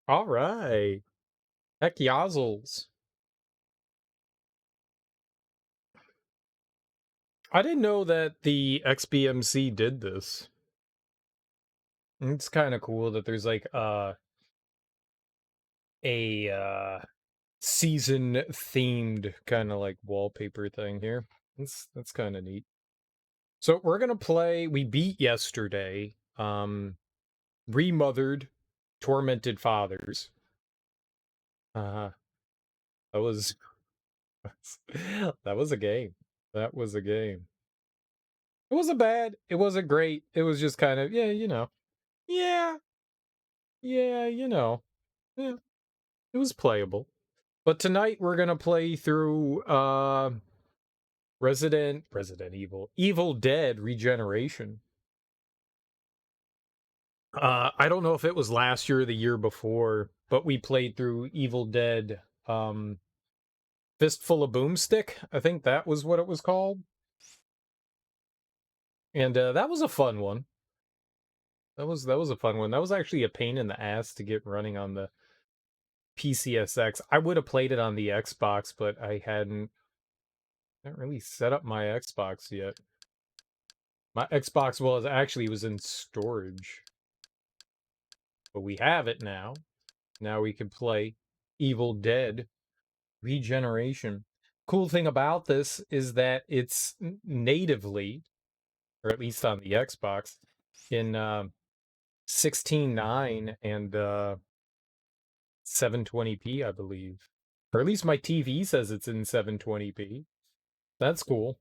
All right. Heck yazzles. I didn't know that the XBMC did this. It's kind of cool that there's like a season themed kind of like wallpaper thing here. That's kind of neat. So we're gonna play. We beat yesterday. Remothered, tormented fathers. Uh, that was that was a game. That was a game. It wasn't bad. It wasn't great. It was just kind of yeah, yeah. Yeah, it was playable. But tonight we're gonna play through Resident Evil Dead Regeneration. I don't know if it was last year or the year before, but we played through Evil Dead Fist Full of Boomstick. I think that was what it was called. And that was a fun one. That was a fun one. That was actually a pain in the ass to get running on the PCSX. I would have played it on the Xbox, but I hadn't really set up my Xbox yet. My Xbox was in storage. But we have it now. Now we can play Evil Dead Regeneration. Cool thing about this is that it's natively, or at least on the Xbox, in 16:9 and 720p, I believe. Or at least my TV says it's in 720p. That's cool.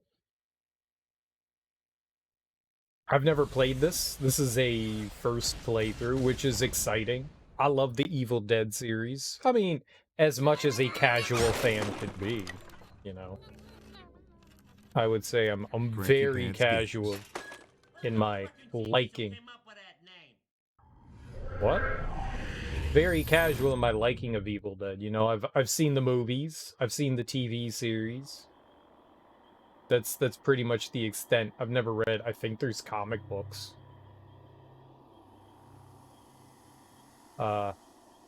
I've never played this. This is a first playthrough, which is exciting. I love the Evil Dead series. I mean, as much as a casual fan could be, you know. I would say I'm very casual in my liking. What? Very casual in my liking of Evil Dead. You know, I've seen the movies, I've seen the TV series. That's pretty much the extent. I've never read. I think there's comic books. I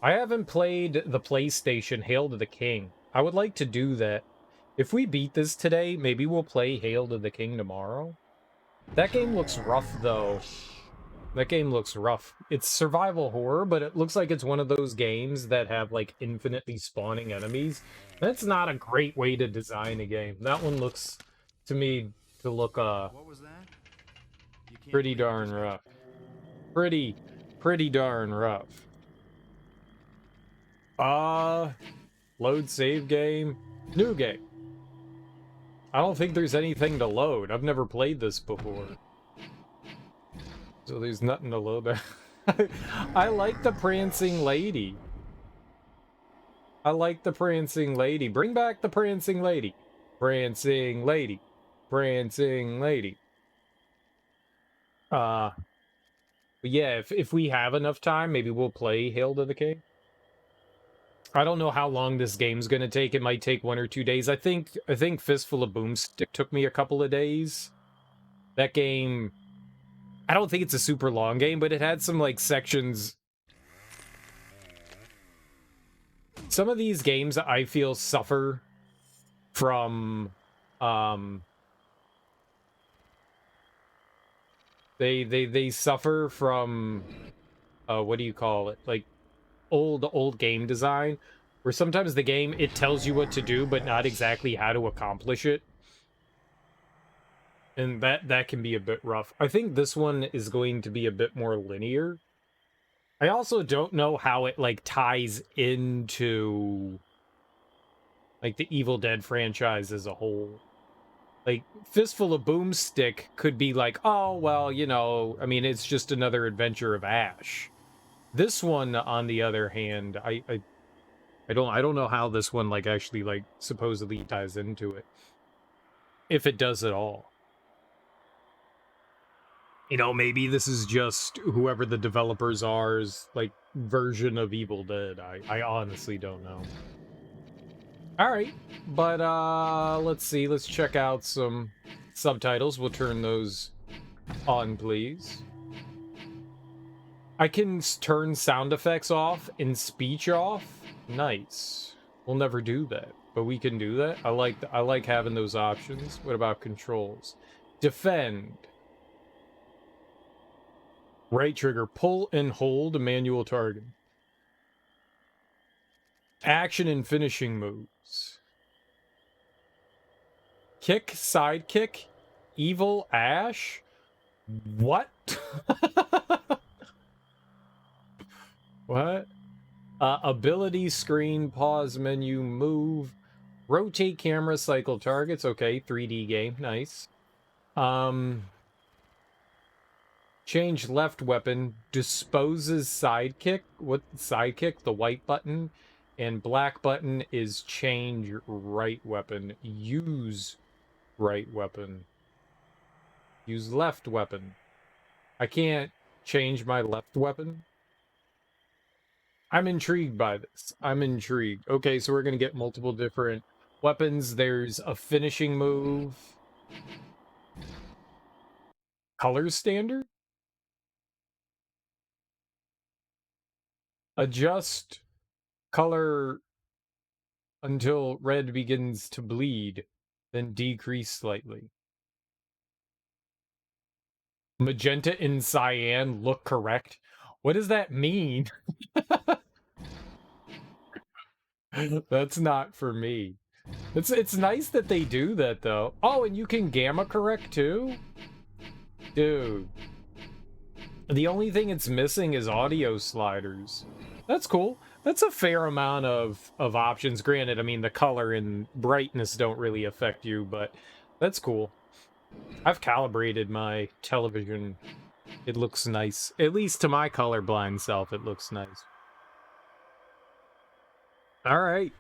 haven't played the PlayStation Hail to the King. I would like to do that. If we beat this today, maybe we'll play Hail to the King tomorrow. That game looks rough, though. That game looks rough. It's survival horror, but it looks like it's one of those games that have, like, infinitely spawning enemies. That's not a great way to design a game. That one looks, to me, to look, What was that? pretty darn rough. Pretty darn rough. Load save game. New game. I don't think there's anything to load. I've never played this before. So there's nothing to load. I like the prancing lady. I like the prancing lady. Bring back the prancing lady. Prancing lady. Prancing lady. But yeah, if we have enough time, maybe we'll play Hail to the King. I don't know how long this game's gonna take. It might take 1 or 2 days. I think Fistful of Boomstick took me a couple of days. That game, I don't think it's a super long game, but it had some like sections. Some of these games I feel suffer from they suffer from what do you call it? Like old game design, where sometimes the game, it tells you what to do but not exactly how to accomplish it, and that can be a bit rough. I think this one is going to be a bit more linear. I also don't know how it like ties into like the Evil Dead franchise as a whole. Like Fistful of Boomstick could be like, oh well, you know, I mean, it's just another adventure of Ash. This one, on the other hand, I don't know how this one like actually like supposedly ties into it, if it does at all. You know, maybe this is just whoever the developers are's like version of Evil Dead. I honestly don't know. All right, but let's see. Let's check out some subtitles. We'll turn those on, please. I can turn sound effects off and speech off. Nice. We'll never do that, but we can do that. I like having those options. What about controls? Defend. Right trigger, pull and hold a manual target. Action and finishing moves. Kick, sidekick, evil Ash. What? What? Ability screen, pause menu, move, rotate camera, cycle targets. Okay, 3D game, nice. Change left weapon, disposes sidekick. What sidekick? The white button. And black button is change right weapon. Use right weapon. Use left weapon. I can't change my left weapon. I'm intrigued by this. I'm intrigued. Okay, so we're going to get multiple different weapons. There's a finishing move. Color standard? Adjust color until red begins to bleed, then decrease slightly. Magenta and cyan look correct. What does that mean? That's not for me. It's nice that they do that though. Oh, and you can gamma correct too? Dude. The only thing it's missing is audio sliders. That's cool. That's a fair amount of options. Granted, I mean, the color and brightness don't really affect you, but that's cool. I've calibrated my television. It looks nice. At least to my colorblind self, it looks nice. All right.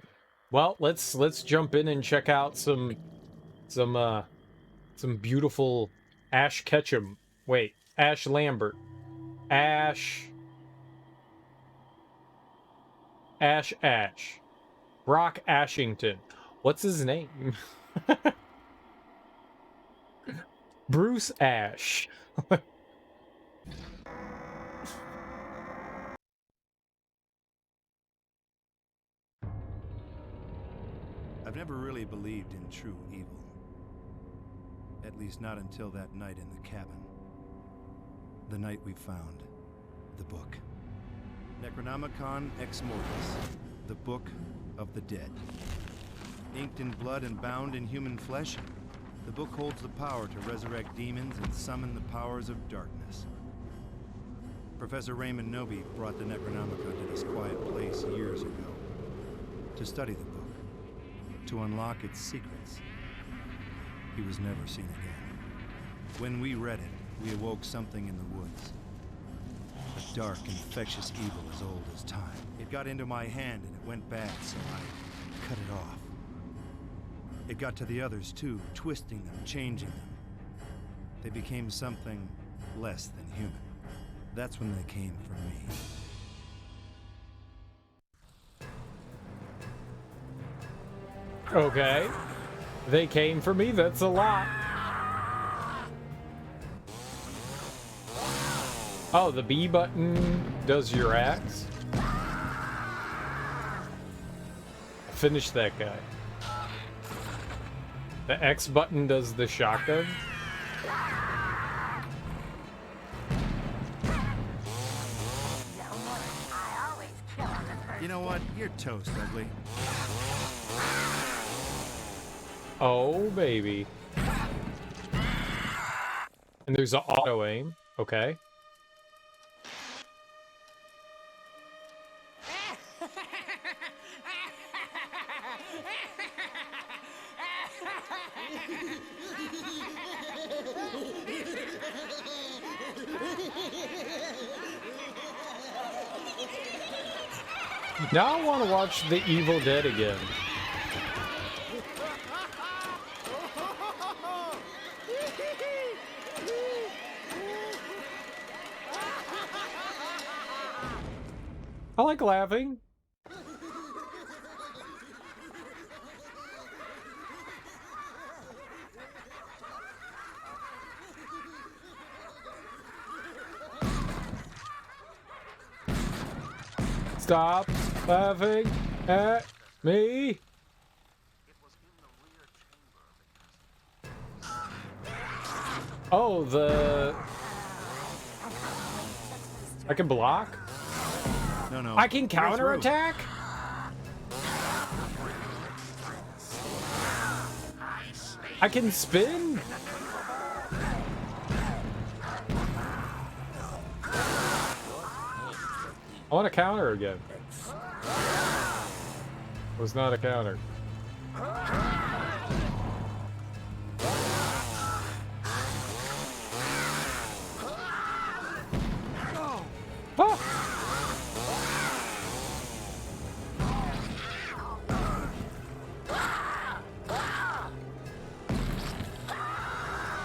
Well, let's jump in and check out some beautiful Ash Ketchum. Wait, Ash Lambert. Ash. Brock Ashington. What's his name? Bruce Ash. I've never really believed in true evil. At least not until that night in the cabin. The night we found the book. Necronomicon Ex Mortis, the Book of the Dead. Inked in blood and bound in human flesh, the book holds the power to resurrect demons and summon the powers of darkness. Professor Raymond Noby brought the Necronomicon to this quiet place years ago to study the book, to unlock its secrets. He was never seen again. When we read it, we awoke something in the woods. A dark, infectious evil as old as time. It got into my hand and it went bad, so I cut it off. It got to the others too, twisting them, changing them. They became something less than human. That's when they came for me. Okay. They came for me, that's a lot. Oh, the B button does your axe. Finish that guy. The X button does the shotgun. You know what? You're toast, ugly. Oh, baby. And there's an auto aim. Okay. Now I want to watch The Evil Dead again. I like laughing. Stop laughing at me. Oh, I can block? No. I can counterattack? I can spin? I want to counter again. It was not a counter. Ah!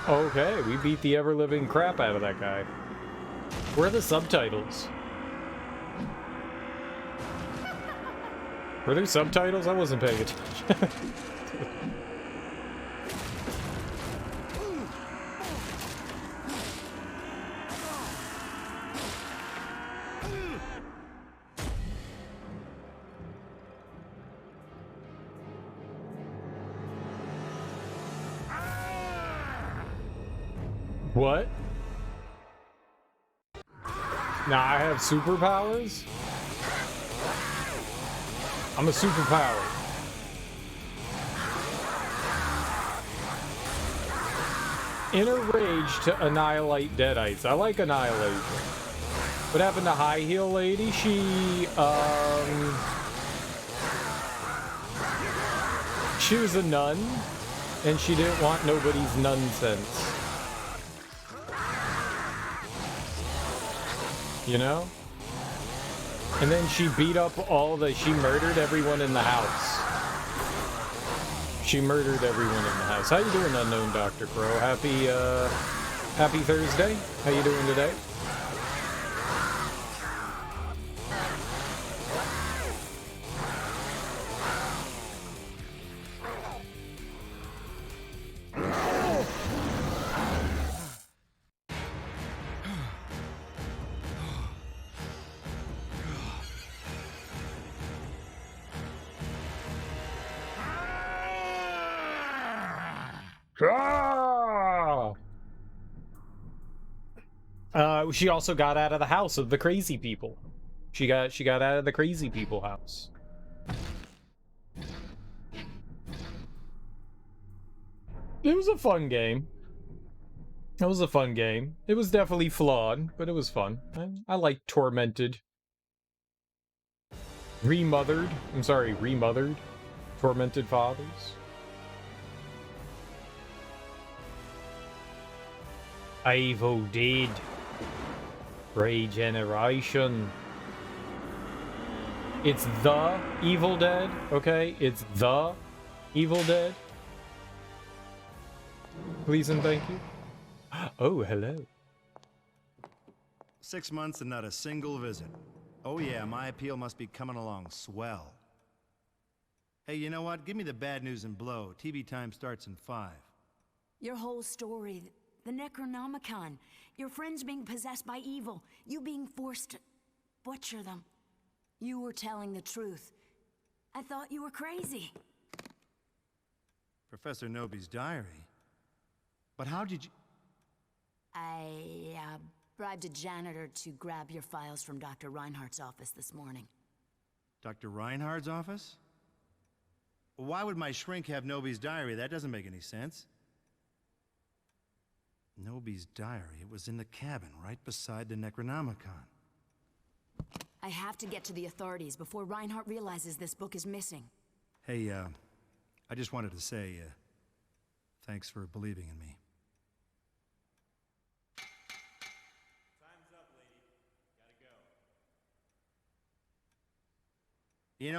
Okay, we beat the ever-living crap out of that guy. Where are the subtitles? Were there subtitles? I wasn't paying attention. What? Now I have superpowers? I'm a superpower. Inner rage to annihilate deadites. I like annihilation. What happened to High Heel Lady? She was a nun, and she didn't want nobody's nonsense. You know? And then she beat up she murdered everyone in the house. She murdered everyone in the house. How you doing, Unknown Dr. Crow? Happy Thursday. How you doing today? She also got out of the house of the crazy people. She got out of the crazy people house. It was a fun game. It was a fun game. It was definitely flawed, but it was fun. I like Tormented. Remothered. Tormented Fathers. Evil Dead. Regeneration. It's the Evil Dead, okay? It's the Evil Dead. Please and thank you. Oh, hello. 6 months and not a single visit. Oh yeah, my appeal must be coming along swell. Hey, you know what? Give me the bad news and blow. TV time starts in 5. Your whole story, the Necronomicon, your friends being possessed by evil, you being forced to butcher them. You were telling the truth. I thought you were crazy. Professor Noby's diary? But how did you... I bribed a janitor to grab your files from Dr. Reinhardt's office this morning. Dr. Reinhardt's office? Why would my shrink have Noby's diary? That doesn't make any sense. Noby's diary. It was in the cabin, right beside the Necronomicon. I have to get to the authorities before Reinhardt realizes this book is missing. Hey, I just wanted to say, thanks for believing in me. Time's up, lady. Gotta go. You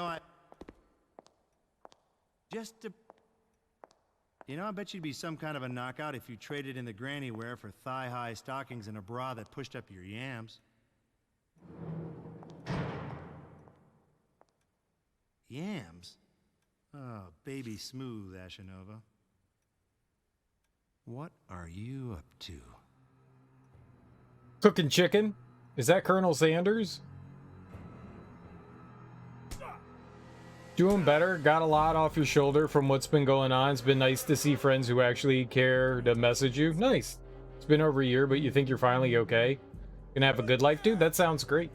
know, I bet you'd be some kind of a knockout if you traded in the granny wear for thigh-high stockings and a bra that pushed up your yams. Yams? Oh, baby smooth, Ashanova. What are you up to? Cooking chicken? Is that Colonel Sanders? Doing better. Got a lot off your shoulder from what's been going on. It's been nice to see friends who actually care to message you. Nice. It's been over a year, but you think you're finally okay? Gonna have a good life, dude? That sounds great.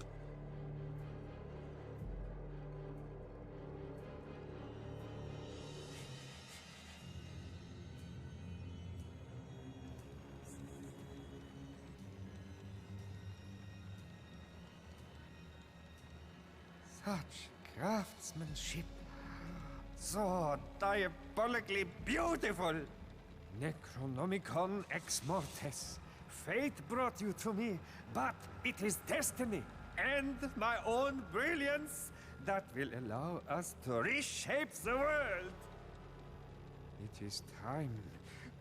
Such craftsmanship. So diabolically beautiful. Necronomicon ex mortis. Fate brought you to me, but it is destiny and my own brilliance that will allow us to reshape the world. It is time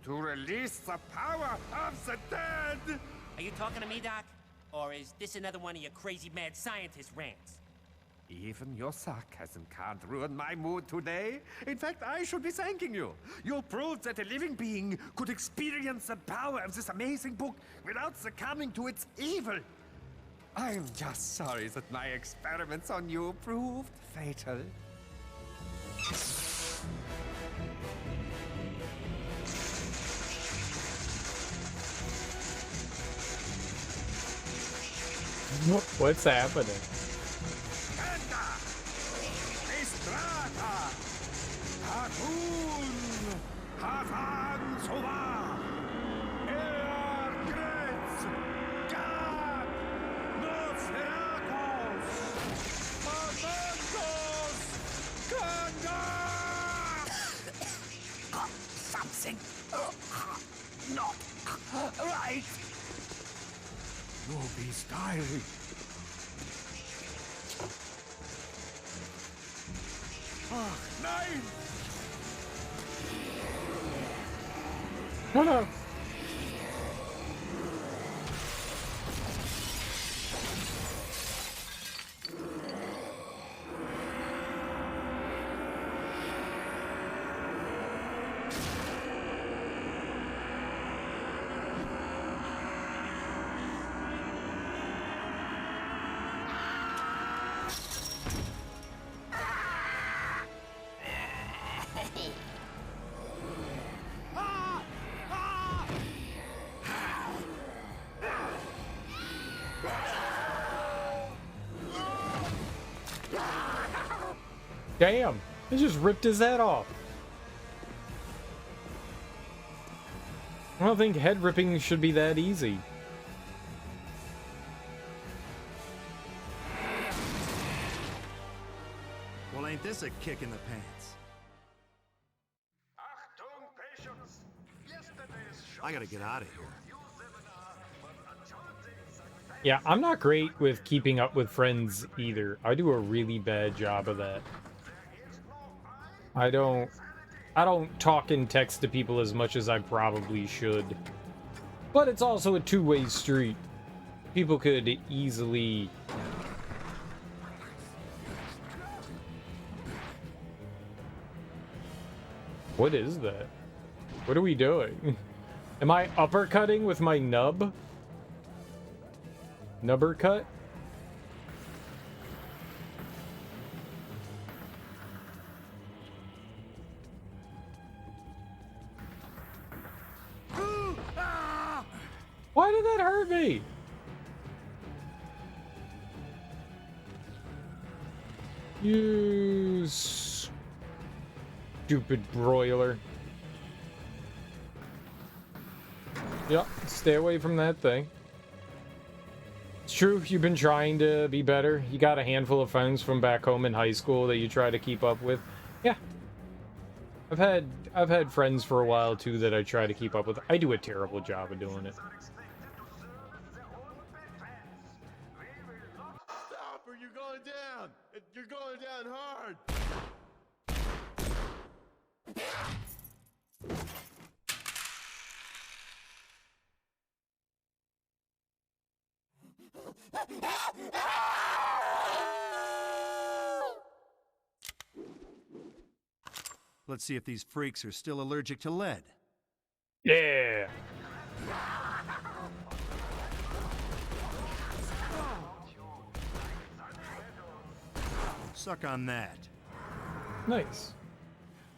to release the power of the dead! Are you talking to me, Doc? Or is this another one of your crazy mad scientist rants? Even your sarcasm can't ruin my mood today. In fact, I should be thanking you. You proved that a living being could experience the power of this amazing book without succumbing to its evil. I'm just sorry that my experiments on you proved fatal. What's happening? Something not right. Ruby's diary. Oh, nein! No, no. Damn, it just ripped his head off. I don't think head ripping should be that easy. Well, ain't this a kick in the pants? I gotta get out of here. Yeah, I'm not great with keeping up with friends either. I do a really bad job of that. I don't talk and text to people as much as I probably should. But it's also a two-way street. People could easily... What is that? What are we doing? Am I uppercutting with my nub? Nubbercut? Why did that hurt me? You stupid broiler. Yep, stay away from that thing. It's true, you've been trying to be better. You got a handful of friends from back home in high school that you try to keep up with. Yeah. I've had friends for a while too that I try to keep up with. I do a terrible job of doing it. Stop or you're going down! You're going down hard! Let's see if these freaks are still allergic to lead. Yeah. Suck on that. Nice.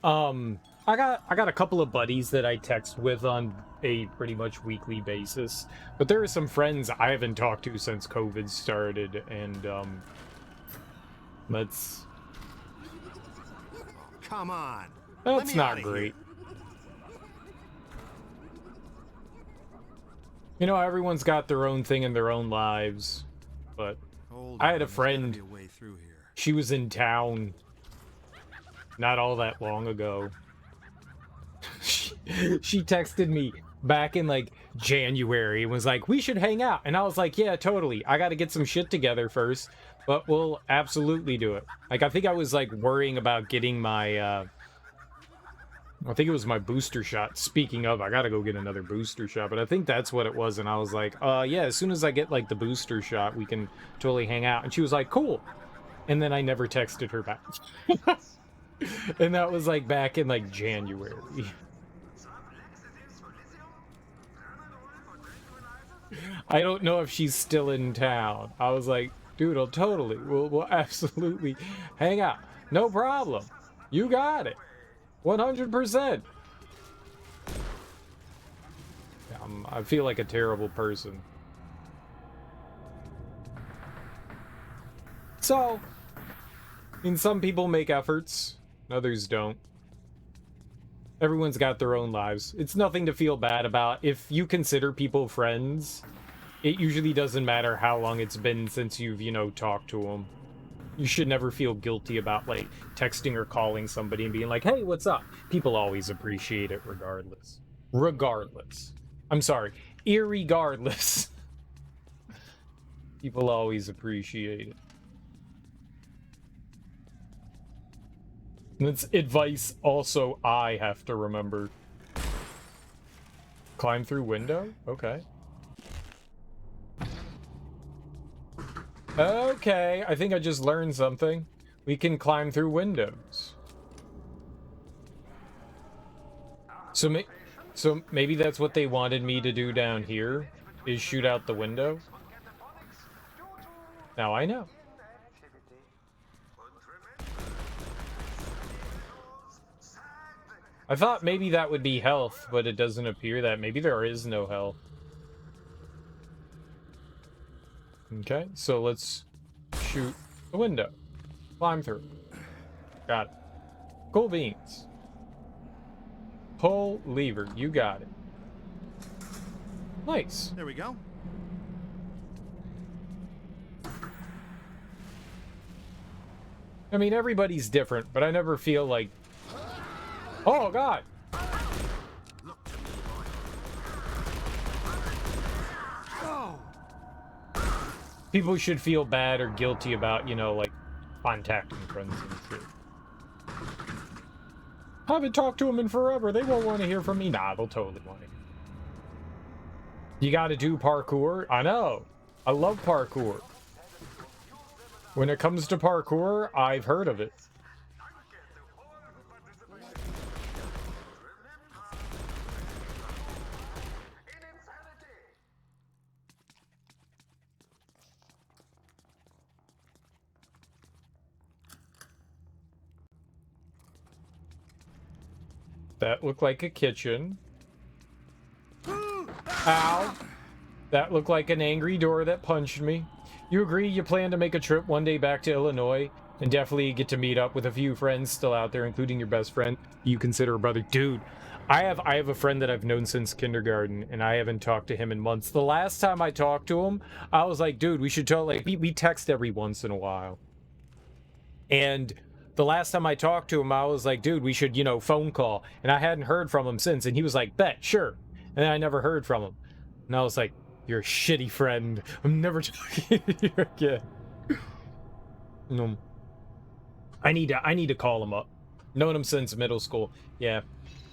I got a couple of buddies that I text with on a pretty much weekly basis, but there are some friends I haven't talked to since COVID started, and that's Come on. that's not great. You know, everyone's got their own thing in their own lives, but I had a friend. She was in town not all that long ago. She texted me back in like January and was like, we should hang out. And I was like, yeah, totally. I got to get some shit together first, but we'll absolutely do it. Like, I think I was like worrying about getting my, I think it was my booster shot. Speaking of, I got to go get another booster shot, but I think that's what it was. And I was like, yeah, as soon as I get like the booster shot, we can totally hang out. And she was like, cool. And then I never texted her back. And that was like back in like January. I don't know if she's still in town. I was like, dude, we'll absolutely hang out. No problem. You got it. 100%. I feel like a terrible person. So, I mean, some people make efforts, others don't. Everyone's got their own lives. It's nothing to feel bad about. If you consider people friends, it usually doesn't matter how long it's been since you've, you know, talked to them. You should never feel guilty about, like, texting or calling somebody and being like, hey, what's up? People always appreciate it regardless. Regardless. I'm sorry. Irregardless. People always appreciate it. That's advice also I have to remember. Climb through window? Okay. Okay, I think I just learned something. We can climb through windows. So maybe that's what they wanted me to do down here, is shoot out the window. Now I know. I thought maybe that would be health, but it doesn't appear that. Maybe there is no health. Okay, so let's shoot the window. Climb through. Got it. Cool beans. Pull lever. You got it. Nice. There we go. I mean, everybody's different, but I never feel like... Oh, God! People should feel bad or guilty about, you know, like, contacting friends and shit. I haven't talked to them in forever. They won't want to hear from me. Nah, they'll totally want to hear. You gotta do parkour? I know. I love parkour. When it comes to parkour, I've heard of it. That looked like a kitchen. Ow. That looked like an angry door that punched me. You agree you plan to make a trip one day back to Illinois and definitely get to meet up with a few friends still out there, including your best friend you consider a brother. Dude, I have a friend that I've known since kindergarten, and I haven't talked to him in months. The last time I talked to him, I was like, dude, we should totally... We text every once in a while. And... the last time I talked to him, I was like, dude, we should, you know, phone call. And I hadn't heard from him since. And he was like, bet, sure. And I never heard from him. And I was like, you're a shitty friend. I'm never talking to you again. No. I need to call him up. Known him since middle school. Yeah.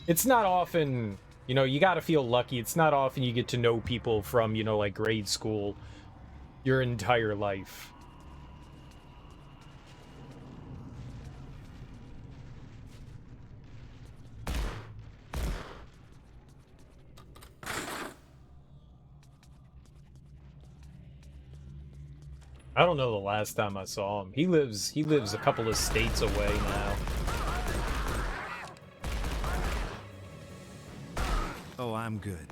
It's not often, you know, you got to feel lucky. It's not often you get to know people from, you know, like grade school your entire life. I don't know the last time I saw him. He lives a couple of states away now. Oh, I'm good.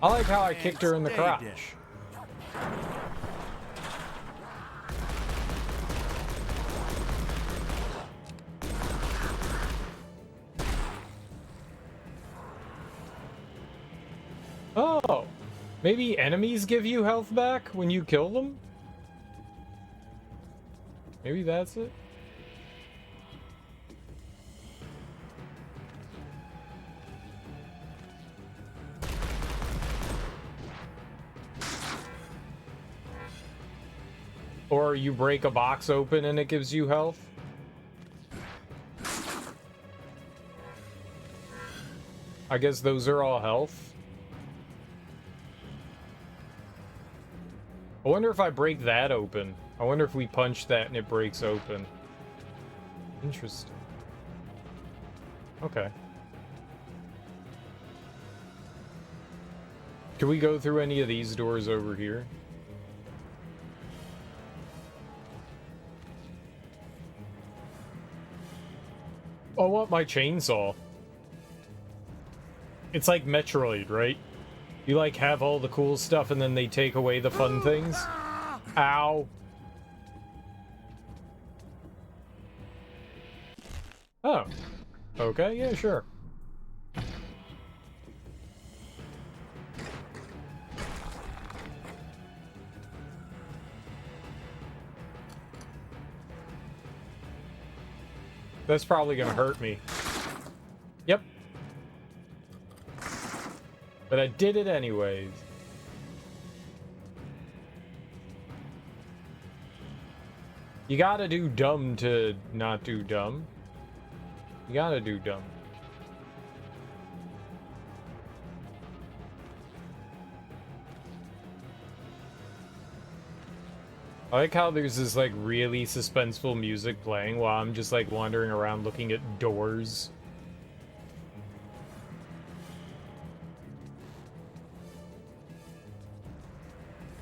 I like how I kicked her in the Stay crotch. dead. Oh, maybe enemies give you health back when you kill them? Maybe that's it? Or you break a box open and it gives you health? I guess those are all health. I wonder if I break that open. I wonder if we punch that and it breaks open. Interesting. Okay. Can we go through any of these doors over here? Oh, I want my chainsaw. It's like Metroid, right? You like have all the cool stuff and then they take away the fun things? Ow. Oh. Okay, yeah, sure. That's probably gonna hurt me. Yep. But I did it anyways. You gotta do dumb to not do dumb. You gotta do dumb. I like how there's this like really suspenseful music playing while I'm just like wandering around looking at doors.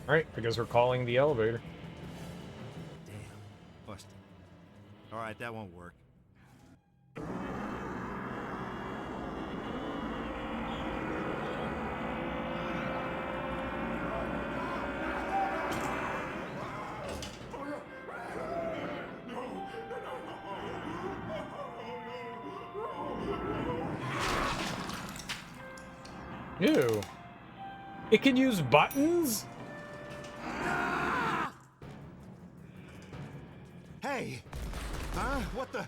Alright, I guess we're calling the elevator. Damn. Busted. Alright, that won't work. Ew. It can use buttons? Hey! Huh? What the?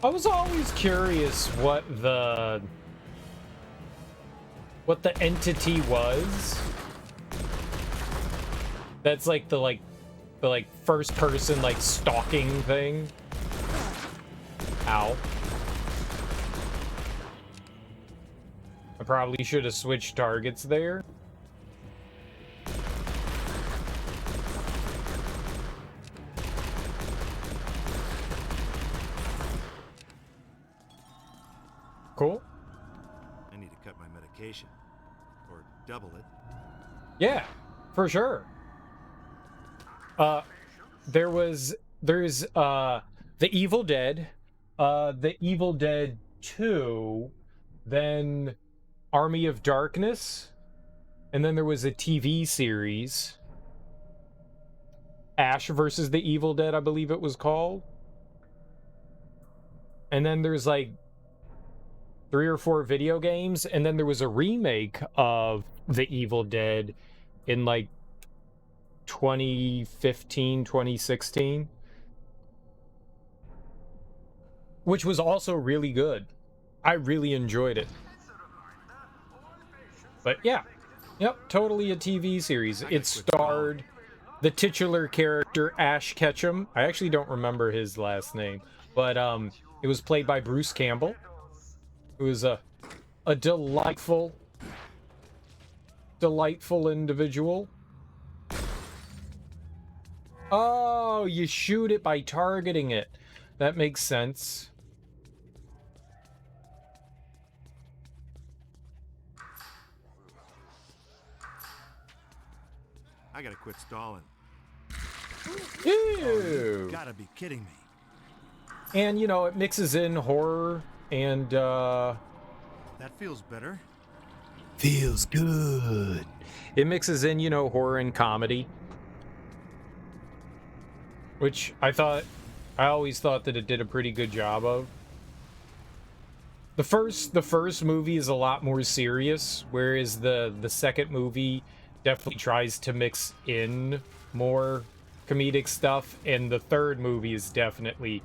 I was always curious what the entity was. That's like the first person like stalking thing. Ow. I probably should have switched targets there. Cool. I need to cut my medication. Or double it. Yeah, for sure. There's The Evil Dead, The Evil Dead 2, then Army of Darkness, and then there was a TV series, Ash versus the Evil Dead, I believe it was called. And then there's like 3 or 4 video games, and then there was a remake of The Evil Dead in like 2015, 2016, which was also really good. I really enjoyed it. But yeah, yep, totally a TV series. It starred the titular character Ash Ketchum. I actually don't remember his last name, but it was played by Bruce Campbell, who is a delightful individual. Oh, you shoot it by targeting it. That makes sense. I gotta quit stalling. Ew. You gotta be kidding me. And, you know, it mixes in horror and, That feels better. feels good. It mixes in, you know, horror and comedy. Which I always thought that it did a pretty good job of. The first movie is a lot more serious, whereas the second movie definitely tries to mix in more comedic stuff, and the third movie is definitely,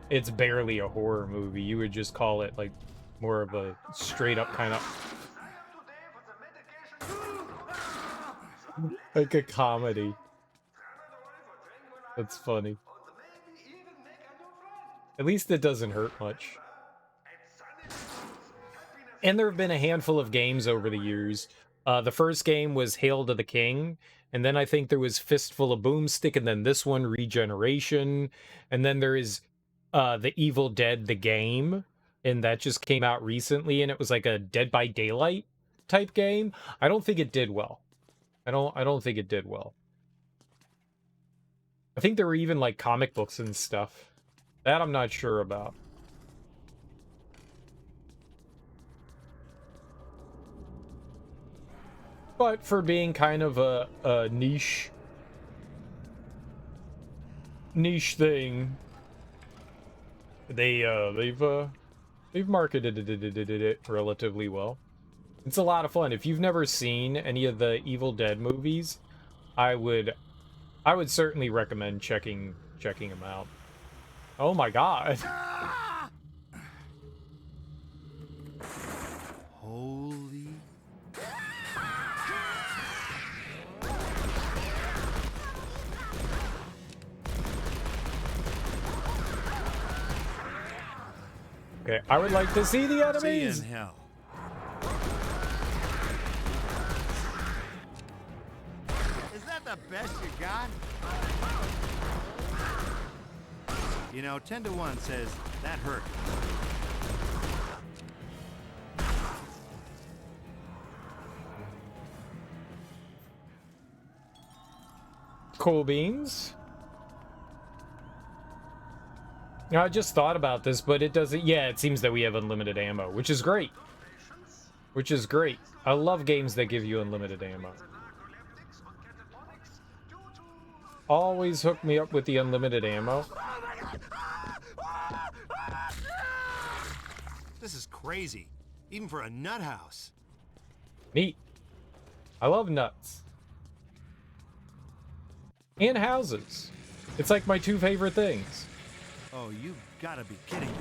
it's barely a horror movie. You would just call it like more of a straight up kind of like a comedy. That's funny. At least it doesn't hurt much. And there have been a handful of games over the years. The first game was Hail to the King, and then I think there was Fist Full of Boomstick, and then this one, Regeneration, and then there is The Evil Dead, the game, and that just came out recently, and it was like a Dead by Daylight type game. I don't think it did well. I don't think it did well. I think there were even like comic books and stuff. That I'm not sure about. But for being kind of a niche thing, they've marketed it relatively well. It's a lot of fun. If you've never seen any of the Evil Dead movies, I would certainly recommend checking them out. Oh my god. Holy. Okay, I would like to see the See you enemies. in hell. Is that the best you got? You know, 10 to 1 says that hurt. Cool beans. Now, I just thought about this, but it doesn't... Yeah, it seems that we have unlimited ammo, which is great. Which is great. I love games that give you unlimited ammo. Always hook me up with the unlimited ammo. This is crazy, even for a nut house. Neat. I love nuts. And houses. It's like my two favorite things. Oh, you gotta be kidding me.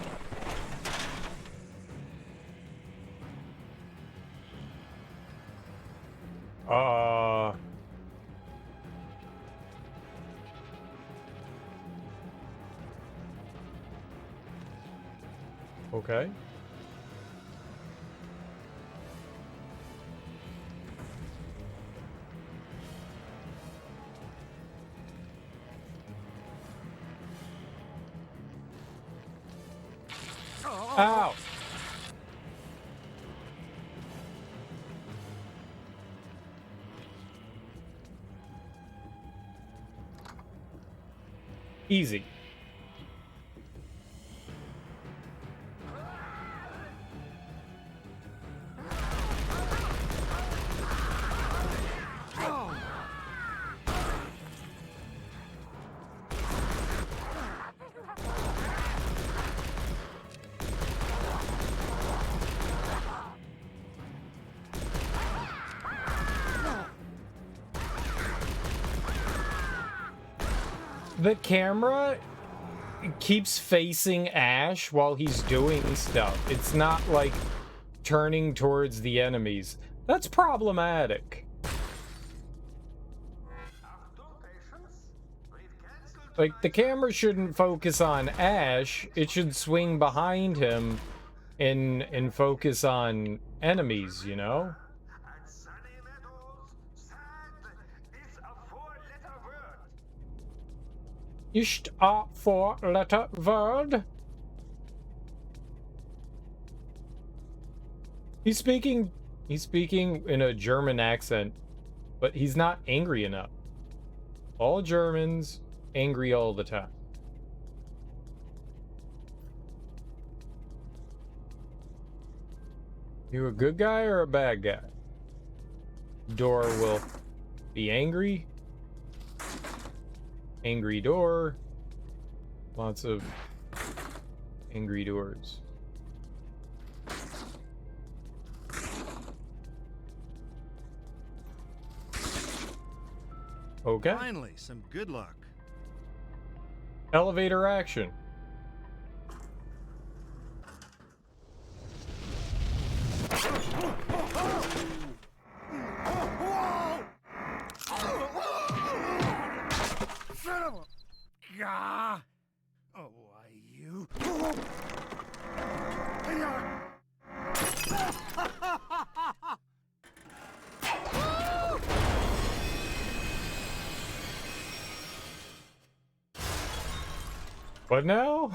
Okay. Ow! Easy. The camera keeps facing Ash while he's doing stuff. It's not like turning towards the enemies. That's problematic. Like, the camera shouldn't focus on Ash. It should swing behind him and focus on enemies, you know? And Sunny Meadows, sad is a four-letter word. Ist a four-letter word. He's speaking in a German accent, but he's not angry enough. All Germans angry all the time. You a good guy or a bad guy? Door will be angry. Angry door. Lots of angry doors. Okay. Finally, some good luck. Elevator action. Son of a... Gah! Oh, why you... What now?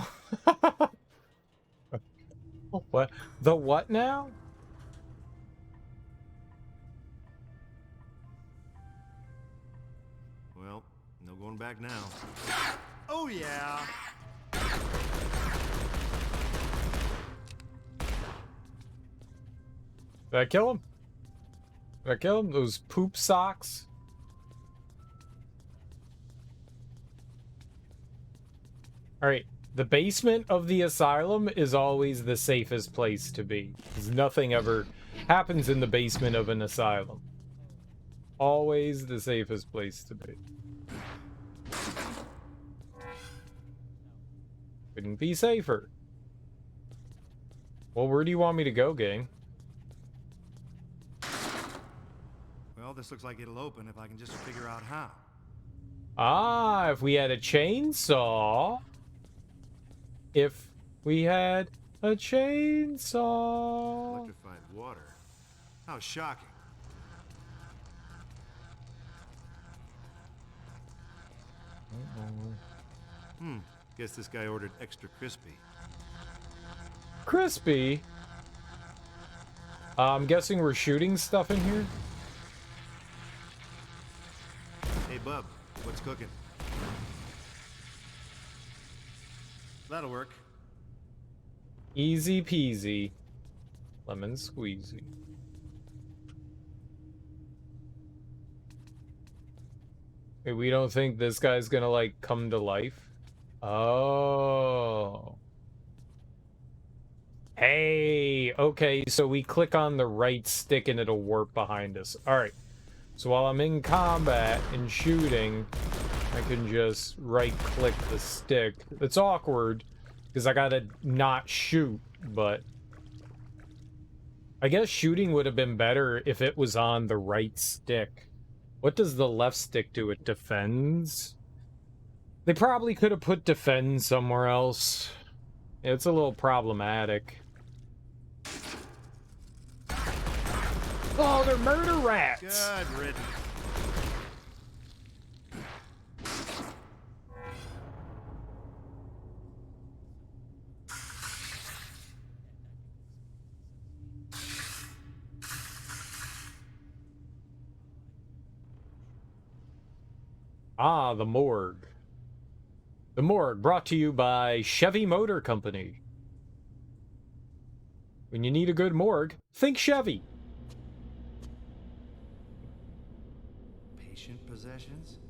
What? The what now? Well, no going back now. Oh, yeah! Did I kill him? Did I kill him? Those poop socks? Alright, the basement of the asylum is always the safest place to be. Because nothing ever happens in the basement of an asylum. Always the safest place to be. Couldn't be safer. Well, where do you want me to go, gang? Well, this looks like it'll open if I can just figure out how. Ah, if we had a chainsaw. If we had a chainsaw. Electrified water. How shocking. Guess this guy ordered extra crispy. Crispy? I'm guessing we're shooting stuff in here? Hey, bub, what's cooking? That'll work. Easy peasy. Lemon squeezy. Hey, we don't think this guy's gonna, like, come to life? Oh. Hey, okay, so we click on the right stick and it'll warp behind us. Alright. So while I'm in combat and shooting, I can just right-click the stick. It's awkward, because I gotta not shoot, but... I guess shooting would have been better if it was on the right stick. What does the left stick do? It defends? They probably could have put defend somewhere else. It's a little problematic. Oh, they're murder rats! Good riddance. Ah, the morgue. The morgue, brought to you by Chevy Motor Company. When you need a good morgue, think Chevy. Patient possessions?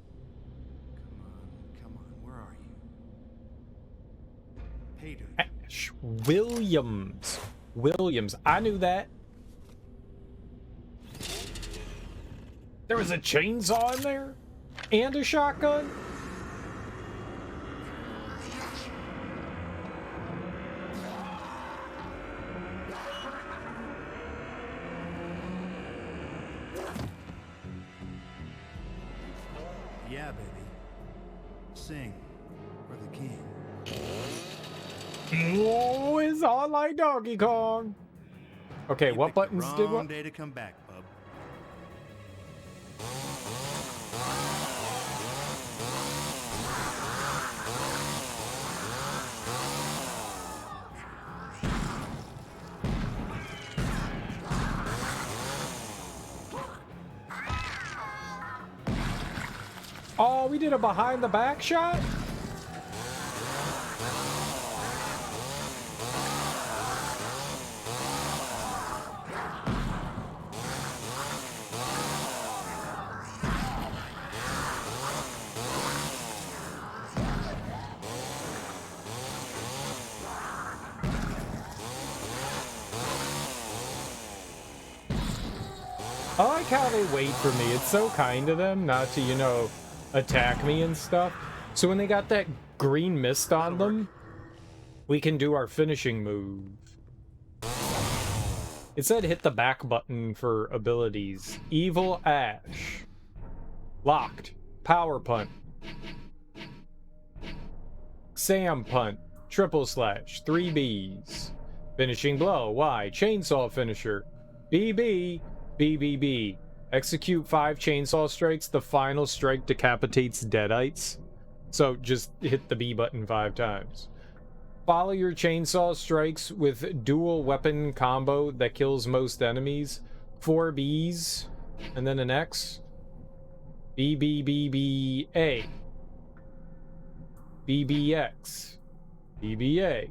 Come on, where are you? Pater. Ash Williams. Williams, I knew that. There was a chainsaw in there? And a shotgun? Yeah, baby. Sing. for the king. Oh, it's on like Donkey Kong. Okay, You what picked the buttons did wrong what? day to come back, bub. Oh, we did a behind the back shot? I like how they wait for me. It's so kind of them not to, you know, attack me and stuff. So when they got that green mist on them, we can do our finishing move. It said hit the back button for abilities. Evil Ash. Locked. Power Punt. Sam Punt. Triple Slash. 3 Bs. Finishing Blow. Y. Chainsaw Finisher. BB. BBB. Execute 5 chainsaw strikes. The final strike decapitates deadites. So just hit the B button 5 times. Follow your chainsaw strikes with dual weapon combo that kills most enemies. 4 Bs. And then an X. BBBBA. BBX. BBA.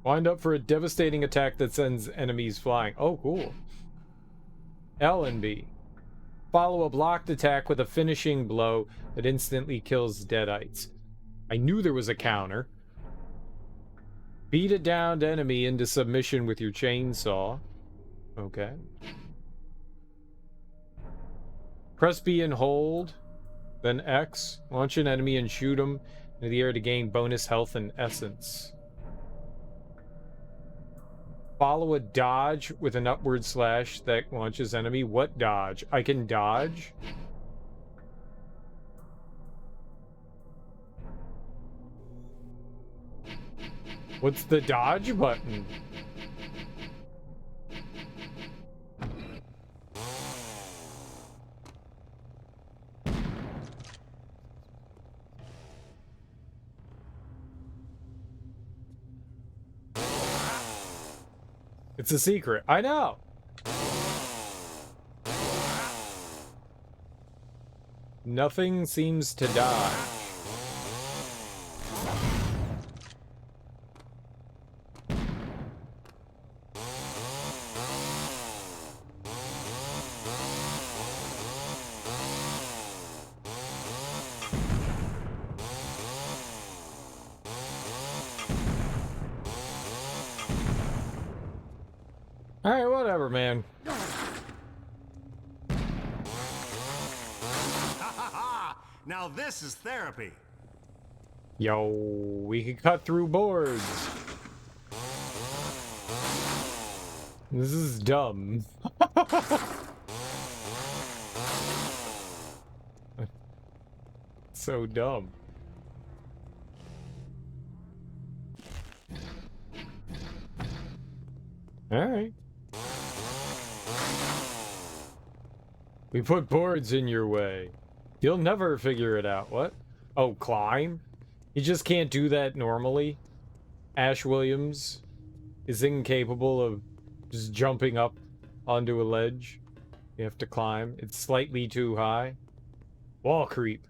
Wind up for a devastating attack that sends enemies flying. Oh, cool. L and B. Follow a blocked attack with a finishing blow that instantly kills deadites. I knew there was a counter. Beat a downed enemy into submission with your chainsaw. Okay. Press B and hold. Then X. Launch an enemy and shoot him into the air to gain bonus health and essence. Follow a dodge with an upward slash that launches enemy. What dodge? I can dodge? What's the dodge button? It's a secret. I know. Nothing seems to die. Alright, whatever, man. Now this is therapy. Yo, we can cut through boards. This is dumb. So dumb. Alright. We put boards in your way. You'll never figure it out. What? Oh, climb? You just can't do that normally. Ash Williams is incapable of just jumping up onto a ledge. You have to climb. It's slightly too high. Wall creep.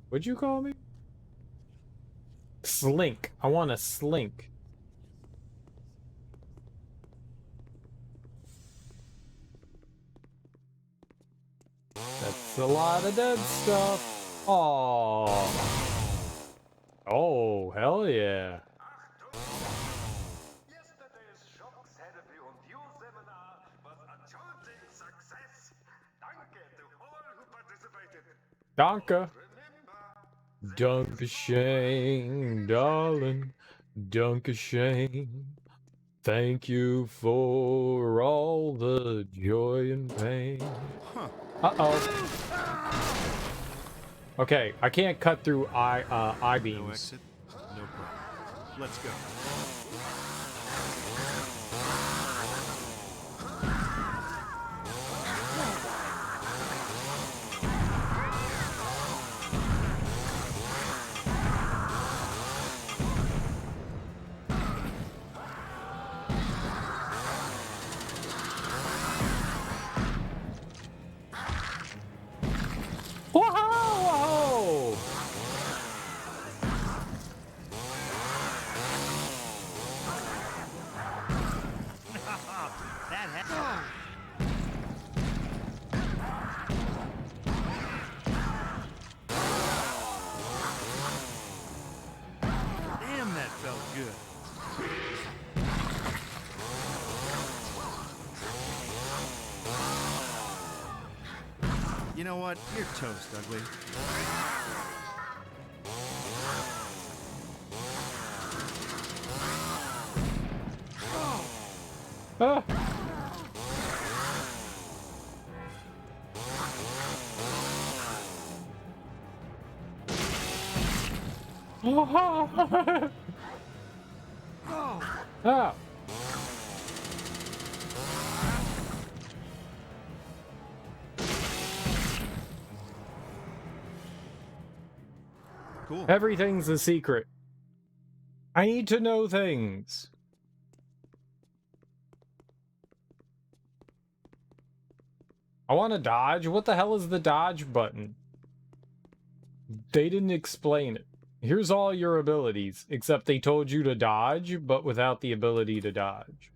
What'd you call me? Slink. I want to slink. That's a lot of dead stuff. Aww. Oh, hell yeah. Yesterday's shock therapy und you seminar was a charging success. Danke to all who participated. Danke. Dankeschön, darling. Dankeschön. Thank you for all the joy and pain. Huh. Uh-oh. Okay, I can't cut through eye No beams. exit? No problem. Let's go. Whoa! Damn, that felt good. You know what? You're toast, ugly. Ah. Ah. Cool. Everything's a secret. I need to know things. I want to dodge. What the hell is the dodge button? They didn't explain it. Here's all your abilities, except they told you to dodge, but without the ability to dodge.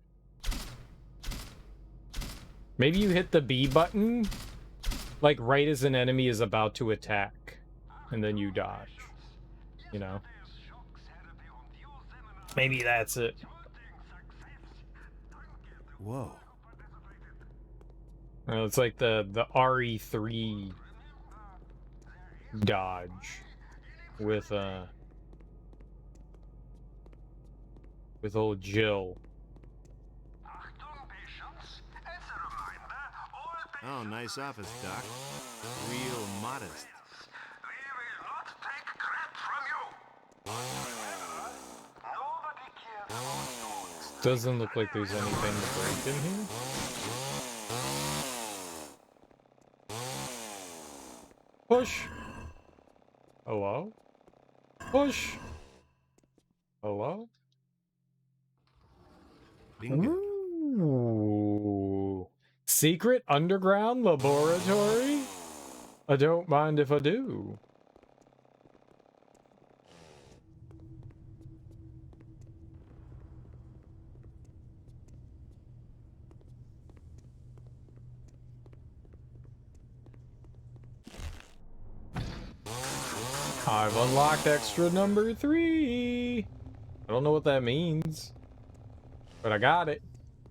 Maybe you hit the B button, like right as an enemy is about to attack, and then you dodge. You know? Maybe that's it. Whoa. It's like the RE3 dodge with old Jill. Oh, nice office, Doc. Real modest. Doesn't look like there's anything to break in here. Push. Hello? Push. Hello? Bingo. Ooh. Secret underground laboratory? I don't mind if I do. I've unlocked extra number 3. I don't know what that means, but I got it.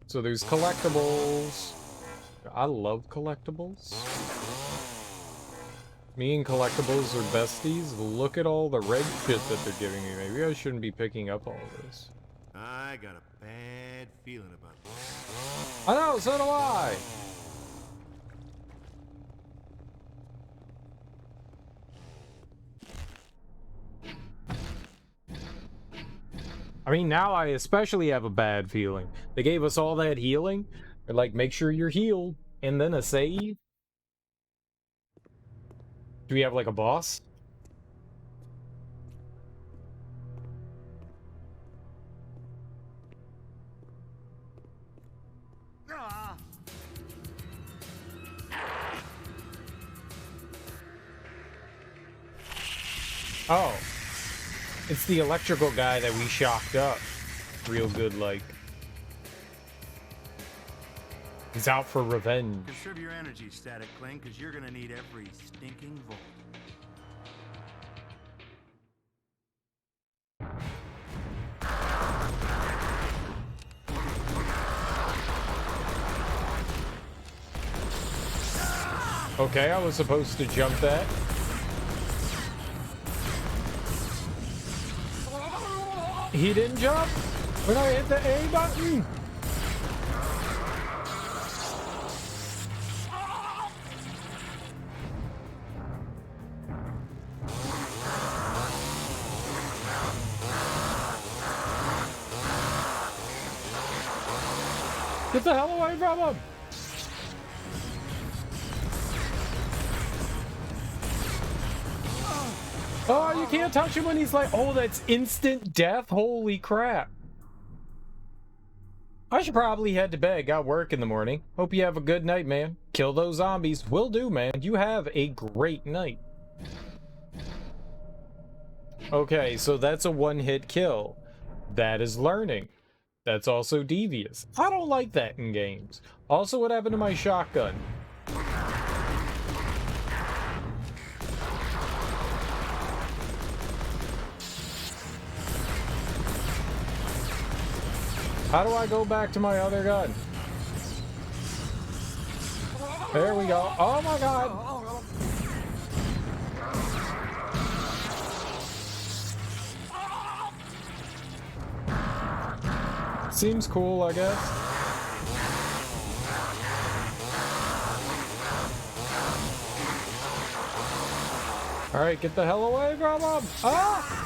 So there's collectibles. I love collectibles. Me and collectibles are besties. Look at all the red shit that they're giving me. Maybe I shouldn't be picking up all this. I got a bad feeling about this. I know, so do I. I mean, now I especially have a bad feeling. They gave us all that healing. They're like, make sure you're healed. And then a save. Do we have like a boss? Oh. It's the electrical guy that we shocked up. Real good, like. He's out for revenge. Conserve your energy, Static Cling, because you're gonna need every stinking volt. Okay, I was supposed to jump that. He didn't jump when I hit the A button. Get the hell away from him! Oh, you can't touch him when he's like, oh, that's instant death? Holy crap. I should probably head to bed. Got work in the morning. Hope you have a good night, man. Kill those zombies. Will do, man. You have a great night. Okay, so that's a one-hit kill. That is learning. That's also devious. I don't like that in games. Also, what happened to my shotgun? How do I go back to my other gun? There we go. Oh my god! Seems cool, I guess. Alright, get the hell away from him! Ah!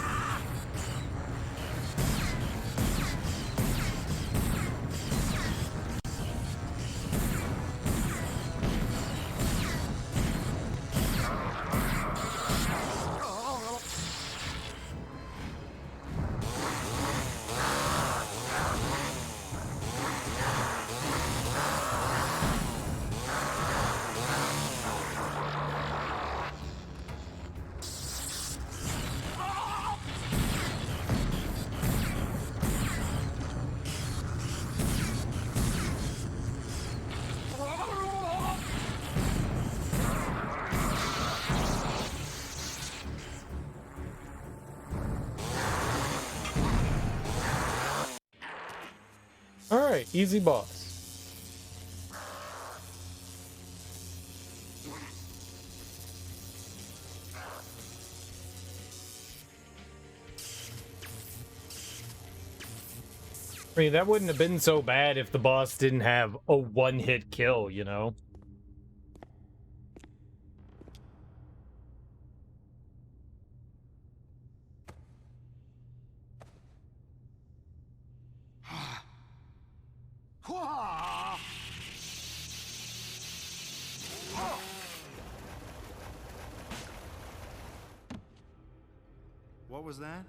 Alright, easy boss. I mean, that wouldn't have been so bad if the boss didn't have a one-hit kill, you know? What was that?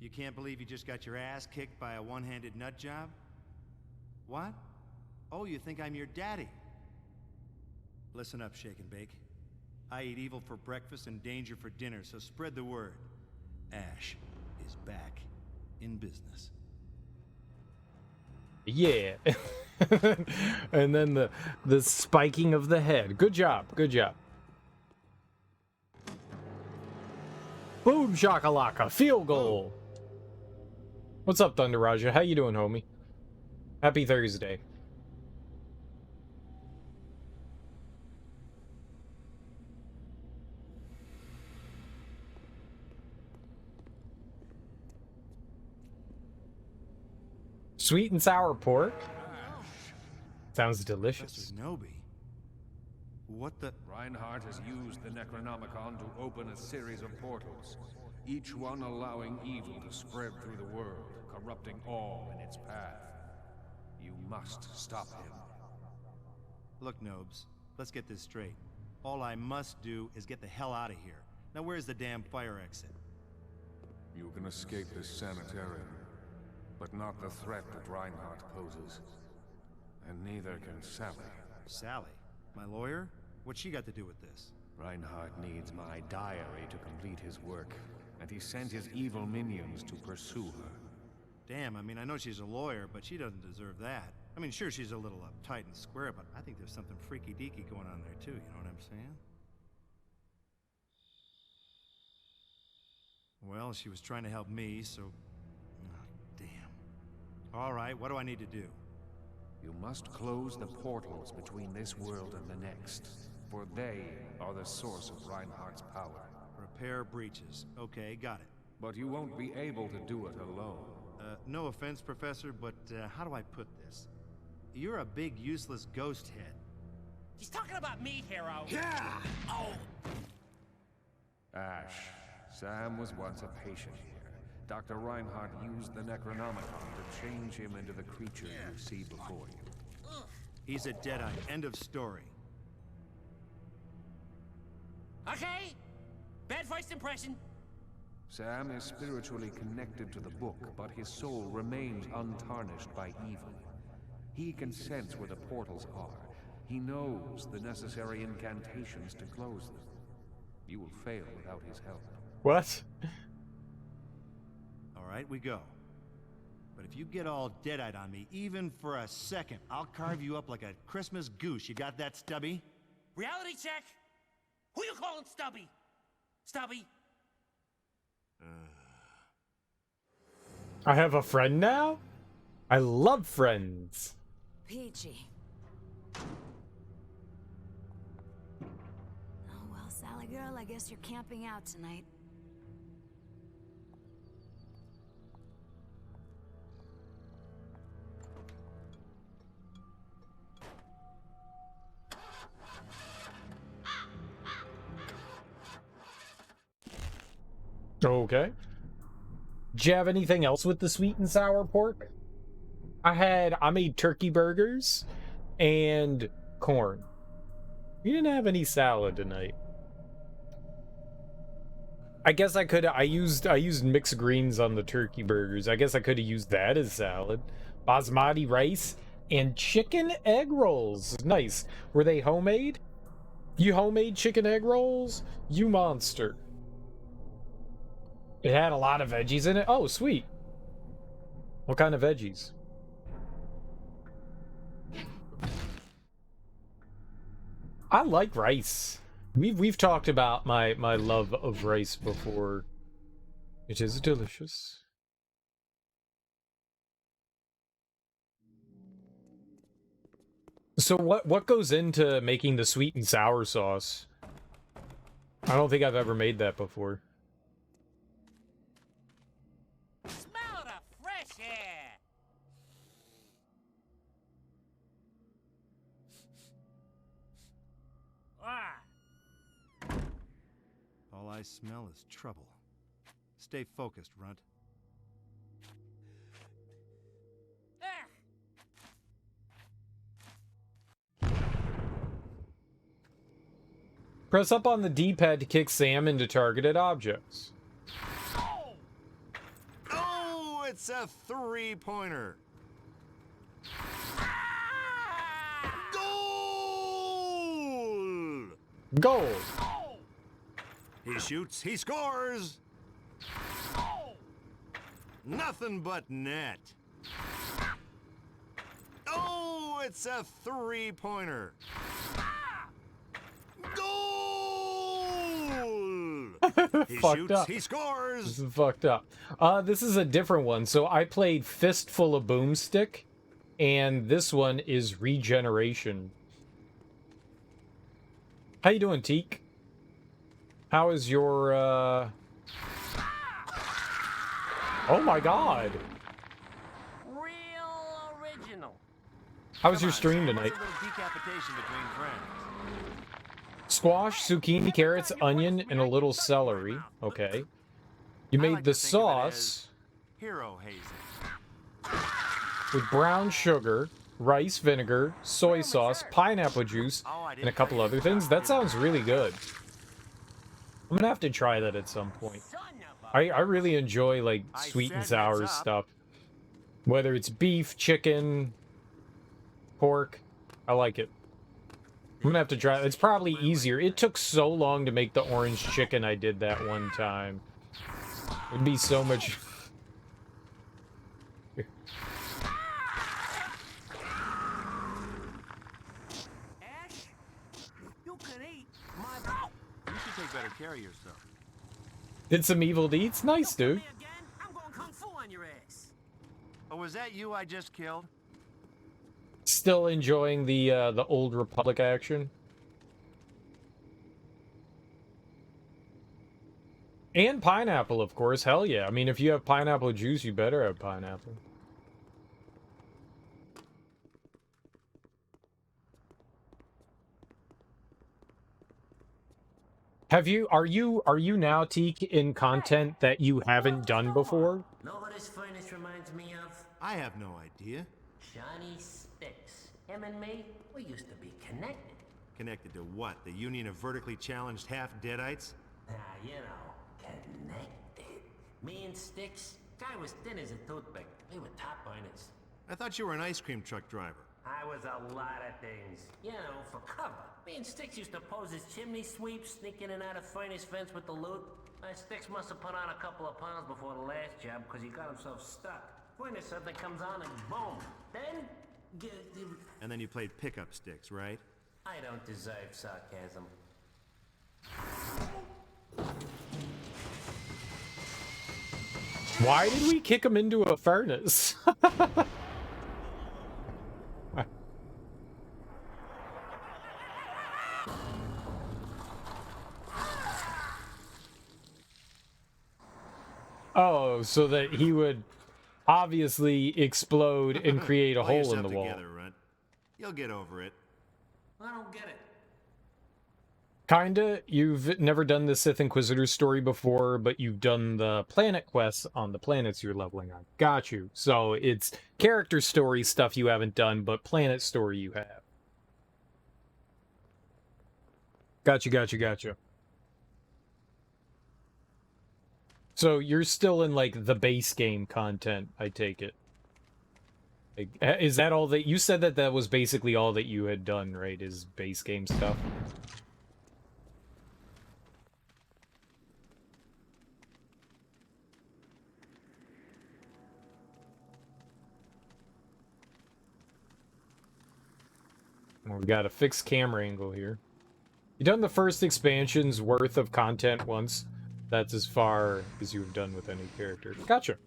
You can't believe you just got your ass kicked by a one-handed nut job? What? Oh, you think I'm your daddy? Listen up, Shake and Bake. I eat evil for breakfast and danger for dinner, so spread the word. Ash is back in business. Yeah. And then the spiking of the head. Good job. Good job. Boom shakalaka. Field goal. What's up, Thunder Raja? How you doing, homie? Happy Thursday. Sweet and sour pork. Sounds delicious. Professor Nobi. What the? Reinhardt has used the Necronomicon to open a series of portals, each one allowing evil to spread through the world, corrupting all in its path. You must stop him. Look, Nobes, let's get this straight. All I must do is get the hell out of here. Now where's the damn fire exit? You can escape this sanitarium, but not the threat that Reinhardt poses. And neither can Sally. Sally? My lawyer? What's she got to do with this? Reinhardt needs my diary to complete his work, and he sent his evil minions to pursue her. Damn, I mean, I know she's a lawyer, but she doesn't deserve that. I mean, sure, she's a little uptight and square, but I think there's something freaky-deaky going on there, too, you know what I'm saying? Well, she was trying to help me, so... Oh, damn. All right, what do I need to do? You must close the portals between this world and the next, for they are the source of Reinhardt's power. Repair breaches. Okay, got it. But you won't be able to do it alone. No offense, Professor, but how do I put this? You're a big, useless ghost head. He's talking about me, hero. Yeah! Oh! Ash, Sam was once a patient here, Dr. Reinhardt used the Necronomicon to change him into the creature you see before you. He's a Deadite. End of story. Okay? Bad first impression. Sam is spiritually connected to the book, but his soul remains untarnished by evil. He can sense where the portals are. He knows the necessary incantations to close them. You will fail without his help. What? All right, we go. But if you get all deadite on me, even for a second, I'll carve you up like a Christmas goose. You got that, Stubby? Reality check. Who you calling Stubby? Stubby? I have a friend now? I love friends. Peachy. Oh, well, Sally girl, I guess you're camping out tonight. Okay. Do you have anything else with the sweet and sour pork? I made turkey burgers and corn. You didn't have any salad tonight. I guess I used mixed greens on the turkey burgers. I guess I could have used that as salad. Basmati rice and chicken egg rolls. Nice. Were they homemade? You homemade chicken egg rolls? You monster. It had a lot of veggies in it. Oh, sweet. What kind of veggies? I like rice. We've talked about my love of rice before. It is delicious. So what goes into making the sweet and sour sauce? I don't think I've ever made that before. Smell the fresh air. Ah. All I smell is trouble. Stay focused, Runt. Press up on the D-pad to kick Sam into targeted objects. Oh, it's a three-pointer. Goal! Goal! He shoots, he scores! Nothing but net. Oh, it's a three-pointer. Goal! He shoots, up. he scores! This is fucked up. This is a different one. So I played Fist Full of Boomstick, and this one is Regeneration. How you doing, Teak? How is your, Oh my god! Real original. How was your stream tonight? Decapitation between friends. Squash, zucchini, carrots, onion, and a little celery. Okay. You I made like the to think of it sauce as hero hazing. with brown sugar, rice vinegar, soy sauce, pineapple juice, and a couple other things. That sounds really good. I'm gonna have to try that at some point. I really enjoy, like, sweet and sour stuff. Whether it's beef, chicken, pork, I like it. I'm gonna have to try it. It's probably easier. It took so long to make the orange chicken I did that one time. It'd be so much... Ash, you can eat my... You should take better care of yourself. Did some evil deeds? Nice, dude. Me again? I'm going kung fu on your ass. Oh, was that you I just killed? Still enjoying the Old Republic action. And pineapple, of course. Hell yeah. I mean, if you have pineapple juice, you better have pineapple. Are you now, Teak, in content that you haven't done before? Know what this furnace reminds me of? I have no idea. Johnny Spix. Him and me, we used to be connected. Connected to what? The Union of Vertically Challenged Half-Deadites? Ah, you know, connected. Me and Sticks, guy was thin as a toothpick. We were top earners. I thought you were an ice cream truck driver. I was a lot of things. You know, for cover. Me and Sticks used to pose as chimney sweeps, sneak in and out of furnace vents with the loot. My Sticks must have put on a couple of pounds before the last job because he got himself stuck. Furnace something comes on and boom. Then... And then you played pickup sticks, right? I don't deserve sarcasm. Why did we kick him into a furnace? Oh, so that he would obviously explode and create a Pull hole in yourself the wall. together, Runt. You'll get over it. I don't get it. Kinda. You've never done the Sith Inquisitor story before, but you've done the planet quests on the planets you're leveling on. Got you. So it's character story stuff you haven't done, but planet story you have. Gotcha. So you're still in, like, the base game content, I take it. Like, is that all that... You said that that was basically all that you had done, right? Is base game stuff? Well, we got a fixed camera angle here. You done the first expansion's worth of content once. That's as far as you've done with any character. Gotcha.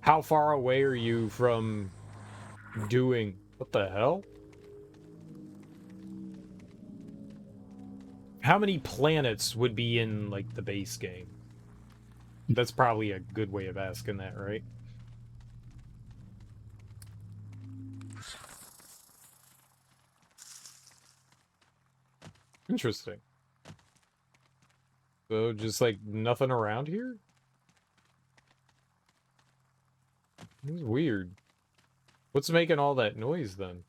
How far away are you from doing... What the hell? How many planets would be in, like, the base game? That's probably a good way of asking that, right? Interesting. So, just, like, nothing around here? This is weird. What's making all that noise, then?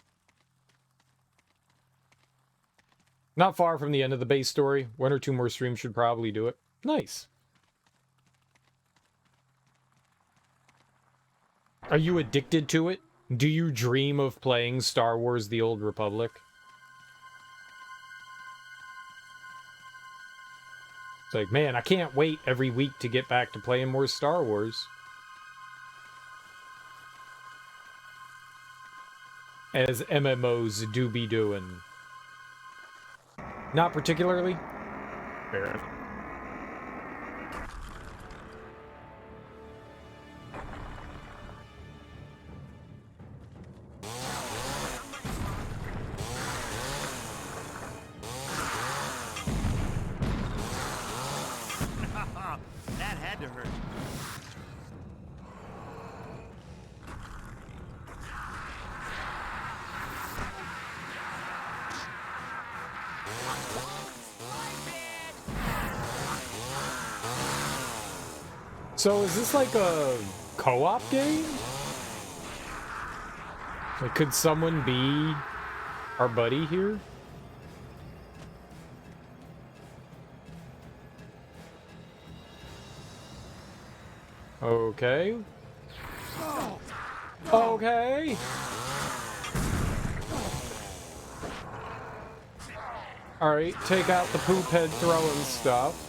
Not far from the end of the base story. 1 or 2 more streams should probably do it. Nice. Are you addicted to it? Do you dream of playing Star Wars: The Old Republic? It's like, man, I can't wait every week to get back to playing more Star Wars. As MMOs do be doing. Not particularly. Fair enough. That had to hurt. So is this like a co-op game? Like, could someone be our buddy here? Okay. Okay. Alright, take out the poop head throwing stuff.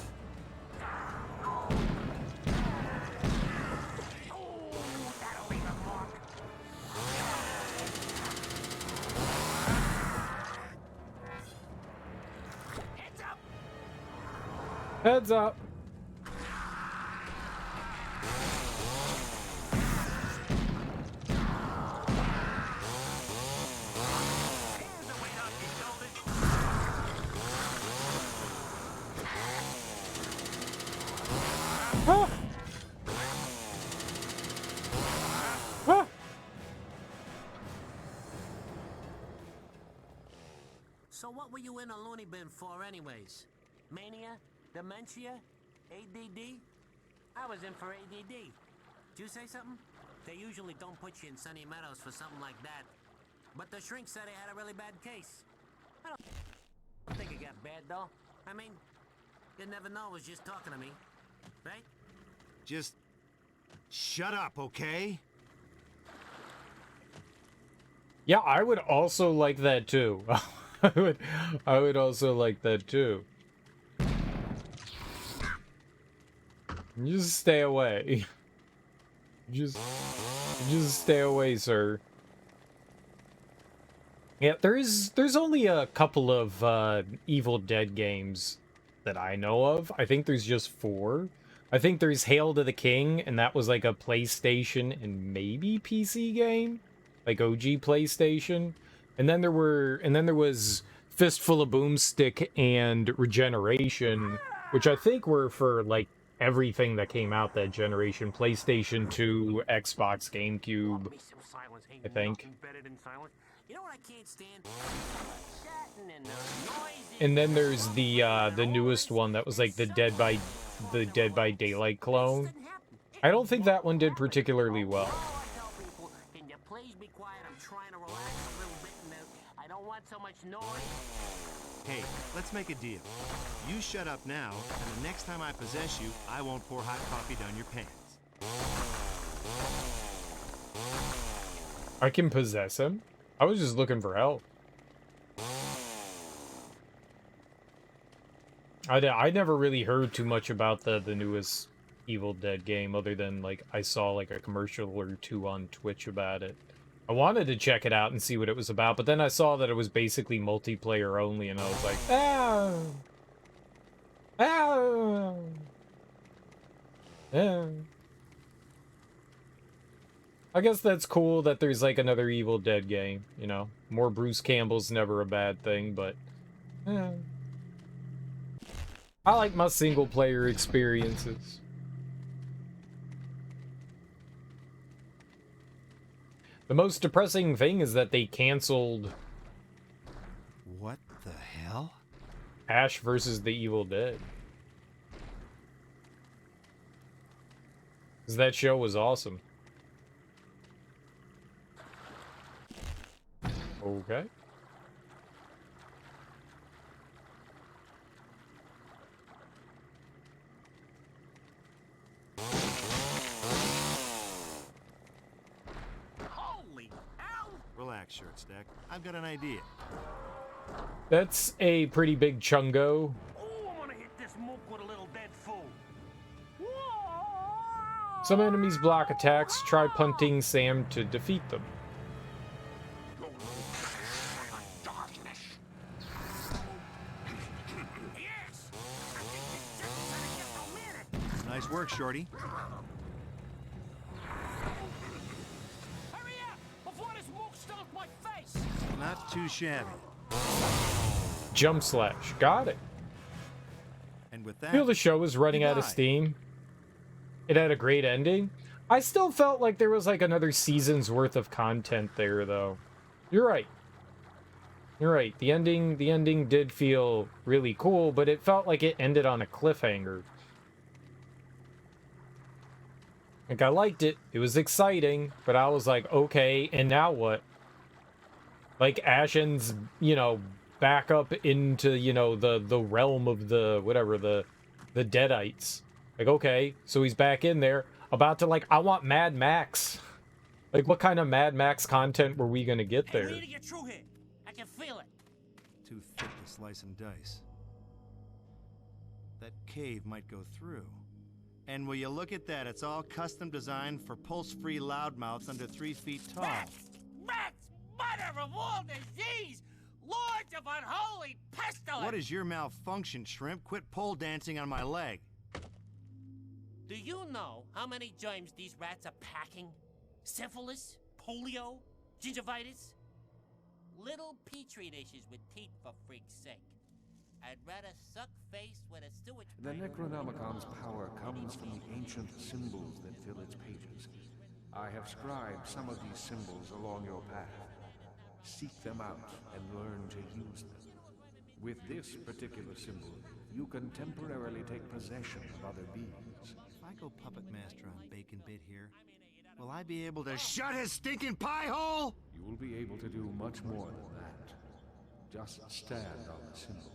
Heads up. Ah. Ah. So what were you in a loony bin for anyways? Mania? Dementia? ADD? I was in for ADD. Did you say something? They usually don't put you in Sunny Meadows for something like that. But the shrink said I had a really bad case. I don't think it got bad, though. I mean, you never know it was just talking to me. Right? Just shut up, okay? Yeah, I would also like that too. I would also like that too. Just stay away. Just stay away, sir. Yeah, there's only a couple of Evil Dead games that I know of. I think there's just 4. I think there's Hail to the King, and that was like a PlayStation and maybe PC game, like OG PlayStation. And then there was Fist Full of Boomstick and Regeneration, which I think were for like everything that came out that generation: PlayStation 2, Xbox, GameCube, I think. You know what I can't stand? Chatting and noisy. And then there's the newest one that was like the Dead by Daylight clone. I don't think that one did particularly well. I tell people, can you please be quiet? I'm trying to relax a little bit and I don't want so much noise. Hey, let's make a deal. You shut up now, and the next time I possess you, I won't pour hot coffee down your pants. I can possess him? I was just looking for help. I never really heard too much about the newest Evil Dead game, other than like I saw like a commercial or 2 on Twitch about it. I wanted to check it out and see what it was about, but then I saw that it was basically multiplayer only, and I was like, I guess that's cool that there's like another Evil Dead game, you know. More Bruce Campbell's never a bad thing, but I like my single player experiences. The most depressing thing is that they canceled What the hell? Ash versus the Evil Dead. 'Cause that show was awesome. Okay. Holy hell! Relax, shirt stack. I've got an idea. That's a pretty big chungo. Oh, I'm gonna hit this mook with a little dead fool. Some enemies block attacks. Try punting Sam to defeat them. Nice work, Shorty. Hurry up before this mook stomps my face! Not too shabby. Jump slash. Got it. And with that, I feel the show was running out of steam. It had a great ending. I still felt like there was like another season's worth of content there, though. You're right. You're right. The ending did feel really cool, but it felt like it ended on a cliffhanger. Like, I liked it. It was exciting, but I was like, okay, and now what? Like, Ashen's, you know, back up into, you know, the realm of the, whatever, the Deadites. Like, okay, so he's back in there, about to, like, I want Mad Max. Like, what kind of Mad Max content were we gonna get there? I need to get through here. I can feel it. too thick to slice and dice. That cave might go through. And will you look at that? It's all custom designed for pulse-free loudmouths under 3 feet tall. Rats, mother of all disease, lords of unholy pestilence. What is your malfunction, Shrimp? Quit pole dancing on my leg. Do you know how many germs these rats are packing? Syphilis, polio, gingivitis? Little petri dishes with teeth, for freak's sake. I'd rather suck face with a sewage The pipe. Necronomicon's power comes from the ancient symbols that fill its pages. I have scribed some of these symbols along your path. Seek them out and learn to use them. With this particular symbol, you can temporarily take possession of other beings. If I go puppet master on Bacon Bit here, will I be able to shut his stinking pie hole? You will be able to do much more than that. Just stand on the symbol.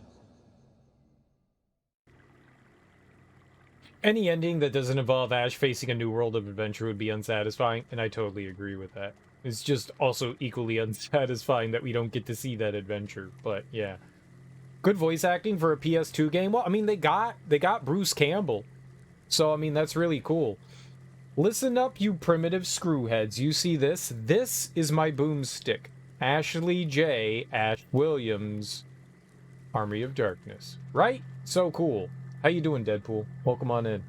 Any ending that doesn't involve Ash facing a new world of adventure would be unsatisfying, and I totally agree with that. It's just also equally unsatisfying that we don't get to see that adventure, but yeah. Good voice acting for a PS2 game. Well, I mean, they got Bruce Campbell. So, I mean, that's really cool. Listen up, you primitive screwheads. You see this? This is my boomstick. Ashley J. Ash Williams, Army of Darkness. Right? So cool. How you doing, Deadpool? Welcome on in.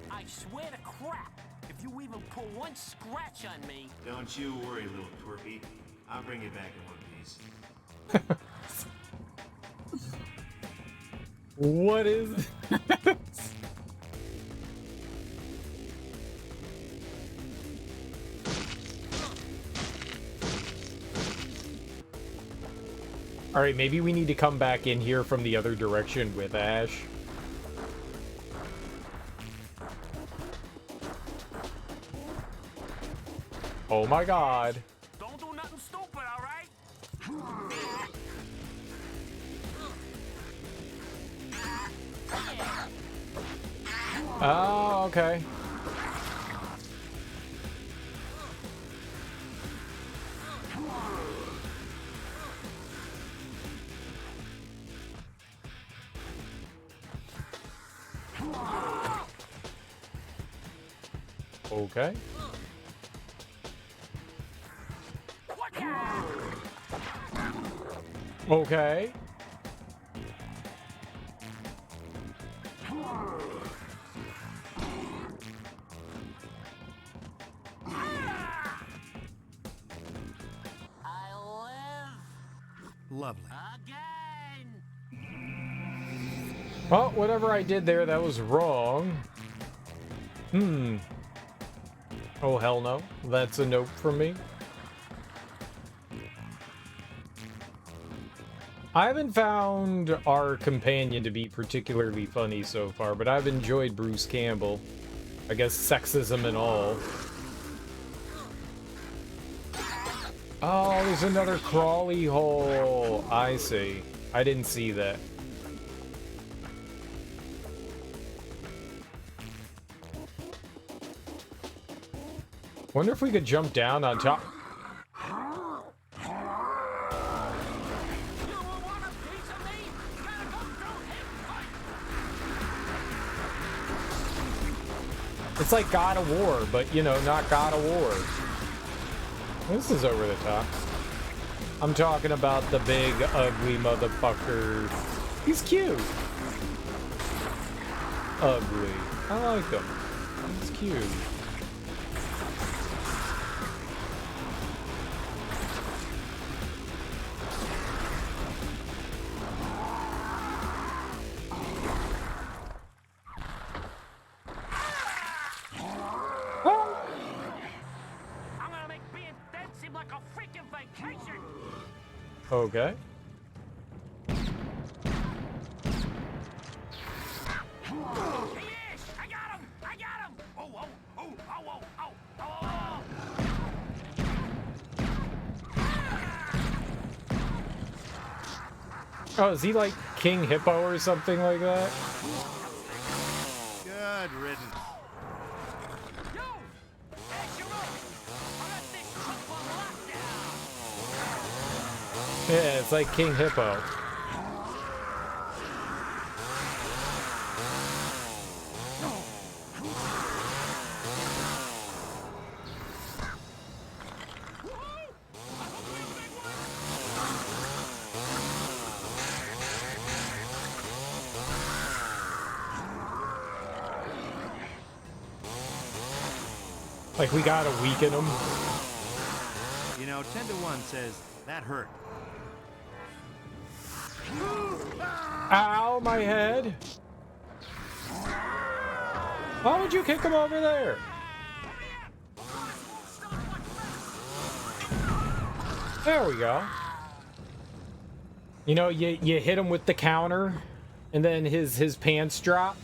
I swear to crap, if you even pull one scratch on me... Don't you worry, little twerpy. I'll bring you back in one piece. What is... Alright, maybe we need to come back in here from the other direction with Ash. Oh my god. Don't do nothing stupid, all right? Oh, okay. Okay. Okay. I live Lovely. again. Well, whatever I did there, that was wrong. Oh, hell no. That's a nope from me. I haven't found our companion to be particularly funny so far, but I've enjoyed Bruce Campbell. I guess sexism and all. Oh, there's another crawly hole. I see. I didn't see that. Wonder if we could jump down on top. It's like God of War, but, you know, not God of War. This is over the top. I'm talking about the big, ugly motherfucker. He's cute. Ugly. I like him. He's cute. Okay. He is! I got him! I got him! Oh, oh, oh, oh, oh, oh, oh! Oh, is he like King Hippo or something like that? Good riddance. Yo! That's your own! I got this truck on lockdown! Yeah, it's like King Hippo. Like, we gotta weaken him. You know, 10 to 1 says that hurt. Ow, my head. Why would you kick him over there? There we go. You know, you hit him with the counter, and then his pants drop.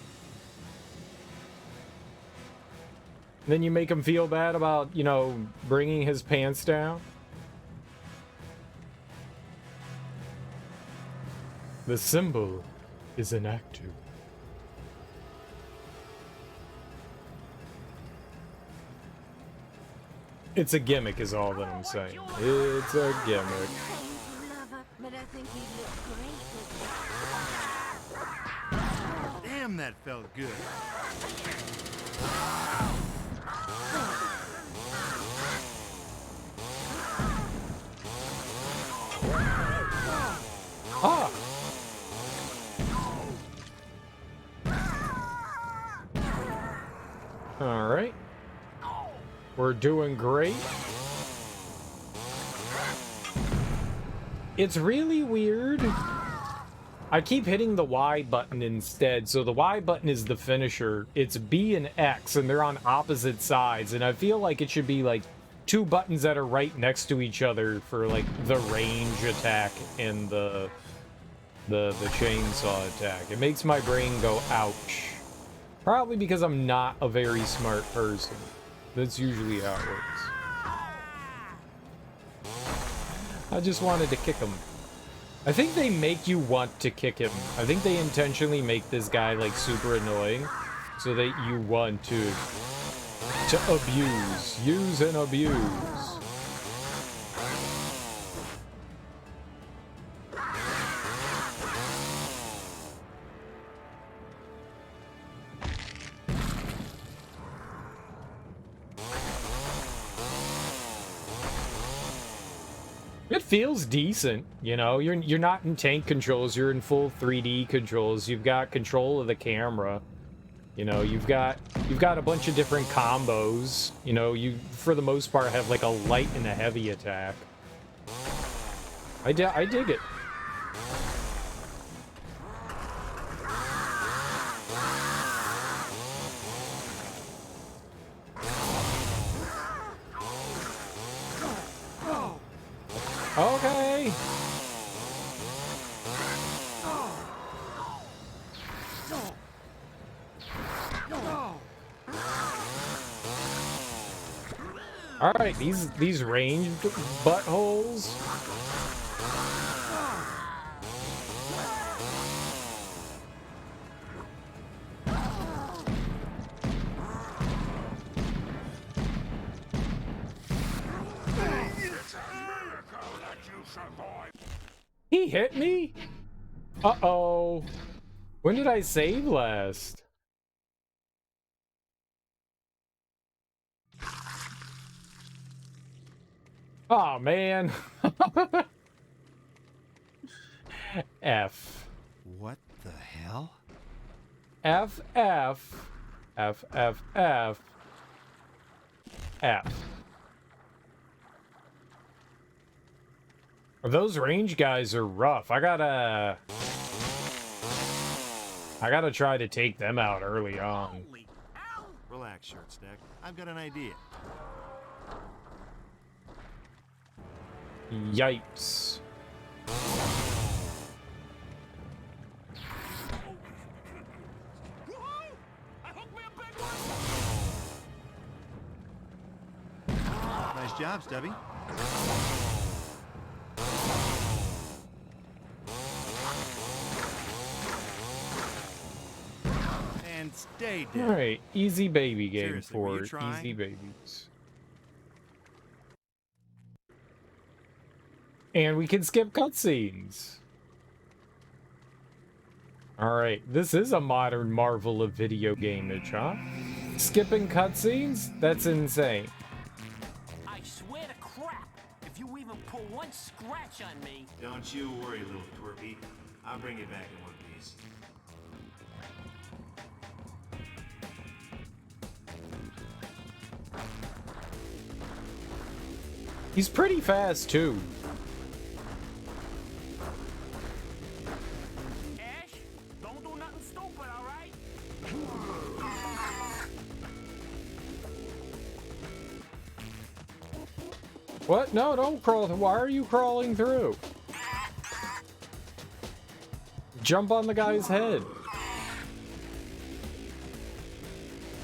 And then you make him feel bad about, you know, bringing his pants down. The symbol is an actor. It's a gimmick is all that I'm saying. It's a gimmick. Damn, that felt good. Ah! Alright. We're doing great. It's really weird. I keep hitting the Y button instead. So the Y button is the finisher. It's B and X, and they're on opposite sides. And I feel like it should be like two buttons that are right next to each other for like the range attack and the chainsaw attack. It makes my brain go ouch. Probably because I'm not a very smart person. That's usually how it works. I just wanted to kick him. I think they make you want to kick him. I think they intentionally make this guy like super annoying so that you want to abuse, use and abuse. It feels decent, you know. You're not in tank controls, you're in full 3D controls. You've got control of the camera. You know, you've got a bunch of different combos. You know, you for the most part have like a light and a heavy attack. I dig it. Okay. All right, these ranged buttholes. He hit me? Uh-oh. When did I save last? Oh, man. F. What the hell? F, F. F, F, F. F. Those range guys are rough. I gotta try to take them out early on. Relax, Short Stack. I've got an idea. Yipes. Nice job, Stubby. And stay dead. Alright, easy baby game Seriously, were for you trying? easy babies. And we can skip cutscenes. Alright, this is a modern marvel of video gamage, huh? Skipping cutscenes? That's insane. I swear to crap, if you even pull one scratch on me. Don't you worry, little twerpy. I'll bring you back in one piece. He's pretty fast, too. Ash, don't do nothing stupid, all right? What? No, don't crawl. Why are you crawling through? Jump on the guy's head.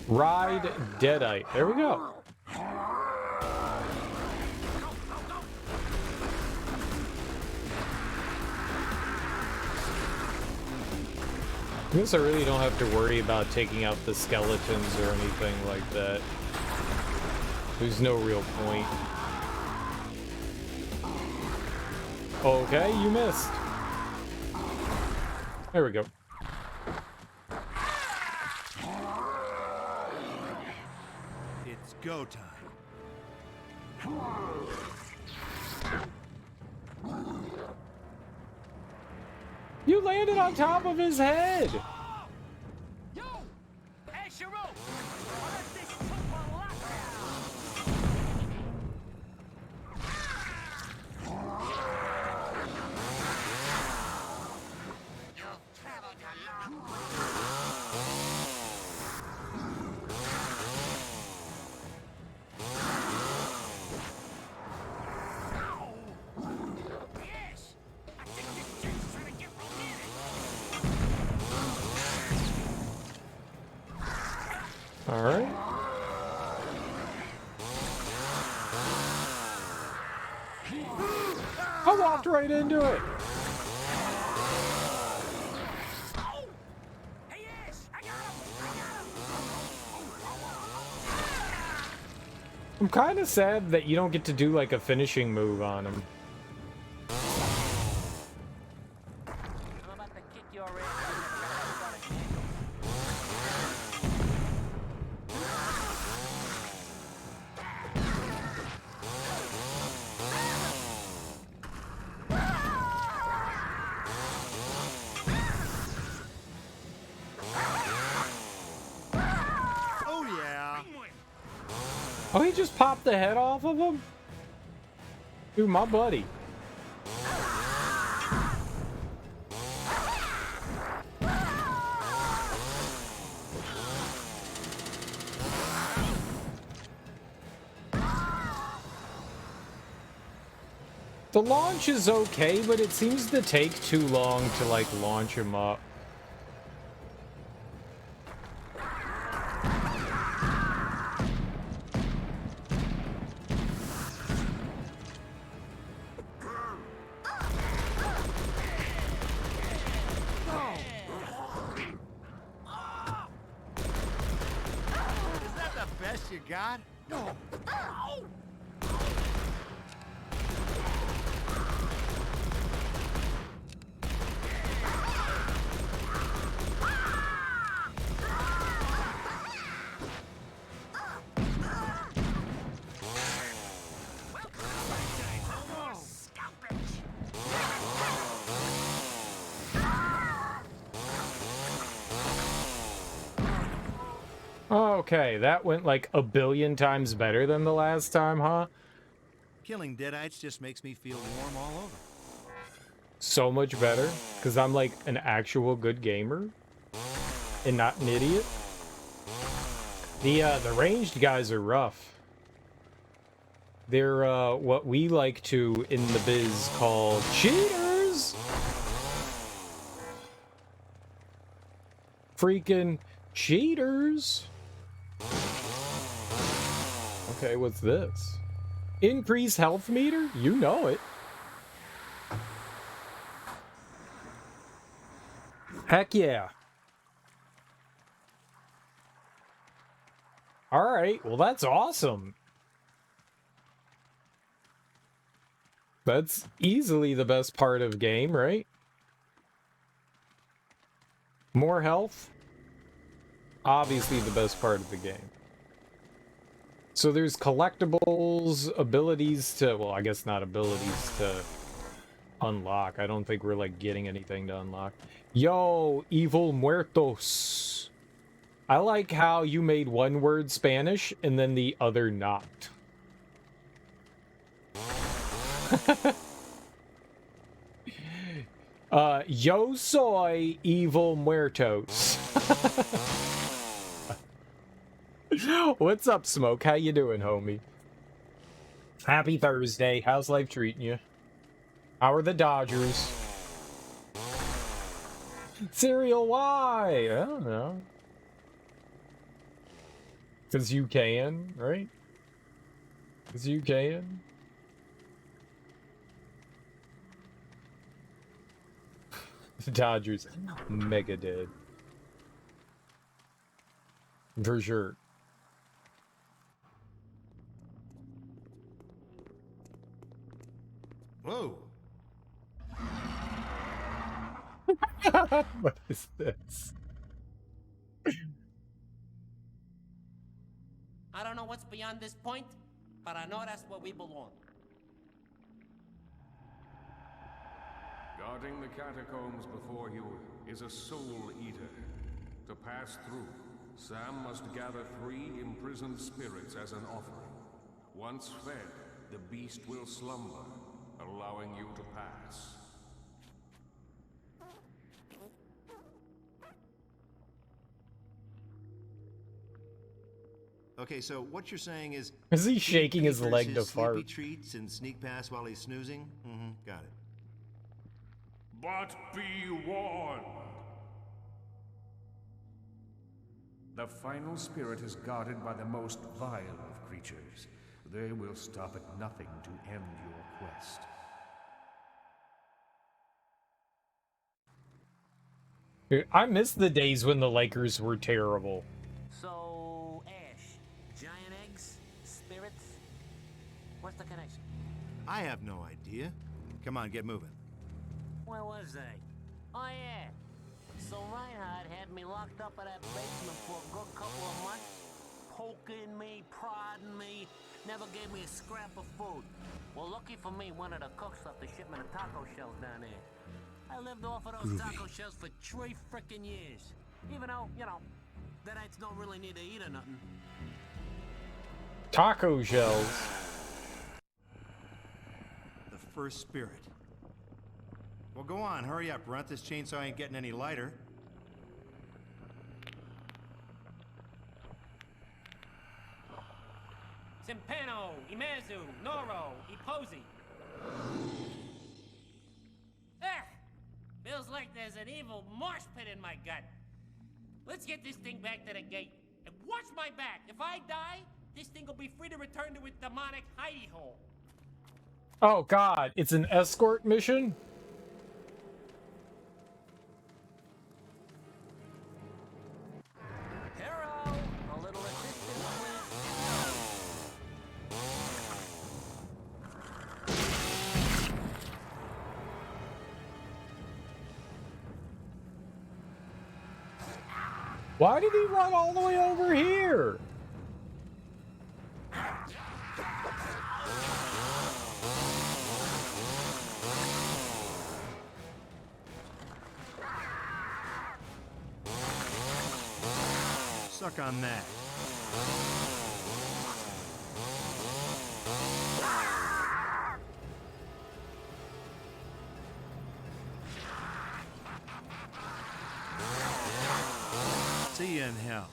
Ride Deadite. There we go. I guess I really don't have to worry about taking out the skeletons or anything like that. There's no real point. Okay, you missed. There we go. It's go time. You landed on top of his head! Yo! Hey, Shiro! Let this super lock You've traveled a long Yes! I think this chick's trying to get me in it! Alright. I walked right into it! Hey, Ash! I got him! I'm kind of sad that you don't get to do like a finishing move on him. I'm about to kick your ass. Oh yeah. Oh, he just popped the head off of him? Dude, my buddy. The launch is okay, but it seems to take too long to, like, launch him up. Is that the best you got? No. Okay, that went like a billion times better than the last time, huh? Killing deadites just makes me feel warm all over. So much better, because I'm like an actual good gamer and not an idiot. The ranged guys are rough. They're what we like to in the biz call cheaters. Freaking cheaters. Okay, what's this? Increase health meter? You know it. Heck yeah. Alright, well that's awesome. That's easily the best part of game, right? More health? Obviously the best part of the game. So there's collectibles, abilities to, well, I guess not abilities to unlock. I don't think we're like getting anything to unlock. Yo, evil muertos. I like how you made one word Spanish and then the other not. Yo soy evil muertos. What's up, Smoke? How you doing, homie? Happy Thursday. How's life treating you? How are the Dodgers? Cereal, why? I don't know. Because you can, right? Because you can. The Dodgers, mega dead. For sure. Whoa. What is this? I don't know what's beyond this point, but I know that's where we belong. Guarding the catacombs before you is a soul eater. To pass through, Sam must gather 3 imprisoned spirits as an offering. Once fed, the beast will slumber, allowing you to pass. Okay, so what you're saying is... Is he shaking his Keepers leg to his sleepy fart? treats and sneak past while he's snoozing? Mm-hmm, got it. But be warned! The final spirit is guarded by the most vile of creatures. They will stop at nothing to end your quest. Dude, I miss the days when the Lakers were terrible. So, Ash, giant eggs, spirits, what's the connection? I have no idea. Come on, get moving. Where was I? Oh yeah. So Reinhardt had me locked up in that basement for a good couple of months, poking me, prodding me, never gave me a scrap of food. Well, lucky for me, one of the cooks left a shipment of taco shells down there. I lived off of those taco shells for 3 frickin' years. Even though, you know, that I don't really need to eat or nothing. Taco shells. The first spirit. Well, go on, hurry up, Runt. This chainsaw ain't getting any lighter. Simpano, Imazu, Noro, Iposi. Ah! Feels like there's an evil marsh pit in my gut. Let's get this thing back to the gate. And watch my back. If I die, this thing will be free to return to its demonic hidey hole. Oh god, it's an escort mission? Hero, a little assistance, Why did he run all the way over here? Suck on that. See you in hell.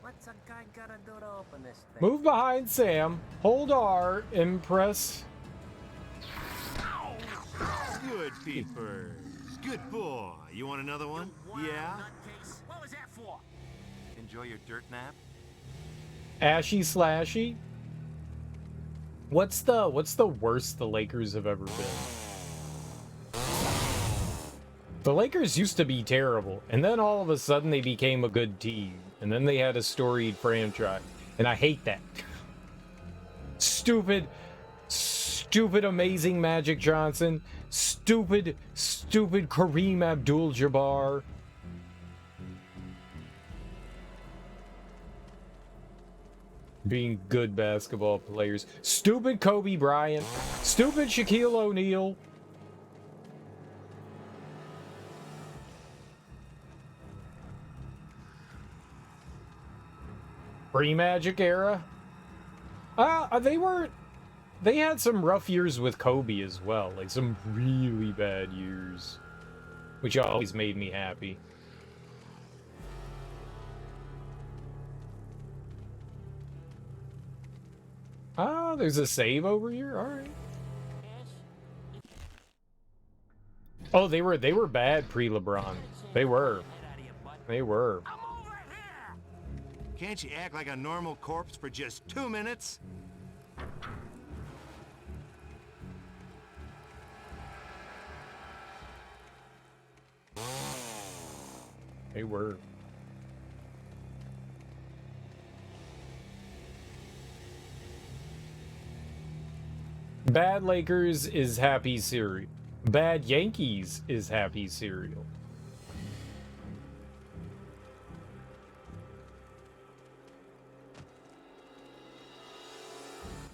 What's a guy gotta do to open this thing? Move behind Sam, hold R, and press. Good peepers. Good boy. You want another one? Wild Yeah? nutcase. What was that for? Enjoy your dirt nap? Ashy slashy. What's the worst the Lakers have ever been? The Lakers used to be terrible, and then all of a sudden they became a good team, and then they had a storied franchise, and I hate that. Stupid amazing Magic Johnson, stupid Kareem Abdul-Jabbar. Being good basketball players. Stupid Kobe Bryant. Stupid Shaquille O'Neal. Pre-Magic era. They had some rough years with Kobe as well. Like some really bad years. which always made me happy. Ah, there's a save over here. All right. Oh, they were bad pre-LeBron. They were. Can't you act like a normal corpse for just 2 minutes? They were. Bad Lakers is happy cereal. Bad Yankees is happy cereal.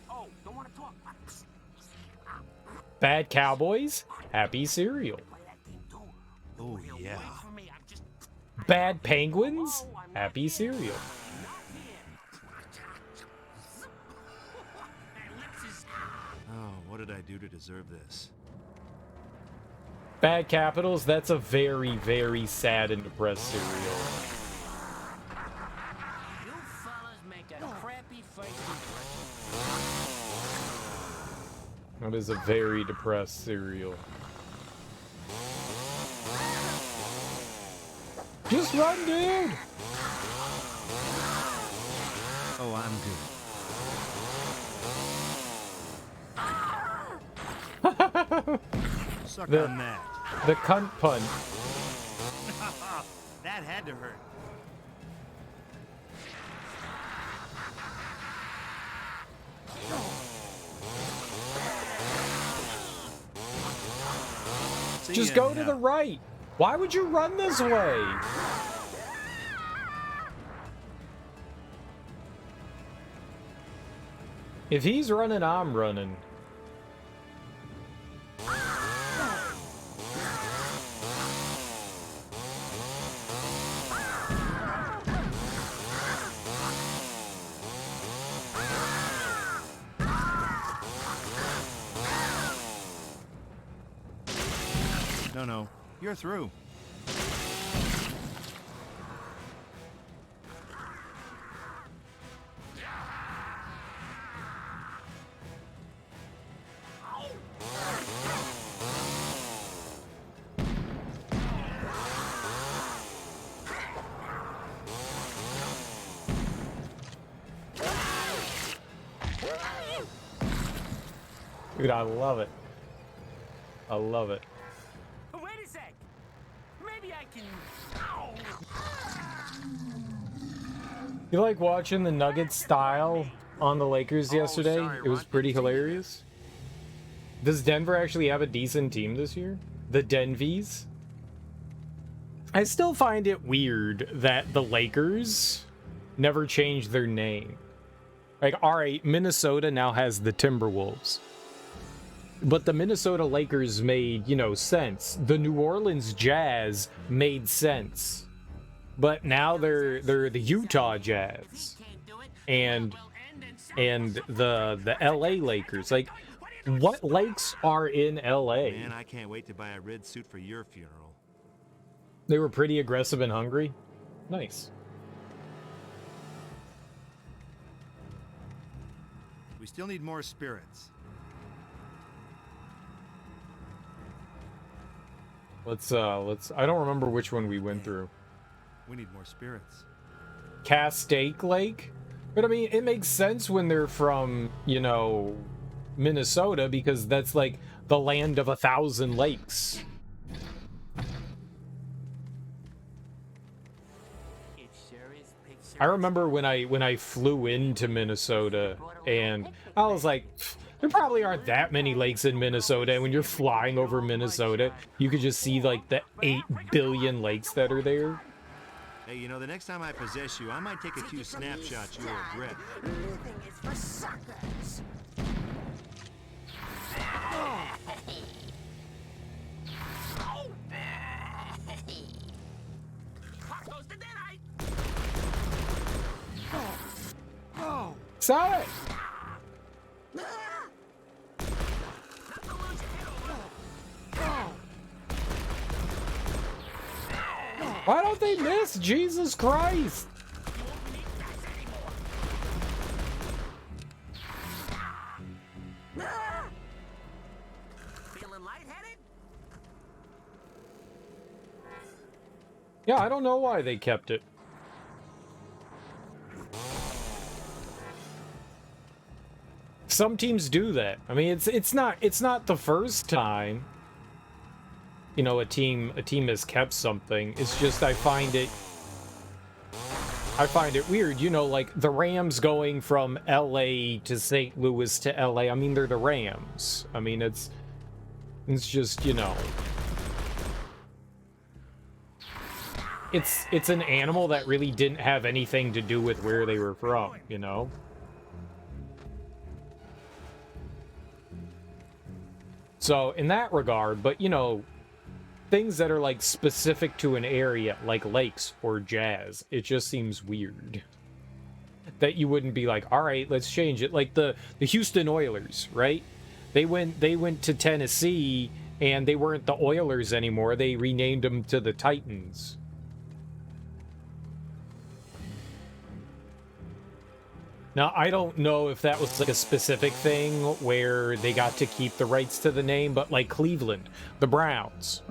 Oh, don't want to talk. Bad Cowboys, happy cereal. Oh, yeah. Bad Penguins, happy cereal. Oh, what did I do to deserve this? Bad Capitals, that's a very, very sad and depressed cereal. You fellas make a crappy first impression. That is a very depressed cereal. Just run, dude! Oh, I'm good. Suck on that. The cunt punch. That had to hurt. Just go to the right. Why would you run this way? If he's running, I'm running. No, you're through. Dude, I love it. I love it. Wait a sec. Maybe I can. You like watching the Nuggets style on the Lakers yesterday? It was pretty hilarious. Does Denver actually have a decent team this year? The Denvies? I still find it weird that the Lakers never changed their name. Like, alright, Minnesota now has the Timberwolves. But the Minnesota Lakers made, you know, sense. The New Orleans Jazz made sense. But now they're the Utah Jazz. And the LA Lakers. Like, what lakes are in LA? Man, I can't wait to buy a red suit for your funeral. They were pretty aggressive and hungry. Nice. We still need more spirits. Let's I don't remember which one we went through. We need more spirits. Castaic Lake? But I mean, it makes sense when they're from, you know, Minnesota, because that's like the land of 1,000 lakes. I remember when I flew into Minnesota, and I was like, there probably aren't that many lakes in Minnesota, and when you're flying over Minnesota, you could just see like the 8 billion lakes that are there. Hey, you know, the next time I possess you, I might take a few snapshots you'll regret. Living is for suckers. Sonic! Why don't they miss? Jesus Christ! Feeling lightheaded? Yeah, I don't know why they kept it. Some teams do that. I mean, it's not the first time, you know, a team has kept something. It's just I find it weird, you know, like the Rams going from LA to St. Louis to LA. I mean, they're the Rams. I mean, it's just, you know, it's an animal that really didn't have anything to do with where they were from, you know? So in that regard, but you know, things that are like specific to an area, like lakes or jazz, it just seems weird that you wouldn't be like, all right, let's change it. Like the Houston Oilers, right? They went to Tennessee and they weren't the Oilers anymore. They renamed them to the Titans. Now, I don't know if that was like a specific thing where they got to keep the rights to the name, but like Cleveland, the Browns,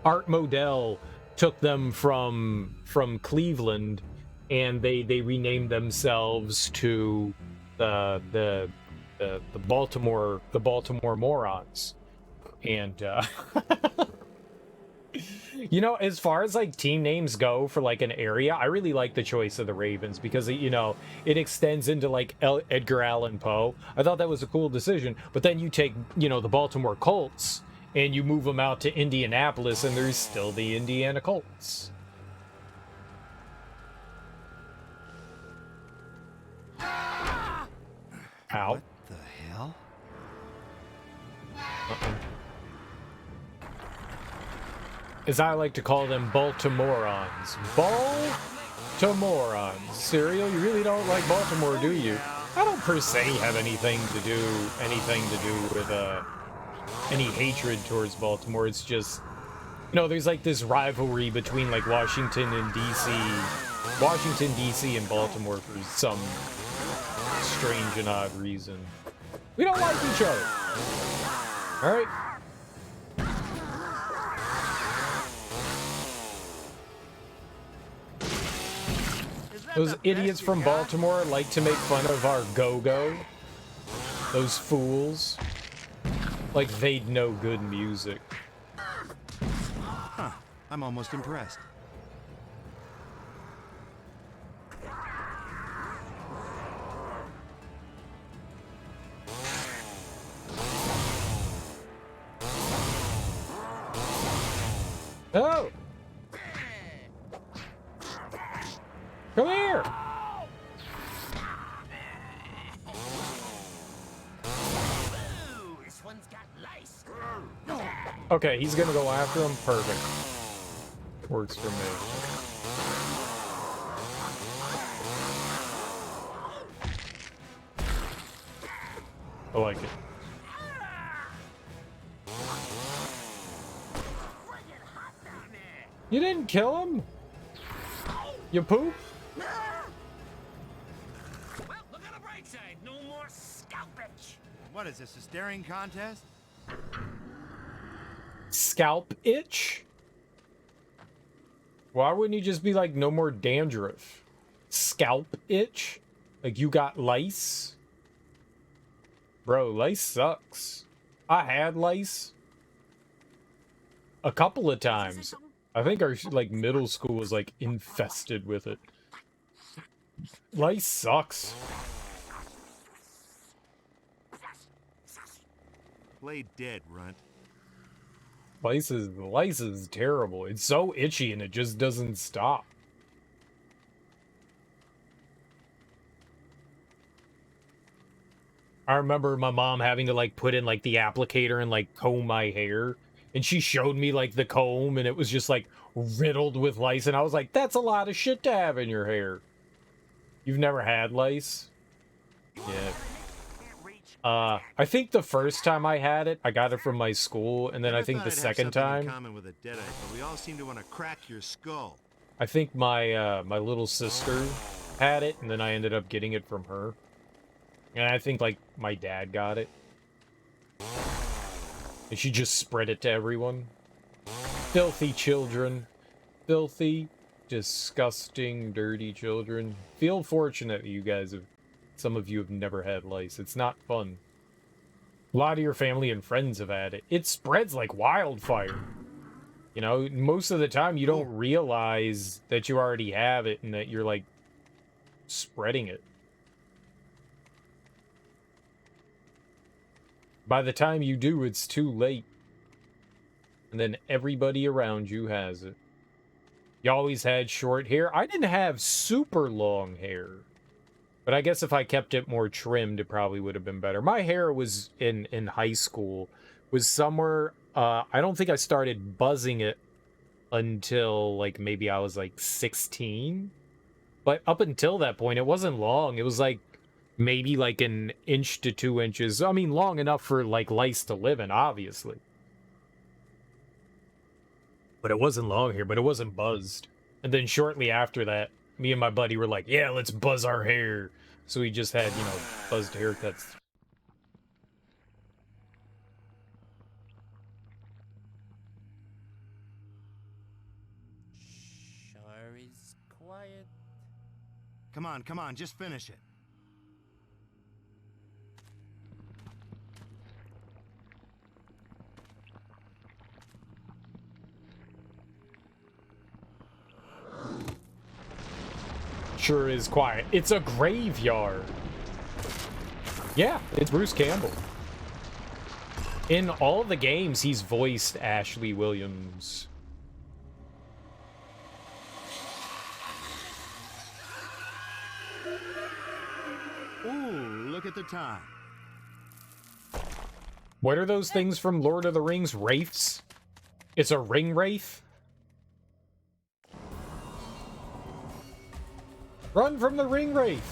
Art Modell took them from Cleveland, and they renamed themselves to the Baltimore Morons, and you know, as far as like team names go for like an area, I really like the choice of the Ravens because it, you know, it extends into like Edgar Allan Poe. I thought that was a cool decision, but then you take, you know, the Baltimore Colts and you move them out to Indianapolis and there's still the Indiana Colts. Ow. What the hell? As I like to call them, Baltimoreans. Baltimoreans. Cereal, you really don't like Baltimore, do you? I don't per se have anything to do with any hatred towards Baltimore. It's just, you know, there's like this rivalry between like Washington, D.C. and Baltimore for some strange and odd reason. We don't like each other. All right. Those idiots from Baltimore like to make fun of our go-go. Those fools. Like they'd know good music. Huh. I'm almost impressed. Oh! Come here! This one's got lice. Okay, he's gonna go after him. Perfect. Works for me. I like it. You didn't kill him? You poop? Well, look on the bright side. No more scalpage. What is this, a staring contest? Scalp itch? Why wouldn't he just be like, no more dandruff? Scalp itch? Like you got lice? Bro, lice sucks. I had lice a couple of times. I think our like middle school was like infested with it. Lice sucks. Play dead, runt. Lice is terrible. It's so itchy and it just doesn't stop. I remember my mom having to like put in like the applicator and like comb my hair. And she showed me like the comb and it was just like riddled with lice. And I was like, that's a lot of shit to have in your hair. You've never had lice? Yeah. Can't reach, I think the first time I had it, I got it from my school, and then I Never think thought the I'd have second something in time, common with a deadite, but we all seem to want to crack your skull. I think my little sister had it, and then I ended up getting it from her. And I think like my dad got it. And she just spread it to everyone. Filthy children. Filthy, disgusting, dirty children. Feel fortunate you guys have, some of you have never had lice. It's not fun. A lot of your family and friends have had it. It spreads like wildfire. You know, most of the time you don't realize that you already have it and that you're like spreading it. By the time you do, it's too late. And then everybody around you has it. You always had short hair. I didn't have super long hair. But I guess if I kept it more trimmed, it probably would have been better. My hair was in high school, was somewhere, I don't think I started buzzing it until like maybe I was like 16. But up until that point, it wasn't long. It was like maybe like an inch to 2 inches. I mean, long enough for like lice to live in, obviously. But it wasn't long here, but it wasn't buzzed. And then shortly after that, me and my buddy were like, yeah, let's buzz our hair. So we just had, you know, buzzed haircuts. Sure is quiet. Come on, just finish it. Sure is quiet. It's a graveyard. Yeah, it's Bruce Campbell. In all the games, he's voiced Ashley Williams. Ooh, look at the time. What are those things from Lord of the Rings? Wraiths? It's a ring wraith? Run from the ring wraith!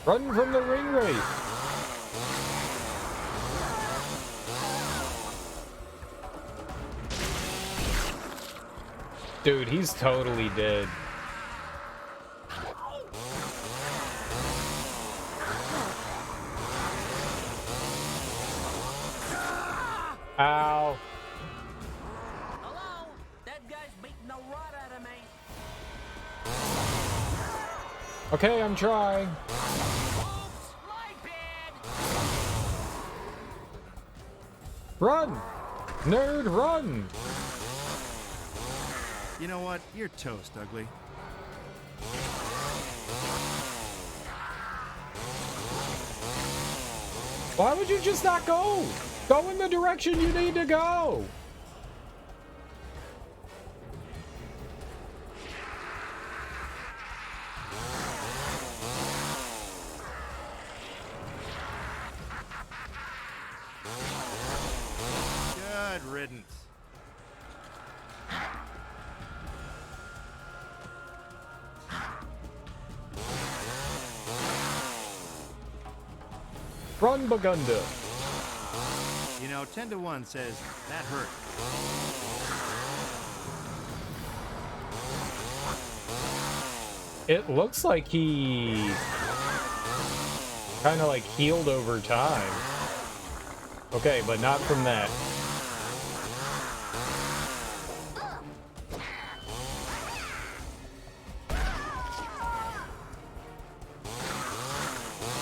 Run from the ring wraith! Dude, he's totally dead. Ow. Hello? That guy's beating the rot out of me. Okay, I'm trying. Oops, my bad. Run! Nerd, run! You know what? You're toast, ugly. Why would you just not go? Go in the direction you need to go! Good riddance. Run, Bagunda! You know, 10 to 1 says that hurt. It looks like he kind of like healed over time. Okay, but not from that.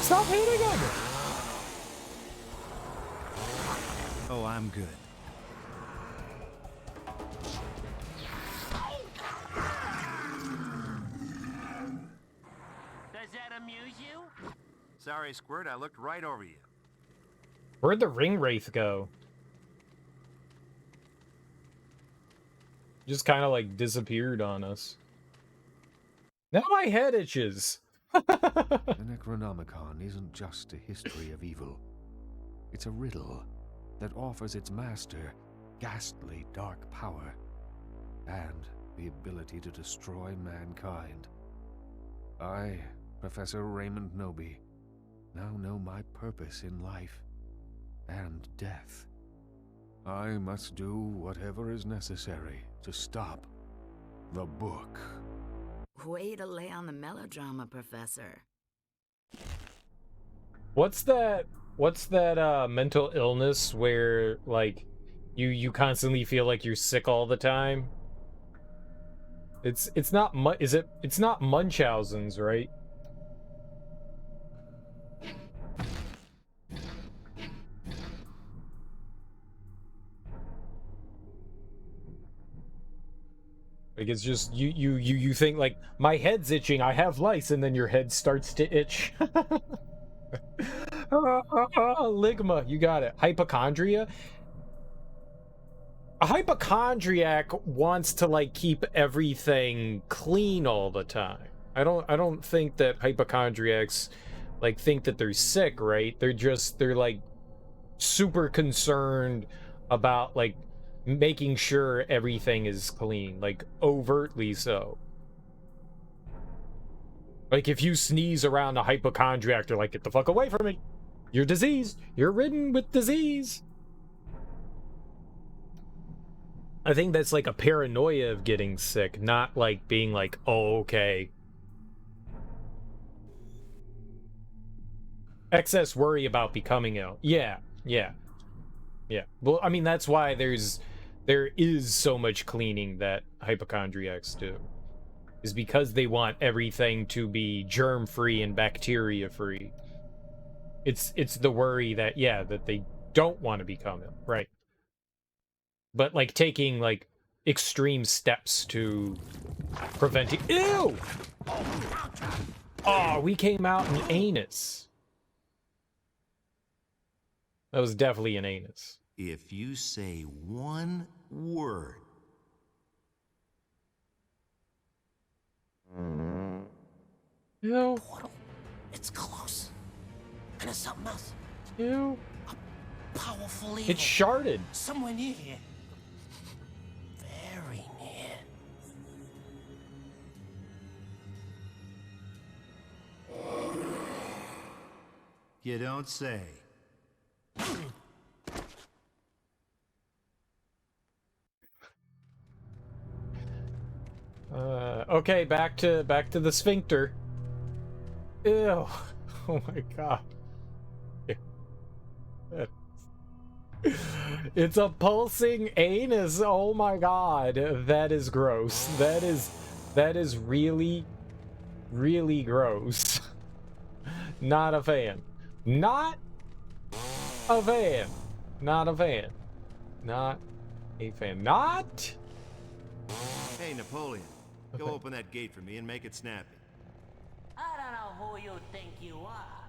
Stop hitting him! Oh, I'm good. Does that amuse you? Sorry, Squirt, I looked right over you. Where'd the ring wraith go? Just kind of like disappeared on us. Now my head itches. The Necronomicon isn't just a history of evil. It's a riddle that offers its master ghastly dark power. And the ability to destroy mankind. I, Professor Raymond Noby, now know my purpose in life and death. I must do whatever is necessary to stop the book. Way to lay on the melodrama, Professor. What's that mental illness where like you constantly feel like you're sick all the time? It's not it's not Munchausen's, right? Like it's just you think like my head's itching, I have lice, and then your head starts to itch. Ligma, you got it. Hypochondria. A hypochondriac wants to like keep everything clean all the time. I don't think that hypochondriacs like think that they're sick, right? They're like super concerned about like making sure everything is clean, like overtly so. Like if you sneeze around a hypochondriac, they're like, get the fuck away from me. You're diseased. You're ridden with disease. I think that's like a paranoia of getting sick, not like being like, oh, okay. Excess worry about becoming ill. Yeah. Well, I mean, that's why there is so much cleaning that hypochondriacs do. Is because they want everything to be germ-free and bacteria-free. It's the worry that, yeah, that they don't want to become ill, right? But, like, taking, like, extreme steps to prevent it. Ew! Oh, we came out in anus. That was definitely an anus. If you say one word. Ew. Portal. It's close. And there's something else. Ew. A powerful evil. It's sharded. Somewhere near here. Very near. You don't say. Okay, back to the sphincter. Ew. Oh my god. It's a pulsing anus. Oh my god. That is gross. That is really, really gross. Not a fan. Not a fan. Not a fan. Not a fan. Not. Hey, Napoleon, go Okay. open that gate for me and make it snappy. I don't know who you think you are,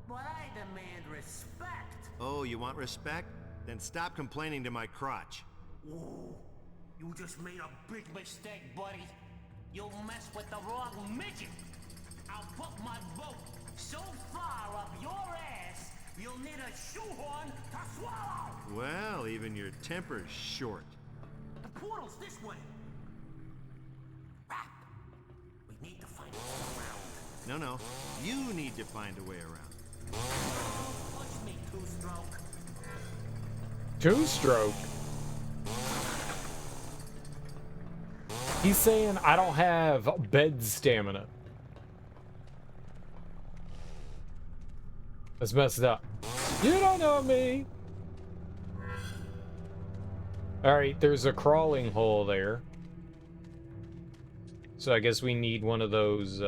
but I demand respect. Oh, you want respect? Then stop complaining to my crotch. Whoa, you just made a big mistake, buddy. You'll mess with the wrong midget. I'll put my boat so far up your ass, you'll need a shoehorn to swallow. Well, even your temper's short. The portal's this way. Rap. We need to find a way around. No, you need to find a way around. Push me, two-stroke. Two-stroke? He's saying I don't have bed stamina. That's messed up. You don't know me. Alright, there's a crawling hole there. So I guess we need one of those,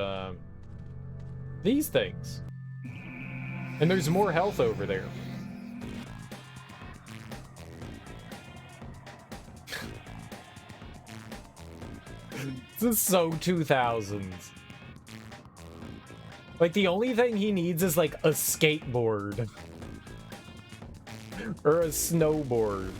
these things. And there's more health over there. This is so 2000s. Like, the only thing he needs is, like, a skateboard. Or a snowboard.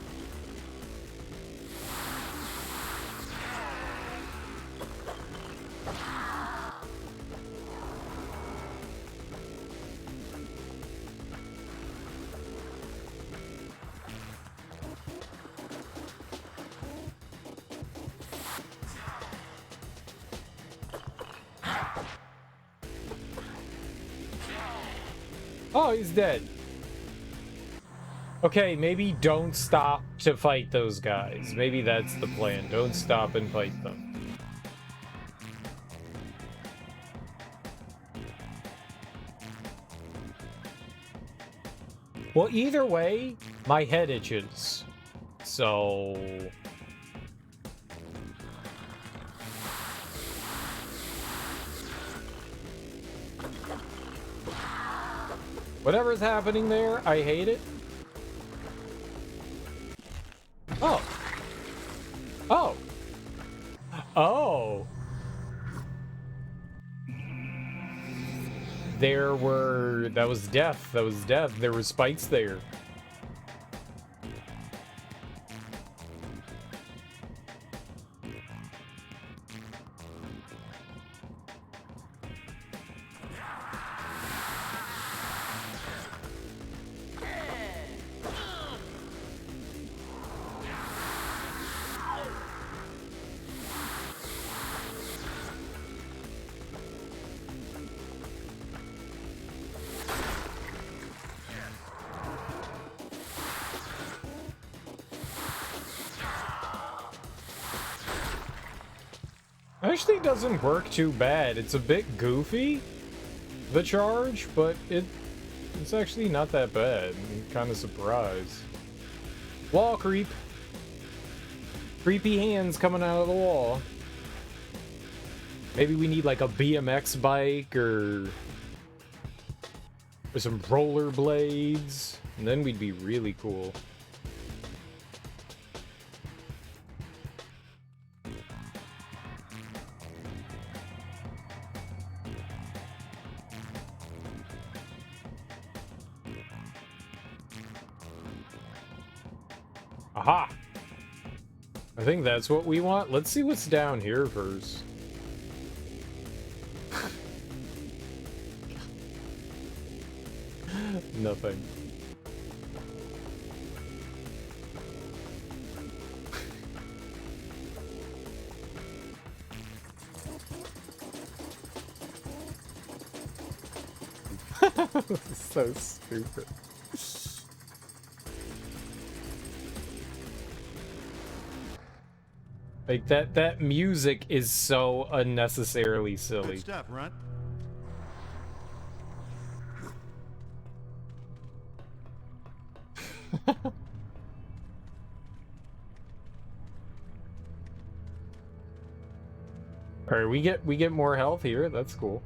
Oh, he's dead. Okay, maybe don't stop to fight those guys. Maybe that's the plan. Don't stop and fight them. Well, either way, my head itches. So... whatever's happening there, I hate it. Oh. Oh. Oh. There were... that was death. That was death. There were spikes there. Actually doesn't work too bad. It's a bit goofy, the charge, but it's actually not that bad. I'm kind of surprised. Wall creep. Creepy hands coming out of the wall. Maybe we need like a BMX bike or some roller blades, and then we'd be really cool. Aha! I think that's what we want. Let's see what's down here first. Nothing. So stupid. Like that music is so unnecessarily silly. Good stuff, Runt. All right, we get more health here. That's cool.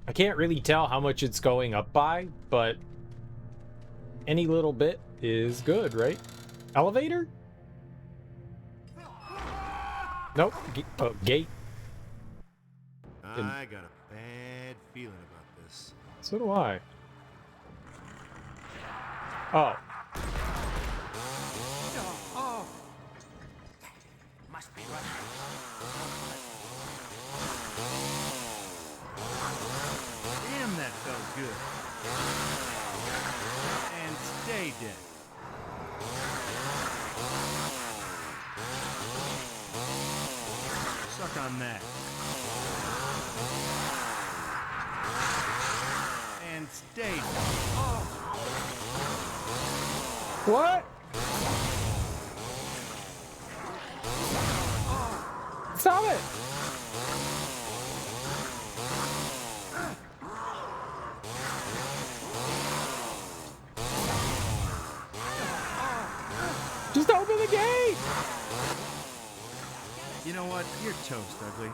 I can't really tell how much it's going up by, but any little bit is good, right? Elevator? Nope. Gate. I got a bad feeling about this. So do I. Oh. Oh. Must be right. Damn, that felt good. And stay dead. Suck on that. And stay dead. What? Stop it! Just open the gate! You know what? You're toast, ugly.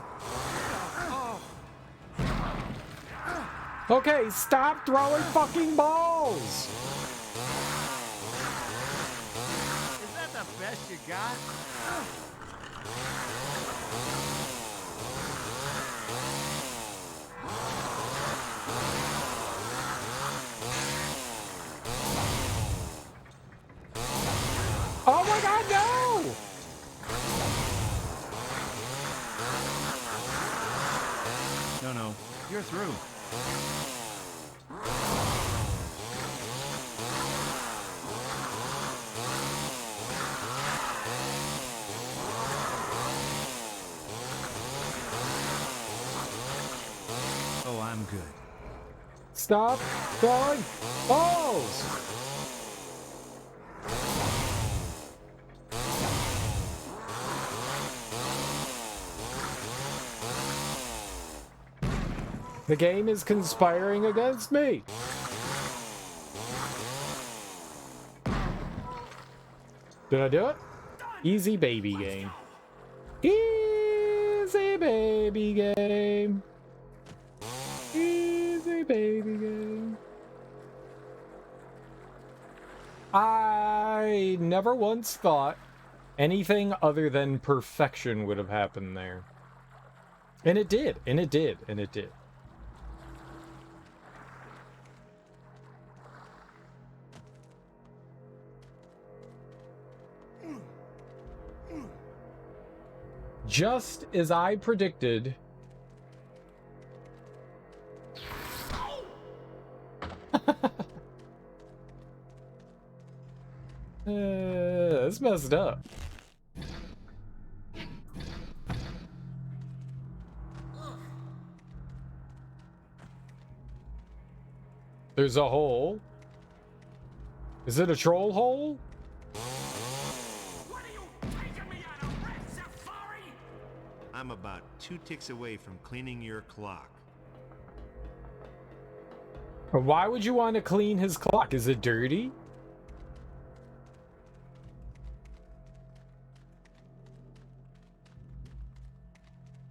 Okay, stop throwing fucking balls! Is that the best you got? Oh my god, no! No, you're through. Stop throwing balls! The game is conspiring against me! Did I do it? Easy baby game. Easy baby game. Easy baby game. I never once thought anything other than perfection would have happened there. And it did, and it did, and it did. Just as I predicted. That's messed up. There's a hole. Is it a troll hole? What are you taking me on a red safari? I'm about 2 ticks away from cleaning your clock. Why would you want to clean his clock? Is it dirty?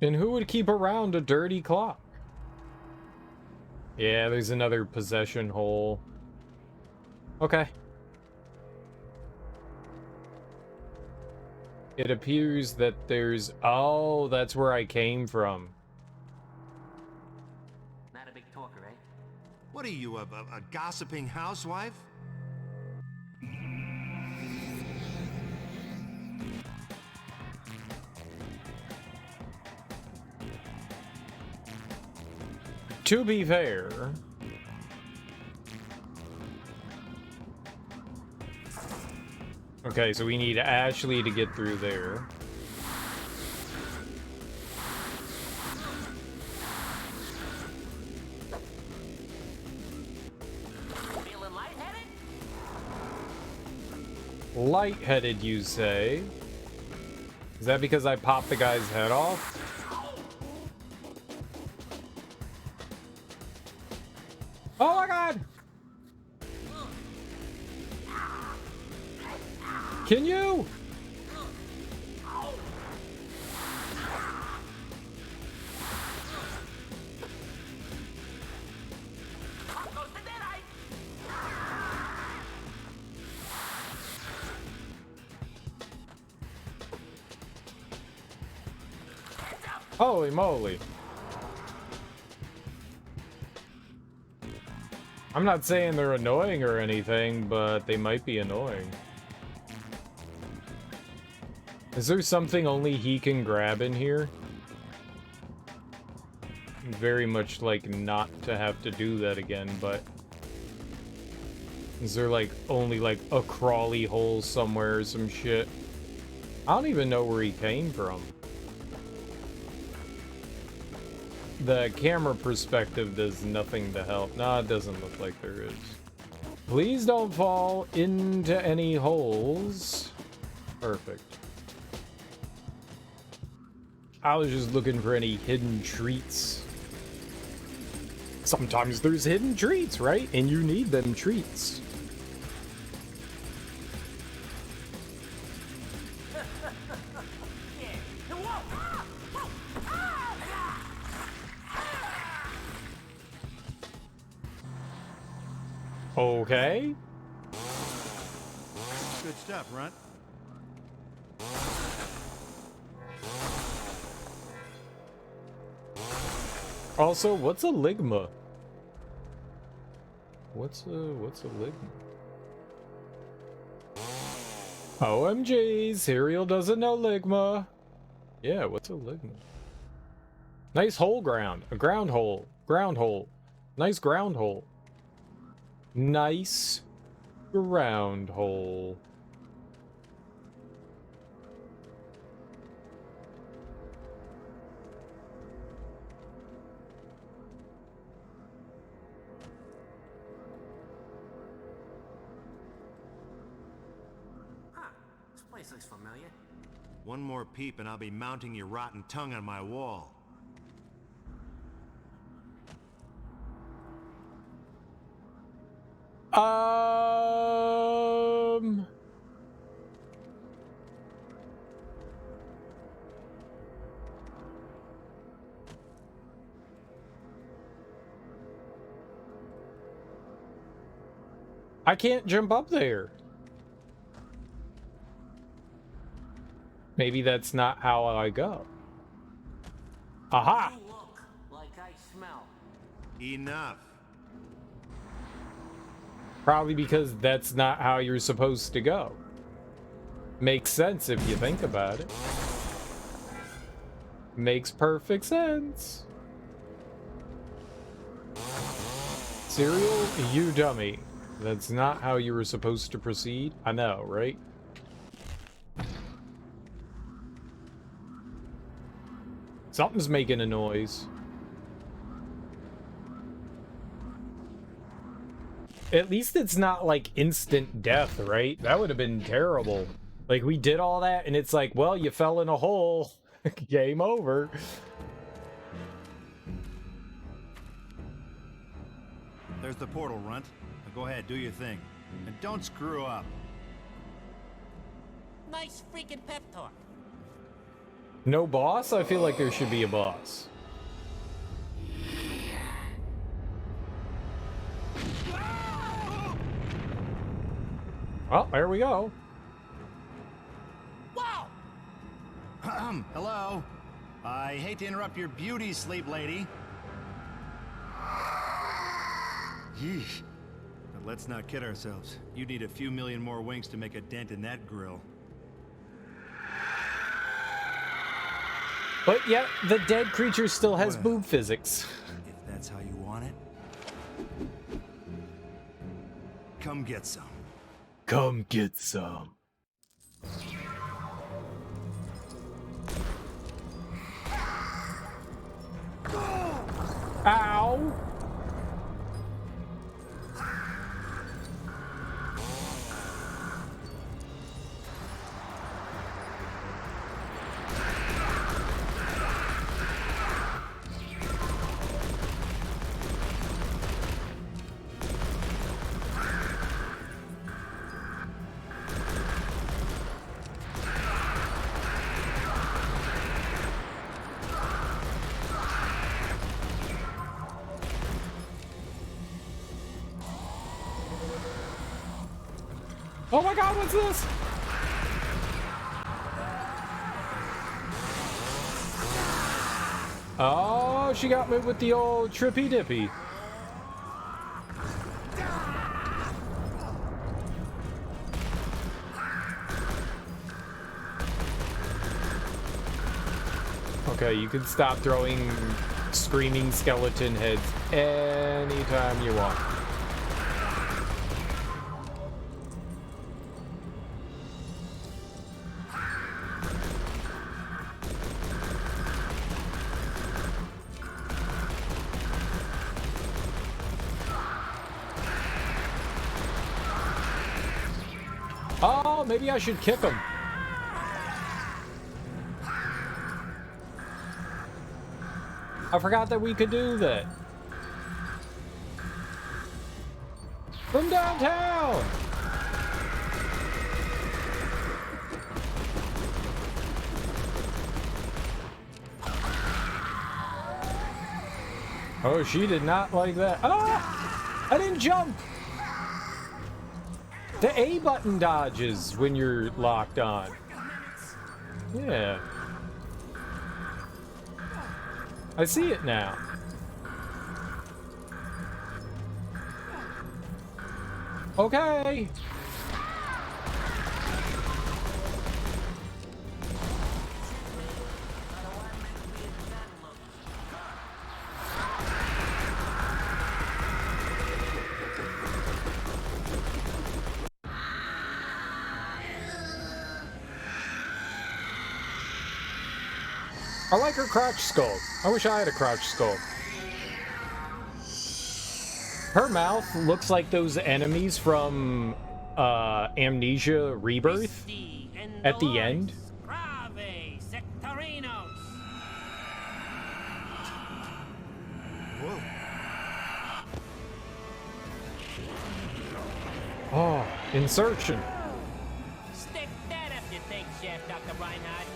And who would keep around a dirty clock? Yeah, there's another possession hole. Okay. It appears that there's... Oh, that's where I came from. Not a big talker, eh? What are you, a gossiping housewife? To be fair... Okay, so we need Ashley to get through there. Feeling lightheaded? Lightheaded, you say? Is that because I popped the guy's head off? Oh my god! Can you? Holy moly. I'm not saying they're annoying or anything, but they might be annoying. Is there something only he can grab in here? Very much like not to have to do that again, but... Is there like only like a crawly hole somewhere or some shit? I don't even know where he came from. The camera perspective does nothing to help. Nah, it doesn't look like there is. Please don't fall into any holes. Perfect. I was just looking for any hidden treats. Sometimes there's hidden treats, right? And you need them treats. Okay. Good stuff, Runt. Also, what's a ligma? What's a ligma? OMG, Serial doesn't know ligma. Yeah, what's a ligma? Nice hole ground. A ground hole. Ground hole. Nice ground hole. Nice ground hole. place looks familiar. One more peep and I'll be mounting your rotten tongue on my wall. I can't jump up there. Maybe that's not how I go. Aha! You look like I smell. Enough. Probably because that's not how you're supposed to go. Makes sense if you think about it. Makes perfect sense. Cereal, you dummy. That's not how you were supposed to proceed. I know, right? Something's making a noise. At least it's not like instant death, right? That would have been terrible. Like, we did all that and it's like, well, you fell in a hole. Game over. There's the portal, Runt. Now go ahead, do your thing. And don't screw up. Nice freaking pep talk. No boss? I feel like there should be a boss. Well, there we go. Wow! Hello. I hate to interrupt your beauty sleep, lady. Yeesh. But let's not kid ourselves. You need a few million more wings to make a dent in that grill. But yeah, the dead creature still has boob physics. If that's how you want it, come get some. Come get some. Ow! Oh my god, what's this? Oh, she got me with the old trippy dippy. Okay, you can stop throwing screaming skeleton heads anytime you want. Oh, maybe I should kick him. I forgot that we could do that. From downtown! Oh, she did not like that. Ah! I didn't jump! The A button dodges when you're locked on. Yeah. I see it now. Okay. I like her crouch sculpt. I wish I had a crouch sculpt. Her mouth looks like those enemies from Amnesia Rebirth. Misty At the end? Grave sectorinos. Whoa. Oh, insertion. Stick that up you think, Chef Dr. Reinhardt.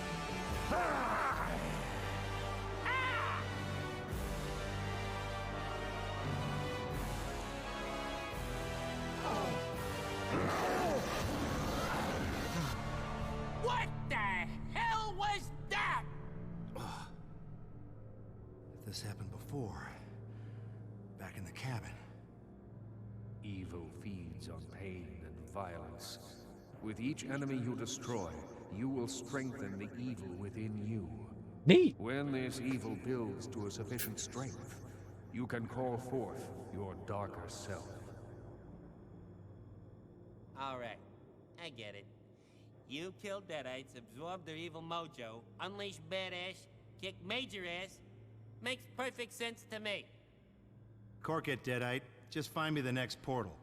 What the hell was that? If this happened before, back in the cabin. Evil feeds on pain and violence. With each enemy you destroy, you will strengthen the evil within you. Neat. When this evil builds to a sufficient strength, you can call forth your darker self. Alright, I get it. You kill Deadites, absorb their evil mojo, unleash badass, kick major ass. Makes perfect sense to me. Cork it, Deadite. Just find me the next portal.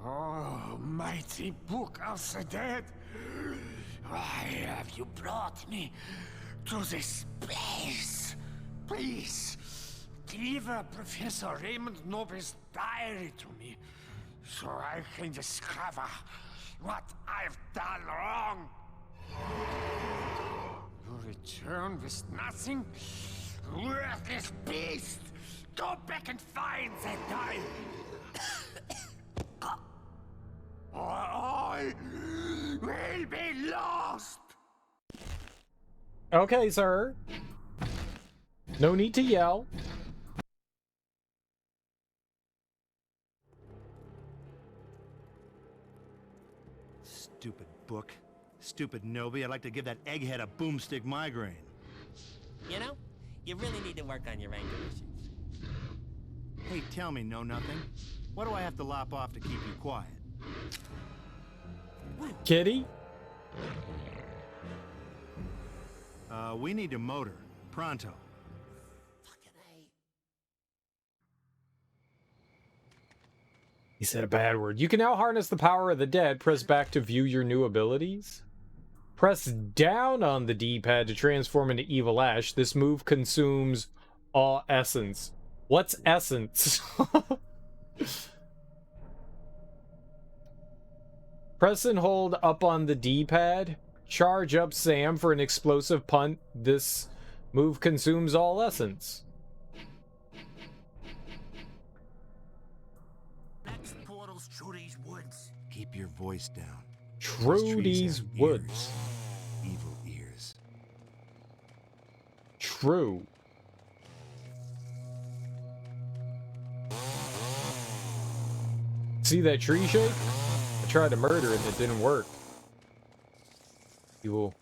Oh, mighty book of the dead. Why have you brought me to this place? Please, deliver Professor Raymond Noble's diary to me, so I can discover what I've done wrong. You return with nothing? Worthless beast! Go back and find that diary! Or I will be lost! Okay, sir. No need to yell. Stupid book. Stupid Nobi. I'd like to give that egghead a boomstick migraine. You know, you really need to work on your anger issues. Hey, tell me, know-nothing. What do I have to lop off to keep you quiet? Kitty? We need a motor. Pronto. Fucking A. He said a bad word. You can now harness the power of the dead. Press back to view your new abilities. Press down on the D-pad to transform into Evil Ash. This move consumes all essence. What's essence? Press and hold up on the D-pad. Charge up Sam for an explosive punt. This move consumes all essence. Next portal's Trudy's Woods. Keep your voice down. Trudy's Woods. Evil ears. True. See that tree shake? I tried to murder it and it didn't work. He will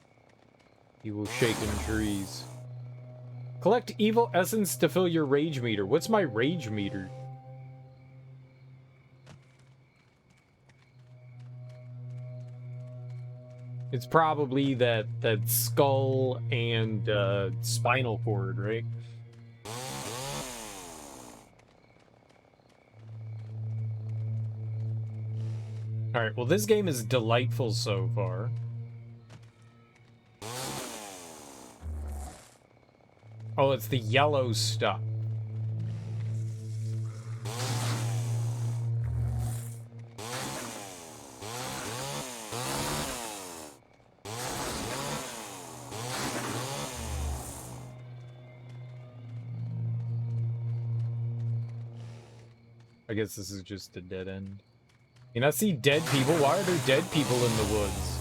shake in trees. Collect evil essence to fill your rage meter. What's my rage meter? It's probably that skull and spinal cord, right? Alright, well this game is delightful so far. Oh, it's the yellow stuff. I guess this is just a dead end. You know, I see dead people. Why are there dead people in the woods?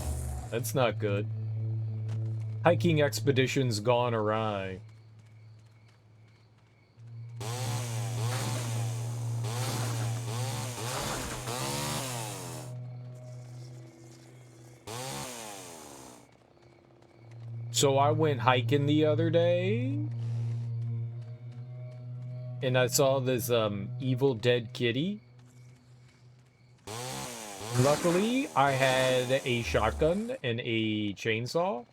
That's not good. Hiking expeditions gone awry. So I went hiking the other day. And I saw this evil dead kitty. Luckily, I had a shotgun and a chainsaw.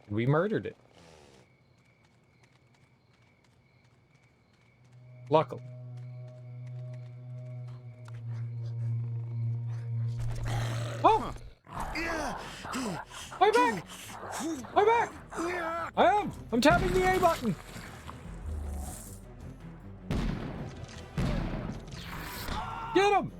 We murdered it. Luckily. I'm back! I'm back! I am! I'm tapping the A button! Get him!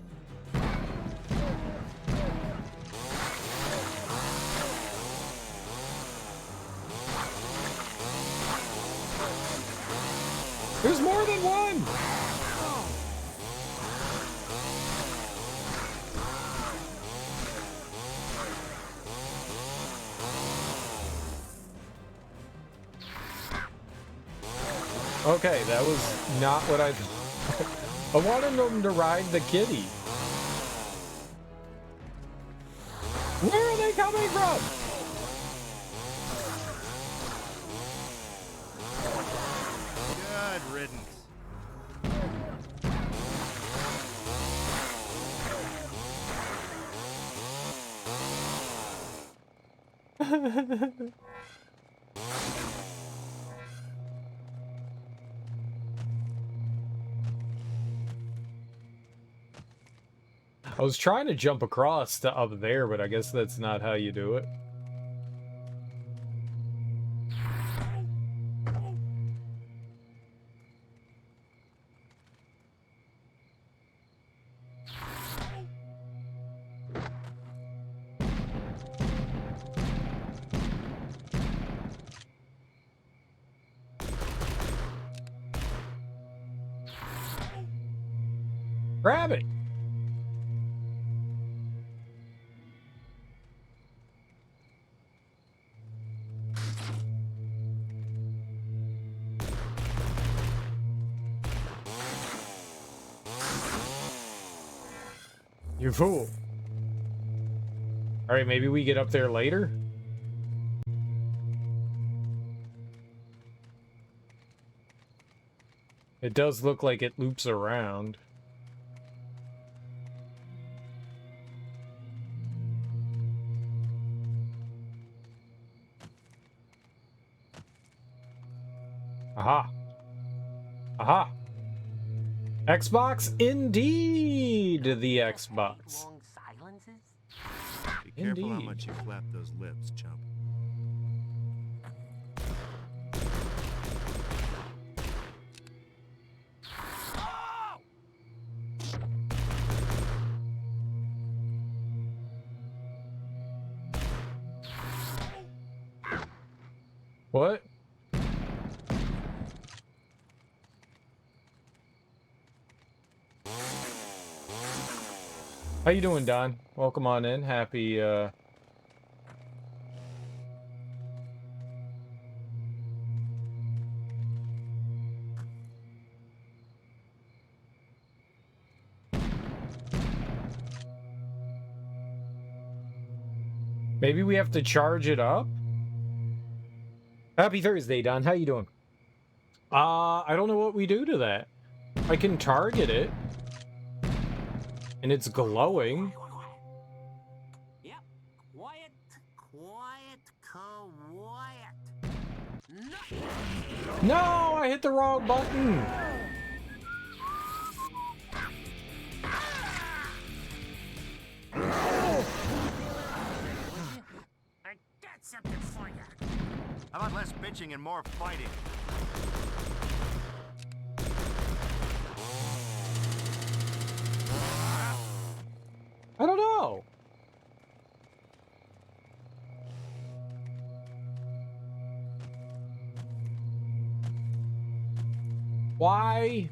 There's more than one! Okay, that was not what I I wanted them to ride the kitty. Where are they coming from? Good riddance. I was trying to jump across to up there, but I guess that's not how you do it. Grab it! You fool. Alright, maybe we get up there later? It does look like it loops around. Aha. Aha. Xbox? Indeed, the Xbox. Long silences? Be careful how Indeed. much you flap those lips, chump. What? How you doing, Don? Welcome on in. Happy, maybe we have to charge it up? Happy Thursday, Don. How you doing? I don't know what we do to that. I can target it. And it's glowing. Yep. Quiet, quiet, quiet. No, I hit the wrong button. I got something for you. How about less bitching and more fighting? I don't know. Why?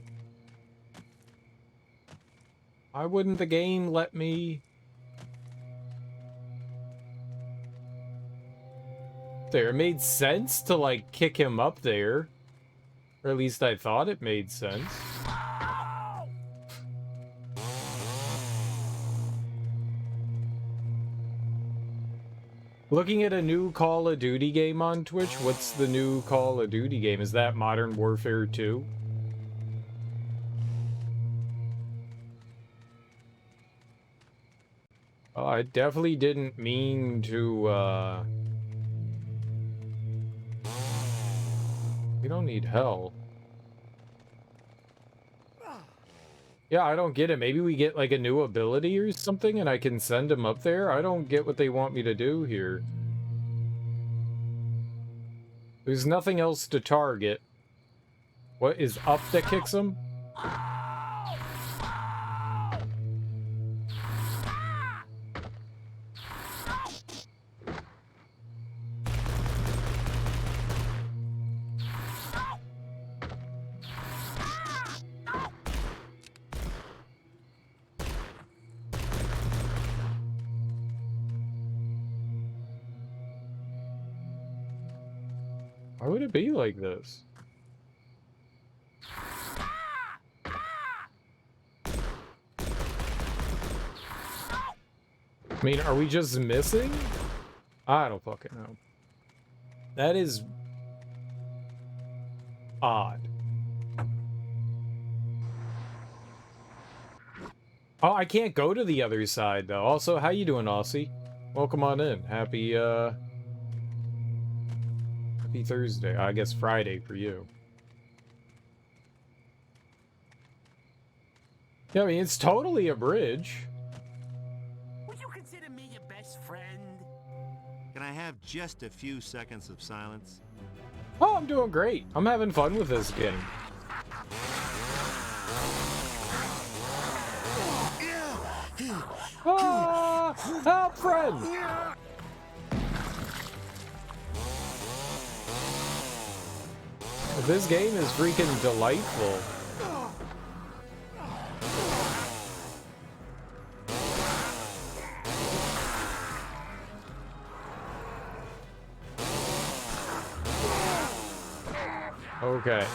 Why wouldn't the game let me? There, it made sense to, like, kick him up there. Or at least I thought it made sense. Looking at a new Call of Duty game on Twitch. What's the new Call of Duty game? Is that Modern Warfare 2? Oh, I definitely didn't mean to, We don't need hell. Yeah, I don't get it. Maybe we get, like, a new ability or something and I can send him up there? I don't get what they want me to do here. There's nothing else to target. What is up that kicks him? Why would it be like this? I mean, are we just missing? I don't fucking know. That is odd. Oh, I can't go to the other side though. Also, how you doing, Aussie? Welcome on in. Happy Happy Thursday. I guess Friday for you. Yeah, I mean, it's totally a bridge. Would you consider me your best friend? Can I have just a few seconds of silence? Oh, I'm doing great. I'm having fun with this game. Ah! Help, friend! This game is freaking delightful. Okay.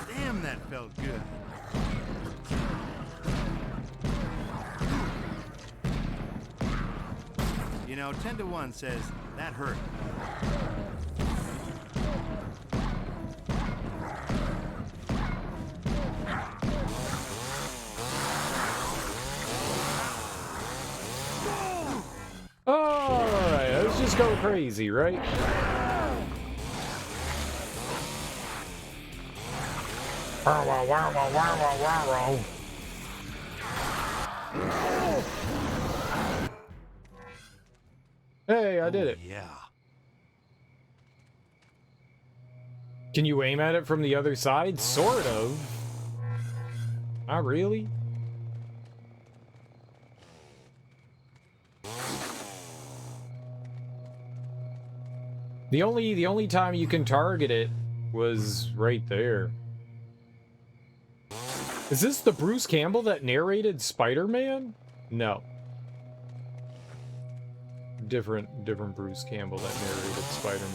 Damn, that felt good. You know, 10 to 1 says that hurt. Alright, let's just go crazy, right? Hey, I did it. Yeah. Can you aim at it from the other side? Sort of. Not really. The only time you can target it was right there. Is this the Bruce Campbell that narrated Spider-Man? No. Different Bruce Campbell that narrated Spider-Man.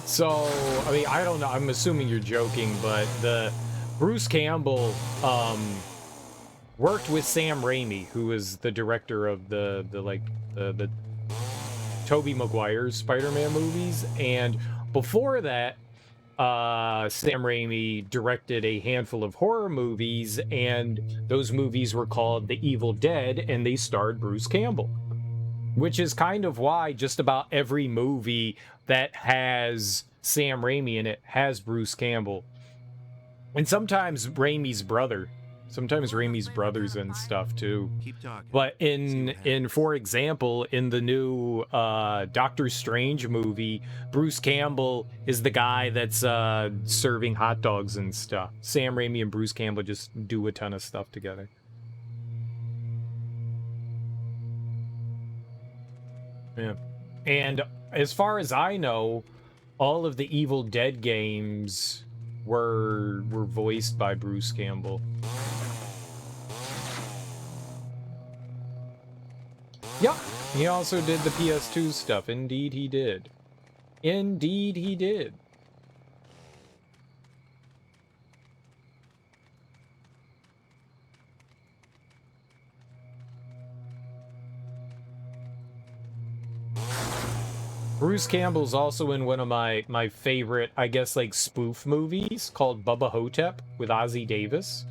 So, I mean, I don't know. I'm assuming you're joking, but the Bruce Campbell worked with Sam Raimi, who was the director of the Tobey Maguire's Spider-Man movies, and before that, Sam Raimi directed a handful of horror movies, and those movies were called The Evil Dead, and they starred Bruce Campbell. Which is kind of why just about every movie that has Sam Raimi in it has Bruce Campbell. And sometimes Raimi's brother. Sometimes Raimi's brothers and stuff too. Keep talking. But in for example, in the new Doctor Strange movie, Bruce Campbell is the guy that's serving hot dogs and stuff. Sam Raimi and Bruce Campbell just do a ton of stuff together. Yeah. And as far as I know, all of the Evil Dead games were voiced by Bruce Campbell. Yep, he also did the PS2 stuff. Indeed he did. Indeed he did. Bruce Campbell's also in one of my favorite, I guess, like, spoof movies called Bubba Hotep with Ozzie Davis.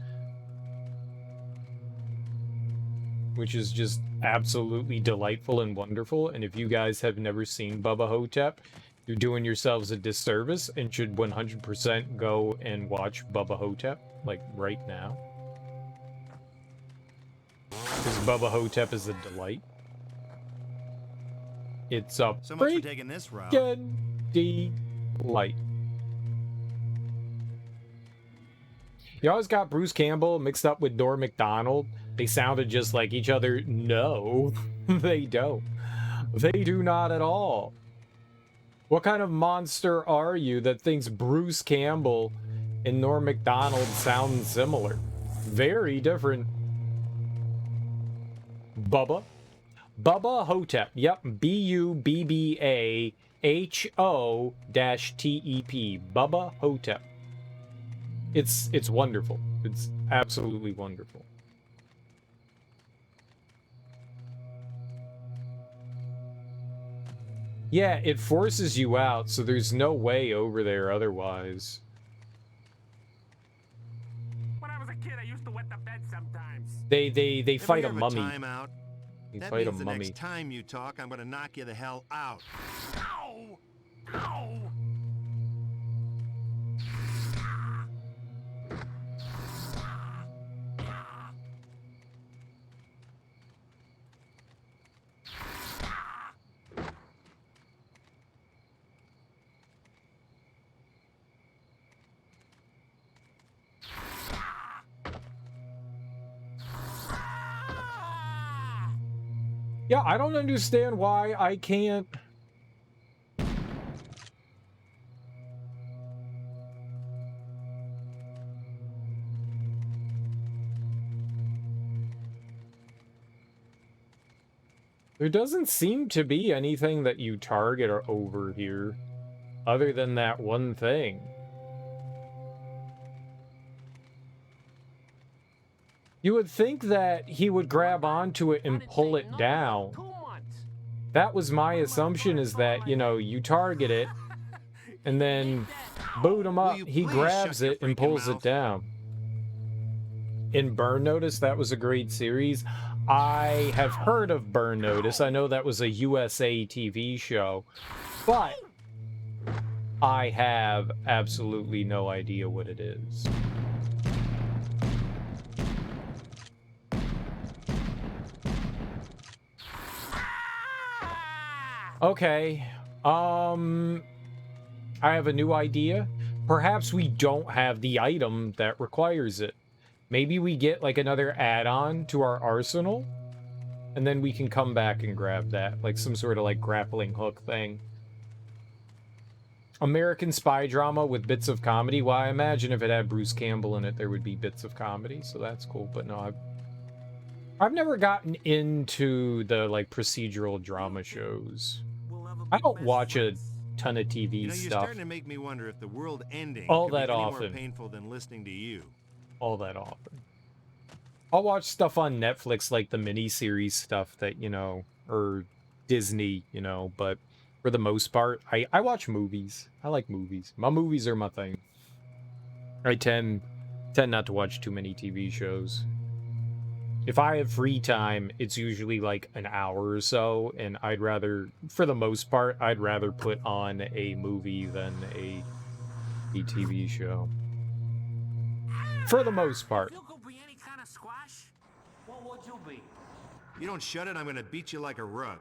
Which is just absolutely delightful and wonderful. And if you guys have never seen Bubba Hotep, You're doing yourselves a disservice and should 100% go and watch Bubba Hotep, like, right now. Because Bubba Hotep is a delight. It's a So much for taking this route. delight. You always got Bruce Campbell mixed up with Norm Macdonald. They sounded just like each other. No, they don't. They do not at all. What kind of monster are you that thinks Bruce Campbell and Norm Macdonald sound similar? Very different. Bubba Hotep. Yep, BUBBAHO-TEP. Bubba Hotep. It's wonderful. It's absolutely wonderful. Yeah, it forces you out, so there's no way over there otherwise. When I was a kid, I used to wet the bed sometimes. They fight a mummy. Timeout. They That fight a means the mummy. next time you talk, I'm gonna knock you the hell out. Ow! Ow! Yeah, I don't understand why I can't. There doesn't seem to be anything that you target over here, other than that one thing. You would think that he would grab onto it and pull it down. That was my assumption, is that, you know, you target it, and then boot him up, he grabs it and pulls it down. In Burn Notice, that was a great series. I have heard of Burn Notice. I know that was a USA TV show, but I have absolutely no idea what it is. Okay, I have a new idea. Perhaps we don't have the item that requires it. Maybe we get like another add-on to our arsenal, and then we can come back and grab that, like some sort of like grappling hook thing. American spy drama with bits of comedy. Well, I imagine if it had Bruce Campbell in it, there would be bits of comedy, so that's cool. But no, I've never gotten into the like procedural drama shows. I don't watch a ton of TV You know, you're stuff starting to make me wonder if the world ending all could be that any often. more painful than listening to you. All that often. I'll watch stuff on Netflix, like the miniseries stuff that, you know, or Disney, you know, but for the most part, I watch movies. I like movies. My movies are my thing. I tend not to watch too many TV shows. If I have free time, it's usually like an hour or so, and I'd rather, for the most part, I'd rather put on a movie than a TV show. For the most part. You could be any kind of squash? What would you be? You don't shut it, I'm gonna beat you like a rug.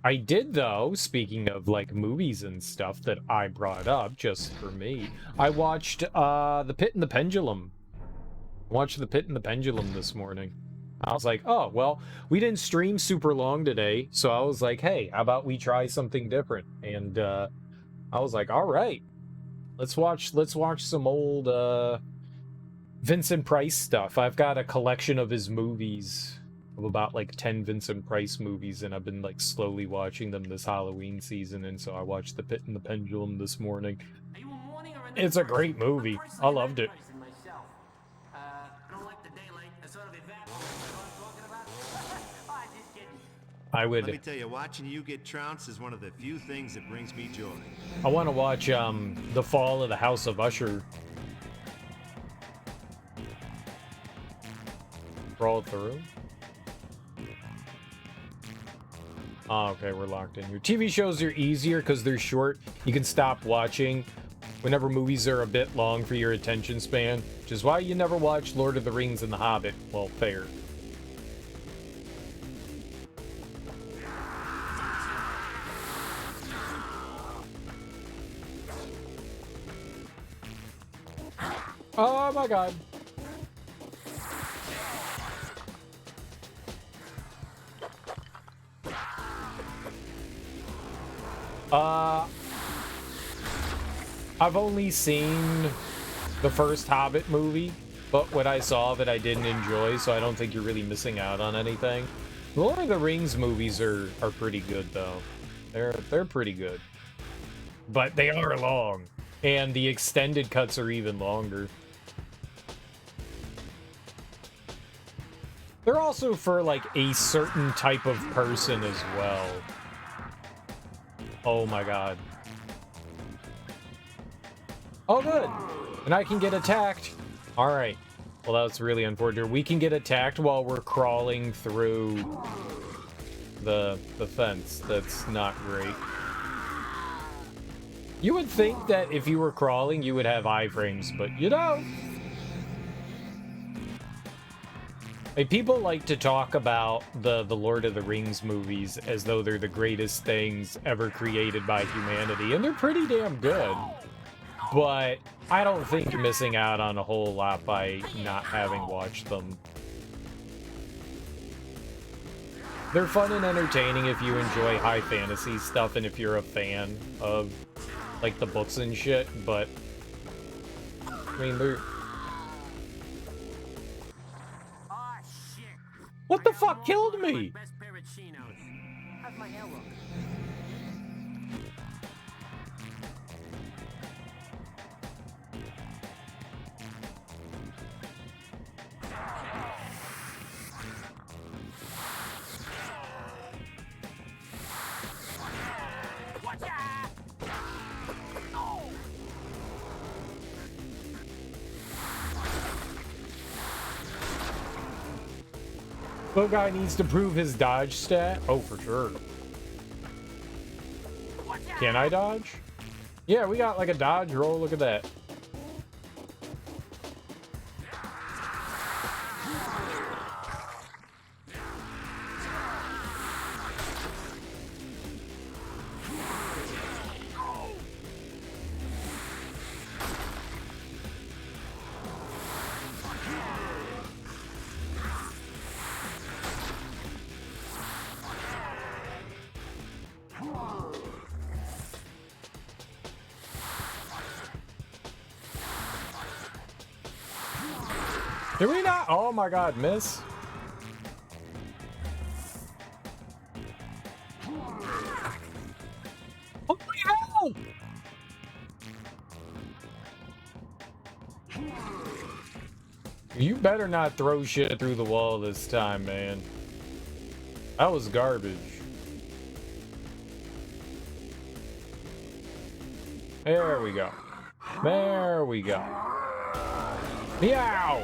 I did, though, speaking of like movies and stuff that I brought up just for me, I watched The Pit and the Pendulum. Watched The Pit and the Pendulum this morning. I was like, oh, well, we didn't stream super long today, so I was like, hey, how about we try something different? And I was like, all right, let's watch some old Vincent Price stuff. I've got a collection of his movies, of about like 10 Vincent Price movies, and I've been like slowly watching them this Halloween season, and so I watched The Pit and the Pendulum this morning. It's a great movie. I loved it. I would. Let me tell you, watching you get trounced is one of the few things that brings me joy. I want to watch The Fall of the House of Usher. Crawl through. Oh, okay, we're locked in here. TV shows are easier because they're short. You can stop watching whenever movies are a bit long for your attention span, which is why you never watch Lord of the Rings and The Hobbit. Well, fair. Oh my god. I've only seen the first Hobbit movie, but what I saw of it I didn't enjoy, so I don't think you're really missing out on anything. The Lord of the Rings movies are pretty good though. They're pretty good. But they are long, and the extended cuts are even longer. They're also for like a certain type of person as well. Oh my god. Oh, good. And I can get attacked. All right. Well, that's really unfortunate. We can get attacked while we're crawling through the fence. That's not great. You would think that if you were crawling, you would have iframes, but you don't. Like, people like to talk about the Lord of the Rings movies as though they're the greatest things ever created by humanity, and they're pretty damn good. But I don't think you're missing out on a whole lot by not having watched them. They're fun and entertaining if you enjoy high fantasy stuff and if you're a fan of, like, the books and shit, but I mean, they're... What the fuck killed me? How's my hair look? Little guy needs to prove his dodge stat. Oh, for sure. Can I dodge? Yeah, we got like a dodge roll. Look at that. Did we not? Oh my god, miss. Holy hell! You better not throw shit through the wall this time, man. That was garbage. There we go. There we go. Meow!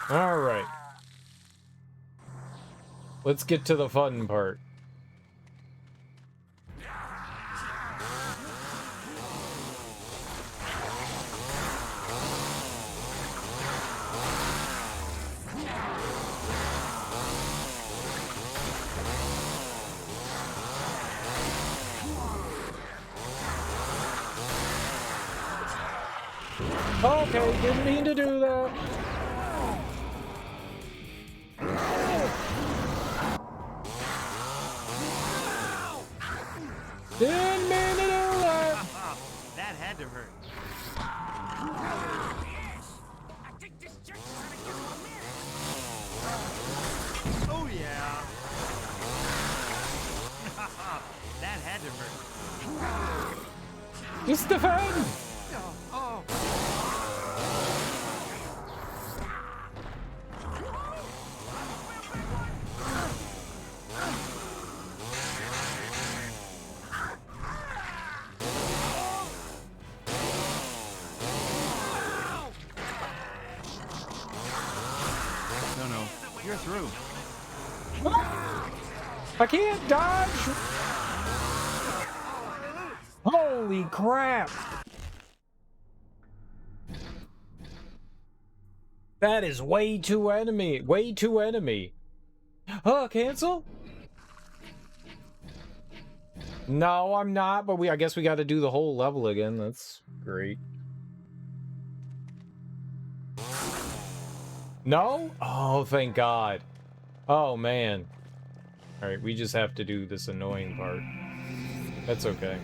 All right. Let's get to the fun part. Okay, didn't mean to do that. Didn't mean to do that. That had to hurt. Oh yeah. That had to hurt. Just defend. Oh. through. I can't dodge! Holy crap! That is way too enemy. Way too enemy. Oh, cancel? No, I'm not, but I guess we got to do the whole level again. That's great. No? Oh, thank God. Oh, man. Alright, we just have to do this annoying part. That's okay.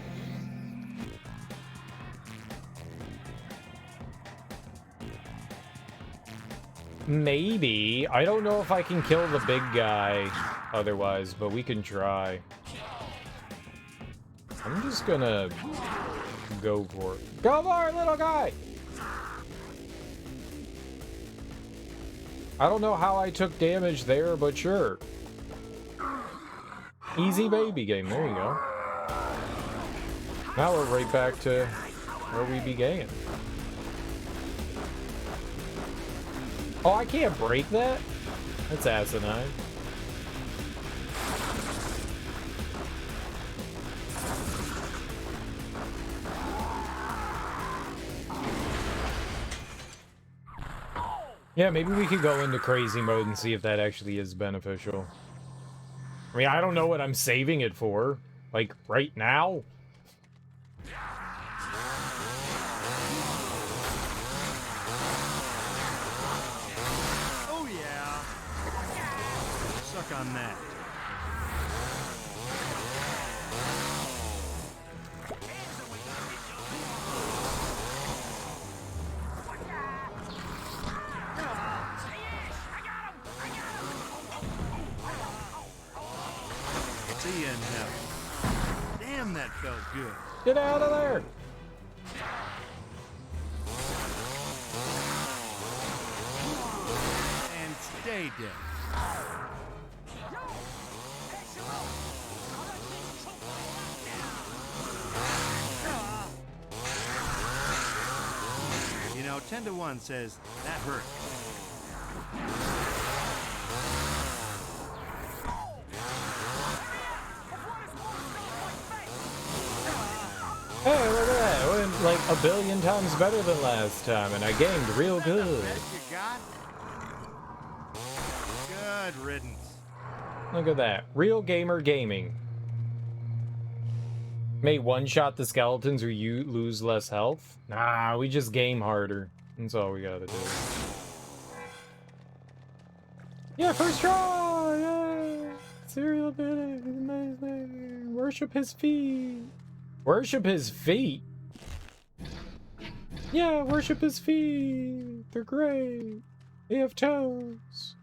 Maybe. I don't know if I can kill the big guy otherwise, but we can try. I'm just gonna go for it. Go for it, little guy! I don't know how I took damage there, but sure. Easy baby game, there you go. Now we're right back to where we began. Oh, I can't break that? That's asinine. Yeah, maybe we could go into crazy mode and see if that actually is beneficial. I mean, I don't know what I'm saving it for. Like, right now? Oh, yeah. Suck on that. See you in heaven. Damn, that felt good. Get out of there! And stay dead. You know, 10 to 1 says that hurt. Hey, look at that. It went like a billion times better than last time, and I gamed real good. Best you got? Good riddance. Look at that. Real gamer gaming. May one-shot the skeletons or you lose less health? Nah, we just game harder. That's all we gotta do. Yeah, first try! Yeah! Serial bidding. Amazing. Worship his feet. Worship his feet? Yeah, worship his feet. They're great. They have toes.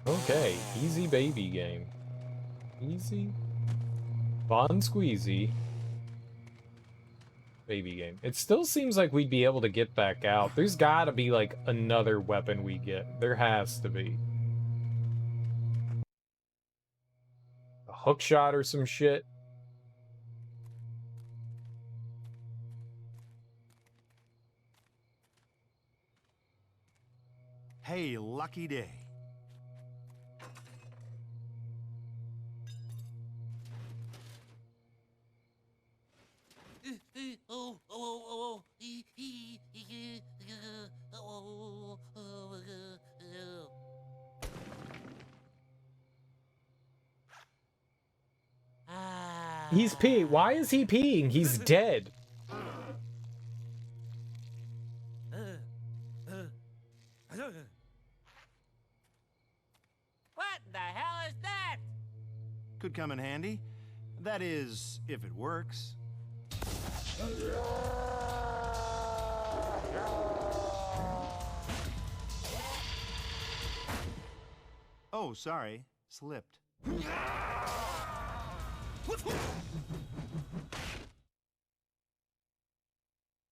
Okay, easy baby game. Easy. Bon squeezy. Baby game. It still seems like we'd be able to get back out. There's gotta be like another weapon we get. There has to be. A hook shot or some shit. Hey, lucky day. He's peeing. Why is he peeing? He's dead. What the hell is that? Could come in handy. That is, if it works. Oh, sorry. Slipped.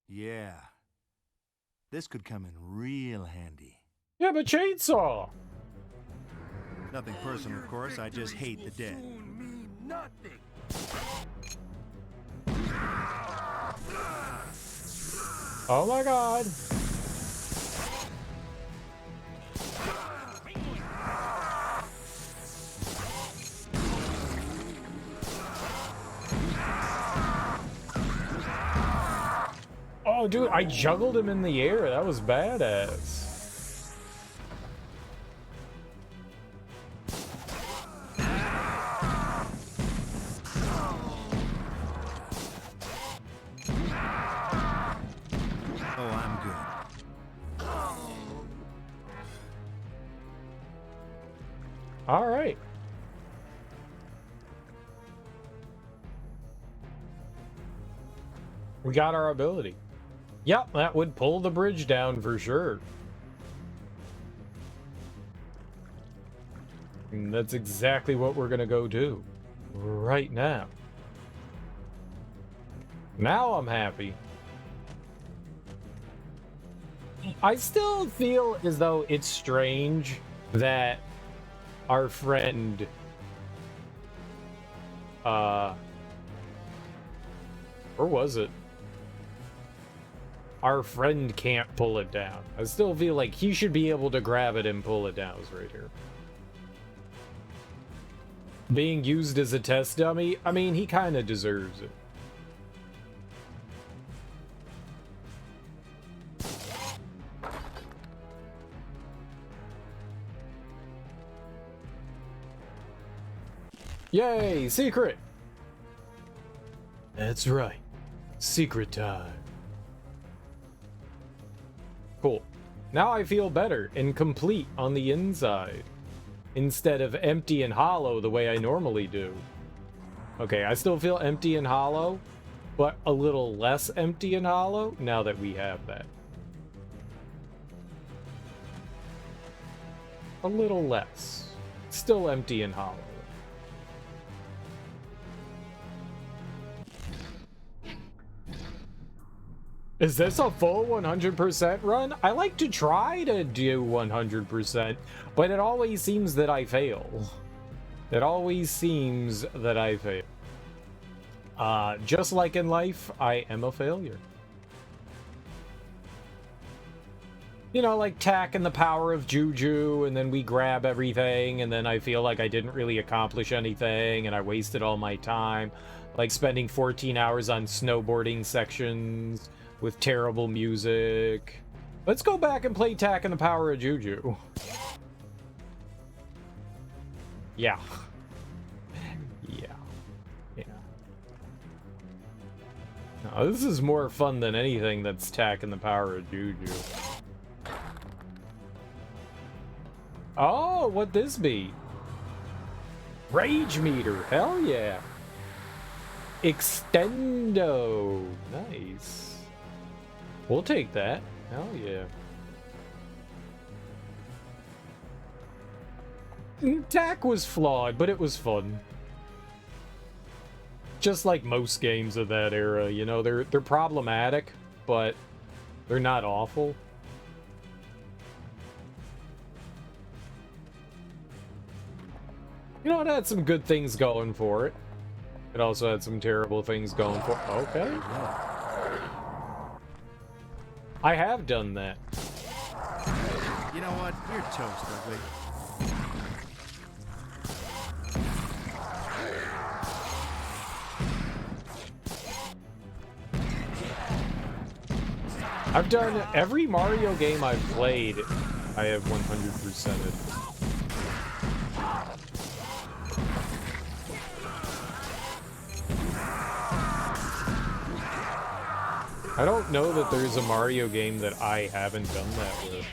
Yeah. This could come in real handy. Yeah, but chainsaw. Nothing personal, of course. I just hate the dead. Oh my god. Oh, dude, I juggled him in the air. That was badass. Oh, I'm good. All right. We got our ability. Yep, that would pull the bridge down for sure. And that's exactly what we're gonna go do right now. Now I'm happy. I still feel as though it's strange that our friend where was it? Our friend can't pull it down. I still feel like he should be able to grab it and pull it down. It's right here. Being used as a test dummy, I mean, he kind of deserves it. Yay, secret! That's right. Secret time. Cool. Now I feel better and complete on the inside, instead of empty and hollow the way I normally do. Okay, I still feel empty and hollow, but a little less empty and hollow now that we have that. A little less. Still empty and hollow. Is this a full 100% run? I like to try to do 100%, but it always seems that I fail. It always seems that I fail. Just like in life, I am a failure. You know, like Tak and the power of Juju, and then we grab everything, and then I feel like I didn't really accomplish anything, and I wasted all my time. Like spending 14 hours on snowboarding sections with terrible music. Let's go back and play Tak and the Power of Juju. Yeah. Yeah. Yeah. No, this is more fun than anything that's Tak and the Power of Juju. Oh, what'd this be? Rage meter, hell yeah. Extendo, nice. We'll take that. Hell yeah. Tak was flawed, but it was fun. Just like most games of that era, you know, they're problematic, but they're not awful. You know, it had some good things going for it. It also had some terrible things going for it. Okay. I have done that. You know what? You're toast, ugly. I've done every Mario game I've played. I have 100%ed. I don't know that there's a Mario game that I haven't done that with.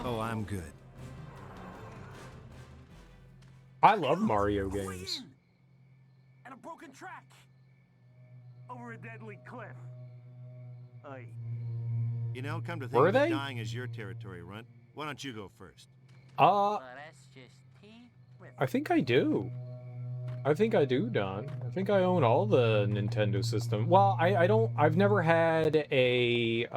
Oh, I'm good. I love Mario games. And a broken track over a deadly cliff. Aye. You know, come to think Were of it, they? dying is your territory, Runt. Why don't you go first? Well, that's just I think I do. I think I do, Don. I think I own all the Nintendo system. Well, I don't. I've never had a.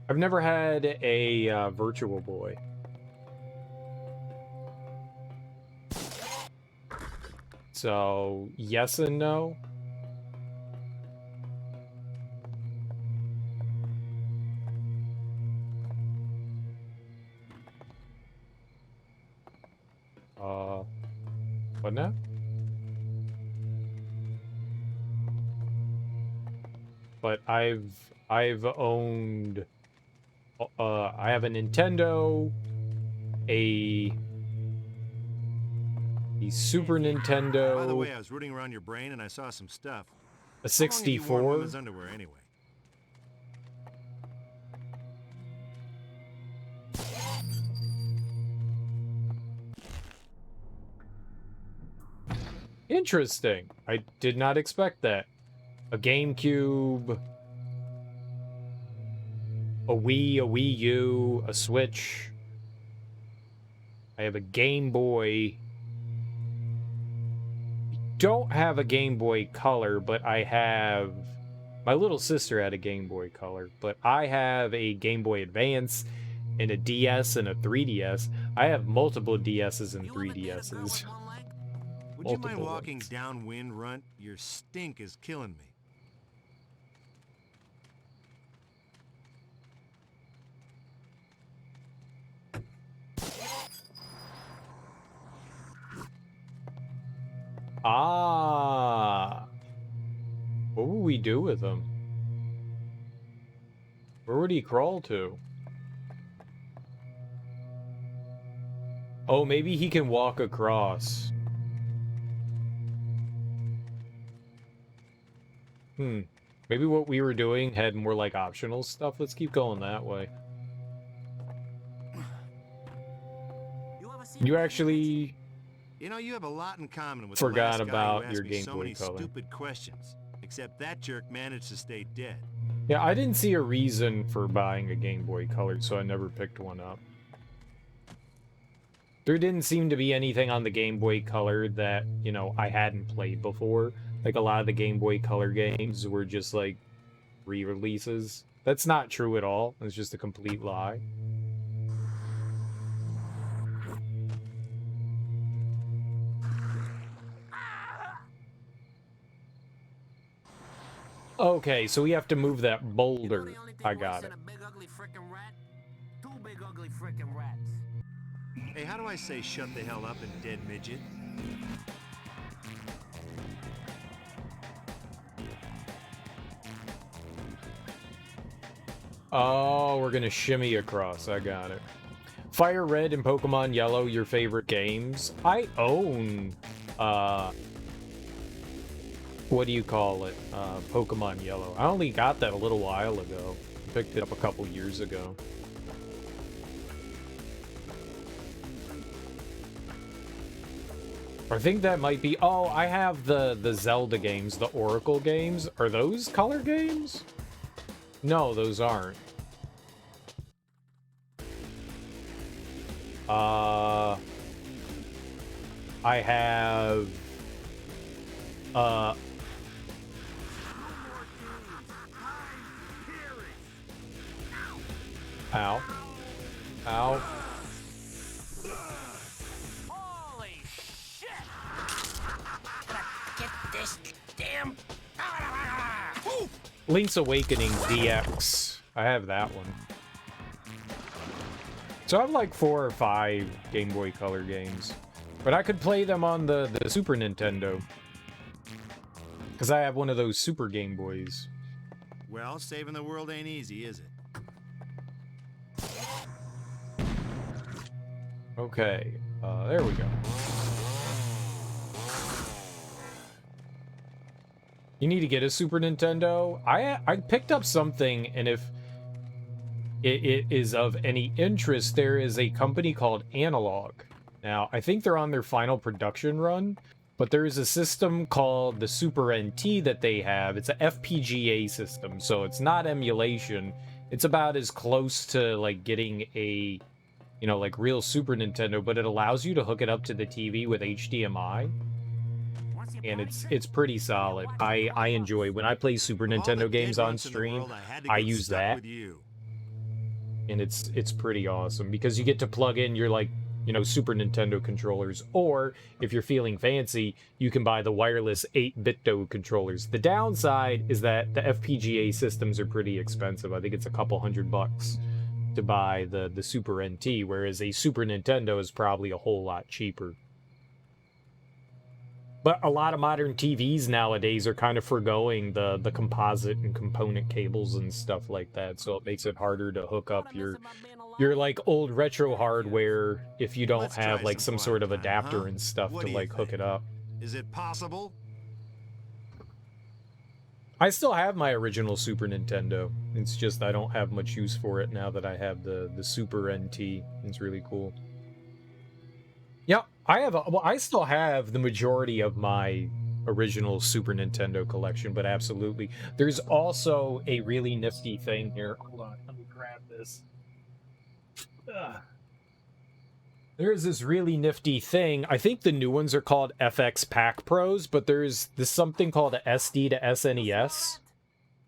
I've never had a Virtual Boy. So, yes and no. What now? But I've owned I have a Nintendo, a Super Nintendo. By the way, I was rooting around your brain and I saw some stuff. A How long have you worn 64. women's underwear anyway? Interesting. I did not expect that. A GameCube, a Wii, a Wii U, a Switch. I have a Game Boy. Don't have a Game Boy Color, but I have... My little sister had a Game Boy Color, but I have a Game Boy Advance and a DS and a 3DS. I have multiple DSs and 3DSs. Would you mind walking downwind, Runt? Your stink is killing me. Ah. What would we do with him? Where would he crawl to? Oh, maybe he can walk across. Maybe what we were doing had more like optional stuff. Let's keep going that way. You actually... You know, you have a lot in common with forgot the last guy about who asked your me Game so Boy many Color. stupid questions. Except that jerk managed to stay dead. Yeah, I didn't see a reason for buying a Game Boy Color, so I never picked one up. There didn't seem to be anything on the Game Boy Color that, you know, I hadn't played before. Like, a lot of the Game Boy Color games were just, like, re-releases. That's not true at all. It's just a complete lie. Okay, so we have to move that boulder. I got it. Hey, how do I say shut the hell up in dead midget? Oh, we're gonna shimmy across. I got it. Fire Red and Pokemon Yellow, your favorite games. I own, what do you call it? Pokemon Yellow. I only got that a little while ago. Picked it up a couple years ago. I think that might be... Oh, I have the Zelda games, the Oracle games. Are those color games? No, those aren't. I have... Ow. Ow. Holy shit! Get this damn... Link's Awakening DX. I have that one. So I have like 4 or 5 Game Boy Color games. But I could play them on the Super Nintendo. Because I have one of those Super Game Boys. Well, saving the world ain't easy, is it? Okay, there we go. You need to get a Super Nintendo. I picked up something, and if it is of any interest, there is a company called Analog. Now, I think they're on their final production run, but there is a system called the Super NT that they have. It's a FPGA system, so it's not emulation. It's about as close to, like, getting a... you know, like real Super Nintendo, but it allows you to hook it up to the TV with HDMI. And it's pretty solid. I enjoy when I play Super Nintendo games on stream. I use that. and it's pretty awesome because you get to plug in your, like, you know, Super Nintendo controllers, or if you're feeling fancy, you can buy the wireless 8-bit controllers. The downside is that the FPGA systems are pretty expensive. I think it's a couple $100 to buy the Super NT, whereas a Super Nintendo is probably a whole lot cheaper. But a lot of modern TVs nowadays are kind of foregoing the composite and component cables and stuff like that, so it makes it harder to hook up your like old retro hardware if you don't have like some sort of adapter and stuff to like hook it up. Is it possible? I still have my original Super Nintendo. It's just I don't have much use for it now that I have the Super NT. It's really cool. Yeah, I still have the majority of my original Super Nintendo collection, but absolutely. There's also a really nifty thing here. Hold on, let me grab this. There's this really nifty thing. I think the new ones are called FX Pack Pros, but there's something called a SD to SNES.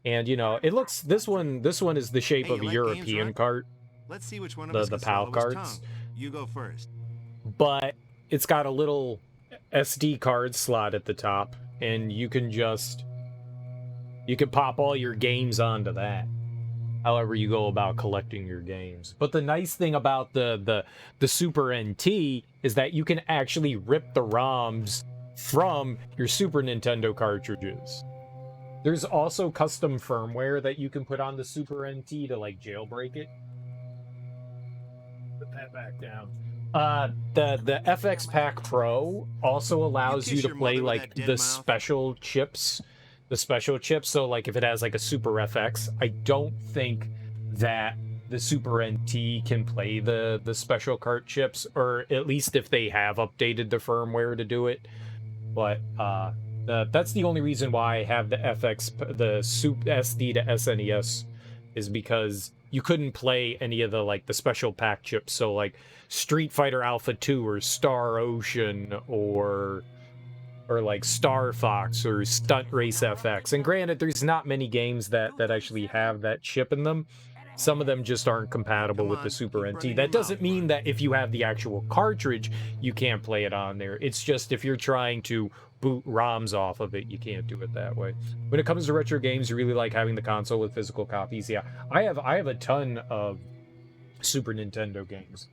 And, you know, it looks, this one is the shape of a European cart. Let's see which one of us the can PAL swallow his cards. tongue. You go first. But it's got a little SD card slot at the top, and you can pop all your games onto that. However you go about collecting your games. But the nice thing about the Super NT is that you can actually rip the ROMs from your Super Nintendo cartridges. There's also custom firmware that you can put on the Super NT to like jailbreak it. Put that back down. The FX Pack Pro also allows you to play like the special chips. The special chips, so like if it has like a Super FX, I don't think that the Super NT can play the special cart chips, or at least if they have updated the firmware to do it. But that's the only reason why I have the Super SD to SNES, is because you couldn't play any of the special pack chips. So like Street Fighter Alpha 2 or Star Ocean or like Star Fox or Stunt Race FX. And granted, there's not many games that actually have that chip in them. Some of them just aren't compatible with the Super NT. That doesn't mean that if you have the actual cartridge, you can't play it on there. It's just if you're trying to boot ROMs off of it, you can't do it that way. When it comes to retro games, you really like having the console with physical copies. Yeah, I have a ton of Super Nintendo games.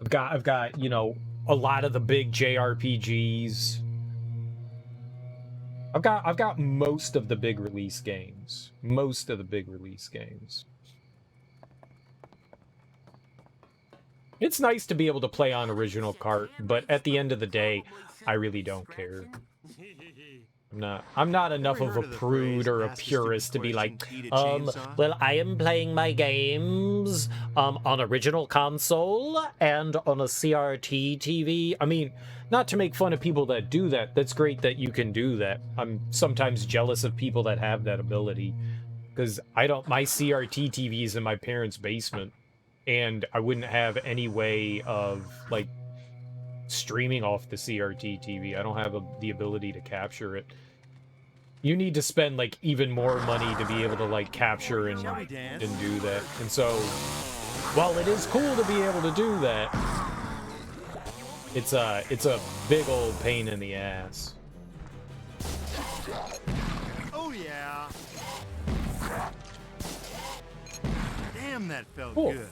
I've got, you know, a lot of the big JRPGs. I've got most of the big release games. Most of the big release games. It's nice to be able to play on original cart, but at the end of the day, I really don't care. I'm not enough of a prude or a purist to be like, well, I am playing my games on original console and on a CRT TV. I mean, not to make fun of people that do that. That's great that you can do that. I'm sometimes jealous of people that have that ability, because my CRT TV is in my parents' basement, and I wouldn't have any way of like streaming off the CRT TV. I don't have the ability to capture it. You need to spend like even more money to be able to like capture and do that. And so, while it is cool to be able to do that, it's a big old pain in the ass. Oh yeah. Damn, that felt Cool. good.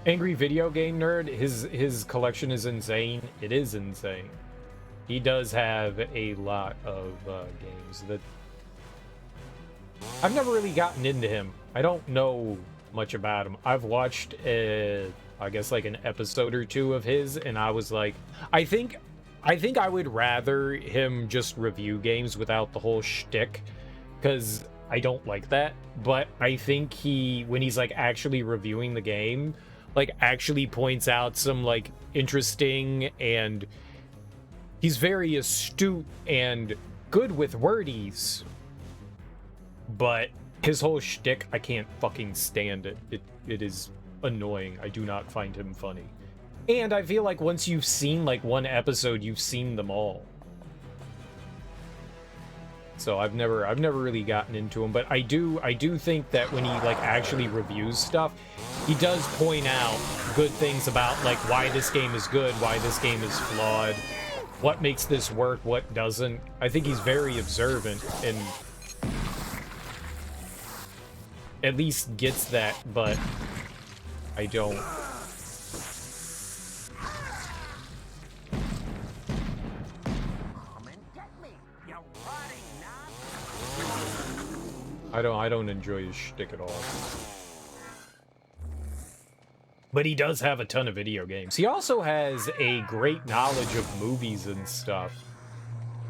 Angry Video Game Nerd, his collection is insane. It is insane. He does have a lot of games that I've never really gotten into him. I don't know much about him. I've watched I guess like an episode or two of his, and I was like, I think I would rather him just review games without the whole shtick, because I don't like that. But I think when he's like actually reviewing the game, like actually points out some like interesting, and he's very astute and good with wordies, but his whole shtick, I can't fucking stand it. It is annoying. I do not find him funny. And I feel like once you've seen like one episode, you've seen them all. So I've never really gotten into him, but I do think that when he like actually reviews stuff, he does point out good things about like why this game is good, why this game is flawed, what makes this work, what doesn't. I think he's very observant and at least gets that, but I don't. I don't enjoy his shtick at all. But he does have a ton of video games. He also has a great knowledge of movies and stuff.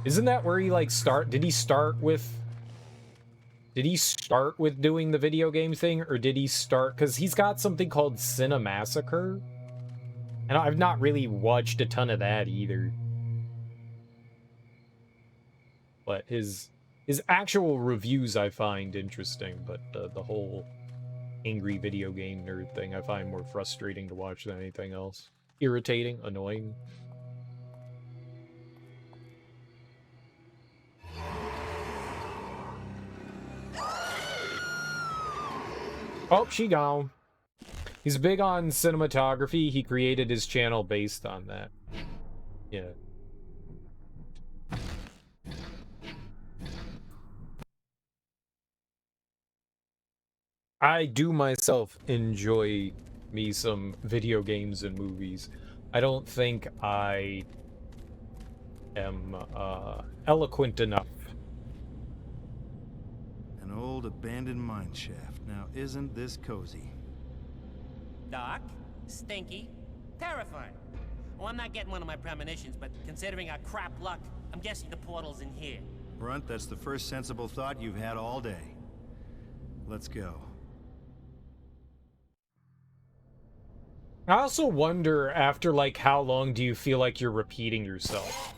Isn't that where he like did he start with doing the video game thing, or did he start, because he's got something called Cinemassacre, and I've not really watched a ton of that either. But his actual reviews I find interesting, but the whole angry video game nerd thing I find more frustrating to watch than anything else. Irritating, annoying. Oh, she gone. He's big on cinematography. He created his channel based on that. Yeah. I do myself enjoy me some video games and movies. I don't think I am eloquent enough. An old abandoned mine shaft. Now, isn't this cozy? Dark, stinky, terrifying. Well, I'm not getting one of my premonitions, but considering our crap luck, I'm guessing the portal's in here. Brunt, that's the first sensible thought you've had all day. Let's go. I also wonder, after like how long do you feel like you're repeating yourself?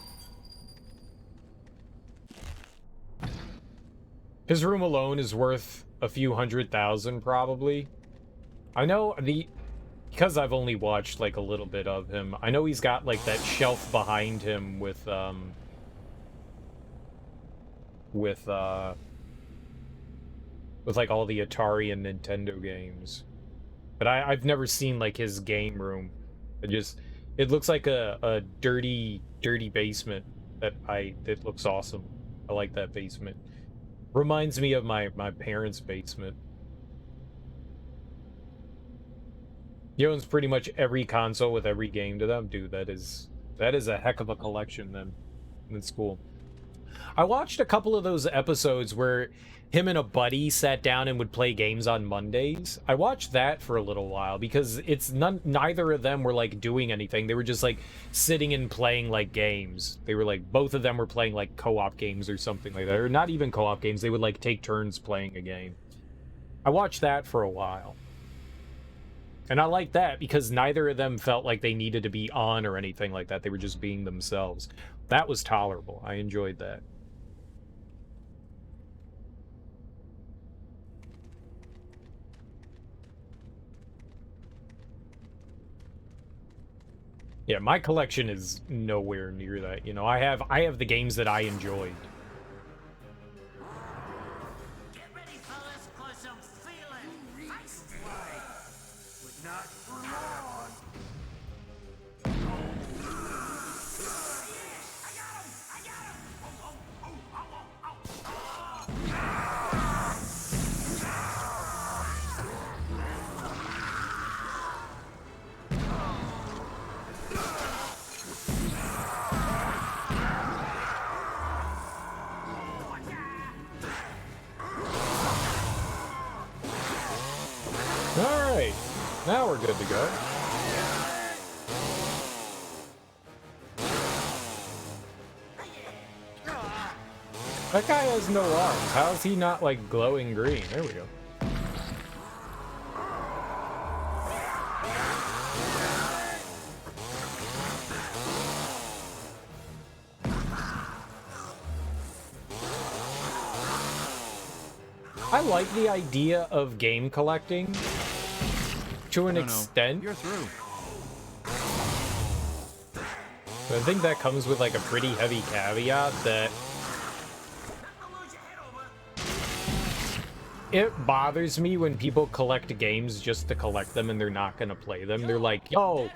His room alone is worth a few $100,000 probably. I know because I've only watched like a little bit of him, I know he's got like that shelf behind him with like all the Atari and Nintendo games. But I've never seen like his game room. It looks like a dirty basement that looks awesome. I like that basement. Reminds me of my parents' basement. He owns pretty much every console with every game to them. Dude, that is a heck of a collection then. That's cool. I watched a couple of those episodes where him and a buddy sat down and would play games on Mondays. I watched that for a little while because neither of them were like doing anything. They were just like sitting and playing like games. They were like, both of them were playing like co-op games or something like that. Or not even co-op games. They would like take turns playing a game. I watched that for a while. And I liked that because neither of them felt like they needed to be on or anything like that. They were just being themselves. That was tolerable. I enjoyed that. Yeah, my collection is nowhere near that. You know, I have the games that I enjoyed. Get ready, fellas, 'cause I'm feeling feisty. But not for long. I got him! Alright, now we're good to go. That guy has no arms. How is he not like glowing green? There we go. I like the idea of game collecting to an extent. You're through. But I think that comes with like a pretty heavy caveat that it bothers me when people collect games just to collect them and they're not gonna play them. They're like, yo,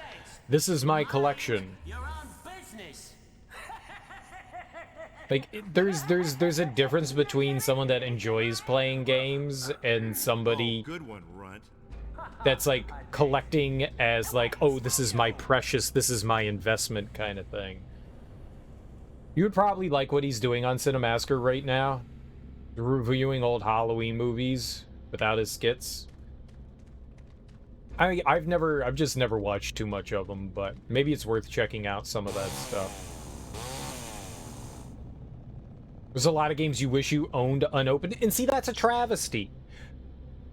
this is my collection. Your own business. Like, there's a difference between someone that enjoys playing games and somebody Good one, Runt. that's like collecting as like, oh, this is my precious, this is my investment kind of thing. You would probably like what he's doing on Cinemasker right now, reviewing old Halloween movies without his skits. I've just never watched too much of them, but maybe it's worth checking out some of that stuff. There's a lot of games you wish you owned unopened, and see, that's a travesty.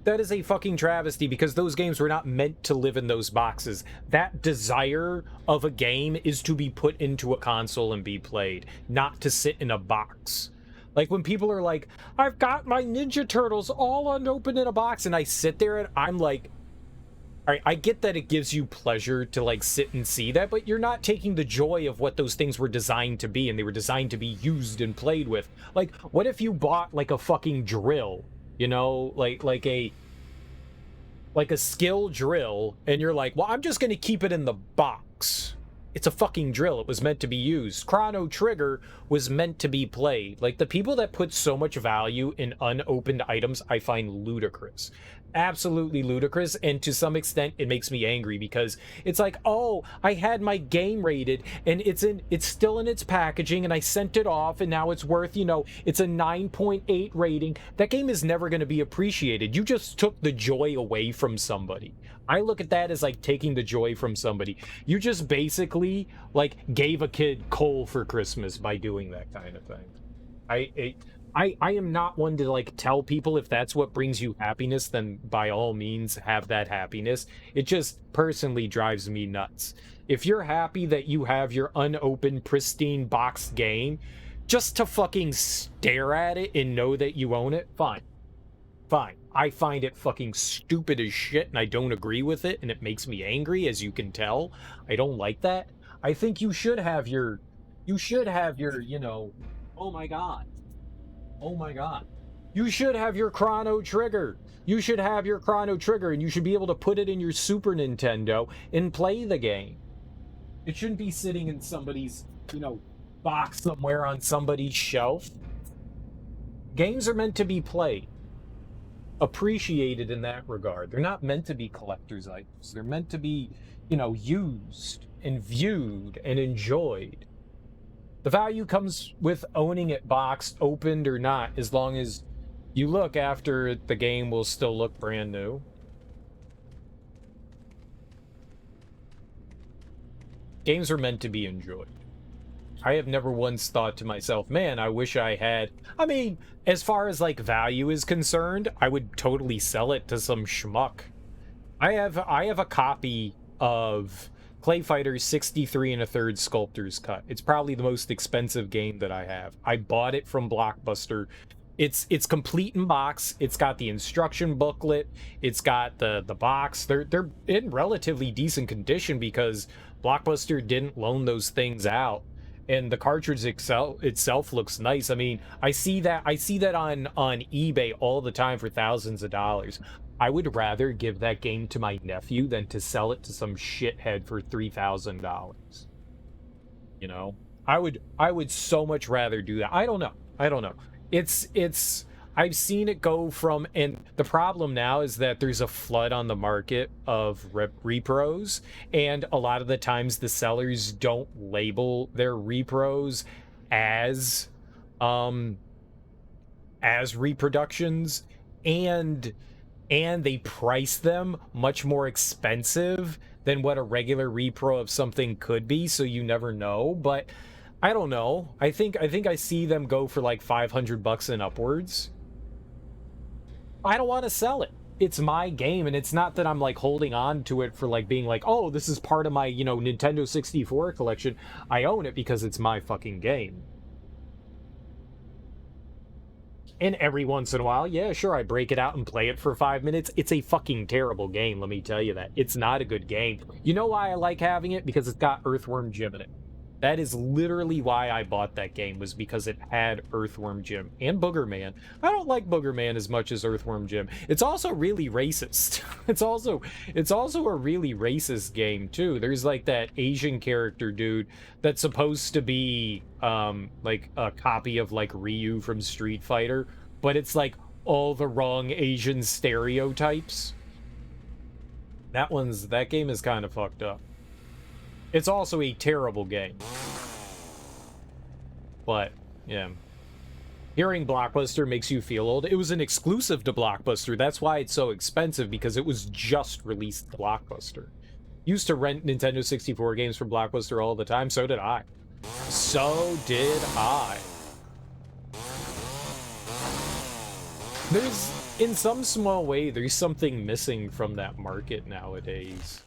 That is a fucking travesty, because those games were not meant to live in those boxes. That desire of a game is to be put into a console and be played, not to sit in a box. Like, when people are like, I've got my Ninja Turtles all unopened in a box, and I sit there and I'm like, alright, I get that it gives you pleasure to, like, sit and see that, but you're not taking the joy of what those things were designed to be, and they were designed to be used and played with. Like, what if you bought, like, a fucking drill? You know, like a skill drill, and you're like, well, I'm just gonna keep it in the box. It's a fucking drill. It was meant to be used. Chrono Trigger was meant to be played. Like, the people that put so much value in unopened items, I find ludicrous. Absolutely ludicrous, and to some extent it makes me angry, because it's like, oh, I had my game rated and it's still in its packaging and I sent it off and now it's worth, you know, it's a 9.8 rating. That game is never going to be appreciated. You just took the joy away from somebody. I look at that as like taking the joy from somebody. You just basically like gave a kid coal for Christmas by doing that kind of thing. I am not one to like tell people if that's what brings you happiness, then by all means have that happiness. It just personally drives me nuts. If you're happy that you have your unopened, pristine boxed game, just to fucking stare at it and know that you own it, fine. Fine. I find it fucking stupid as shit, and I don't agree with it, and it makes me angry, as you can tell. I don't like that. I think you should have your, you know, oh my god. Oh my god. You should have your Chrono Trigger. You should have your Chrono Trigger, and you should be able to put it in your Super Nintendo and play the game. It shouldn't be sitting in somebody's, you know, box somewhere on somebody's shelf. Games are meant to be played. Appreciated in that regard. They're not meant to be collector's items. They're meant to be, you know, used and viewed and enjoyed. The value comes with owning it boxed, opened or not, as long as you look after it, the game will still look brand new. Games are meant to be enjoyed. I have never once thought to myself, man, I wish I had... I mean, as far as, like, value is concerned, I would totally sell it to some schmuck. I have a copy of Clay Fighter 63 1/3 Sculptor's Cut. It's probably the most expensive game that I have. I bought it from Blockbuster. It's complete in box. It's got the instruction booklet. It's got the box. They're in relatively decent condition because Blockbuster didn't loan those things out. And the cartridge itself looks nice. I mean, I see that on eBay all the time for thousands of dollars. I would rather give that game to my nephew than to sell it to some shithead for $3,000. You know, I would so much rather do that. I don't know. It's I've seen it go from, and the problem now is that there's a flood on the market of repros, and a lot of the times the sellers don't label their repros as reproductions, and they price them much more expensive than what a regular repro of something could be, so you never know. But I don't know. I think I see them go for like $500 and upwards. I don't want to sell it. It's my game, and it's not that I'm like holding on to it for like being like, oh, this is part of my, you know, Nintendo 64 collection. I own it because it's my fucking game. And every once in a while, yeah, sure, I break it out and play it for 5 minutes. It's a fucking terrible game, let me tell you that. It's not a good game. You know why I like having it? Because it's got Earthworm Jim in it. That is literally why I bought that game, was because it had Earthworm Jim and Booger Man. I don't like Booger Man as much as Earthworm Jim. It's also really racist. It's also a really racist game too. There's like that Asian character dude that's supposed to be like a copy of like Ryu from Street Fighter, but it's like all the wrong Asian stereotypes. That game is kind of fucked up. It's also a terrible game. But, yeah. Hearing Blockbuster makes you feel old. It was an exclusive to Blockbuster. That's why it's so expensive, because it was just released to Blockbuster. Used to rent Nintendo 64 games from Blockbuster all the time. So did I. So did I. There's, in some small way, there's something missing from that market nowadays.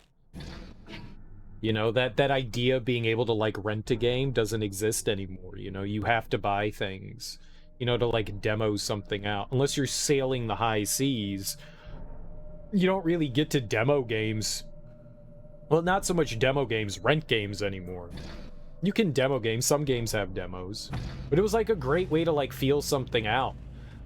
You know, that idea of being able to, like, rent a game doesn't exist anymore. You know, you have to buy things, you know, to, like, demo something out. Unless you're sailing the high seas, you don't really get to demo games. Well, not so much demo games, rent games anymore. You can demo games, some games have demos. But it was, like, a great way to, like, feel something out.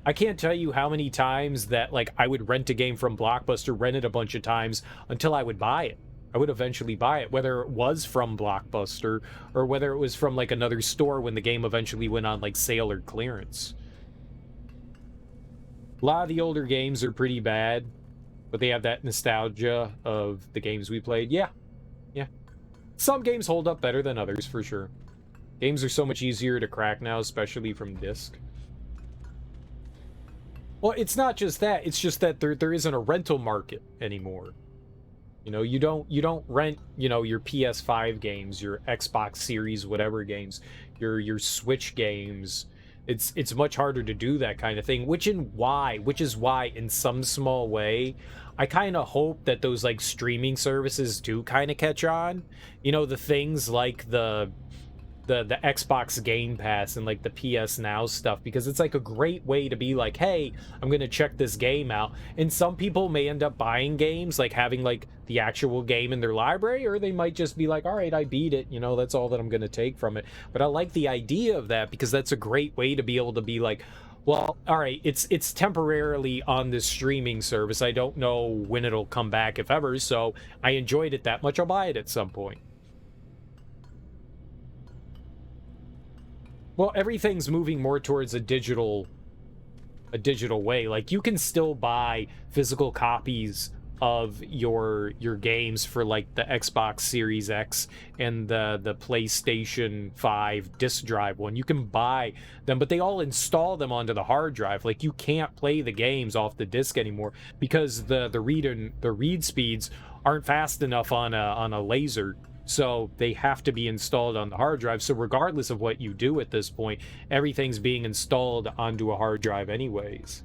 I can't tell you how many times that, like, I would rent a game from Blockbuster, rent it a bunch of times, until I would buy it. I would eventually buy it, whether it was from Blockbuster or whether it was from like another store when the game eventually went on like sale or clearance. A lot of the older games are pretty bad, but they have that nostalgia of the games we played. Yeah. Some games hold up better than others, for sure. Games are so much easier to crack now, especially from disc. Well, it's not just that. It's just that there isn't a rental market anymore. You know, you don't rent, you know, your PS5 games, your Xbox Series, whatever games, your Switch games. It's much harder to do that kind of thing, which is why in some small way I kind of hope that those like streaming services do kind of catch on. You know, the things like the Xbox Game Pass and like the PS Now stuff, because it's like a great way to be like, hey, I'm gonna check this game out. And some people may end up buying games, like having like the actual game in their library, or they might just be like, all right, I beat it, you know, that's all that I'm gonna take from it. But I like the idea of that, because that's a great way to be able to be like, well, all right, it's temporarily on this streaming service, I don't know when it'll come back, if ever, so I enjoyed it that much, I'll buy it at some point. Well, everything's moving more towards a digital way. Like, you can still buy physical copies of your games for like the Xbox Series X and the PlayStation 5 disc drive one. You can buy them, but they all install them onto the hard drive. Like, you can't play the games off the disc anymore because the read speeds aren't fast enough on a laser. So they have to be installed on the hard drive. So regardless of what you do at this point, everything's being installed onto a hard drive anyways.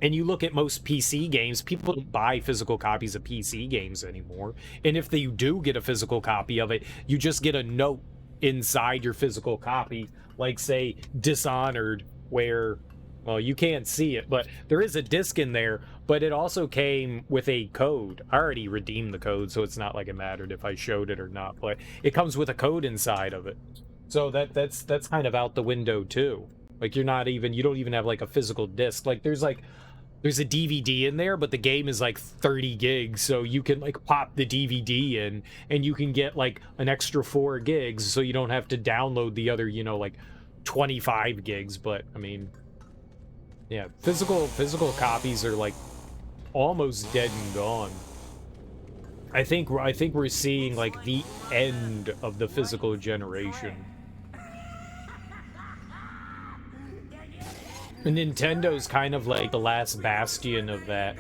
And you look at most PC games, people don't buy physical copies of PC games anymore. And if you do get a physical copy of it, you just get a note inside your physical copy, like say Dishonored, where, well, you can't see it, but there is a disc in there, but it also came with a code. I already redeemed the code, so it's not like it mattered if I showed it or not, but it comes with a code inside of it. So that's kind of out the window too. Like, you don't even have like a physical disc. Like, there's a DVD in there, but the game is like 30 gigs, so you can like pop the DVD in and you can get like an extra 4 gigs, so you don't have to download the other, you know, like 25 gigs. But I mean, yeah, physical copies are like almost dead and gone. I think we're seeing like the end of the physical generation. And Nintendo's kind of like the last bastion of that.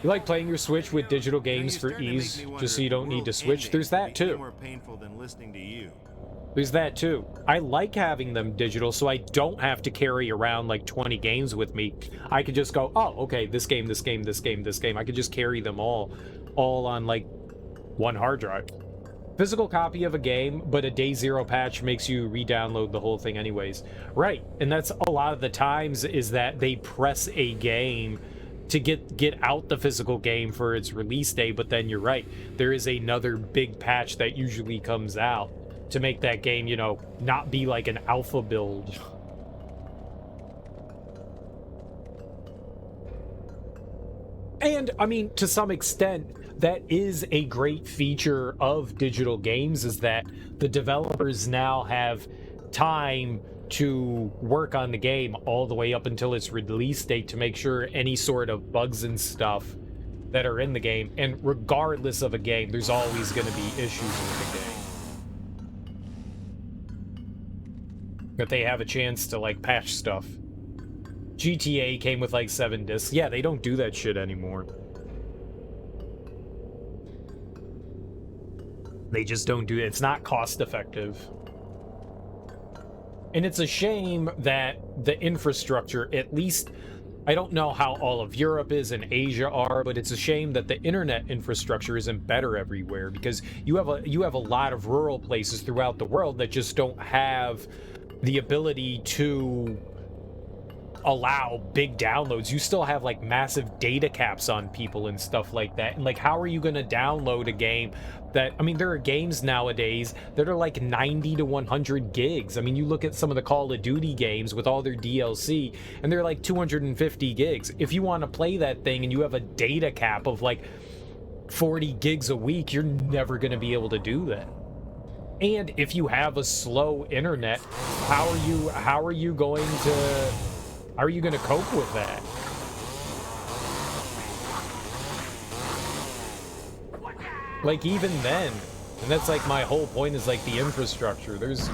You like playing your Switch with digital games for ease, just so you don't need to switch? There's that too. More painful than listening to you. There's that too. I like having them digital so I don't have to carry around like 20 games with me. I could just go, oh, okay, this game, this game, this game, this game. I could just carry them all on like one hard drive. Physical copy of a game, but a day zero patch makes you re-download the whole thing anyways. Right, and that's a lot of the times is that they press a game to get out the physical game for its release date, but then you're right, there is another big patch that usually comes out to make that game, you know, not be like an alpha build. And I mean, to some extent, that is a great feature of digital games, is that the developers now have time to work on the game all the way up until its release date to make sure any sort of bugs and stuff that are in the game, and regardless of a game, there's always going to be issues with the game, that they have a chance to like patch stuff. GTA came with like 7 discs. Yeah, they don't do that shit anymore. They just don't do it. It's not cost effective. And it's a shame that the infrastructure, at least, I don't know how all of Europe is and Asia are, but it's a shame that the internet infrastructure isn't better everywhere, because you have a lot of rural places throughout the world that just don't have the ability to allow big downloads. You still have like massive data caps on people and stuff like that. And like, how are you going to download a game that, I mean, there are games nowadays that are like 90 to 100 gigs. I mean, you look at some of the Call of Duty games with all their DLC and they're like 250 gigs. If you want to play that thing and you have a data cap of like 40 gigs a week, you're never going to be able to do that. And if you have a slow internet, how are you going to cope with that? Like, even then, and that's like my whole point, is like the infrastructure. Those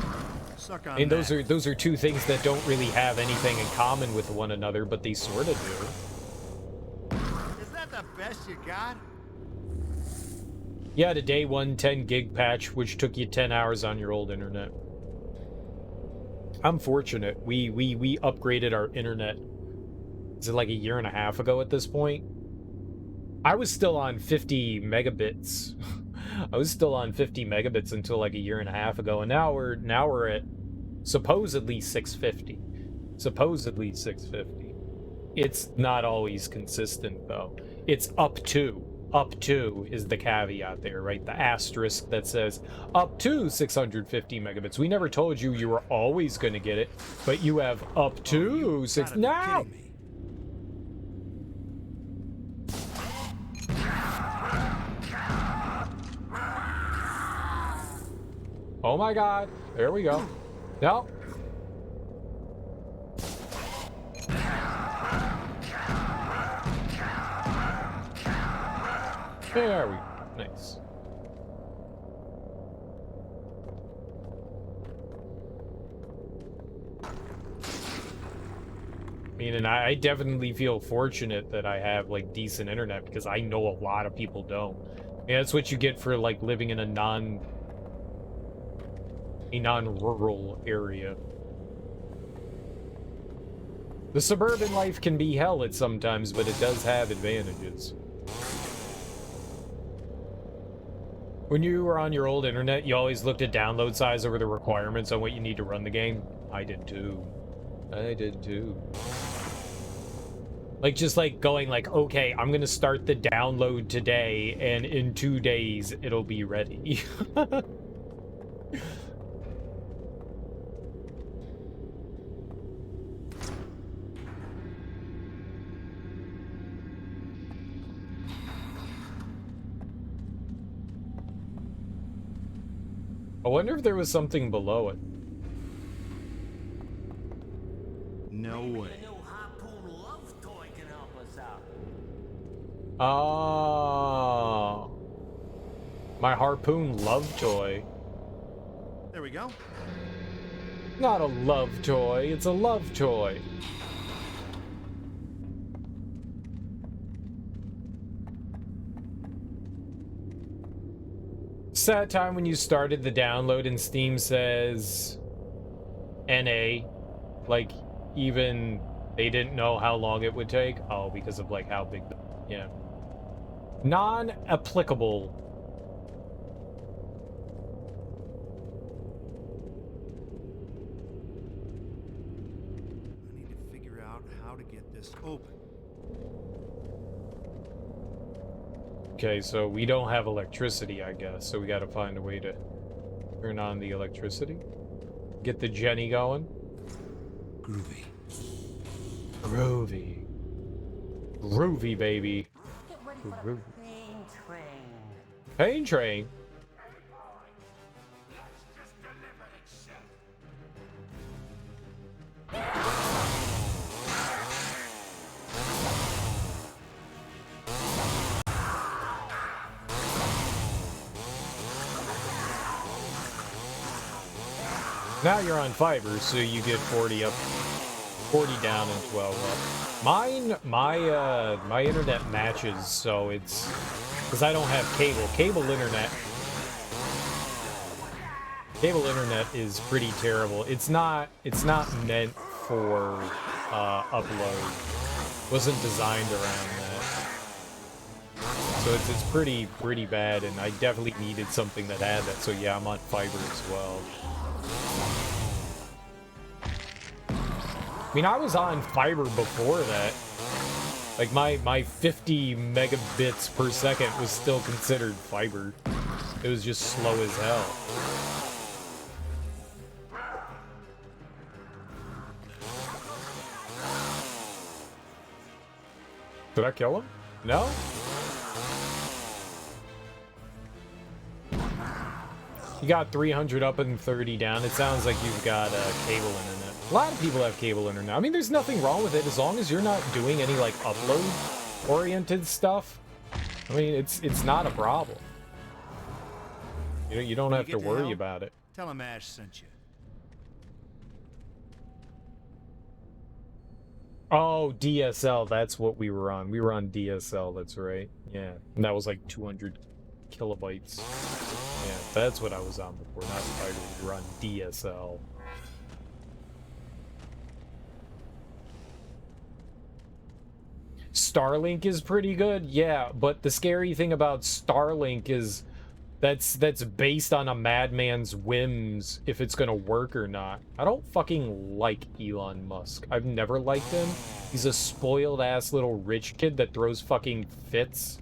are two things that don't really have anything in common with one another, but they sort of do. Is that the best you got? Yeah, the day one 10 gig patch, which took you 10 hours on your old internet. I'm fortunate. We upgraded our internet. Is it like a year and a half ago at this point? I was still on 50 megabits. I was still on 50 megabits until like a year and a half ago, and now we're at supposedly 650. Supposedly 650. It's not always consistent though. It's up to. Up to is the caveat there, right? The asterisk that says up to 650 megabits. We never told you you were always going to get it, but you have up to six. Now! Oh my god. There we go. No. There we go. Nice. I mean, and I definitely feel fortunate that I have like decent internet, because I know a lot of people don't. Yeah, that's what you get for like living in a non-rural area. The suburban life can be hell at sometimes, but it does have advantages. When you were on your old internet, you always looked at download size over the requirements on what you need to run the game? I did too. I did too. Like, just like going like, okay, I'm gonna start the download today, and in 2 days it'll be ready. I wonder if there was something below it. No way. The new harpoon love toy can help us out. Oh. My harpoon love toy. There we go. Not a love toy, it's a love toy. Sad time when you started the download and Steam says NA, like even they didn't know how long it would take. Oh, because of like how big the, yeah. Non-applicable. I need to figure out how to get this open. Okay, so we don't have electricity, I guess, so we gotta find a way to turn on the electricity. Get the Jenny going. Groovy. Groovy. Groovy, baby. Get ready for the pain train. Pain train. Now you're on fiber, so you get 40 up, 40 down and 12 up. My internet matches, so it's because I don't have cable. Cable internet is pretty terrible. It's not meant for upload. Wasn't designed around that. So it's pretty bad, and I definitely needed something that had that. So yeah, I'm on fiber as well. I mean, I was on fiber before that. Like, my 50 megabits per second was still considered fiber. It was just slow as hell. Did I kill him? No? You got 300 up and 30 down. It sounds like you've got cable internet. A lot of people have cable internet. I mean, there's nothing wrong with it as long as you're not doing any, like, upload-oriented stuff. I mean, it's not a problem. You don't have to worry about it. Tell him Ash sent you. Oh, DSL, that's what we were on. We were on DSL, that's right. Yeah, and that was like 200 kilobytes. Yeah, that's what I was on before, not fiber. We were on DSL. Starlink is pretty good, yeah, but the scary thing about Starlink is that's based on a madman's whims if it's gonna work or not. I don't fucking like Elon Musk. I've never liked him. He's a spoiled ass little rich kid that throws fucking fits.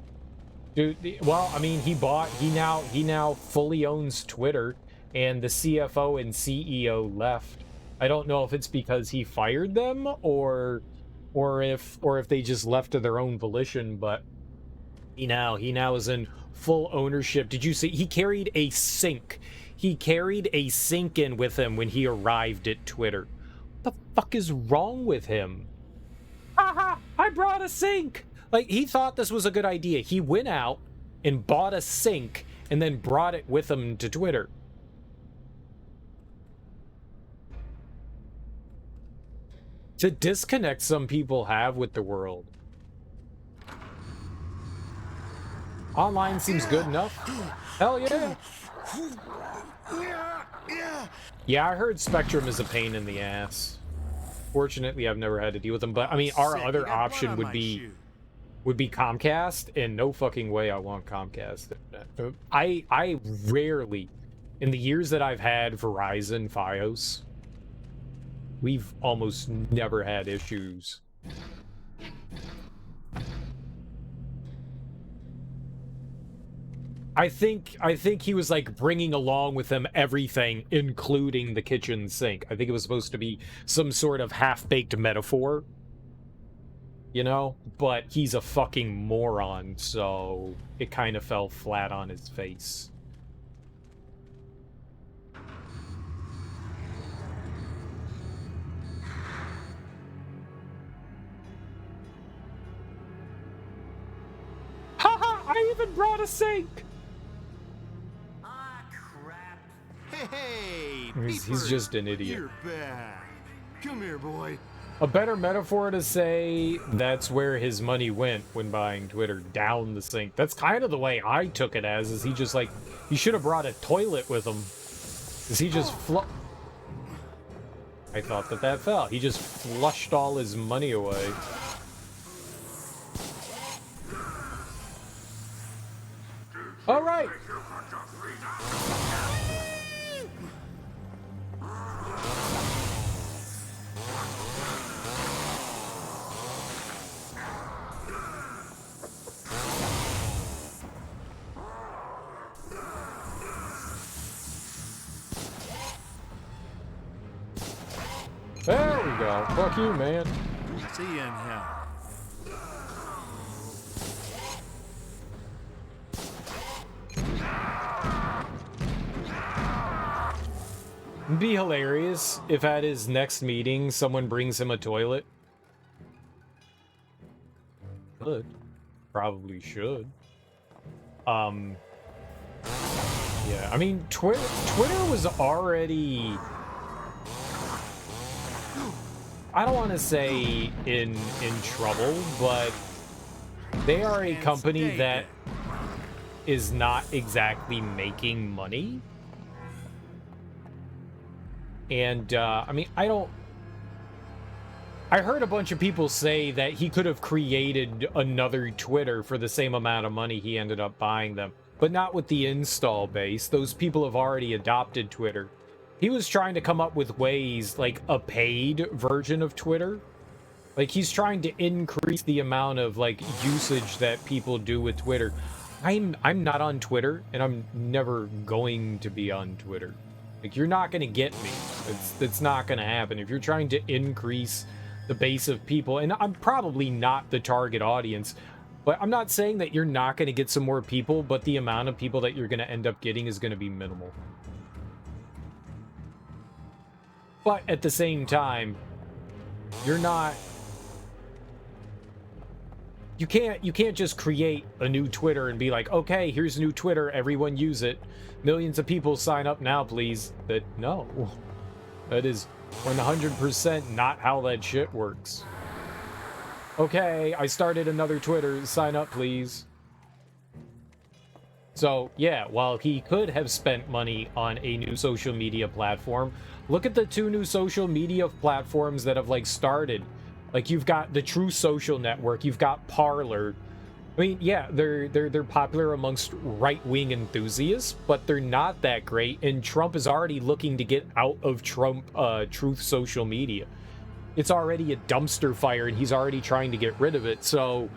Dude, well, I mean, he now fully owns Twitter, and the CFO and CEO left. I don't know if it's because he fired them or if they just left of their own volition, but he now is in full ownership. Did you see he carried a sink? He carried a sink in with him when he arrived at Twitter. What the fuck is wrong with him? Haha, I brought a sink. Like, he thought this was a good idea. He went out and bought a sink and then brought it with him to Twitter. To disconnect some people have with the world. Online seems good enough. Hell yeah. Yeah, I heard Spectrum is a pain in the ass. Fortunately, I've never had to deal with them, but I mean, our other option would be Comcast, and no fucking way I want Comcast. I rarely, in the years that I've had Verizon Fios, we've almost never had issues. I think he was like bringing along with him everything, including the kitchen sink. I think it was supposed to be some sort of half-baked metaphor, you know? But he's a fucking moron, so it kind of fell flat on his face. Haha! I even brought a sink! Hey, he's just an idiot. You're back. Come here, boy. A better metaphor to say that's where his money went when buying Twitter, down the sink. That's kind of the way I took it as, is he just like, he should have brought a toilet with him. Is he just I thought that fell. He just flushed all his money away. All right. So, fuck you, man. See you in hell. It'd be hilarious if at his next meeting someone brings him a toilet. Could. Probably should. Yeah, I mean, Twitter was already... I don't want to say in trouble, but they are a company that is not exactly making money. And, I mean, I heard a bunch of people say that he could have created another Twitter for the same amount of money he ended up buying them, but not with the install base. Those people have already adopted Twitter. He was trying to come up with ways, like a paid version of Twitter. Like, he's trying to increase the amount of, like, usage that people do with Twitter. I'm not on Twitter, and I'm never going to be on Twitter. Like, you're not going to get me. It's not going to happen. If you're trying to increase the base of people, and I'm probably not the target audience, but I'm not saying that you're not going to get some more people, but the amount of people that you're going to end up getting is going to be minimal. But at the same time, you're not... You can't just create a new Twitter and be like, okay, here's a new Twitter, everyone use it. Millions of people sign up now, please. No. That is 100% not how that shit works. Okay, I started another Twitter, sign up, please. So, yeah, while he could have spent money on a new social media platform, look at the 2 new social media platforms that have, like, started. Like, you've got the True Social Network, you've got Parler. I mean, yeah, they're popular amongst right-wing enthusiasts, but they're not that great, and Trump is already looking to get out of Truth Social Media. It's already a dumpster fire, and he's already trying to get rid of it, so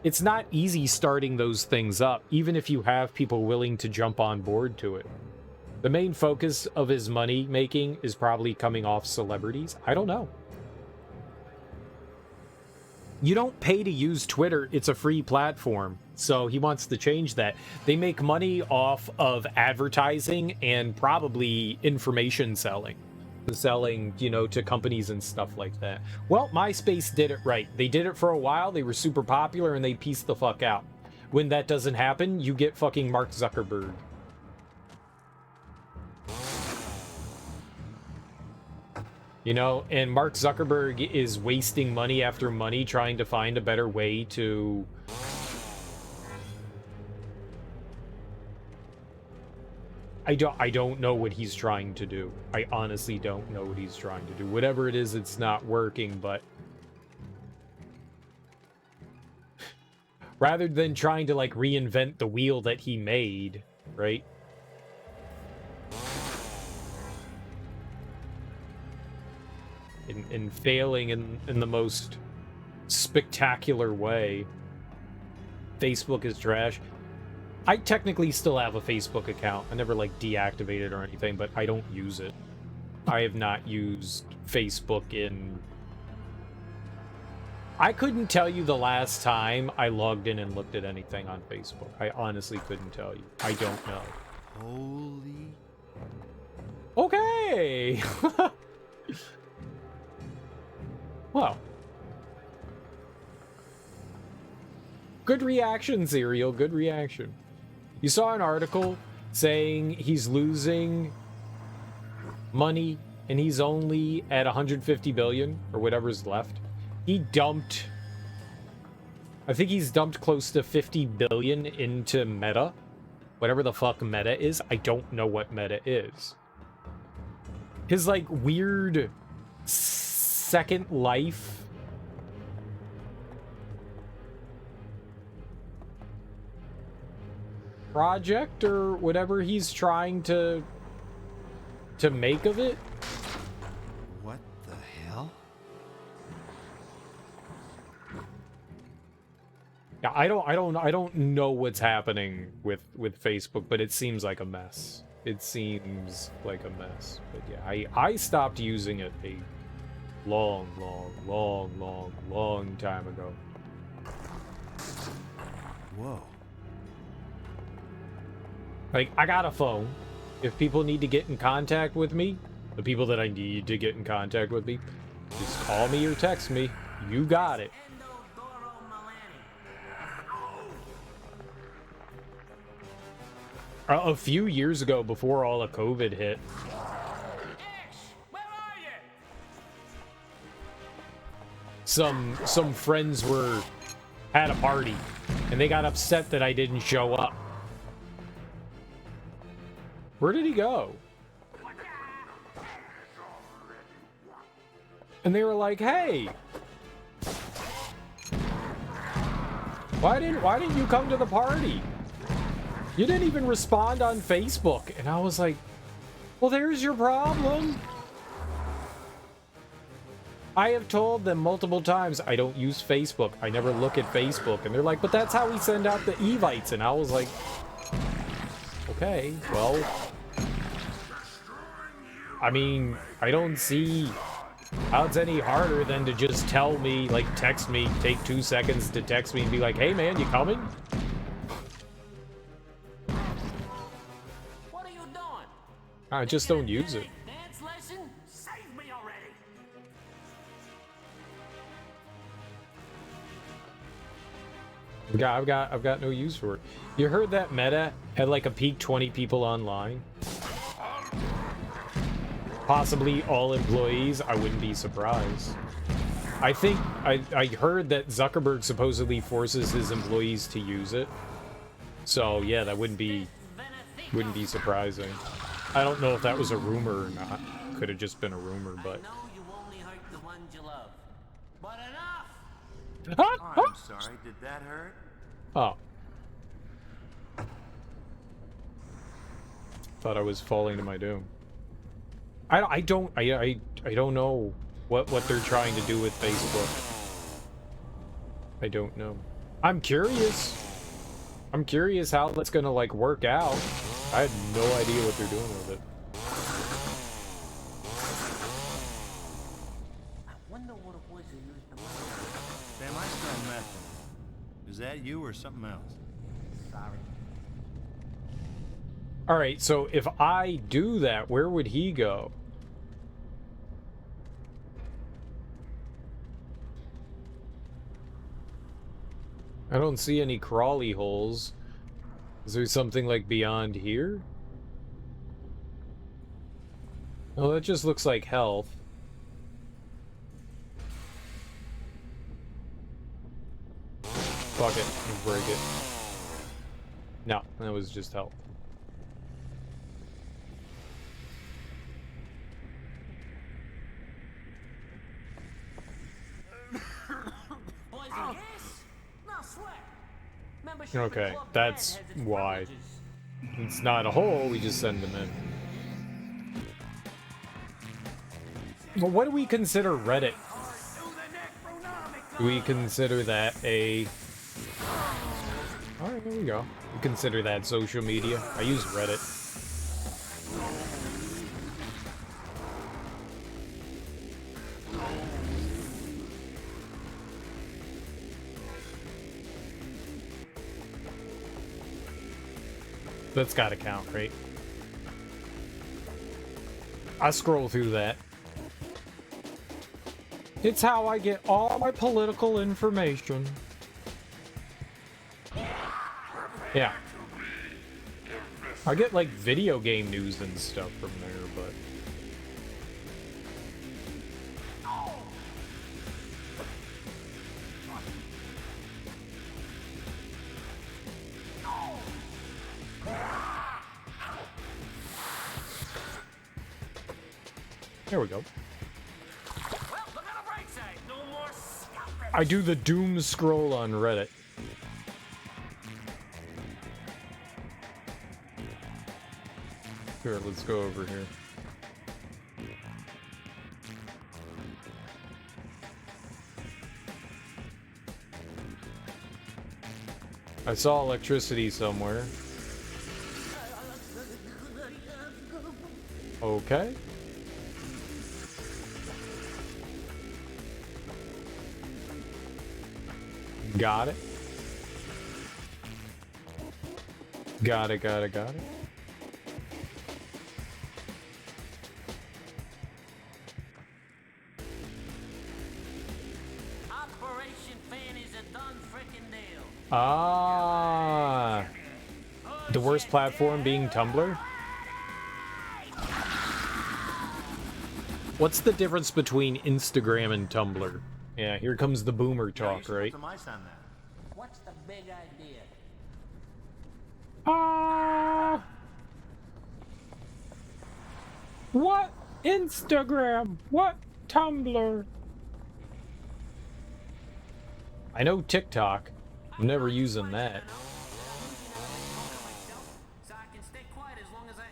it's not easy starting those things up, even if you have people willing to jump on board to it. The main focus of his money making is probably coming off celebrities. I don't know. You don't pay to use Twitter, it's a free platform. So he wants to change that. They make money off of advertising and probably information selling. Selling, you know, to companies and stuff like that. Well, MySpace did it right. They did it for a while, they were super popular, and they pieced the fuck out. When that doesn't happen, you get fucking Mark Zuckerberg. You know, and Mark Zuckerberg is wasting money after money trying to find a better way to... I don't know what he's trying to do. I honestly don't know what he's trying to do. Whatever it is, it's not working, but... Rather than trying to, like, reinvent the wheel that he made, right? In failing in the most spectacular way. Facebook is trash. I technically still have a Facebook account. I never, like, deactivated or anything, but I don't use it. I have not used Facebook in... I couldn't tell you the last time I logged in and looked at anything on Facebook. I honestly couldn't tell you. I don't know. Holy... Okay! Well. Good reaction, Serial. Good reaction. You saw an article saying he's losing money and he's only at 150 billion or whatever's left. He dumped... I think he's dumped close to 50 billion into Meta. Whatever the fuck Meta is. I don't know what Meta is. His, like, weird... Second Life project or whatever he's trying to make of it. What the hell? Yeah, I don't know what's happening with Facebook, but it seems like a mess. It seems like a mess. But yeah, I stopped using it Long, long, long, long, long time ago. Whoa. Like, I got a phone. If people need to get in contact with me, the people that I need to get in contact with me, just call me or text me. You got it. A few years ago, before all of COVID hit, some friends had a party, and they got upset that I didn't show up. Where did he go? And they were like, "Hey, why didn't you come to the party? You didn't even respond on Facebook." And I was like, "Well, there's your problem." I have told them multiple times I don't use Facebook. I never look at Facebook. And they're like, "But that's how we send out the Evites." And I was like, "Okay, well, I mean, I don't see how it's any harder than to just tell me, like, text me, take 2 seconds to text me and be like, 'Hey man, you coming?'" What are you doing? I just don't use it. Dance lesson? Save me already. I've got no use for it. You heard that Meta had like a peak 20 people online? Possibly all employees. I wouldn't be surprised. I think I heard that Zuckerberg supposedly forces his employees to use it. So yeah, that wouldn't be surprising. I don't know if that was a rumor or not. Could have just been a rumor, but. I know you only hurt the ones you love. But enough! Oh, I'm sorry. Did that hurt? Oh. Thought I was falling to my doom. I don't know what they're trying to do with Facebook. I don't know. I'm curious. I'm curious how that's gonna like work out. I had no idea what they're doing with it. I wonder what it was you used the most. Sam, I smell meth. Is that you or something else? Sorry. Alright, so if I do that, where would he go? I don't see any crawly holes. Is there something like beyond here? Oh, that just looks like health. Fuck it, we'll break it. No, that was just health. Okay, that's why. It's not a hole, we just send them in. Well, what do we consider Reddit? Do we consider that a... Alright, there we go. We consider that social media. I use Reddit. That's gotta count, right? I scroll through that. It's how I get all my political information. Yeah. I get like video game news and stuff from there, but... There we go. I do the doom scroll on Reddit. Here, let's go over here. I saw electricity somewhere. Okay. Got it. Got it. Operation Fan is a done frickin' deal. Ah. The worst platform being Tumblr? What's the difference between Instagram and Tumblr? Yeah, here comes the boomer talk, right? What's the big idea? Ah. What Instagram? What Tumblr? I know TikTok. I'm never using that. So I can stay quiet as long as I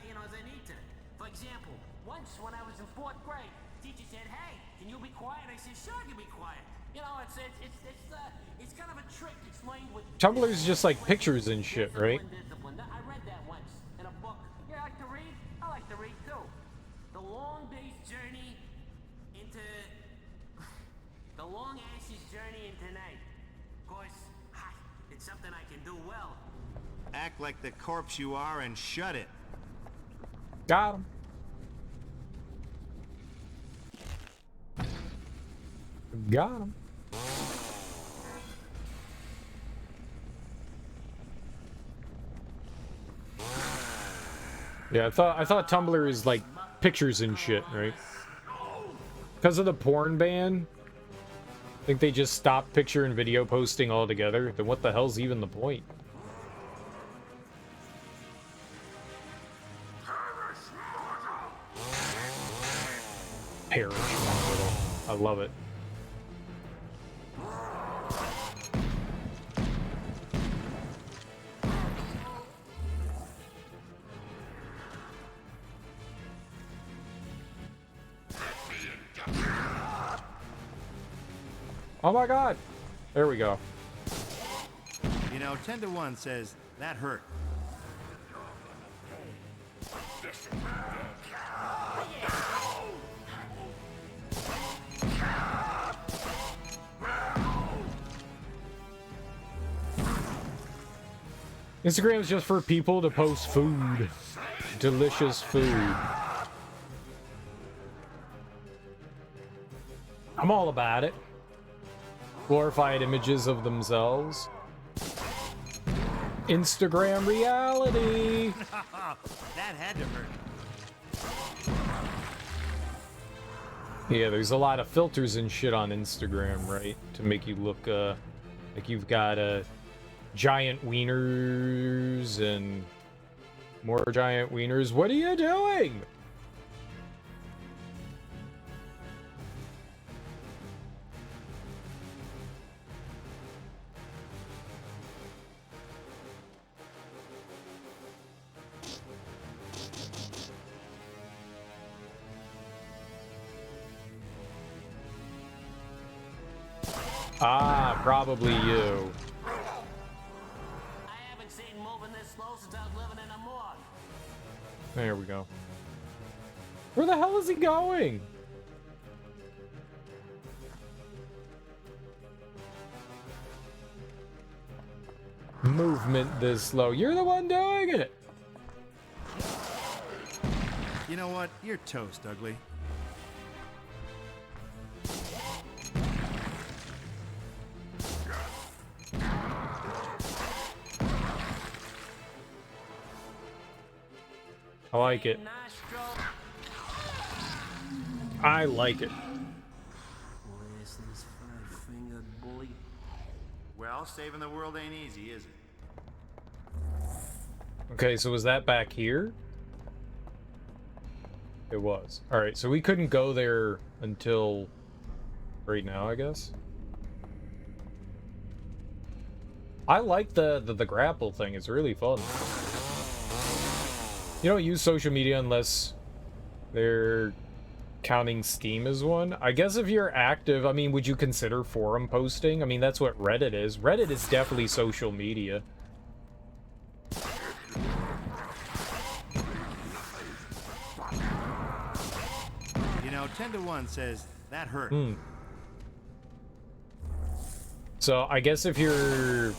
need to. For example, once when I was in 4th grade, teacher said, "Hey, can you be quiet?" I said, "Sure, I can be quiet." You know, it's kind of a trick explained with. Tumblr's just like pictures and shit, right? Discipline. I read that once in a book. Yeah, I like to read. I like to read too. The long day's journey into the long ass's journey into night. Of course, it's something I can do well. Act like the corpse you are and shut it. Got him. Got him. Yeah, I thought Tumblr is like pictures and shit, right? Because of the porn ban, I think they just stopped picture and video posting altogether. Then what the hell's even the point? Perish mortal. I love it. Oh my god! There we go. You know, 10 to 1 says that hurt. Instagram is just for people to post food. Delicious food. I'm all about it. Glorified images of themselves. Instagram reality. That had to hurt. Yeah, there's a lot of filters and shit on Instagram, right? To make you look like you've got giant wieners and more giant wieners. What are you doing? Ah, probably you. I haven't seen moving this slow since I was living in a morgue. There we go. Where the hell is he going? Movement this slow. You're the one doing it. You know what? You're toast, ugly. I like it. I like it. Well, saving the world ain't easy, is it? Okay, so was that back here? It was. Alright, so we couldn't go there until right now, I guess. I like the grapple thing. It's really fun. You don't use social media unless they're counting Steam as one. I guess if you're active, I mean, would you consider forum posting? I mean, that's what Reddit is. Reddit is definitely social media. You know, 10 to 1 says that hurt. So I guess if you're...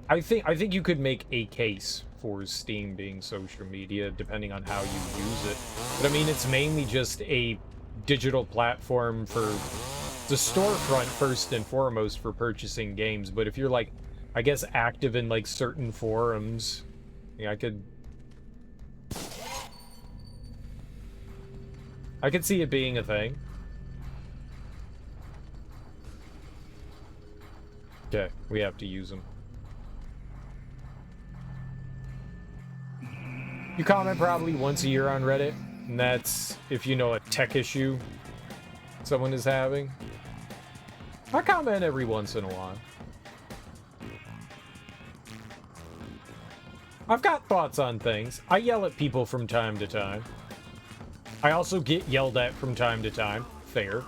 I think you could make a case for Steam being social media, depending on how you use it. But I mean, it's mainly just a digital platform for the storefront first and foremost for purchasing games. But if you're like, I guess, active in like certain forums, yeah, I could see it being a thing. Okay, we have to use them. You comment probably once a year on Reddit, and that's if you know a tech issue someone is having. I comment every once in a while. I've got thoughts on things. I yell at people from time to time. I also get yelled at from time to time. Fair.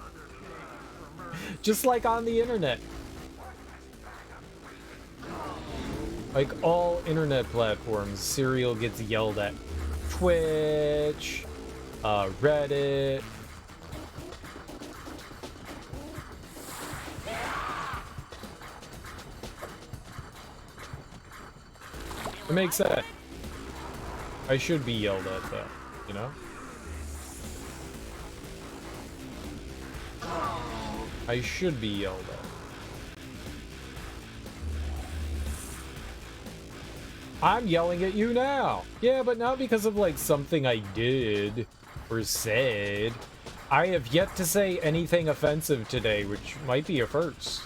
Just like on the internet. Like all internet platforms, Serial gets yelled at. Twitch, Reddit. It makes sense. I should be yelled at though, you know? I should be yelled at. I'm yelling at you now. Yeah, but not because of like something I did or said. I have yet to say anything offensive today, which might be a first.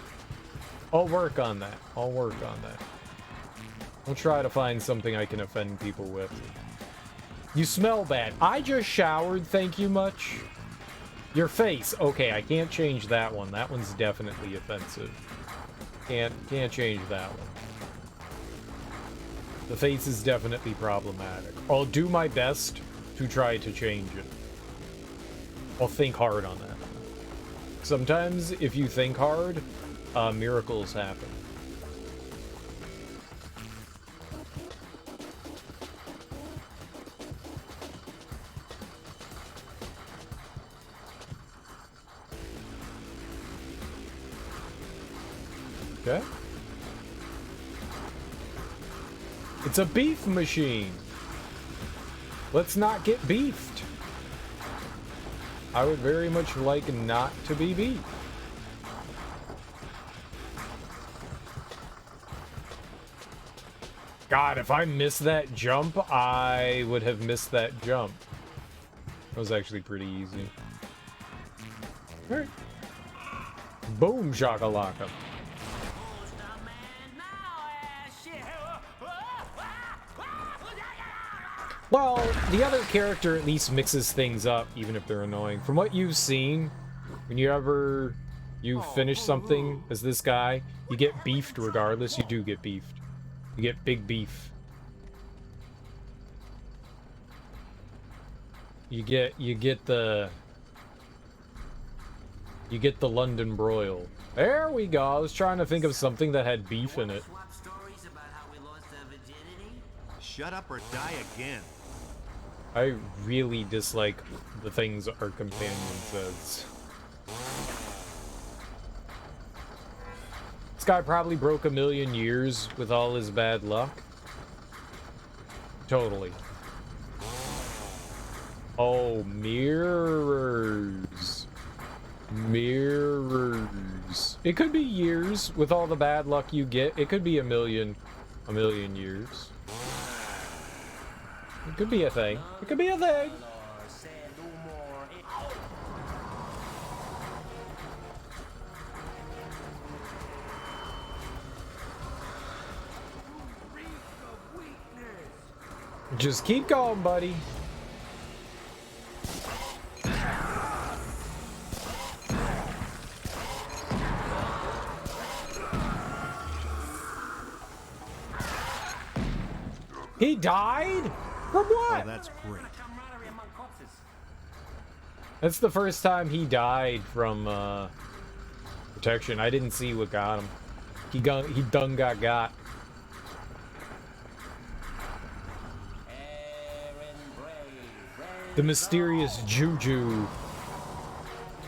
I'll work on that. I'll work on that. I'll try to find something I can offend people with. You smell bad. I just showered, thank you much. Your face. Okay, I can't change that one. That one's definitely offensive. Can't change that one. The face is definitely problematic. I'll do my best to try to change it. I'll think hard on that. Sometimes, if you think hard, miracles happen. Okay. It's a beef machine. Let's not get beefed. I would very much like not to be beefed. God, if I missed that jump, I would have missed that jump. That was actually pretty easy. Alright. Boom shakalaka. Well, the other character at least mixes things up, even if they're annoying. From what you've seen, when you finish something as this guy, you get beefed regardless. You do get beefed. You get big beef. You get the London broil. There we go. I was trying to think of something that had beef in it. Shut up or die again. I really dislike the things our companion says. This guy probably broke 1,000,000 years with all his bad luck. Totally. Oh, mirrors. Mirrors. It could be years with all the bad luck you get. It could be a million years. It could be a thing. It could be a thing. Just keep going, buddy. He died? From what? Oh, that's great. That's the first time he died from protection. I didn't see what got him. He done got. The mysterious Juju.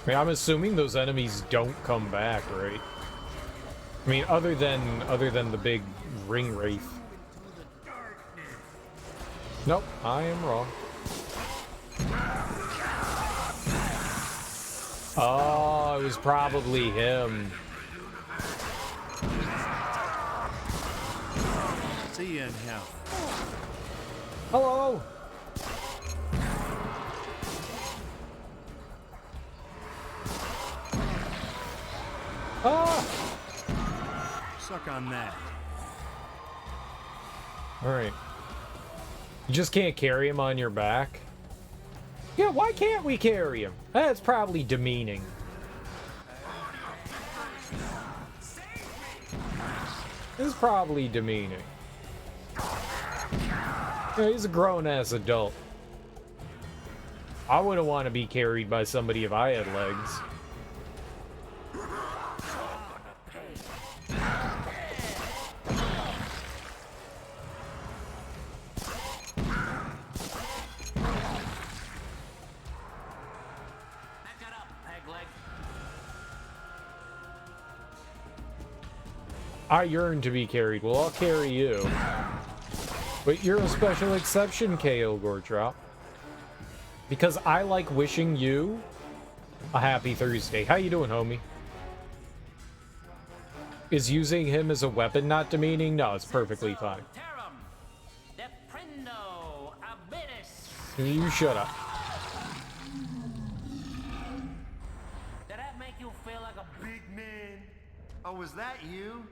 I mean, I'm assuming those enemies don't come back, right? I mean, other than the big ring wraith. Nope, I am wrong. Oh, it was probably him. See you in hell. Hello. Ah! Suck on that. Alright. You just can't carry him on your back? Yeah, why can't we carry him? That's probably demeaning. It's probably demeaning. Yeah, he's a grown-ass adult. I wouldn't want to be carried by somebody if I had legs. I yearn to be carried. Well, I'll carry you. But you're a special exception, KO Gortrop. Because I like wishing you a happy Thursday. How you doing, homie? Is using him as a weapon not demeaning? No, it's perfectly fine. You shut up. Did that make you feel like a big man? Oh, was that you?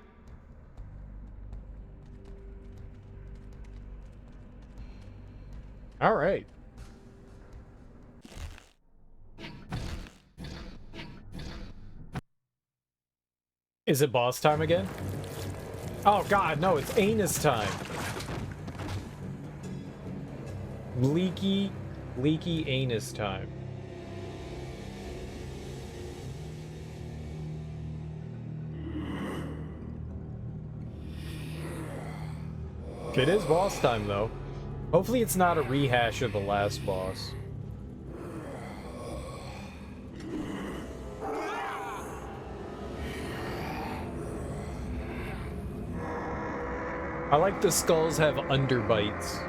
All right. Is it boss time again? Oh god, no, it's anus time. Leaky anus time. It is boss time, though. Hopefully it's not a rehash of the last boss. I like the skulls have underbites.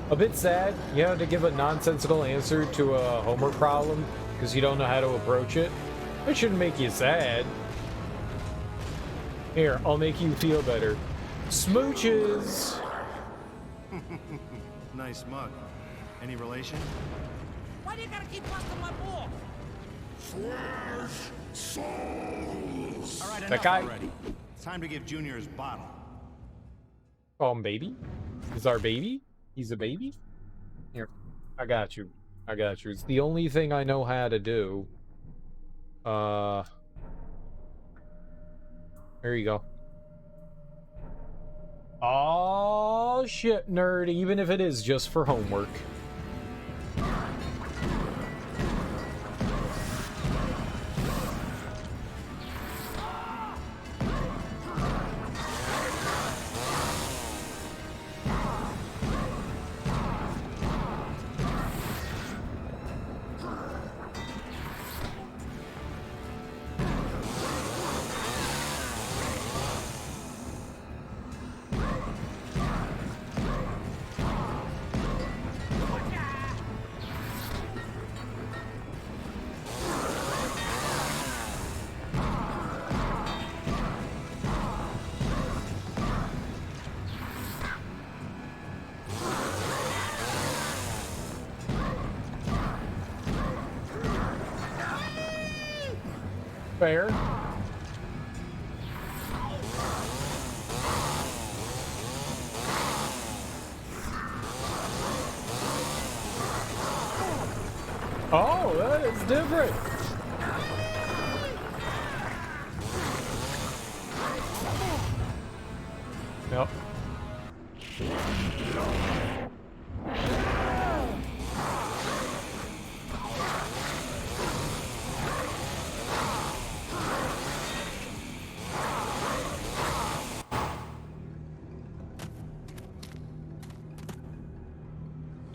A bit sad, you had to give a nonsensical answer to a homework problem because you don't know how to approach it. It shouldn't make you sad. Here, I'll make you feel better. Smooches! Nice mug. Any relation? Why do you gotta keep busting my balls? All right, That enough guy. already. It's time to give Junior his bottle. Call him baby? Is our baby? He's a baby? Here, I got you. I got you. It's the only thing I know how to do. There you go. Oh shit, nerd, even if it is just for homework. Fair. Oh, that is different. Yep.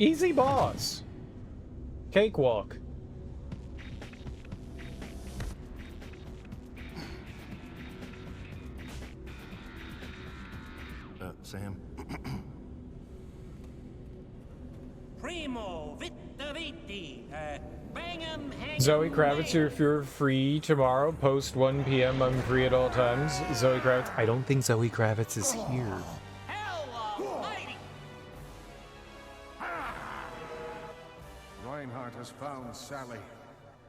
Easy boss. Cakewalk. Sam? Primo, Vita Viti, bang 'em, hang Zoe 'em, Kravitz, lay 'em. if you're free tomorrow, post 1 p.m. I'm free at all times. Zoe Kravitz. I don't think Zoe Kravitz is here. Hell almighty! Reinhardt has found Sally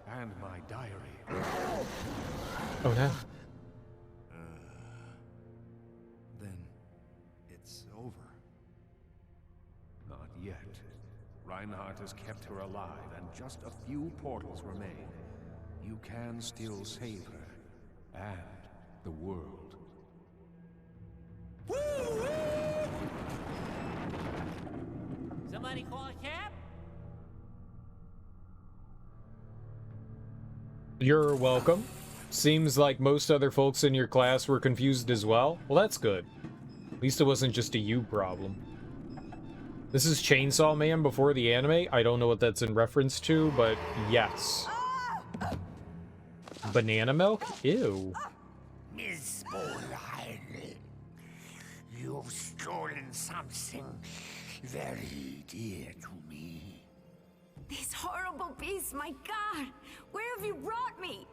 and my diary. Oh no. Then it's over. Not yet. Reinhardt has kept her alive, and just a few portals remain. You can still save her. And the world. Somebody call a cab? You're welcome. Seems like most other folks in your class were confused as well. Well, that's good. At least it wasn't just a you problem. This is Chainsaw Man before the anime. I don't know what that's in reference to, but yes. Banana milk? Ew. Miss Boline, you've stolen something very dear to me. These horrible beasts, my God! Where have you brought me?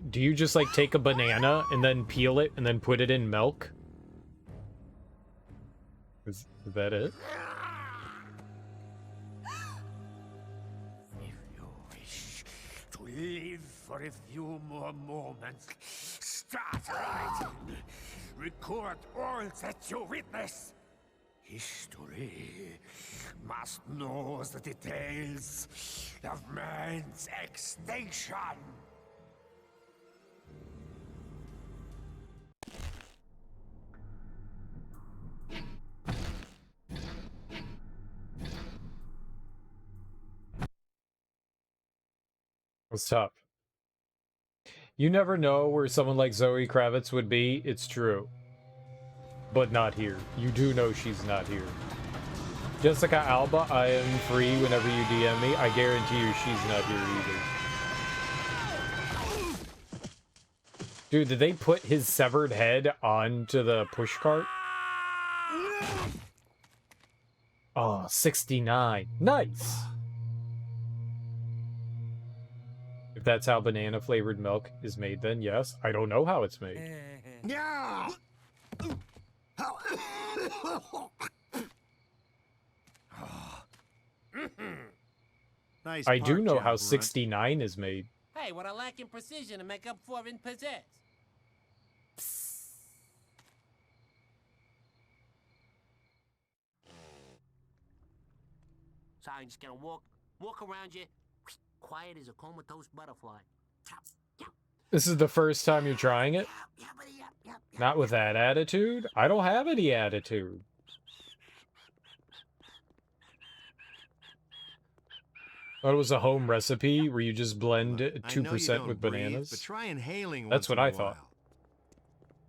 Do you just, like, take a banana and then peel it and then put it in milk? Is that it? If you wish to live for a few more moments, start writing. Record all that you witness. History must know the details of man's extinction. It's tough. You never know where someone like Zoe Kravitz would be. It's true. But not here. You do know she's not here. Jessica Alba, I am free whenever you DM me. I guarantee you she's not here either. Dude, did they put his severed head onto the pushcart? Oh, 69. Nice! If that's how banana-flavored milk is made, then yes. I don't know how it's made. Nice I do park know job, how Runt. 69 is made. Hey, what I lack in precision to make up for in possess. So I'm just gonna walk around you, quiet as a comatose butterfly. This is the first time you're trying it? Not with that attitude? I don't have any attitude. Thought it was a home recipe where you just blend I know you 2% don't with breathe, bananas. but try inhaling That's once what in a I thought. while.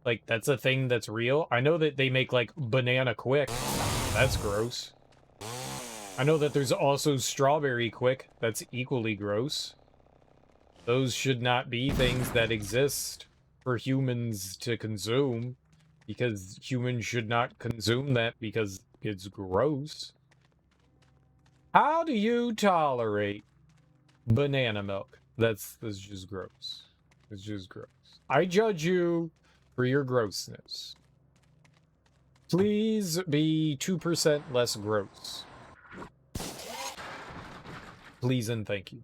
Like, that's a thing that's real. I know that they make, like, banana quick. That's gross. I know that there's also strawberry quick. That's equally gross. Those should not be things that exist for humans to consume, because humans should not consume that because it's gross. How do you tolerate banana milk? That's just gross. It's just gross. I judge you for your grossness. Please be 2% less gross. Please and thank you.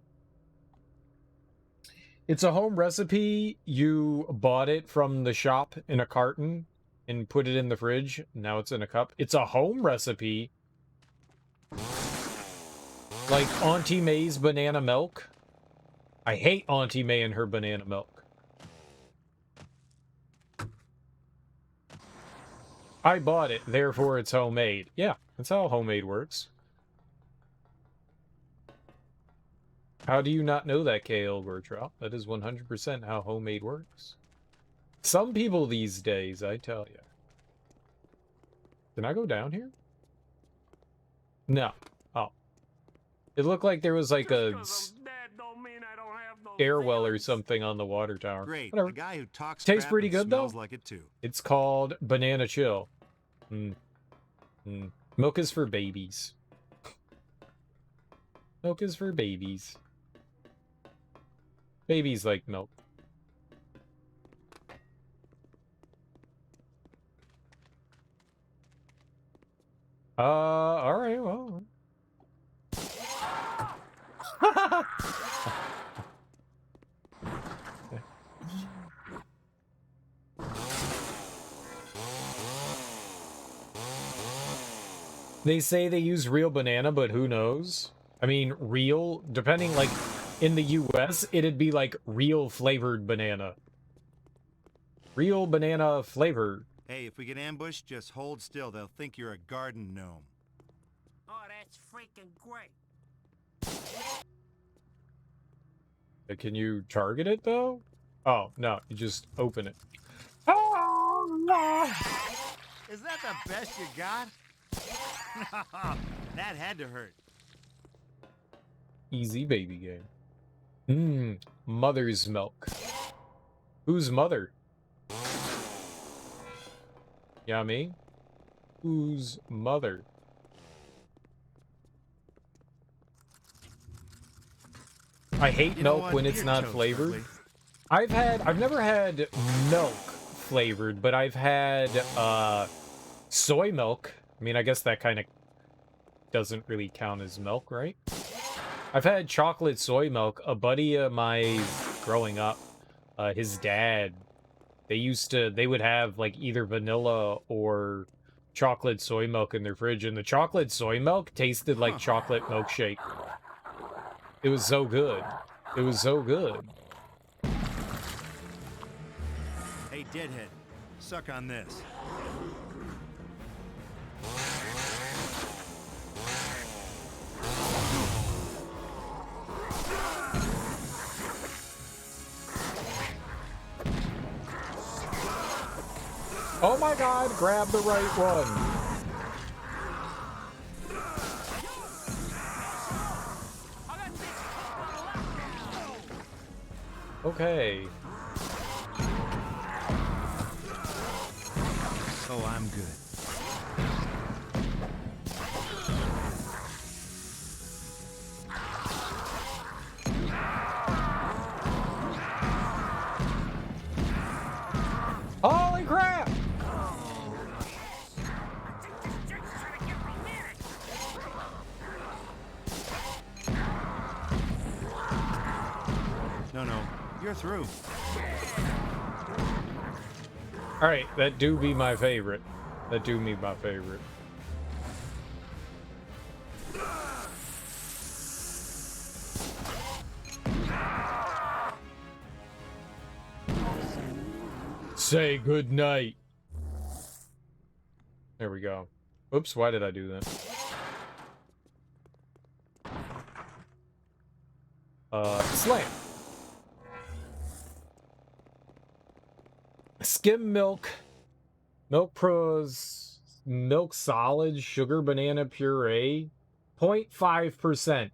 It's a home recipe. You bought it from the shop in a carton and put it in the fridge. Now it's in a cup. It's a home recipe. Like Auntie May's banana milk. I hate Auntie May and her banana milk. I bought it, therefore it's homemade. Yeah, that's how homemade works. How do you not know that, KL Bertrow? That is 100% how homemade works. Some people these days, I tell you. Can I go down here? No. Oh. It looked like there was like a... Dead don't mean I don't have no stairwell or feelings? something on the water tower. Great. Whatever. A guy who talks Tastes crap pretty and good, though. smells like it too. It's called Banana Chill. Milk is for babies. Milk is for babies. Babies like milk. Alright, well. They say they use real banana, but who knows? I mean, real, depending, like, in the US, it'd be like real flavored banana. Real banana flavor. Hey, if we get ambushed, just hold still. They'll think you're a garden gnome. Oh, that's freaking great. Can you target it, though? Oh, no, you just open it. Is that the best you got? That had to hurt. Easy baby game. Mother's milk. Who's mother? Yeah, me? Who's mother? I hate milk when it's not flavored. I've never had milk flavored, but I've had soy milk. I mean, I guess that kind of doesn't really count as milk, right? I've had chocolate soy milk. A buddy of mine growing up, his dad, they would have like either vanilla or chocolate soy milk in their fridge, and the chocolate soy milk tasted like chocolate milkshake. It was so good. It was so good. Hey, Deadhead, suck on this. Oh my god, grab the right one. Okay. Oh, I'm good. Holy crap! No, you're through. Alright, that do be my favorite. That do be my favorite. Say good night. There we go. Oops, why did I do that? Slam. Skim milk. Milk pros. Milk solid. Sugar banana puree. 0.5%.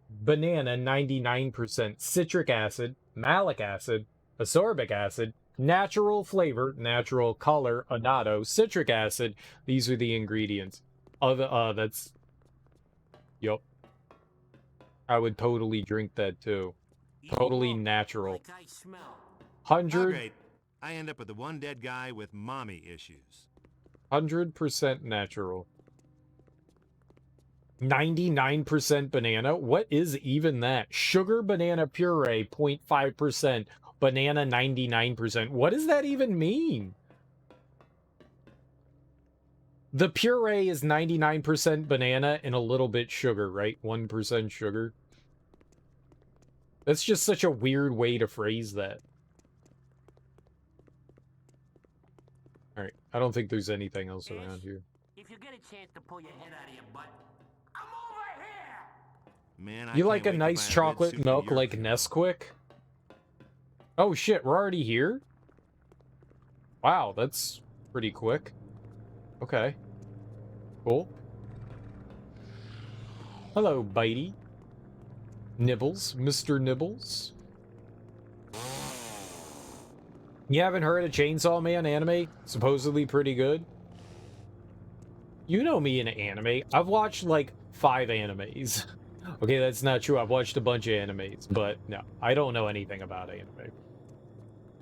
Banana 99%. Citric acid. Malic acid. Ascorbic acid. Natural flavor. Natural color. Annatto. Citric acid. These are the ingredients. That's... Yup. I would totally drink that too. Totally natural. Like I smell. 100... Great. I end up with the one dead guy with mommy issues. 100% natural. 99% banana? What is even that? Sugar banana puree, 0.5%. Banana, 99%. What does that even mean? The puree is 99% banana and a little bit sugar, right? 1% sugar. That's just such a weird way to phrase that. Alright, I don't think there's anything else around here. If you get a chance to pull your head out of your butt, I'm over here! Man, You like a nice chocolate milk like Nesquik? Oh shit, we're already here? Wow, that's pretty quick. Okay. Cool. Hello, Bitey. Nibbles, Mr. Nibbles. You haven't heard of Chainsaw Man anime? Supposedly pretty good. You know me in anime. I've watched like 5 animes. Okay, that's not true. I've watched a bunch of animes, but no, I don't know anything about anime.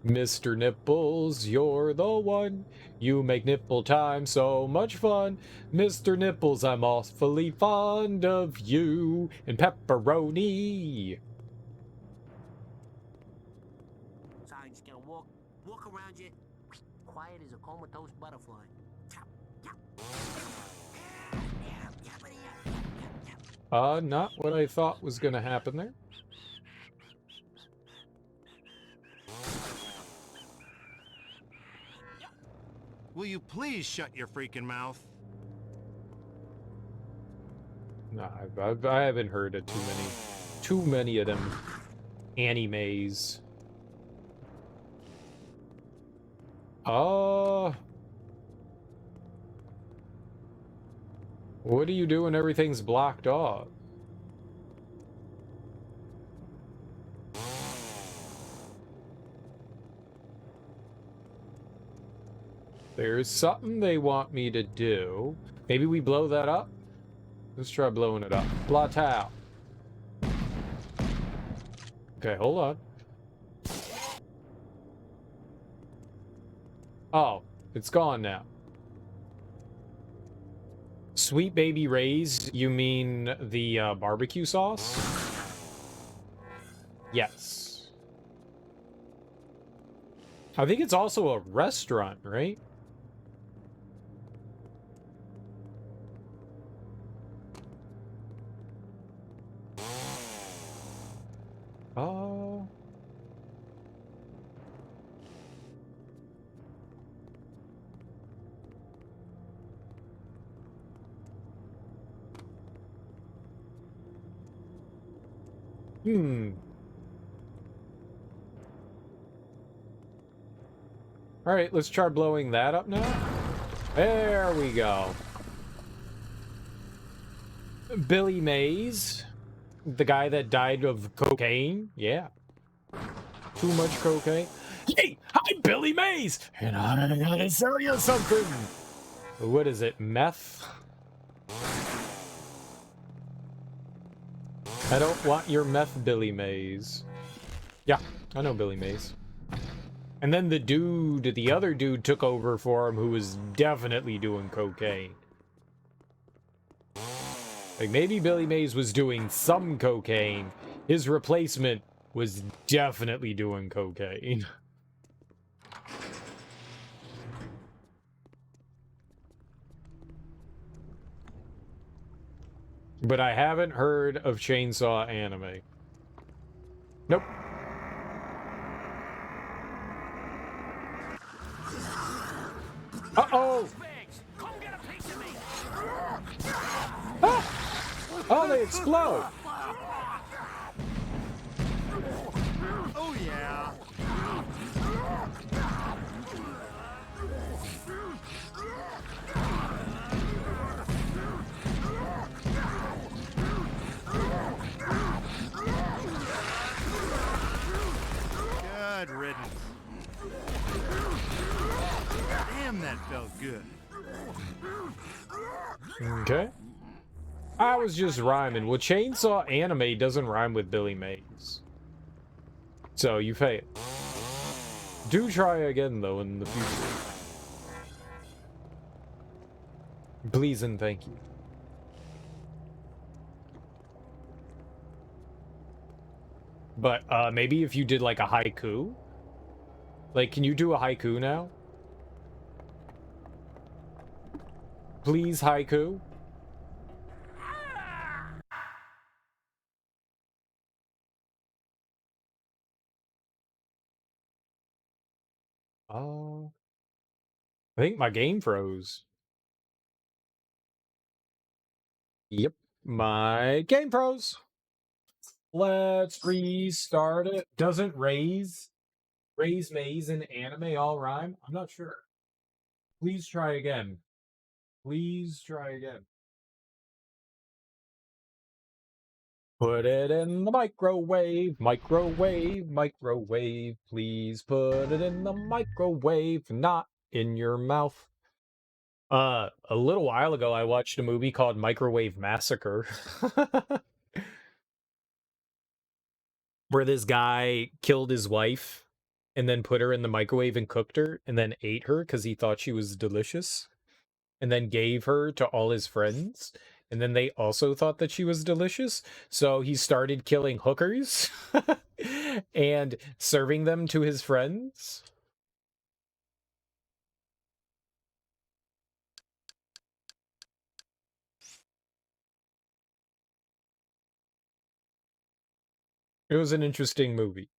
Mr. Nipples, you're the one. You make nipple time so much fun. Mr. Nipples, I'm awfully fond of you. And pepperoni. Sorry, just gonna walk around you, quiet as a comatose butterfly. Not what I thought was gonna happen there. Will you please shut your freaking mouth? Nah, I haven't heard of too many of them animes. What do you do when everything's blocked off? There's something they want me to do. Maybe we blow that up? Let's try blowing it up. Blot out. Okay, hold on. Oh, it's gone now. Sweet Baby Ray's, you mean the barbecue sauce? Yes. I think it's also a restaurant, right? Oh. Alright, let's try blowing that up now. There we go. Billy Mays. The guy that died of cocaine? Yeah. Too much cocaine. Hey, I'm Billy Mays, and I'm gonna sell you something. What is it, meth? I don't want your meth, Billy Mays. Yeah, I know Billy Mays. And then the other dude took over for him who was definitely doing cocaine. Like, maybe Billy Mays was doing some cocaine. His replacement was definitely doing cocaine. But I haven't heard of Chainsaw anime. Nope. Uh-oh! Ah! Oh, they explode! Oh, yeah. Good riddance. Damn, that felt good. Okay. I was just rhyming. Well, Chainsaw anime doesn't rhyme with Billy Mays. So, you failed. Do try again, though, in the future. Please and thank you. But, maybe if you did, like, a haiku? Like, can you do a haiku now? Please, haiku? Oh. I think my game froze. Yep. My game froze. Let's restart it. Doesn't raise maze in anime all rhyme? I'm not sure. Please try again. Please try again. Put it in the microwave, microwave, microwave. Please put it in the microwave, not in your mouth. A little while ago, I watched a movie called Microwave Massacre, where this guy killed his wife and then put her in the microwave and cooked her and then ate her because he thought she was delicious, and then gave her to all his friends. And then they also thought that she was delicious. So he started killing hookers and serving them to his friends. It was an interesting movie.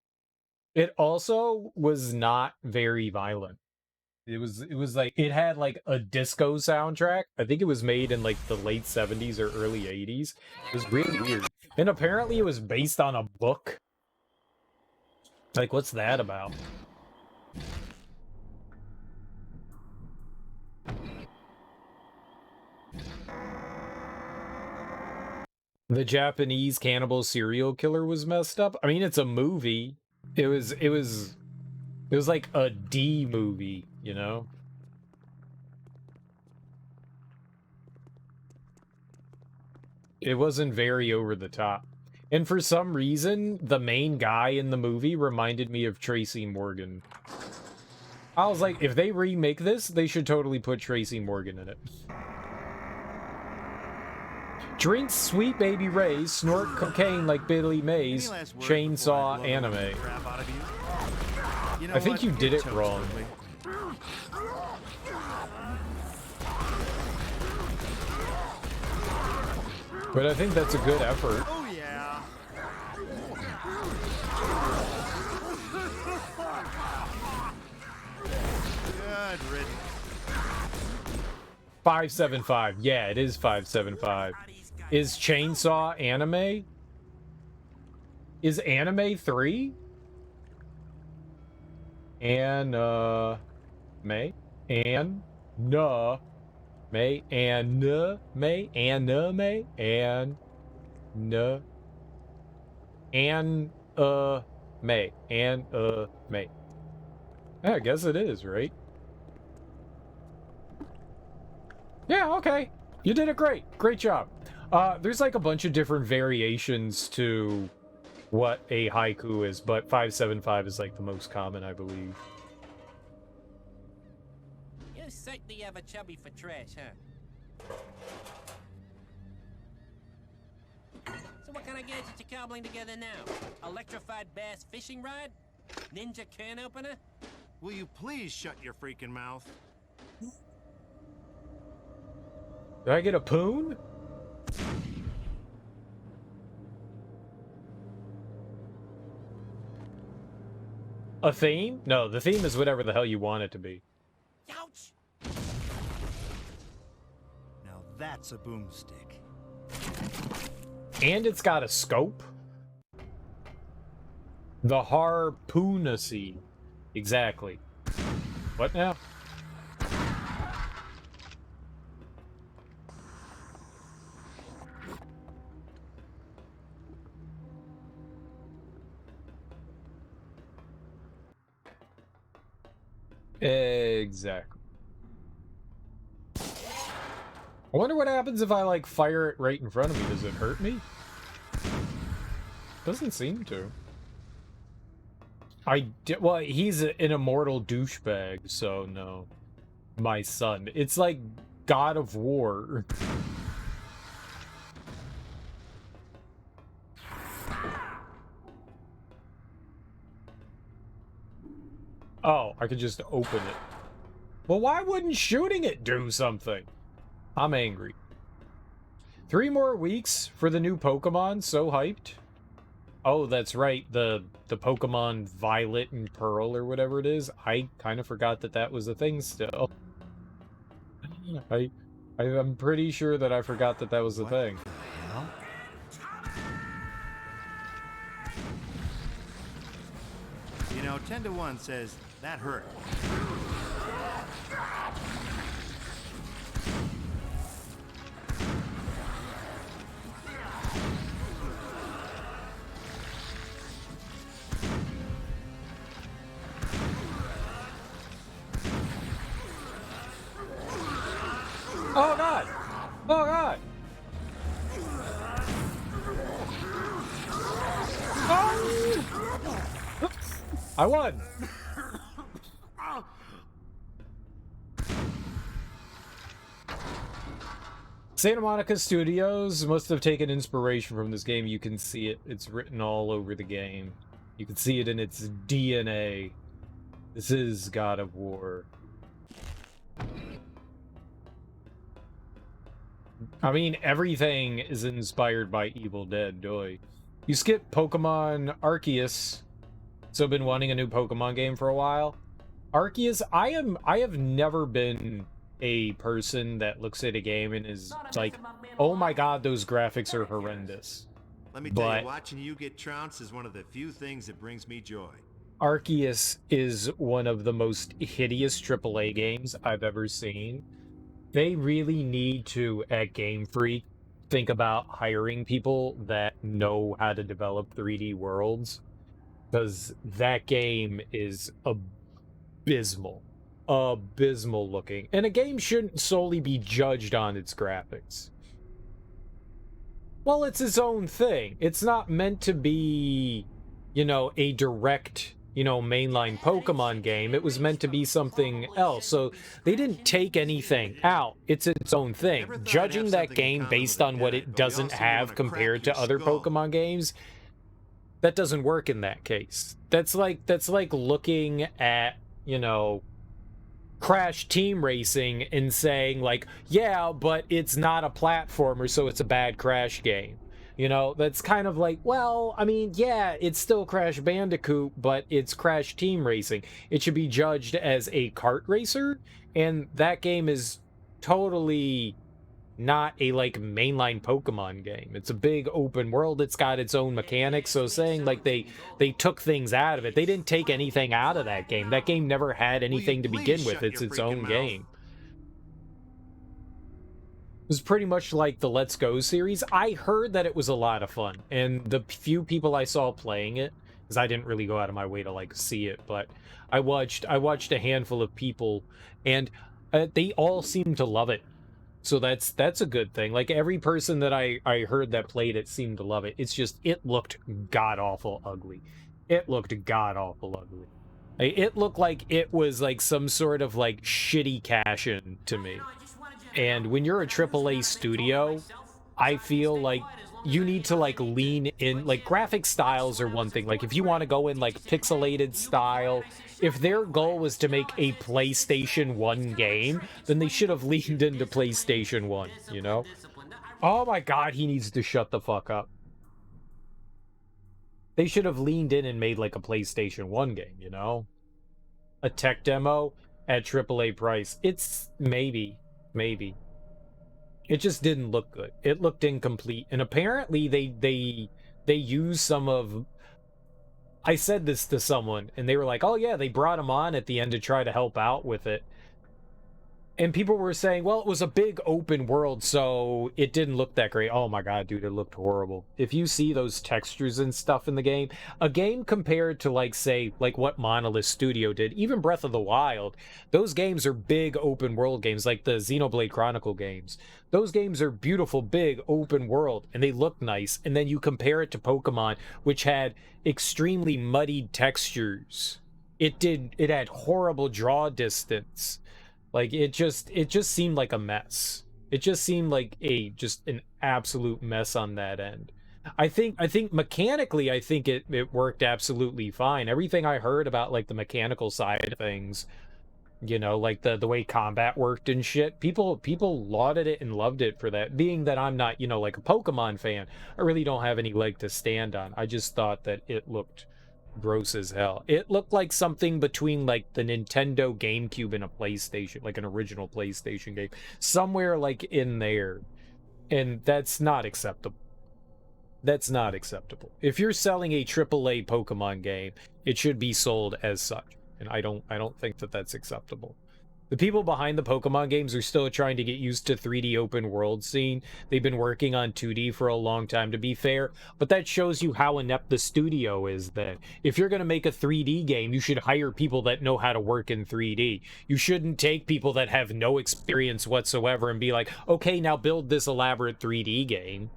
It also was not very violent. It was like, it had like a disco soundtrack. I think it was made in like the late 70s or early 80s. It was really weird. And apparently it was based on a book. Like, what's that about? The Japanese cannibal serial killer was messed up. I mean, it's a movie. It was like a D movie, you know? It wasn't very over the top. And for some reason, the main guy in the movie reminded me of Tracy Morgan. I was like, if they remake this, they should totally put Tracy Morgan in it. Drink Sweet Baby Ray's, snort cocaine like Billy Mays, chainsaw anime. I think you did it wrong. But I think that's a good effort. Oh, yeah. Good riddance. 575. Yeah, it is 575. Is chainsaw anime? Is anime 3? And May and na May and na May and na May and na and May and May. Yeah, I guess it is, right? Yeah, okay. You did it great. Great job. There's like a bunch of different variations to what a haiku is, but 575 is like the most common, I believe. You certainly have a chubby for trash, huh? So what kind of gadgets you cobbling together now? Electrified bass fishing rod? Ninja can opener? Will you please shut your freaking mouth? Did I get a poon? A theme? No, the theme is whatever the hell you want it to be. Ouch! Now that's a boomstick. And it's got a scope. The harpoonacy. Exactly. What now? Exactly. I wonder what happens if I, like, fire it right in front of me. Does it hurt me? Doesn't seem to. Well, he's an immortal douchebag, so no. My son. It's like God of War. Oh, I could just open it. Well, why wouldn't shooting it do something? I'm angry. 3 more weeks for the new Pokemon. So hyped. Oh, that's right. The Pokemon Violet and Pearl or whatever it is. I kind of forgot that that was a thing still. I'm pretty sure that I forgot that that was a thing. Hell? You know, 10 to 1 says that hurt. I won! Santa Monica Studios must have taken inspiration from this game. You can see it. It's written all over the game. You can see it in its DNA. This is God of War. I mean, everything is inspired by Evil Dead, doy. You skip Pokemon Arceus. So I've been wanting a new Pokemon game for a while. Arceus, I have never been a person that looks at a game and is like, oh my god, those graphics are horrendous. Let me tell you, watching you get trounced is one of the few things that brings me joy. Arceus is one of the most hideous AAA games I've ever seen. They really need to, at Game Freak, think about hiring people that know how to develop 3D worlds. Because that game is abysmal. Abysmal looking. And a game shouldn't solely be judged on its graphics. Well, it's its own thing. It's not meant to be, you know, a direct, you know, mainline Pokemon game. It was meant to be something else. So they didn't take anything out. It's its own thing. Judging that game based on what it doesn't have compared to other Pokemon games, that doesn't work in that case. That's like looking at, you know, Crash Team Racing and saying like, yeah, but it's not a platformer, so it's a bad Crash game. You know, that's kind of like, well, I mean, yeah, it's still Crash Bandicoot, but it's Crash Team Racing. It should be judged as a kart racer, and that game is totally not a like mainline Pokemon game. It's a big open world. It's got its own mechanics. So saying like they took things out of it, they didn't take anything out of that game. That game never had anything to begin with. It's its own game. It was pretty much like the Let's Go series. I heard that it was a lot of fun, and the few people I saw playing it, because I didn't really go out of my way to like see it, but I watched a handful of people, and they all seemed to love it. So that's a good thing. Like every person that I heard that played it seemed to love it. It's just, it looked god-awful ugly. It looked god-awful ugly. It looked like it was like some sort of like shitty cash-in to me. And when you're a AAA studio, I feel like you need to like lean in. Like graphic styles are one thing. Like if you want to go in like pixelated style, if their goal was to make a PlayStation 1 game, then they should have leaned into PlayStation 1, you know? Oh my god, he needs to shut the fuck up. They should have leaned in and made like a PlayStation 1 game, you know? A tech demo at AAA price. It's maybe. It just didn't look good. It looked incomplete. And apparently they used some of... I said this to someone, and they were like, oh yeah, they brought him on at the end to try to help out with it. And people were saying, well, it was a big open world, so it didn't look that great. Oh my god, dude, it looked horrible. If you see those textures and stuff in the game, a game compared to, like, say, like what Monolith Studio did, even Breath of the Wild, those games are big open world games, like the Xenoblade Chronicle games. Those games are beautiful, big open world, and they look nice. And then you compare it to Pokemon, which had extremely muddied textures. It had horrible draw distance. Like, it just seemed like a mess. It just seemed like just an absolute mess on that end. I think mechanically, I think it worked absolutely fine. Everything I heard about, like, the mechanical side of things, you know, like the way combat worked and shit, people lauded it and loved it for that. Being that I'm not, you know, like a Pokemon fan, I really don't have any leg to stand on. I just thought that it looked gross as hell. It looked like something between like the Nintendo GameCube and a PlayStation, like an original PlayStation game, somewhere like in there. And that's not acceptable. That's not acceptable. If you're selling a AAA Pokemon game, it should be sold as such. And I don't think that that's acceptable. The people behind the Pokemon games are still trying to get used to 3D open world scene. They've been working on 2D for a long time, to be fair, but that shows you how inept the studio is then. If you're going to make a 3D game, you should hire people that know how to work in 3D. You shouldn't take people that have no experience whatsoever and be like, okay, now build this elaborate 3D game.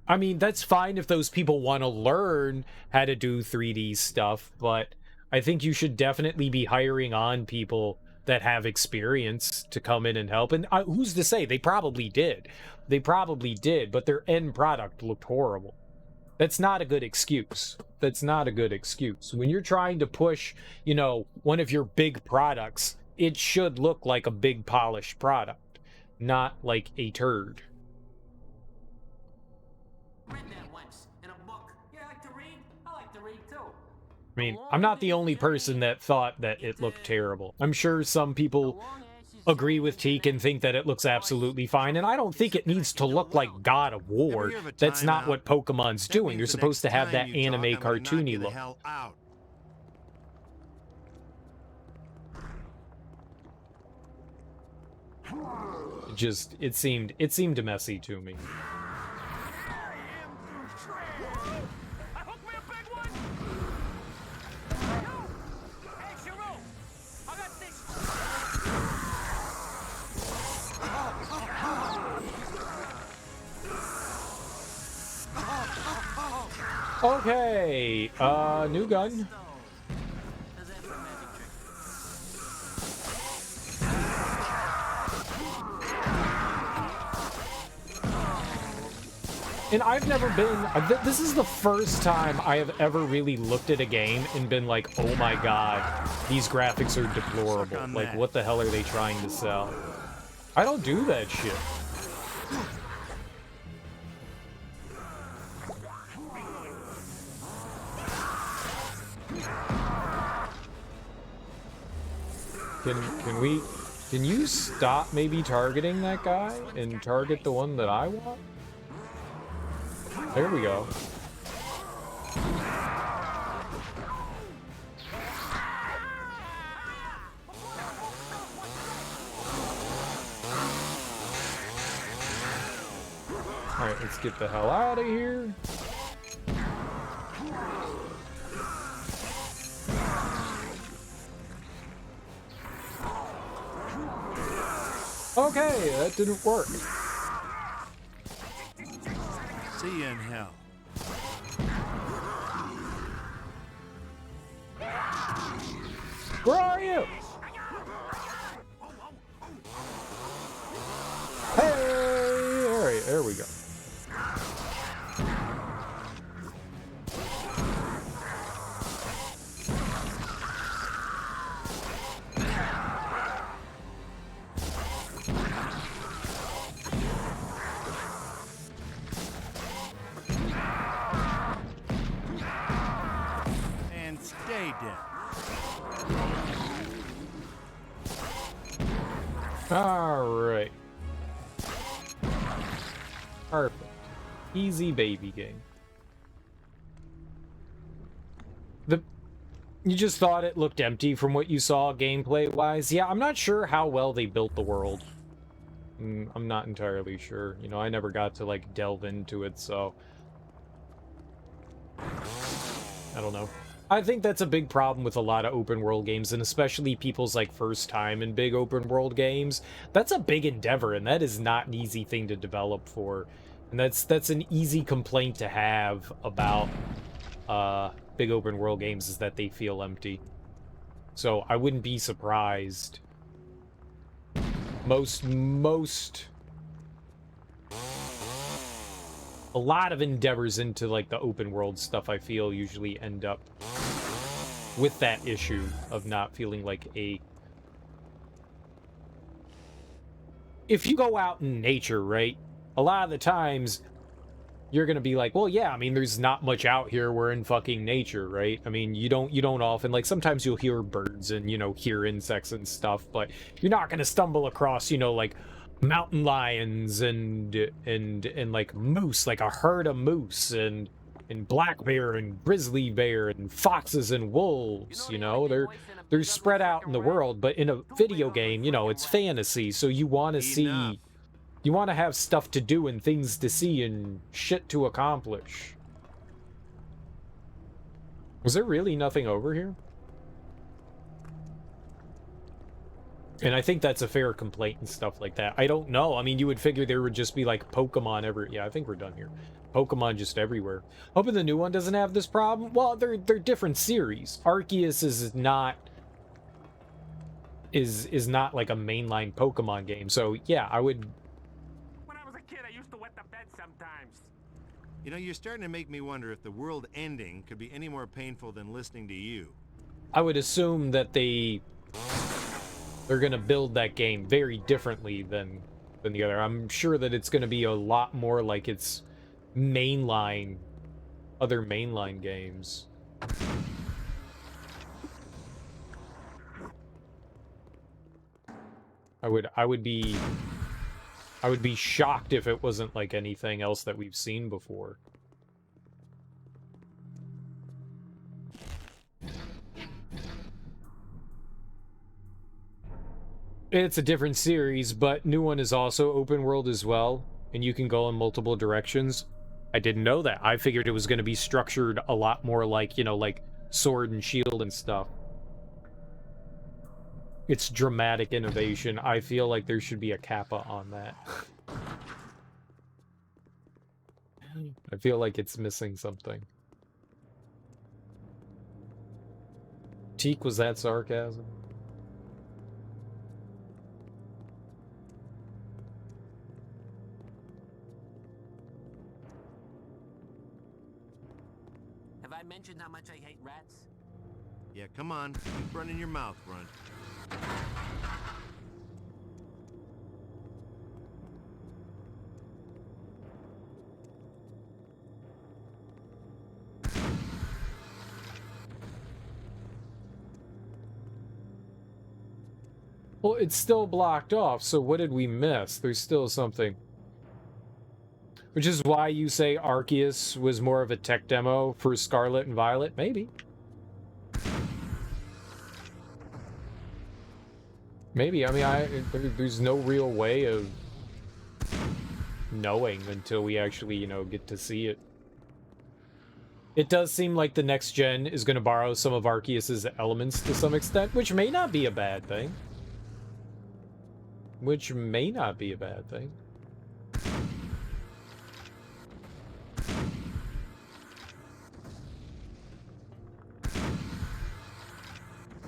I mean, that's fine if those people want to learn how to do 3D stuff, but I think you should definitely be hiring on people that have experience to come in and help. And who's to say? They probably did. They probably did, but their end product looked horrible. That's not a good excuse. That's not a good excuse. When you're trying to push, you know, one of your big products, it should look like a big polished product, not like a turd. Read that once in a book. Yeah, I like to read. I like to read too. I mean, I'm not the only person that thought that it looked terrible. I'm sure some people agree with Teak and think that it looks absolutely fine, and I don't think it needs to look like God of War. That's not what Pokemon's doing. You're supposed to have that anime cartoony look. It seemed messy to me. Okay, new gun. And I've never been, this is the first time I have ever really looked at a game and been like, oh my god, these graphics are deplorable. Like, what the hell are they trying to sell? I don't do that shit. Can you stop maybe targeting that guy and target the one that I want? There we go. Alright, let's get the hell out of here. Okay, that didn't work. See you in hell. Where are you? Hey! Alright, there we go. And stay dead. Alright. Perfect. Easy baby game. You just thought it looked empty from what you saw gameplay-wise? Yeah, I'm not sure how well they built the world. I'm not entirely sure. You know, I never got to, like, delve into it, so... I don't know. I think that's a big problem with a lot of open world games, and especially people's, like, first time in big open world games. That's a big endeavor, and that is not an easy thing to develop for. And that's an easy complaint to have about big open world games, is that they feel empty. So I wouldn't be surprised. A lot of endeavors into, like, the open world stuff, I feel, usually end up with that issue of not feeling like a... If you go out in nature, right, a lot of the times you're gonna be like, well, yeah, I mean, there's not much out here. We're in fucking nature, right? I mean, you don't often, like, sometimes you'll hear birds and, you know, hear insects and stuff, but you're not gonna stumble across, you know, like, mountain lions and like moose, like a herd of moose and black bear and grizzly bear and foxes and wolves. You know, they're spread out in the world, but in a video game, you know, it's fantasy, so you want to see, you want to have stuff to do and things to see and shit to accomplish. Was there really nothing over here? And I think that's a fair complaint and stuff like that. I don't know. I mean, you would figure there would just be, like, Pokemon every... Yeah, I think we're done here. Pokemon just everywhere. Hoping the new one doesn't have this problem. Well, they're different series. Arceus is not like a mainline Pokemon game. So yeah, I would. When I was a kid, I used to wet the bed sometimes. You know, you're starting to make me wonder if the world ending could be any more painful than listening to you. I would assume that they're gonna build that game very differently than the other. I'm sure that it's gonna be a lot more like its other mainline games. I would be shocked if it wasn't like anything else that we've seen before. It's a different series, but new one is also open world as well, and you can go in multiple directions. I didn't know that. I figured it was going to be structured a lot more like, you know, like Sword and Shield and stuff. It's dramatic innovation. I feel like there should be a kappa on that. I feel like it's missing something. Teak, was that sarcasm? Have I mentioned how much I hate rats? Yeah, come on. Keep running your mouth, Runt. Well, it's still blocked off, so what did we miss? There's still something. Which is why you say Arceus was more of a tech demo for Scarlet and Violet? Maybe. Maybe. I mean, there's no real way of knowing until we actually, you know, get to see it. It does seem like the next gen is going to borrow some of Arceus's elements to some extent, which may not be a bad thing. Which may not be a bad thing.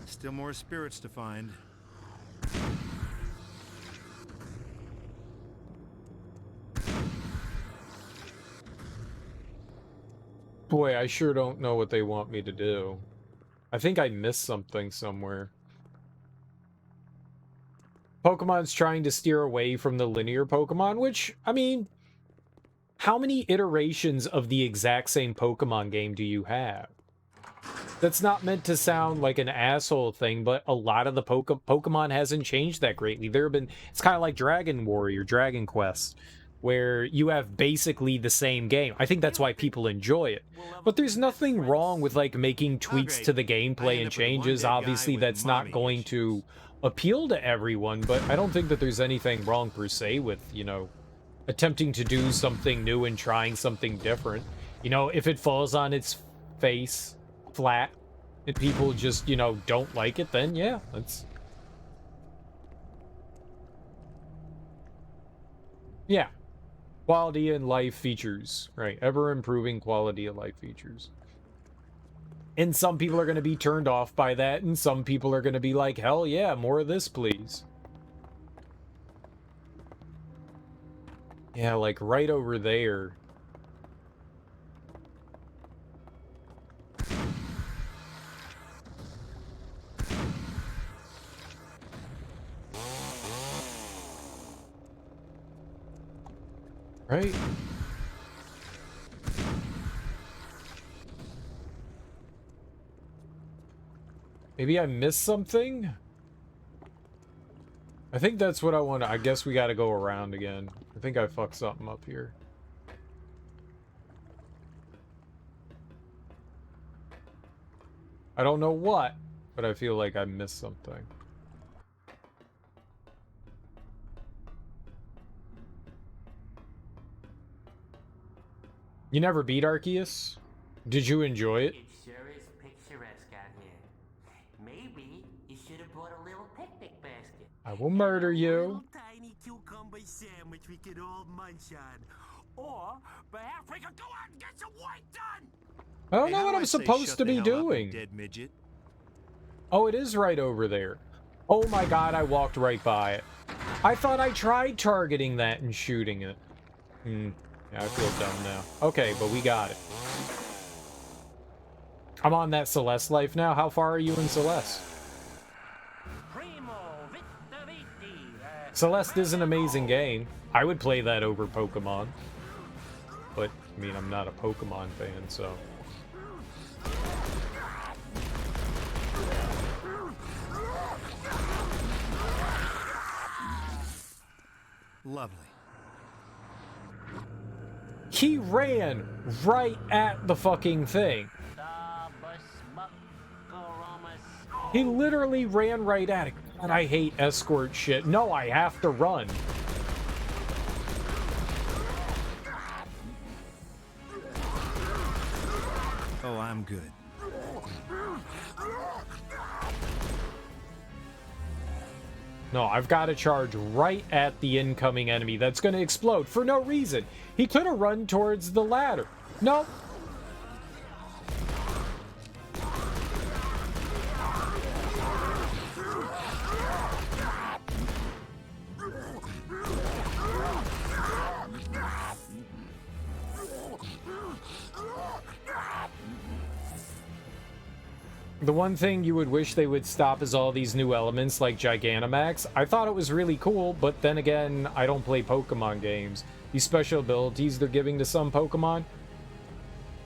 Still more spirits to find. Boy, I sure don't know what they want me to do. I think I missed something somewhere. Pokemon's trying to steer away from the linear Pokemon, which, I mean, how many iterations of the exact same Pokemon game do you have? That's not meant to sound like an asshole thing, but a lot of the Pokemon hasn't changed that greatly. It's kind of like Dragon Warrior, Dragon Quest, where you have basically the same game. I think that's why people enjoy it. But there's nothing wrong with like making tweaks to the gameplay and changes. Obviously, that's not going to appeal to everyone, but I don't think that there's anything wrong per se with, you know, attempting to do something new and trying something different. You know, if it falls on its face flat and people just, you know, don't like it, then yeah, that's... Yeah. Quality and life features, right? Ever improving quality of life features. And some people are going to be turned off by that, and some people are going to be like, hell yeah, more of this, please. Yeah, like right over there. Right? Maybe I missed something? I think that's what I want to... I guess we got to go around again. I think I fucked something up here. I don't know what, but I feel like I missed something. You never beat Arceus? Did you enjoy it? It sure is picturesque out here. Maybe you should have brought a little picnic basket. I will murder you. Little tiny cucumber sandwich we could all munch on. Or perhaps we could go out and get some work done. I don't Hey, know how what do I I'm say supposed shut to the be hell up, you doing. dead midget? Oh, it is right over there. Oh my god, I walked right by it. I thought I tried targeting that and shooting it. Yeah, I feel dumb now. Okay, but we got it. I'm on that Celeste life now. How far are you in Celeste? Celeste is an amazing game. I would play that over Pokemon. But, I mean, I'm not a Pokemon fan, so... Lovely. He ran right at the fucking thing. He literally ran right at it. God, I hate escort shit. No, I have to run. Oh, I'm good. No, I've got to charge right at the incoming enemy that's going to explode for no reason. He could have run towards the ladder. Nope. The one thing you would wish they would stop is all these new elements like Gigantamax. I thought it was really cool, but then again, I don't play Pokemon games. These special abilities they're giving to some Pokemon.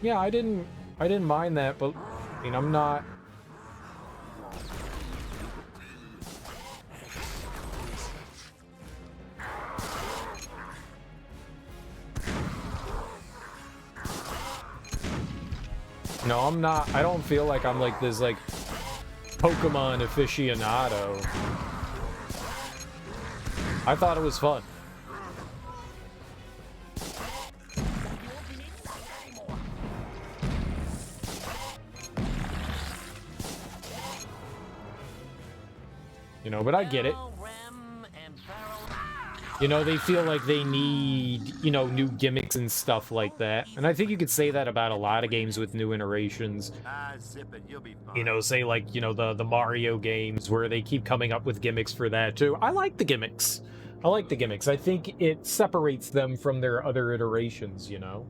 Yeah, I didn't mind that, but I mean, I'm not... No, I'm not. I don't feel like I'm like this, like, Pokemon aficionado. I thought it was fun. You know, but I get it. You know, they feel like they need, you know, new gimmicks and stuff like that. And I think you could say that about a lot of games with new iterations. Zip it, you'll be fine. You know, say like, you know, the Mario games where they keep coming up with gimmicks for that too. I like the gimmicks. I like the gimmicks. I think it separates them from their other iterations, you know?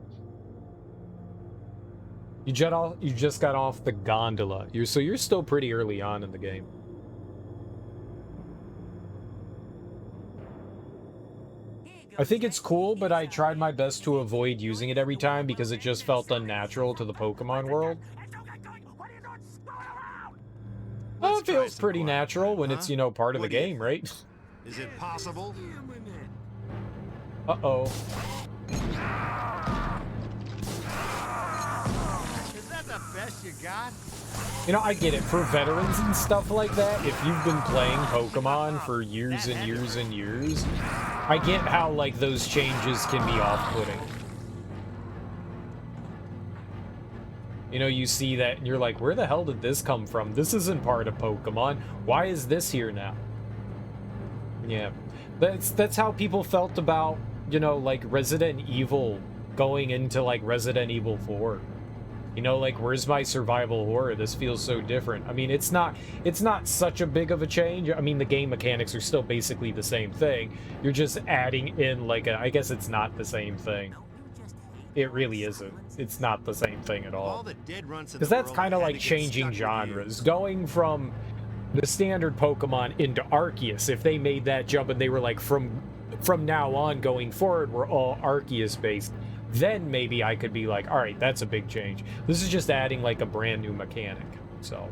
You just got off the gondola. So you're still pretty early on in the game. I think it's cool, but I tried my best to avoid using it every time because it just felt unnatural to the Pokemon world. Well, it feels pretty natural when it's, you know, part of the game, right? Is it possible? Uh-oh. Is that the best you got? You know, I get it. For veterans and stuff like that, if you've been playing Pokemon for years and years and years, I get how, like, those changes can be off-putting. You know, you see that and you're like, where the hell did this come from? This isn't part of Pokemon. Why is this here now? Yeah. That's how people felt about, you know, like, Resident Evil going into, like, Resident Evil 4. You know, like, where's my survival horror? This feels so different. I mean, it's not such a big of a change. I mean, the game mechanics are still basically the same thing. You're just adding in, like, I guess it's not the same thing. It really isn't. It's not the same thing at all. Because that's kind of like changing genres. Going from the standard Pokemon into Arceus, if they made that jump and they were like, from now on going forward, we're all Arceus based, then maybe I could be like, all right, that's a big change. This is just adding like a brand new mechanic. So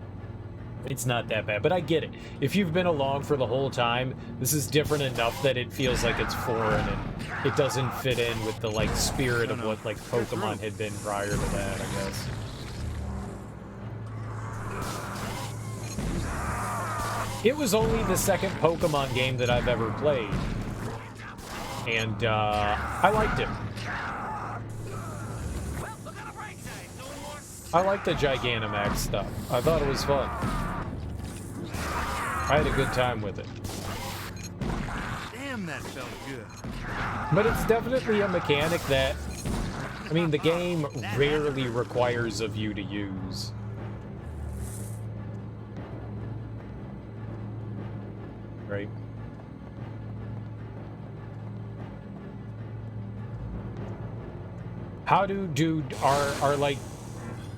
it's not that bad, but I get it. If you've been along for the whole time, this is different enough that it feels like it's foreign and it doesn't fit in with the like spirit of what like Pokemon had been prior to that, I guess. It was only the second Pokemon game that I've ever played, and I liked it. I like the Gigantamax stuff. I thought it was fun. I had a good time with it. Damn Damn, that felt good. But it's definitely a mechanic that, I mean, the game rarely requires of you to use. Right? How are like,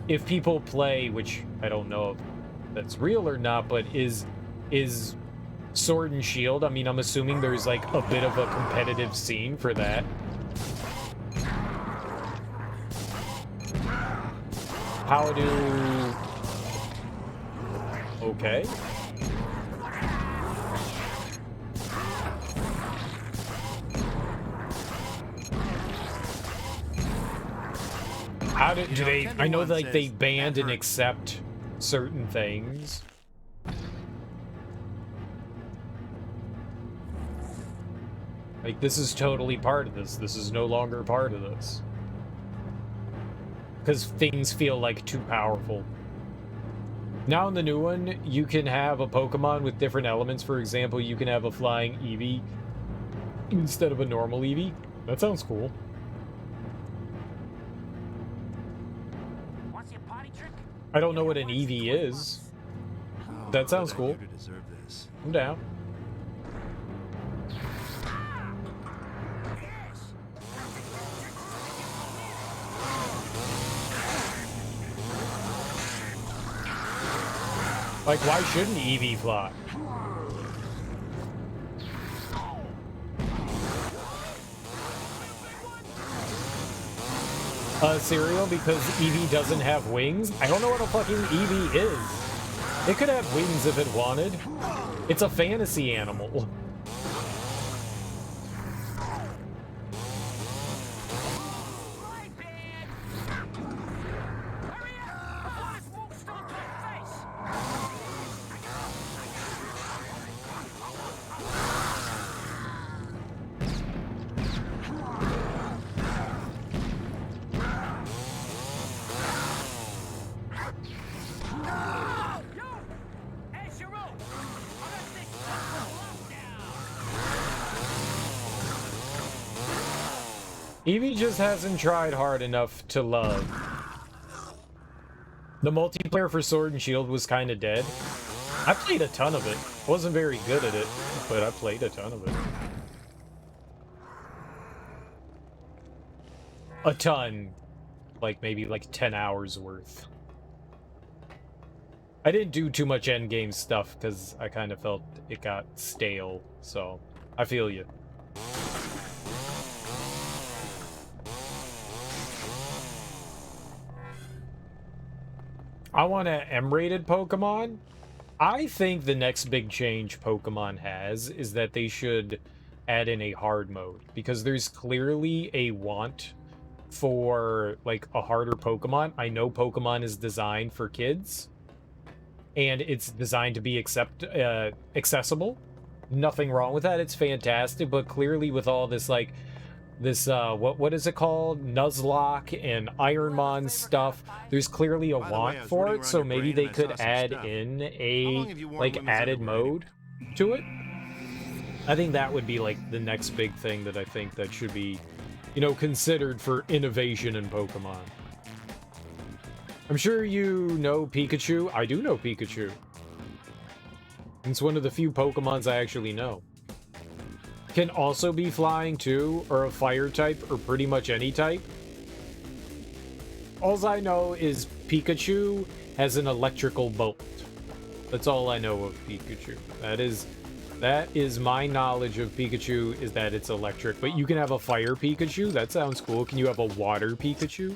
if people play, which I don't know if that's real or not, but is Sword and Shield, I mean, I'm assuming there's like a bit of a competitive scene for that. How do... Okay. How do they... I know like they banned and accept certain things. Like, this is totally part of this. This is no longer part of this. Because things feel like too powerful. Now in the new one, you can have a Pokemon with different elements. For example, you can have a flying Eevee instead of a normal Eevee. That sounds cool. What's your party trick? I don't know what an Eevee is. That sounds cool. I'm down. Like, why shouldn't Eevee fly? Cereal, because Eevee doesn't have wings? I don't know what a fucking Eevee is. It could have wings if it wanted. It's a fantasy animal. Eevee just hasn't tried hard enough to love. The multiplayer for Sword and Shield was kind of dead. I played a ton of it. Wasn't very good at it, but I played a ton of it. A ton. Like, maybe like 10 hours worth. I didn't do too much endgame stuff because I kind of felt it got stale, so I feel you. I want an M-rated Pokemon. I think the next big change Pokemon has is that they should add in a hard mode, because there's clearly a want for like a harder Pokemon. I know Pokemon is designed for kids and it's designed to be accessible. Nothing wrong with that. It's fantastic, but clearly with all this like this what is it called, Nuzlocke and Ironmon stuff, there's clearly a want for it, so maybe they could add in a like added mode to it. I think that would be like the next big thing that I think that should be, you know, considered for innovation in Pokemon. I'm sure you know Pikachu. I do know Pikachu. It's one of the few Pokemons I actually know. Can also be flying too, or a fire type, or pretty much any type. All I know is Pikachu has an electrical bolt. That's all I know of Pikachu. That is my knowledge of Pikachu, is that it's electric. But you can have a fire Pikachu. That sounds cool. Can you have a water Pikachu?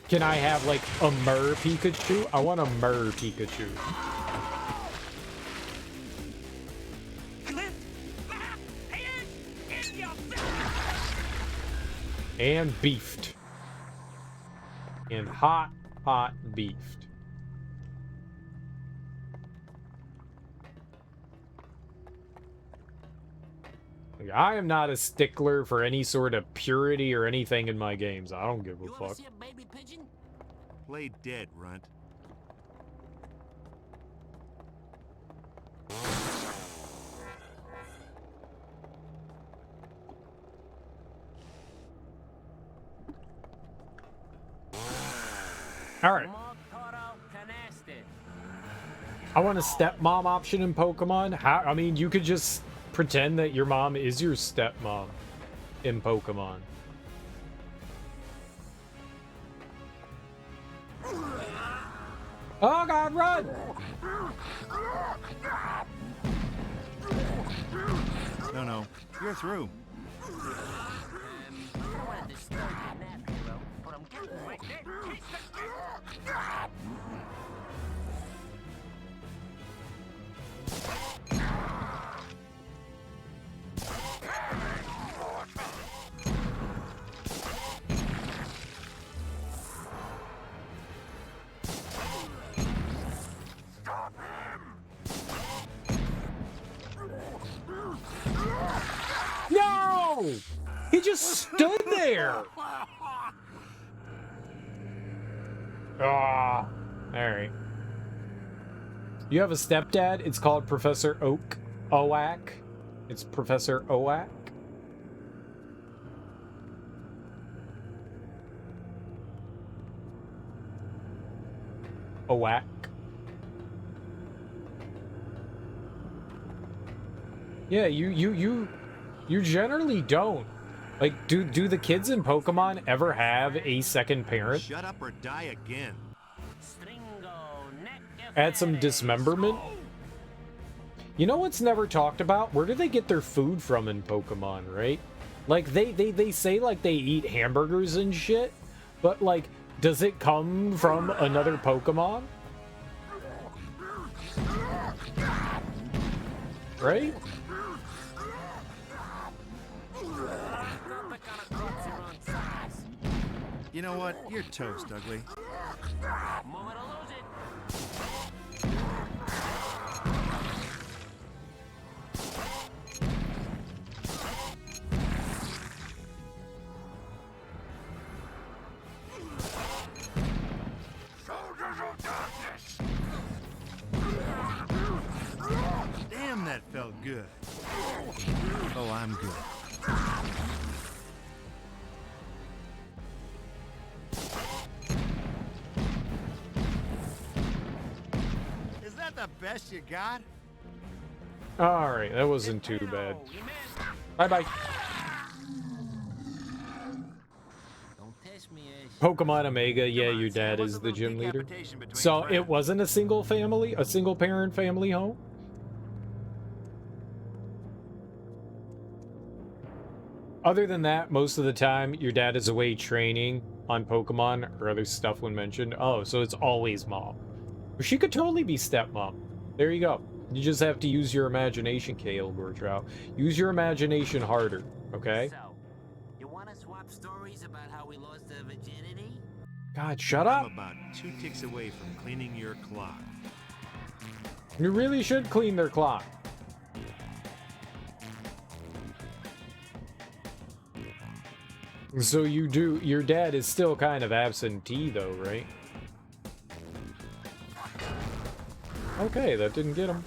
Can I have like a Mer Pikachu? I want a Mer Pikachu. And beefed. And hot beefed. Like, I am not a stickler for any sort of purity or anything in my games. I don't give a fuck. See a baby pigeon? Play dead, runt. All right. I want a stepmom option in Pokemon. How? I mean, you could just pretend that your mom is your stepmom in Pokemon. Oh God, run! No, you're through. No! He just stood there! Ah, alright. You have a stepdad? It's called Professor Oak. It's Professor Oak. Oak. Yeah, you generally don't. Like, do the kids in Pokemon ever have a second parent? Shut up or die again. Add some dismemberment? You know what's never talked about? Where do they get their food from in Pokemon, right? Like, they say, like, they eat hamburgers and shit, but, like, does it come from another Pokemon? Right? You know what? You're toast, Ugly. Damn, that felt good. Oh, I'm good. Is that the best you got? Alright, that wasn't too bad. Bye-bye. Pokemon Omega, yeah, your dad is the gym leader. So it wasn't a single parent family home? Other than that, most of the time, your dad is away training on Pokemon or other stuff when mentioned. Oh, so it's always mom. She could totally be stepmom. There you go. You just have to use your imagination, Kale Gortrow. Use your imagination harder, okay? So, you want to swap stories about how we lost our virginity? God, shut up! I'm about 2 ticks away from cleaning your clock. You really should clean their clock. So you do, your dad is still kind of absentee though, right? Okay, that didn't get him.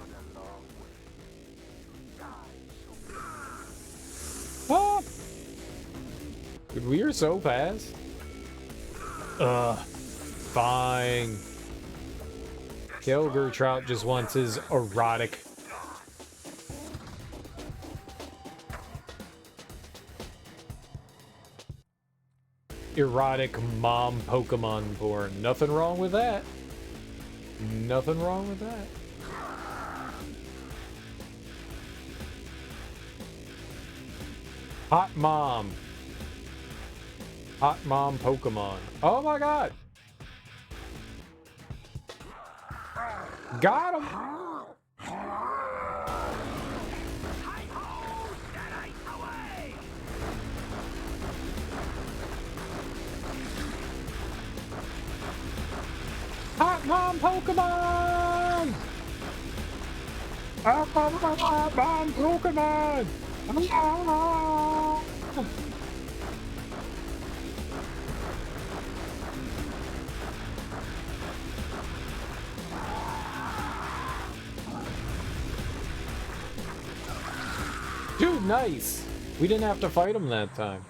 Ah! Dude, we are so fast. Fine. Kelger Trout just wants his erotic. Erotic mom Pokemon porn. Nothing wrong with that. Nothing wrong with that. Hot mom. Hot mom Pokemon. Oh my god. Got him. Hot mom Pokemon! Hot mom Pokemon! Dude, nice! We didn't have to fight him that time.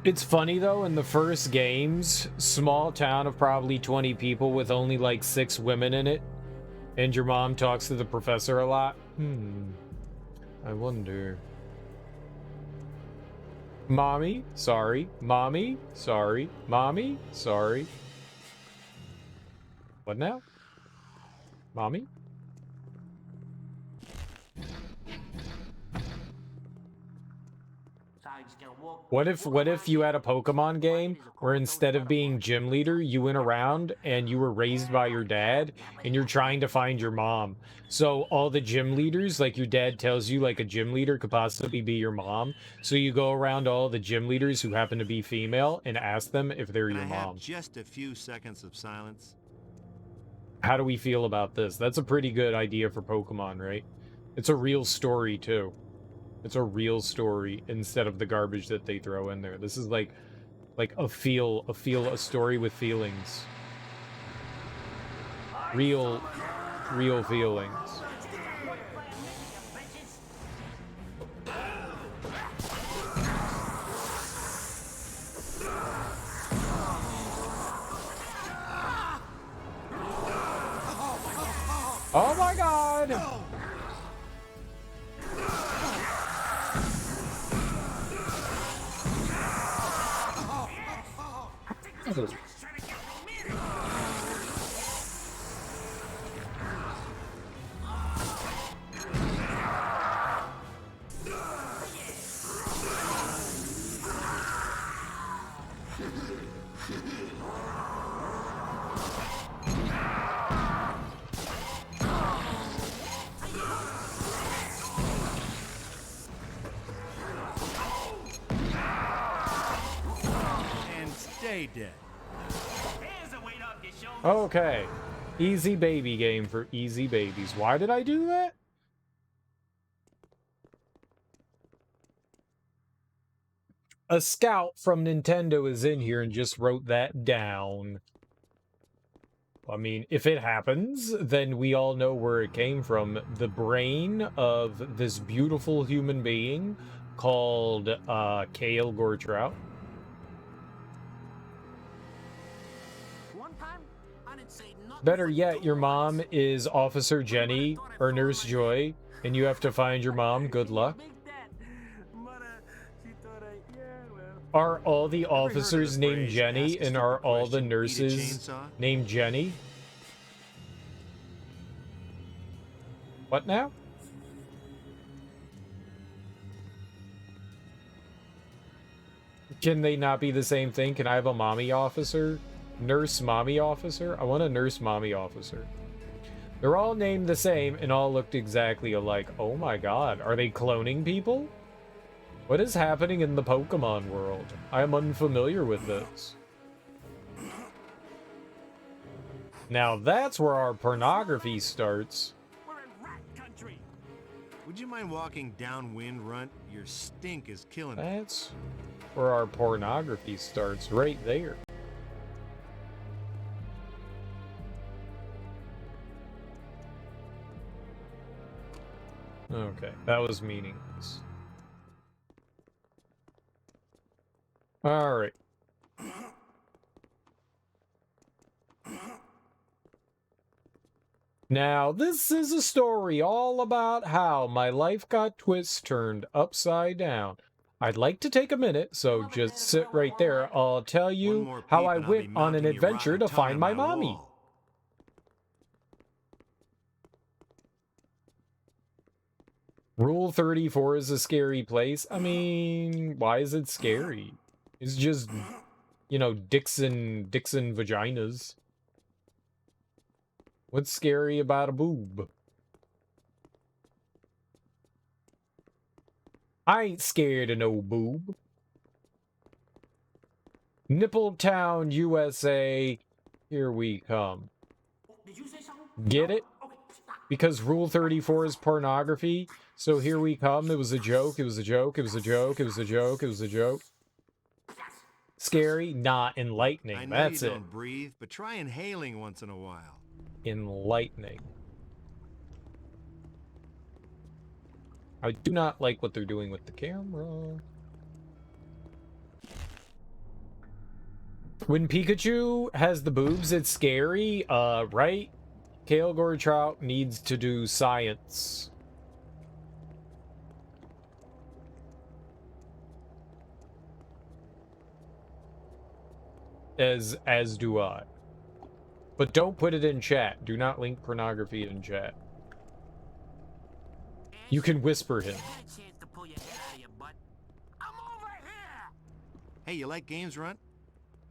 It's funny though, in the first games, small town of probably 20 people with only like 6 women in it, and your mom talks to the professor a lot. I wonder. Mommy, sorry. Mommy, sorry. Mommy, sorry. What now? Mommy? What if you had a Pokemon game where instead of being gym leader, you went around and you were raised by your dad and you're trying to find your mom. So all the gym leaders, like your dad tells you like a gym leader could possibly be your mom. So you go around all the gym leaders who happen to be female and ask them if they're Can your I have mom. just a few seconds of silence? How do we feel about this? That's a pretty good idea for Pokemon, right? It's a real story too. It's a real story instead of the garbage that they throw in there. This is like a story with feelings. Real feelings. Oh my god! And stay dead. Okay. Easy baby game for easy babies. Why did I do that? A scout from Nintendo is in here and just wrote that down. I mean, if it happens, then we all know where it came from. The brain of this beautiful human being called Kale Gortrout. Better yet, your mom is Officer Jenny or Nurse Joy, and you have to find your mom. Good luck. Are all the officers named Jenny, and are all the nurses named Jenny? What now? Can they not be the same thing? Can I have a mommy officer? Nurse mommy officer? I want a nurse mommy officer. They're all named the same and all looked exactly alike. Oh my god, are they cloning people? What is happening in the Pokemon world? I am unfamiliar with this. Now that's where our pornography starts. We're in rat country. Would you mind walking downwind, Runt? Your stink is killing me. That's where our pornography starts, right there. Okay, that was meaningless. All right. Now, this is a story all about how my life got turned upside down. I'd like to take a minute, so just sit right there. I'll tell you how I went on an adventure to find my mommy. Rule 34 is a scary place. I mean, why is it scary? It's just, you know, Dixon vaginas. What's scary about a boob? I ain't scared of no boob. Nippletown, USA. Here we come. Get it? Because Rule 34 is pornography. So here we come. It was a joke. It was a joke. It was a joke. It was a joke. It was a joke. Scary, not enlightening. I know That's you it. don't breathe, but try inhaling once in a while. Enlightening. I do not like what they're doing with the camera. When Pikachu has the boobs, it's scary, right? Kale Gortrout needs to do science. As do I. But don't put it in chat. Do not link pornography in chat. You can whisper him. Hey, you like games, Runt?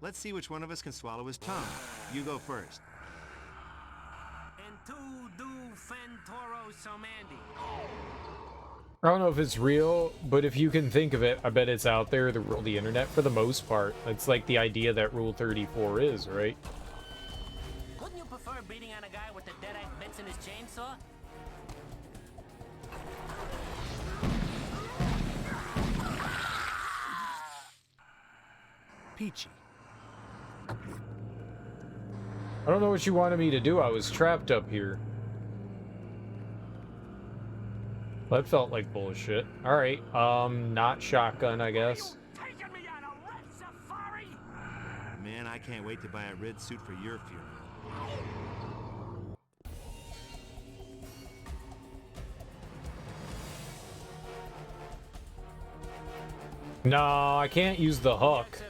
Let's see which one of us can swallow his tongue. You go first. I don't know if it's real, but if you can think of it, I bet it's out there to rule the internet for the most part. That's like the idea that Rule 34 is, right? Wouldn't you prefer beating on a guy with the dead-eyed bits in his chainsaw? Peachy. I don't know what you wanted me to do. I was trapped up here. That felt like bullshit. Alright, not shotgun, I guess. Man, I can't wait to buy a red suit for your funeral. No, I can't use the hook.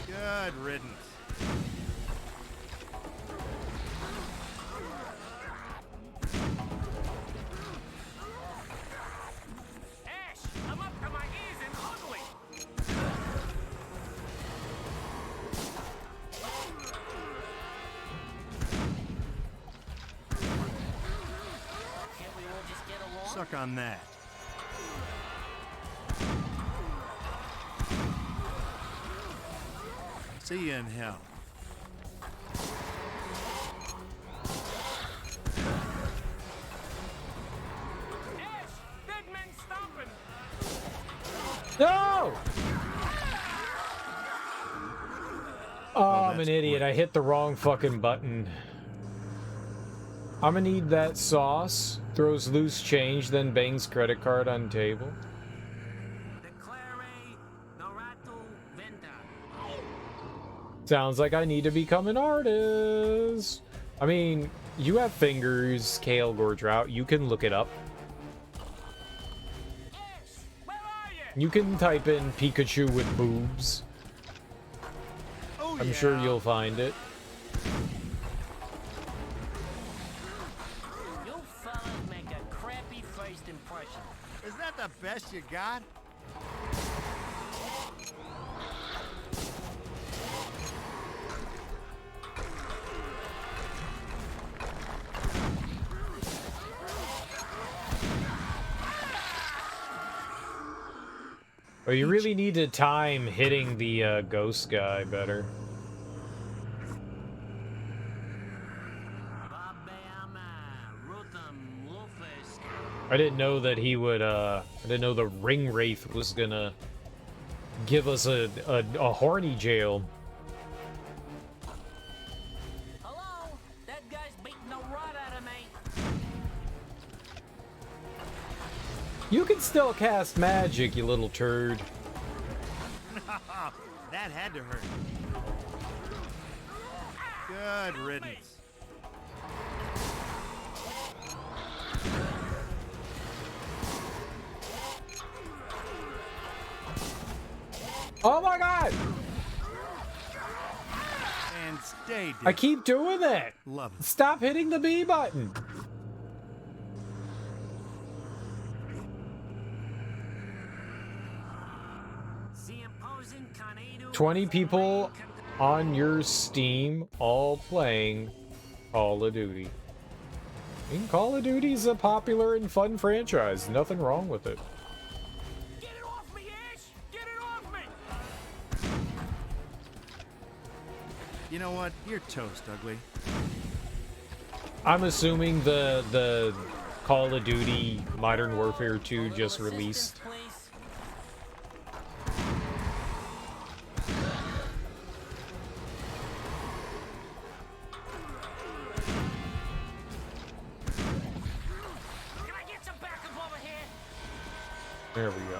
Good riddance. I'm up to my ears in ugly. Can't we all just get along? Suck on that. See you in hell. No! Oh, I'm an idiot. I hit the wrong fucking button. I'm gonna need that sauce. Throws loose change, then bangs credit card on table. Sounds like I need to become an artist. I mean, you have fingers, Kale Gortrout. You can look it up. You can type in Pikachu with boobs. I'm sure you'll find it. You fellas make a crappy first impression. Is that the best you got? Oh, you really need to time hitting the ghost guy better. I didn't know that he would, I didn't know the ring wraith was gonna give us a horny jail. Hello? That guy's beating the rot out of me. You can still cast magic, you little turd. That had to hurt. Good riddance. Oh my god! And stay dead. I keep doing that! Love it. Stop hitting the B button! 20 people on your Steam all playing Call of Duty. I mean, Call of Duty's a popular and fun franchise. Nothing wrong with it. Get it off me, Ash! Get it off me! You know what? You're toast, ugly. I'm assuming the Call of Duty Modern Warfare 2 just released. There we go.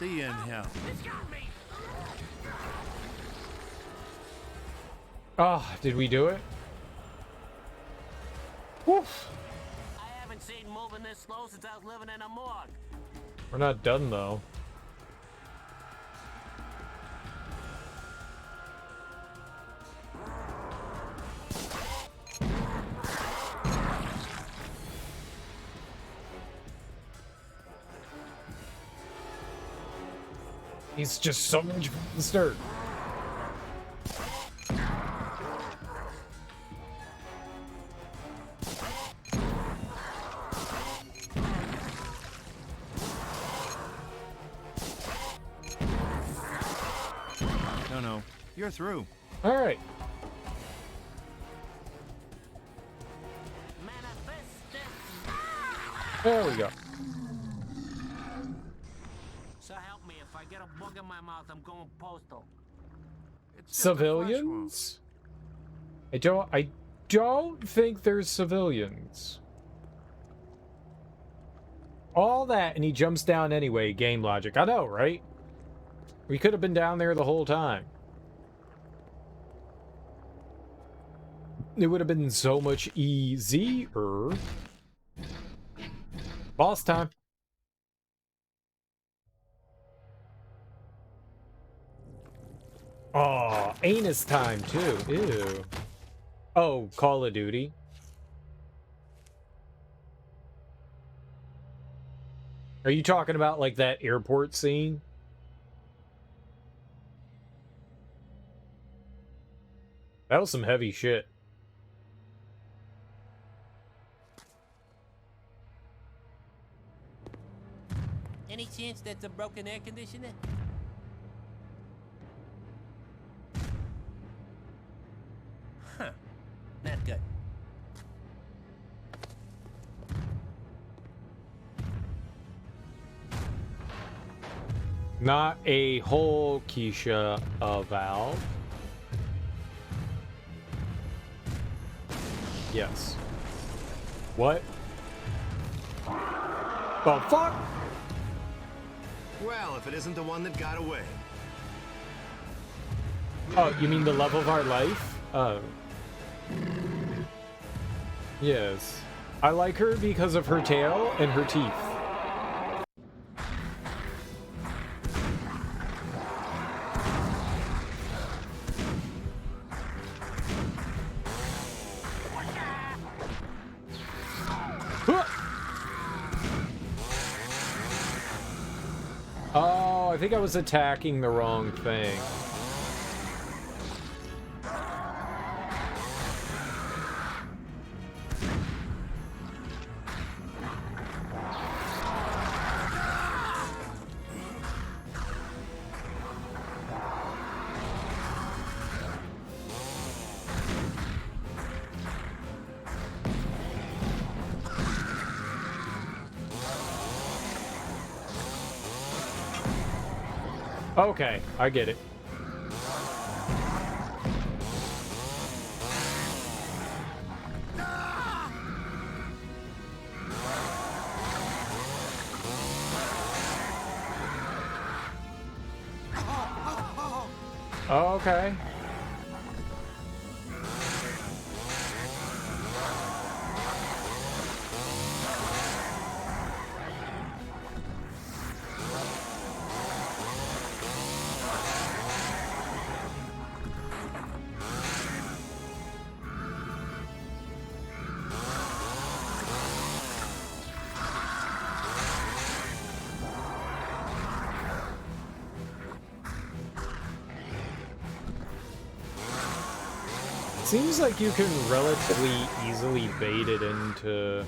See you in hell. Ah, did we do it? Woof. I haven't seen moving this slow since I was living in a morgue. We're not done though. He's just so much faster. No, you're through. All right. There we go. So help me, if I get a bug in my mouth, I'm going postal. Civilians? I don't think there's civilians. All that, and he jumps down anyway. Game logic. I know, right? We could have been down there the whole time. It would have been so much easier. Boss time. Oh, anus time too. Ew. Oh, Call of Duty. Are you talking about like that airport scene? That was some heavy shit. Any chance that's a broken air conditioner? Huh. Not good. Not a whole Keisha, a valve. Yes. What? The fuck? Well, if it isn't the one that got away. Oh, you mean the love of our life? Oh. Yes. I like her because of her tail and her teeth. Oh, I think I was attacking the wrong thing. Okay, I get it. Okay. Seems like you can relatively easily bait it into...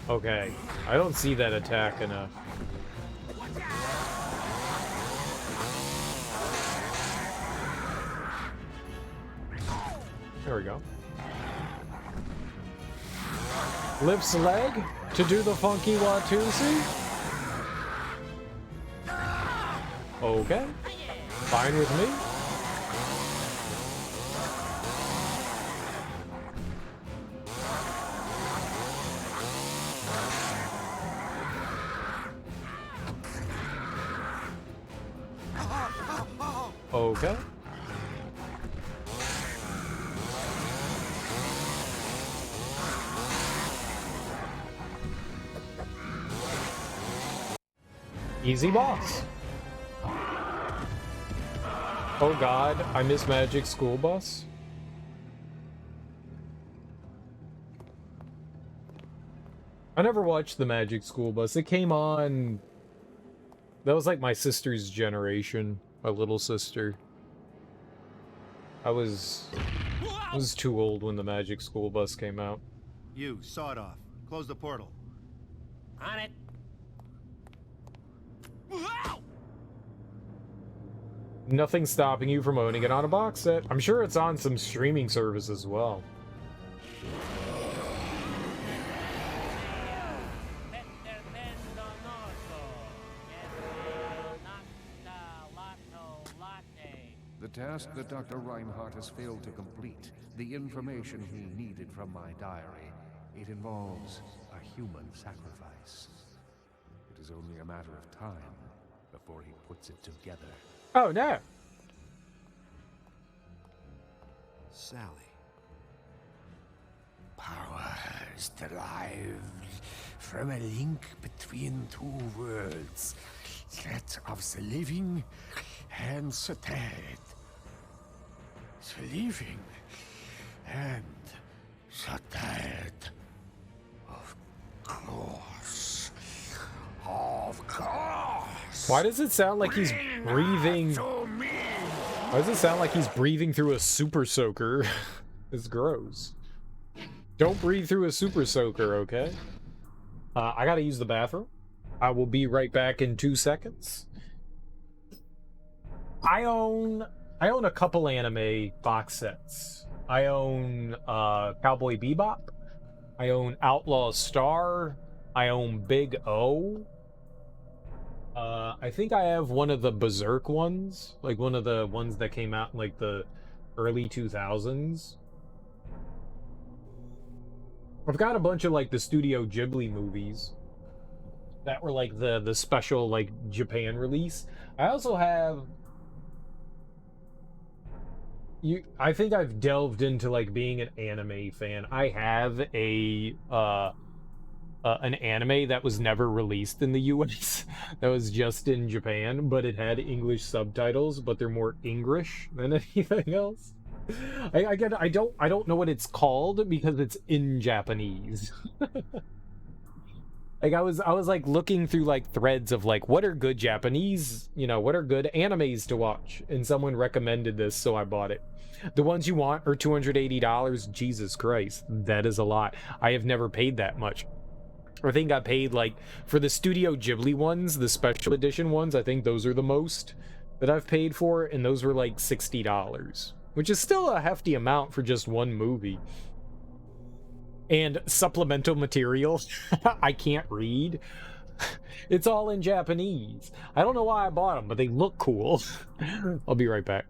Okay, I don't see that attack enough. There we go. Lifts leg to do the funky Watusi. Okay, fine with me. okay? Easy boss. Oh god, I miss Magic School Bus. I never watched the Magic School Bus. It came on... That was like my sister's generation. My little sister. I was too old when the Magic School Bus came out. You, sawed off. Close the portal. On it. Nothing stopping you from owning it on a box set. I'm sure it's on some streaming service as well. The task that Dr. Reinhardt has failed to complete, the information he needed from my diary, it involves a human sacrifice. It is only a matter of time before he puts it together. Oh, no. Sally. Powers derived from a link between two worlds, that of the living and the dead. The living and the dead. Of course. Of course. Why does it sound like he's breathing? Why does it sound like he's breathing through a super soaker? It's gross. Don't breathe through a super soaker, okay? I gotta use the bathroom. I will be right back in 2 seconds. I own a couple anime box sets. I own Cowboy Bebop. I own Outlaw Star. I own Big O. I think I have one of the Berserk ones, like one of the ones that came out in like the early 2000s. I've got a bunch of like the Studio Ghibli movies that were like the special like Japan release. I also have I think I've delved into like being an anime fan. I have an anime that was never released in the US that was just in Japan, but it had English subtitles, but they're more English than anything else. I don't know what it's called because it's in Japanese. Like I was like looking through like threads of like what are good Japanese, what are good animes to watch, and someone recommended this, so I bought it. The ones you want are $280. Jesus Christ, that is a lot. I have never paid that much. I think I paid like for the Studio Ghibli ones, the special edition ones, I think those are the most that I've paid for, and those were like $60, which is still a hefty amount for just one movie. And supplemental material I can't read. It's all in Japanese. I don't know why I bought them, but they look cool. I'll be right back.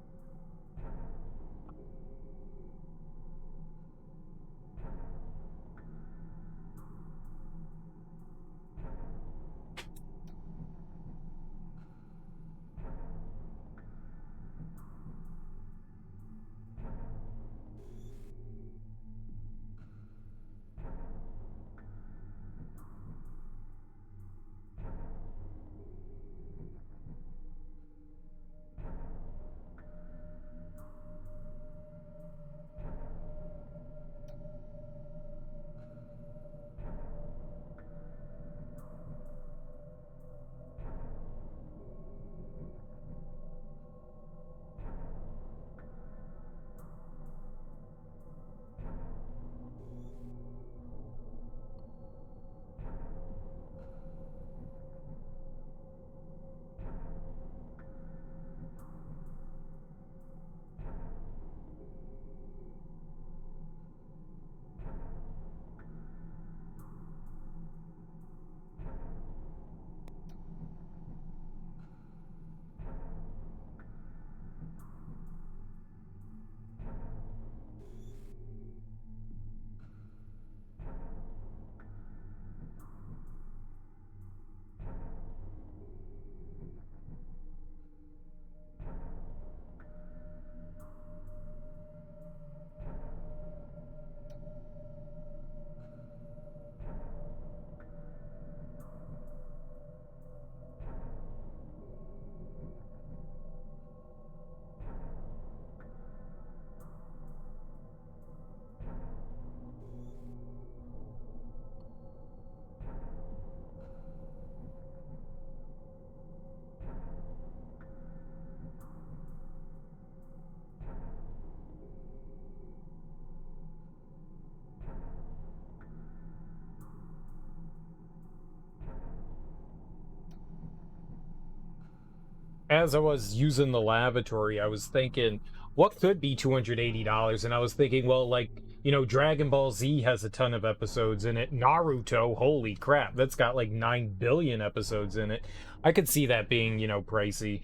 as I was using the lavatory, I was thinking, what could be $280? And I was thinking, well, like, you know, Dragon Ball Z has a ton of episodes in it. Naruto, holy crap, that's got like 9 billion episodes in it. I could see that being, you know, pricey.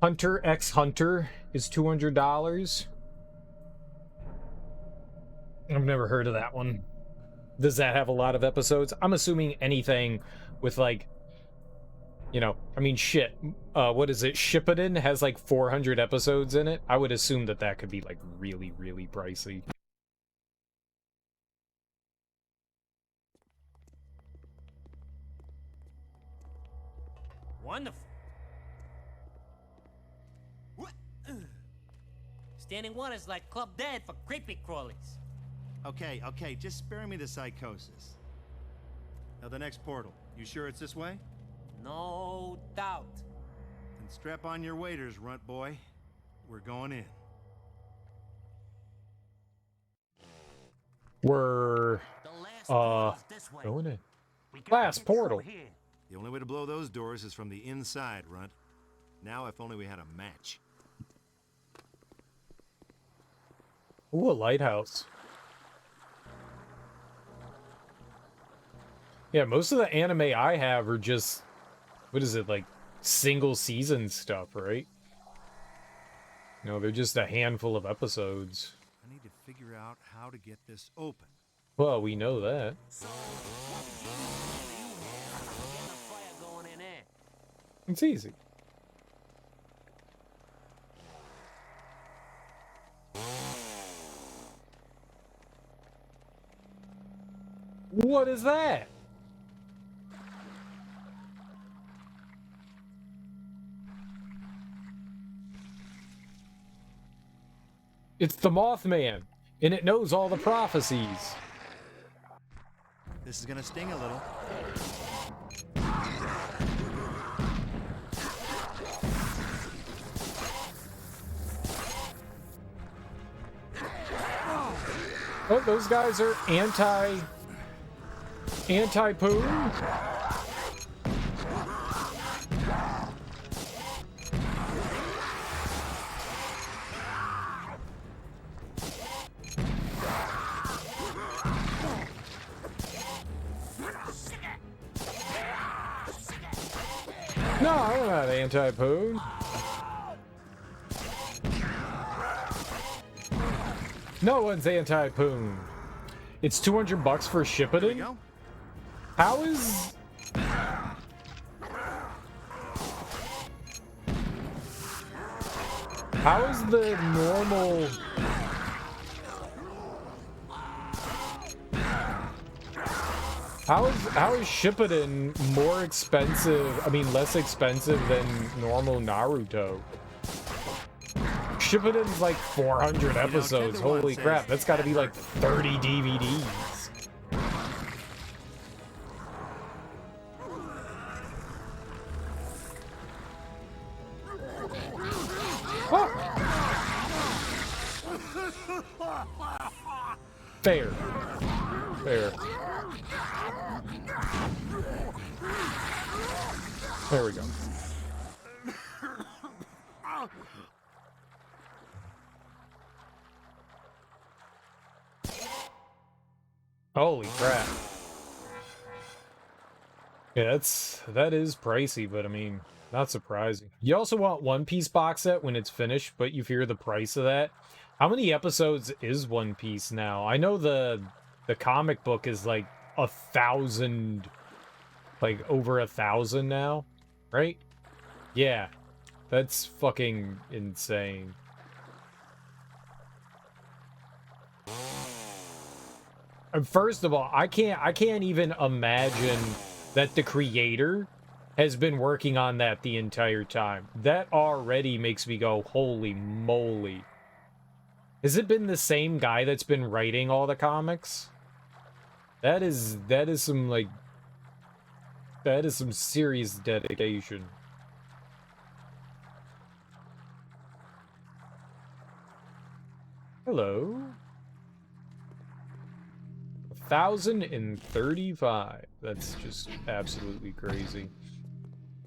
Hunter x Hunter is $200. I've never heard of that one. Does that have a lot of episodes? I'm assuming anything with like, you know, I mean, shit. What is it? Shippuden has like 400 episodes in it. I would assume that that could be like really, really pricey. Wonderful. Standing water's like Club Dead for creepy crawlies. Okay, just spare me the psychosis. Now the next portal. You sure it's this way? No doubt. Then strap on your waders, runt boy. We're going in. We're going in. Last portal. The only way to blow those doors is from the inside, runt. Now if only we had a match. Ooh, a lighthouse. Yeah, most of the anime I have are just, what is it, like single season stuff, right? No, they're just a handful of episodes. I need to figure out how to get this open. Well, we know that. It's easy. What is that? It's the Mothman, and it knows all the prophecies. This is gonna sting a little. Oh, those guys are anti-poo. No, I'm not anti-poo. No one's anti-poon. It's $200 for Shippuden? How is... How is the normal... How is Shippuden more expensive, I mean less expensive than normal Naruto? Shippuden's like 400 episodes. Holy crap, that's got to be like 30 DVDs. Oh. Fair. Fair. There we go. Holy crap. Yeah, that is pricey, but I mean, not surprising. You also want One Piece box set when it's finished, but you fear the price of that. How many episodes is One Piece now? I know the comic book is like 1,000, like over 1,000 now, right? Yeah, that's fucking insane. And first of all, I can't even imagine that the creator has been working on that the entire time. That already makes me go, holy moly. Has it been the same guy that's been writing all the comics? That is some like, that is some serious dedication. Hello. 1,035. That's just absolutely crazy.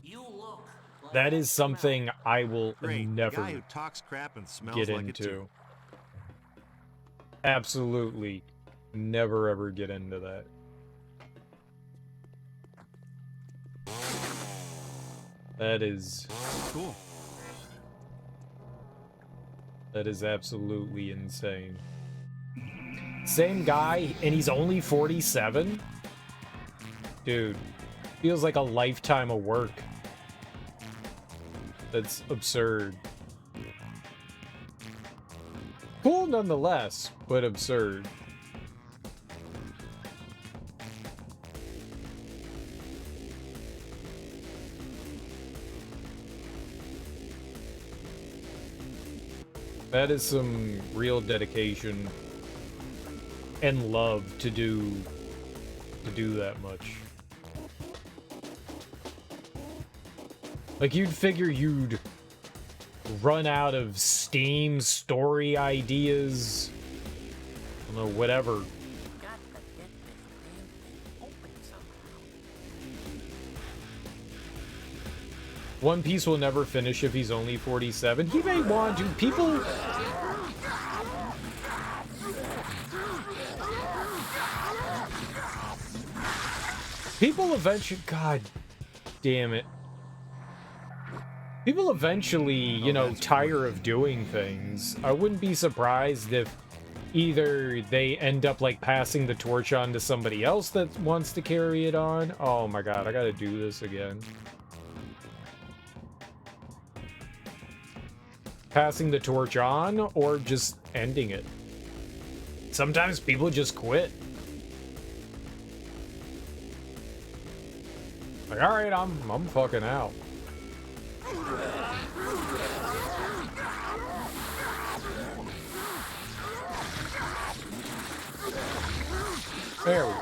You look That is something I will Great. The never guy who talks crap and smells get like it too. into. Absolutely never ever get into that. That is Cool. That is absolutely insane. Same guy, and he's only 47? Dude, feels like a lifetime of work. That's absurd. Cool nonetheless, but absurd. That is some real dedication and love to do that much. Like, you'd figure you'd run out of Steam story ideas, I don't know, whatever. One Piece will never finish if he's only 47. He may want to. People eventually, god damn it. People eventually, you know, tire of doing things. I wouldn't be surprised if either they end up, like, passing the torch on to somebody else that wants to carry it on. Oh my god, I gotta do this again. Passing the torch on, or just ending it. Sometimes people just quit. Like, alright, I'm fucking out. There we go.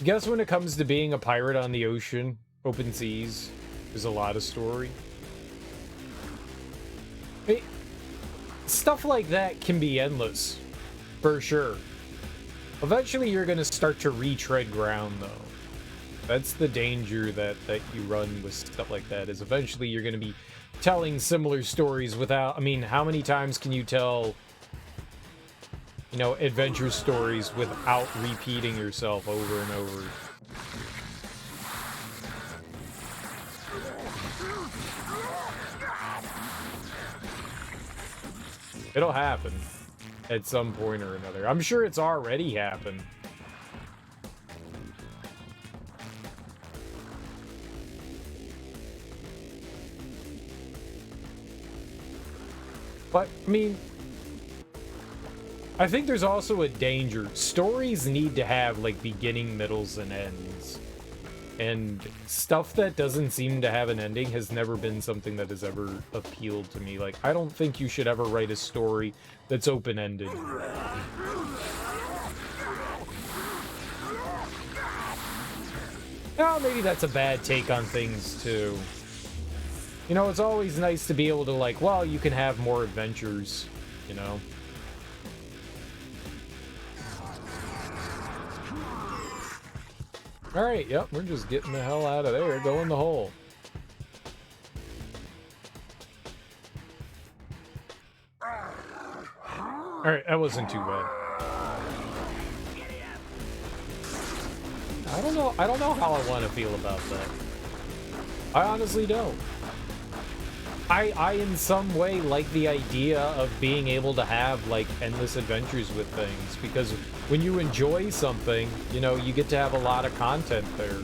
Guess when it comes to being a pirate on the ocean, open seas, there's a lot of story. Stuff like that can be endless, for sure. Eventually you're gonna start to retread ground, though. That's the danger that you run with stuff like that, is eventually you're gonna be telling similar stories without... I mean, how many times can you tell, you know, adventure stories without repeating yourself over and over? It'll happen at some point or another. I'm sure it's already happened. But, I mean, I think there's also a danger. Stories need to have, like, beginning, middles, and ends. And stuff that doesn't seem to have an ending has never been something that has ever appealed to me. Like, I don't think you should ever write a story that's open-ended. Oh, maybe that's a bad take on things, too. You know, it's always nice to be able to, like, well, you can have more adventures, you know? Alright, yep, we're just getting the hell out of there, go in the hole. Alright, that wasn't too bad. I don't know how I want to feel about that. I honestly don't. I in some way like the idea of being able to have, like, endless adventures with things, because when you enjoy something, you know, you get to have a lot of content there.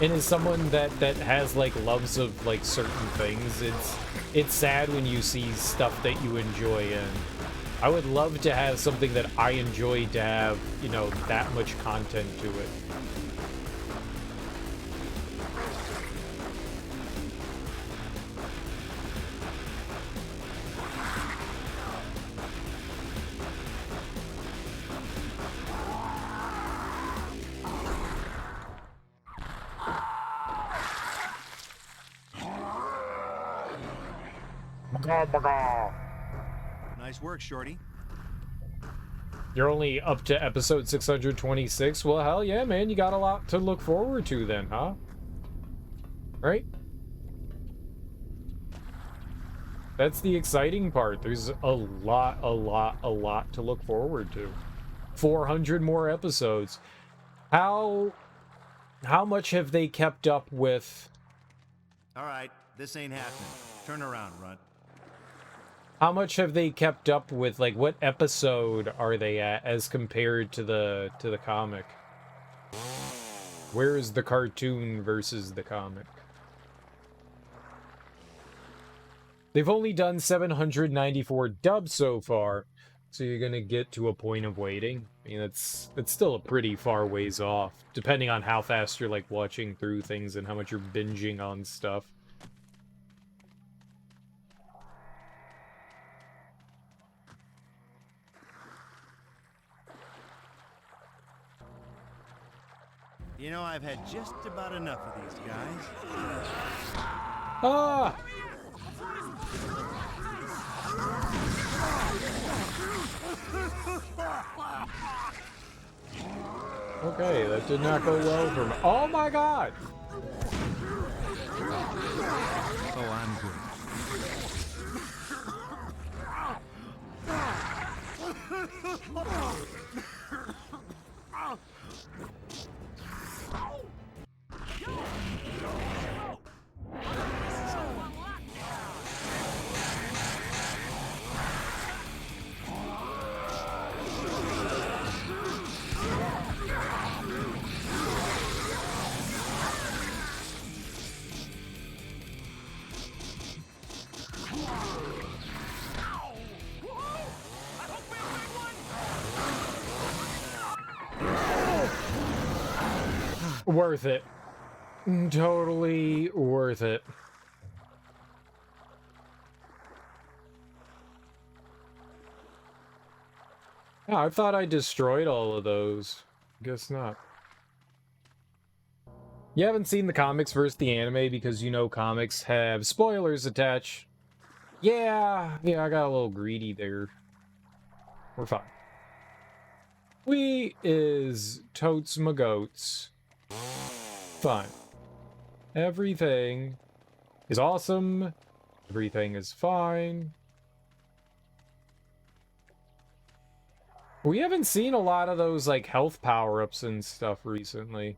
And as someone that has, like, loves of, like, certain things, it's sad when you see stuff that you enjoy, and I would love to have something that I enjoy to have, you know, that much content to it. Nice work, Shorty. You're only up to episode 626? Well, hell yeah, man. You got a lot to look forward to then, huh? Right? That's the exciting part. There's a lot to look forward to. 400 more episodes. How much have they kept up with... All right, this ain't happening. Turn around, Runt. How much have they kept up with, like, what episode are they at as compared to the comic? Where is the cartoon versus the comic? They've only done 794 dubs so far, so you're gonna get to a point of waiting. I mean, it's still a pretty far ways off, depending on how fast you're, like, watching through things and how much you're binging on stuff. You know, I've had just about enough of these guys. Ah! Okay, that did not go well for me. Oh my god! Oh, I'm good. Worth it. Totally worth it. Yeah, I thought I destroyed all of those. Guess not. You haven't seen the comics versus the anime because you know comics have spoilers attached. Yeah, I got a little greedy there. We're fine. We is totes my goats. Fine. Everything is awesome. Everything is fine. We haven't seen a lot of those, like, health power-ups and stuff recently.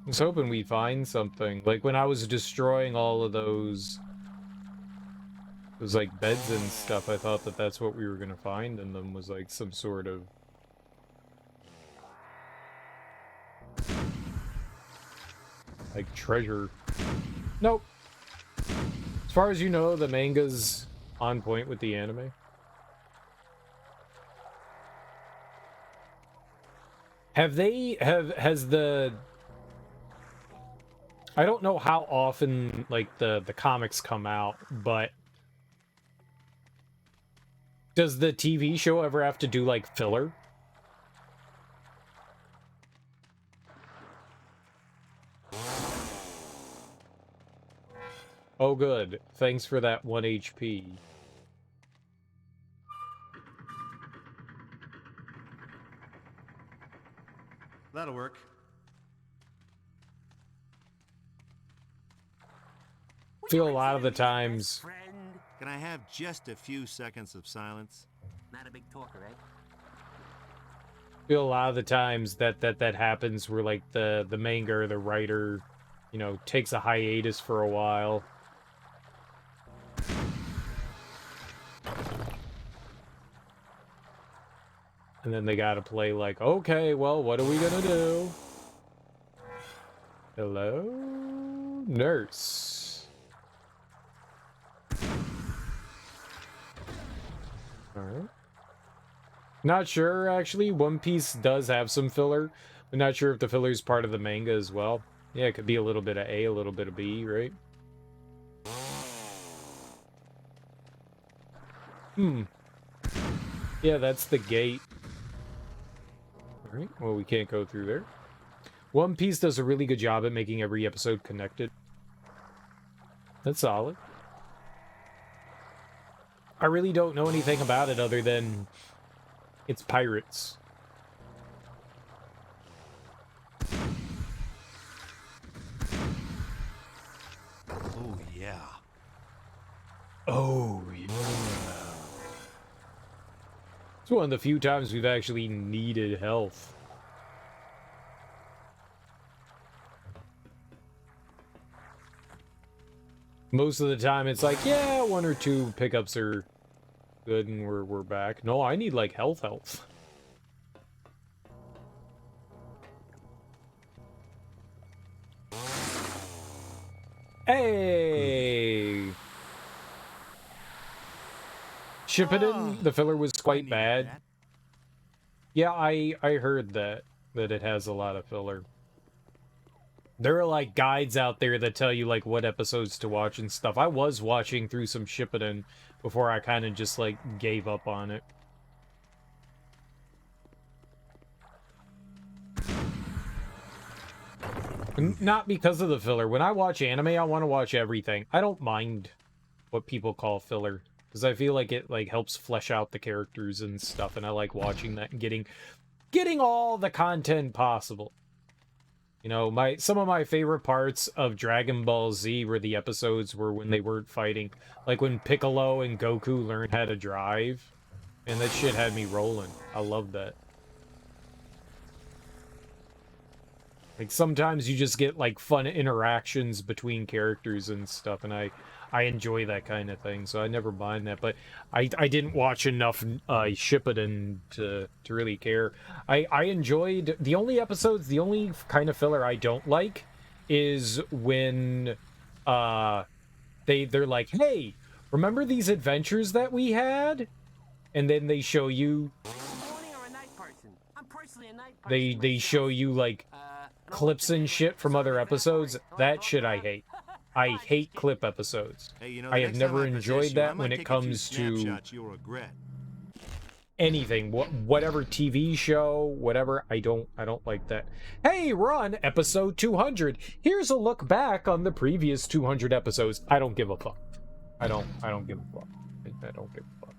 I was hoping we'd find something. Like, when I was destroying all of those, like, beds and stuff, I thought that that's what we were gonna find in them, was, like, some sort of... like, treasure. Nope. As far as you know, the manga's on point with the anime. Has the... I don't know how often, like, the comics come out, but... does the TV show ever have to do, like, filler? Oh, good. Thanks for that 1 HP. That'll work. Feel a lot of the times... Can I have just a few seconds of silence? Not a big talker, eh? Feel a lot of the times that happens where, like, the manga or the writer, you know, takes a hiatus for a while. And then they gotta play like, okay, well, what are we gonna do? Hello? Nurse. Alright. Not sure, actually. One Piece does have some filler. I'm not sure if the filler is part of the manga as well. Yeah, it could be a little bit of A, a little bit of B, right? Yeah, that's the gate. Alright, well, we can't go through there. One Piece does a really good job at making every episode connected. That's solid. I really don't know anything about it other than it's pirates. Oh, yeah. Oh, yeah. It's one of the few times we've actually needed health. Most of the time it's like, yeah, 1 or 2 pickups are good and we're back. No, I need like health. Hey! Shippuden, the filler was quite bad. That. Yeah, I heard that it has a lot of filler. There are like guides out there that tell you like what episodes to watch and stuff. I was watching through some Shippuden before I kind of just like gave up on it. Not because of the filler. When I watch anime, I want to watch everything. I don't mind what people call filler because I feel like it like helps flesh out the characters and stuff, and I like watching that and getting all the content possible. You know, some of my favorite parts of Dragon Ball Z were the episodes where when they weren't fighting, like when Piccolo and Goku learned how to drive, and that shit had me rolling. I love that. Like sometimes you just get like fun interactions between characters and stuff, and I enjoy that kind of thing, so I never mind that. But I didn't watch enough Shippuden to really care. I enjoyed the only episodes. The only kind of filler I don't like is when they're like, hey, remember these adventures that we had, and then they show you they show you like clips and shit from other episodes. That shit I hate. I hate clip episodes. Hey, you know, I have never enjoyed that when it take a few comes to snapshots you'll regret. anything, whatever TV show, whatever. I don't like that. Hey, we're on episode 200. Here's a look back on the previous 200 episodes. I don't give a fuck. I don't give a fuck. I don't give a fuck.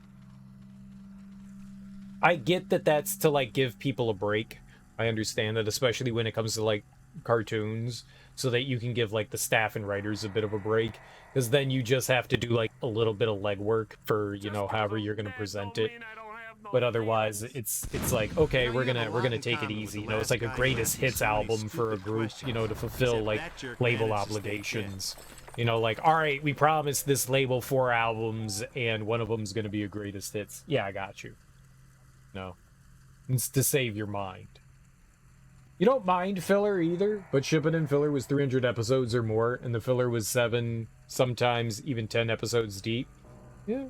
I get that that's to like give people a break. I understand that, especially when it comes to like cartoons, so that you can give like the staff and writers a bit of a break, because then you just have to do like a little bit of legwork for, you know, however you're going to present it. But otherwise it's like, okay, we're gonna take it easy. You know, it's like a greatest hits album for a group, you know, to fulfill like label obligations. You know, like, all right, we promised this label 4 albums and one of them's gonna be a greatest hits. Yeah, I got you. No, it's to save your mind. You don't mind filler either, but Shippuden filler was 300 episodes or more, and the filler was 7, sometimes even 10 episodes deep. Yeah.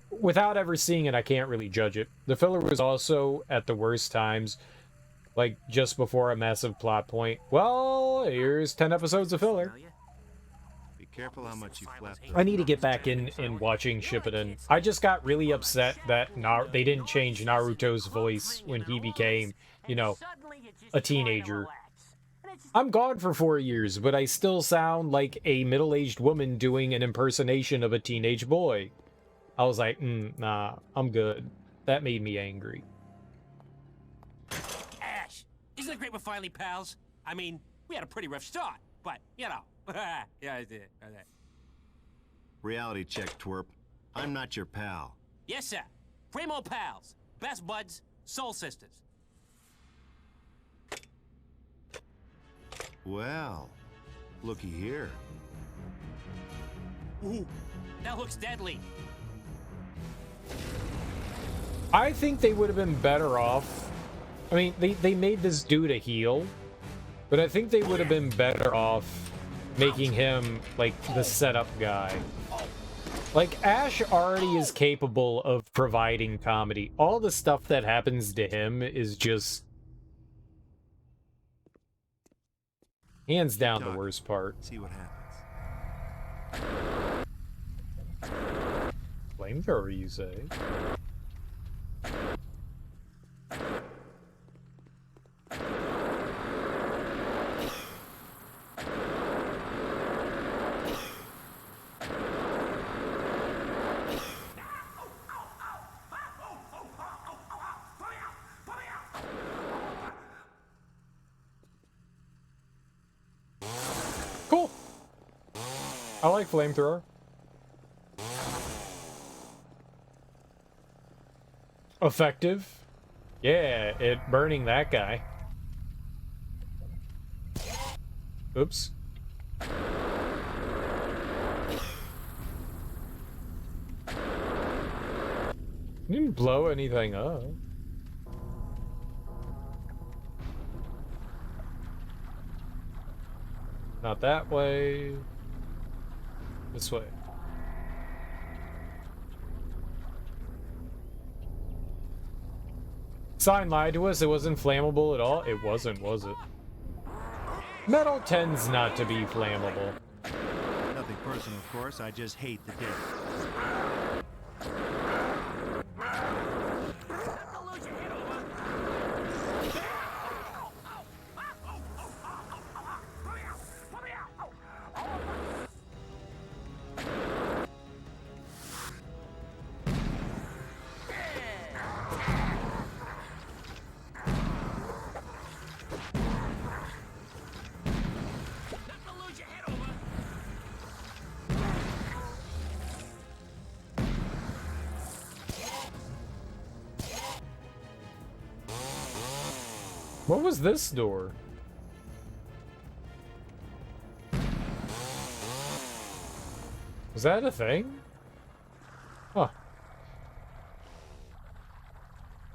Without ever seeing it, I can't really judge it. The filler was also, at the worst times, like just before a massive plot point. Well, here's 10 episodes of filler. Be careful how much you flap. I need to get back in watching Shippuden. I just got really upset that they didn't change Naruto's voice when he became, you know, a teenager. I'm gone for 4 years, but I still sound like a middle-aged woman doing an impersonation of a teenage boy. I was like, nah, I'm good. That made me angry. Ash, isn't it great we're finally pals? I mean, we had a pretty rough start, but, you know. Yeah, I did. Reality check, twerp. I'm not your pal. Yes, sir. Primo pals. Best buds. Soul sisters. Well, looky here. Ooh, that looks deadly. I think they would have been better off. I mean, they made this dude a heel, but I think they would have been better off making him, like, the setup guy. Like, Ash already is capable of providing comedy. All the stuff that happens to him is just hands down the worst part. See what happens. Flamethrower, you say? I like flamethrower. Effective. Yeah, it burning that guy. Oops. Didn't blow anything up. Not that way. This way. Sign lied to us. It wasn't flammable at all. It wasn't, was it? Metal tends not to be flammable. Nothing personal, of course. I just hate the dead. What was this door? Was that a thing? Huh.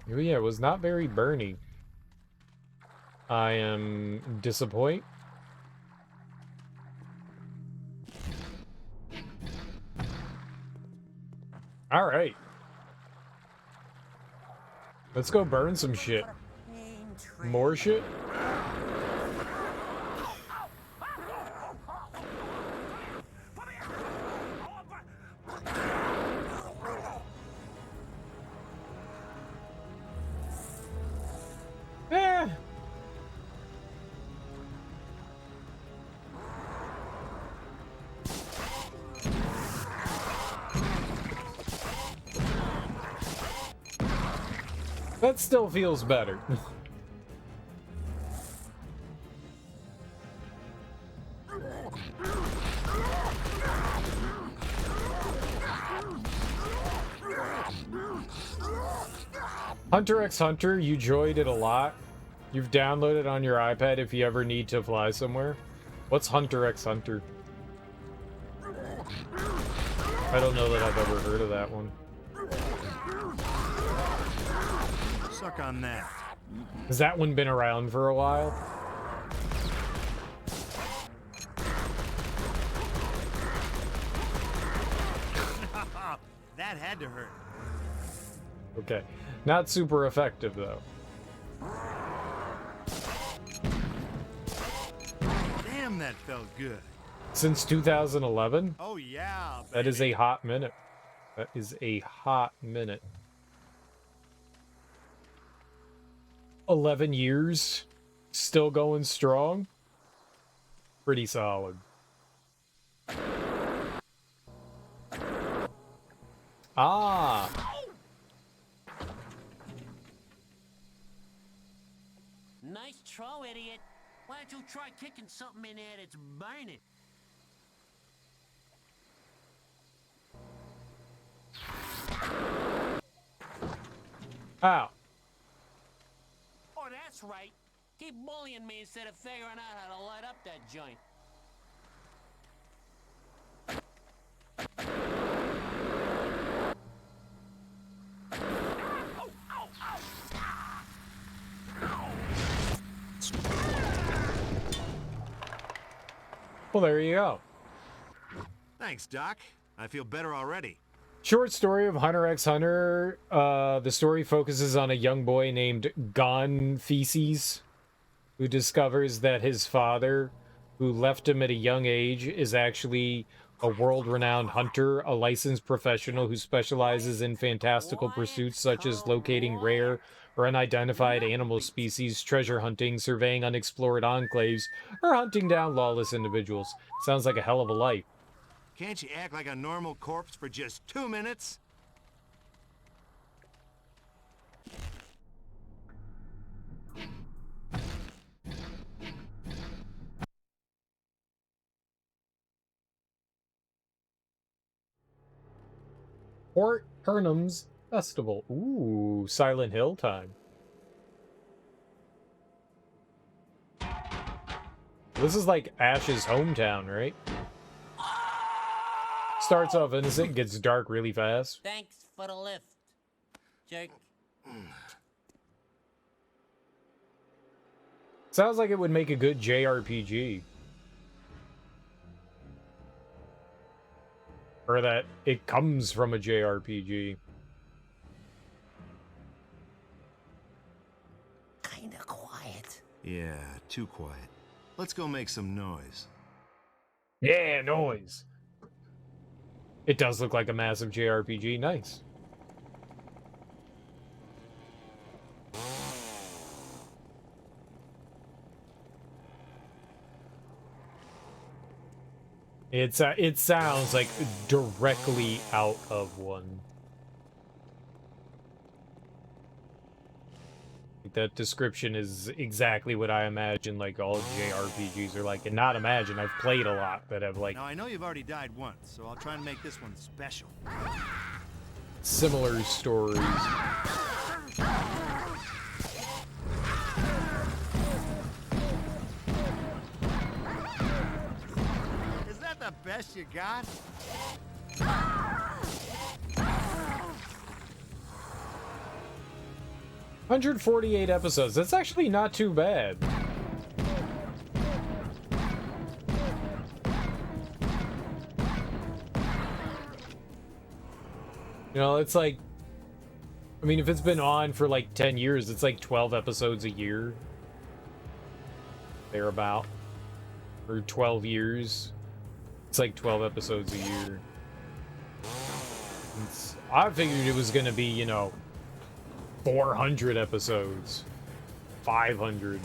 Yeah, it was not very burny. I am disappointed. All right. Let's go burn some shit. More shit? Eh. That still feels better. Hunter x Hunter, you enjoyed it a lot. You've downloaded on your iPad if you ever need to fly somewhere. What's Hunter x Hunter? I don't know that I've ever heard of that one. Suck on that. Has that one been around for a while? That had to hurt. Okay. Not super effective, though. Damn, that felt good. Since 2011? Oh, yeah. That is a hot minute. That is a hot minute. 11 years. Still going strong. Pretty solid. Ah. Nice throw, idiot. Why don't you try kicking something in there that's burning? Ow. Oh, that's right. Keep bullying me instead of figuring out how to light up that joint. Well, there you go. Thanks, Doc. I feel better already. Short story of Hunter x Hunter. The story focuses on a young boy named Gon Feces, who discovers that his father, who left him at a young age, is actually a world-renowned hunter, a licensed professional who specializes in fantastical pursuits such as locating rare or unidentified animal species, treasure hunting, surveying unexplored enclaves, or hunting down lawless individuals. Sounds like a hell of a life. Can't you act like a normal corpse for just 2 minutes? Port Turnham's Festival. Ooh, Silent Hill time. This is like Ash's hometown, right? Starts off innocent, gets dark really fast. Thanks for the lift, jerk. Sounds like it would make a good JRPG. Or that it comes from a JRPG. Kinda quiet. Yeah, too quiet. Let's go make some noise. Yeah, noise. It does look like a massive JRPG. Nice. It sounds like directly out of one. That description is exactly what I imagine like all JRPGs are like, and not imagine, I've played a lot that have like Now I know you've already died once, so I'll try and make this one special. similar stories. Is that the best you got? 148 episodes. That's actually not too bad. You know, it's like, I mean, if it's been on for like 10 years, it's like 12 episodes a year. Thereabout. Or 12 years. It's like 12 episodes a year. I figured it was going to be, you know, 400 episodes. 500.